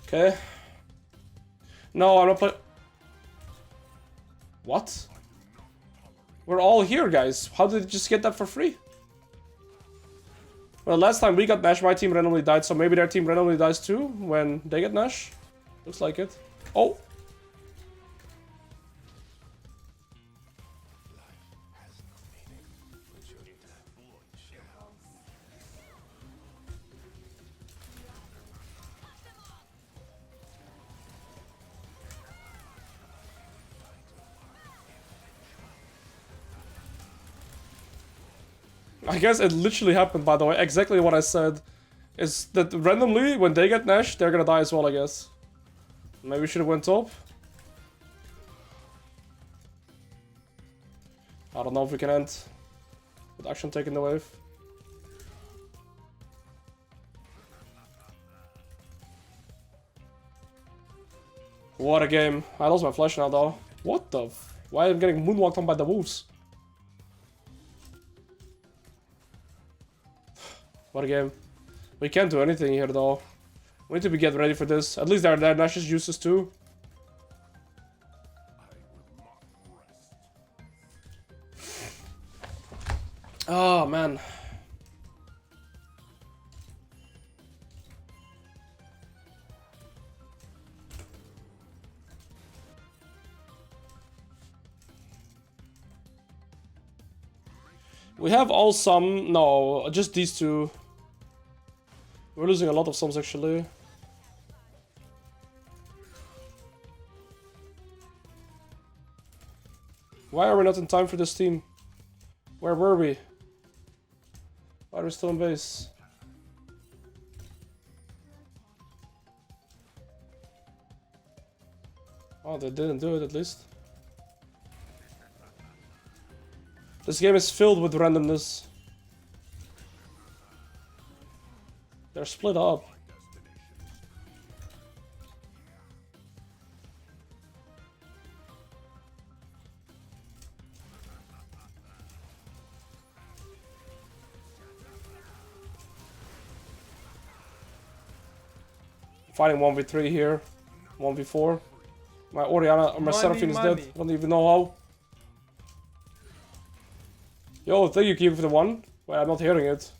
Okay. No, I'm not playing. What? We're all here, guys. How did you just get that for free? Well, last time we got Nash, my team randomly died, so maybe their team randomly dies too when they get Nash. Looks like it. Oh! I guess it literally happened, by the way. Exactly what I said. Is that randomly, when they get Nash, they're gonna die as well, I guess. Maybe we should have went top. I don't know if we can end with action taking the wave. What a game. I lost my flash now, though. What the f... Why am I getting moonwalked on by the wolves? What a game. We can't do anything here, though. We need to get ready for this. At least their Nash is useless, too. Oh, man. We have all some... No, just these two. We're losing a lot of sums, actually. Why are we not in time for this team? Where were we? Why are we still in base? Oh, they didn't do it, at least. This game is filled with randomness. They're split up. Fighting 1v3 here. 1v4. My Oriana or my Seraphine is dead. I don't even know how. Yo, thank you, Kiev, for the one. Wait, I'm not hearing it.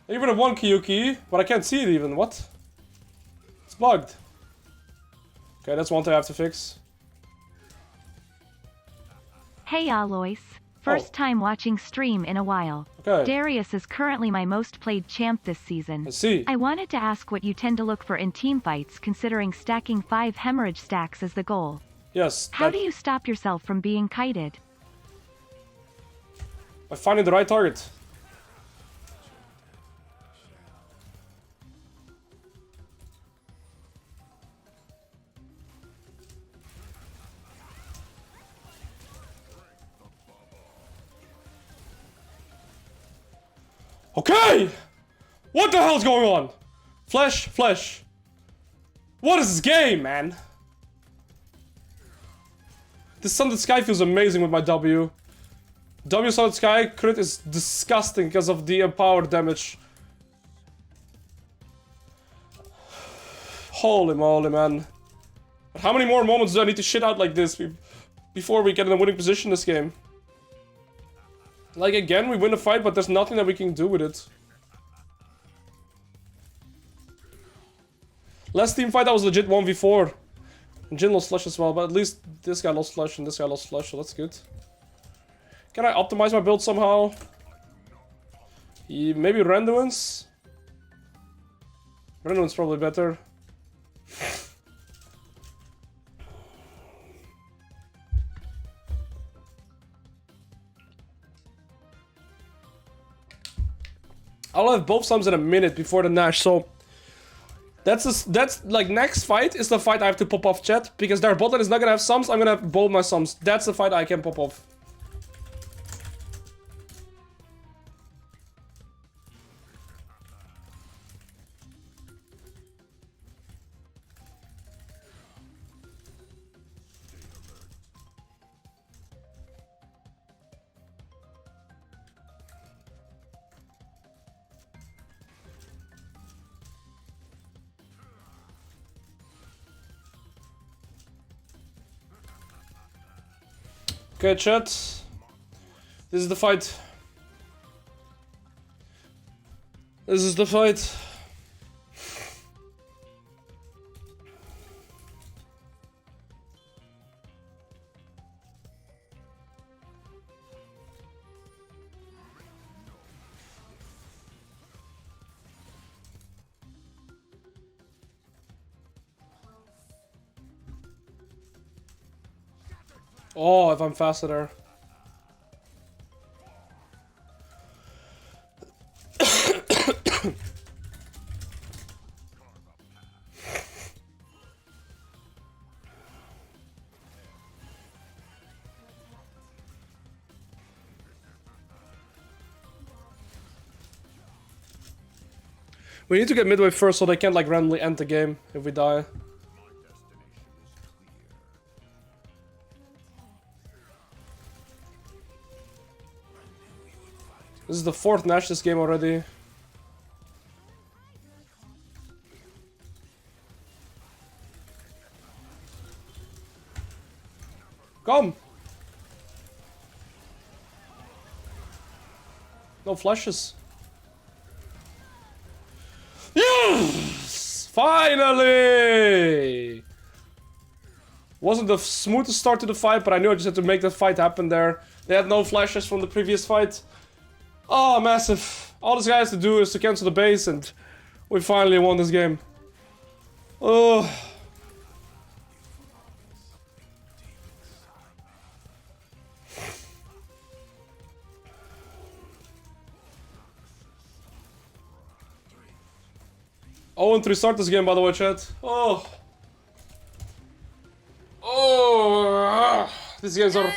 Even a 1 Kyuki, but I can't see it even. What? It's bugged. Okay, that's one thing I have to fix. Hey Alois. First time watching stream in a while. Okay. Darius is currently my most played champ this season. I see. I wanted to ask what you tend to look for in teamfights considering stacking 5 hemorrhage stacks as the goal. Yes. How do you stop yourself from being kited? By finding the right target. Okay! What the hell's going on? Flash, flash. What is this game, man? This Sunlit Sky feels amazing with my W. W Sunlit Sky crit is disgusting because of the empowered damage. Holy moly, man. But how many more moments do I need to shit out like this before we get in a winning position in this game? Like, again, we win the fight, but there's nothing that we can do with it. Last team fight, that was legit 1v4. And Jin lost Flush as well, but at least this guy lost Flush and this guy lost Flush, so that's good. Can I optimize my build somehow? Maybe Randuin's? Randuin's probably better. I'll have both sums in a minute before the Nash, so that's like next fight is the fight I have to pop off, chat, because their bot lane is not gonna have sums. I'm gonna have both my sums. That's the fight I can pop off. Okay, chat. This is the fight. This is the fight. Oh, if I'm faster there. We need to get midway first so they can't like randomly end the game if we die. This is the 4th Nash this game already. Come! No flashes. Yes! Finally! Wasn't the smoothest start to the fight, but I knew I just had to make that fight happen there. They had no flashes from the previous fight. Oh, massive. All this guy has to do is to cancel the base and we finally won this game. Oh. Oh, and to restart this game, by the way, chat. Oh. Oh. These games are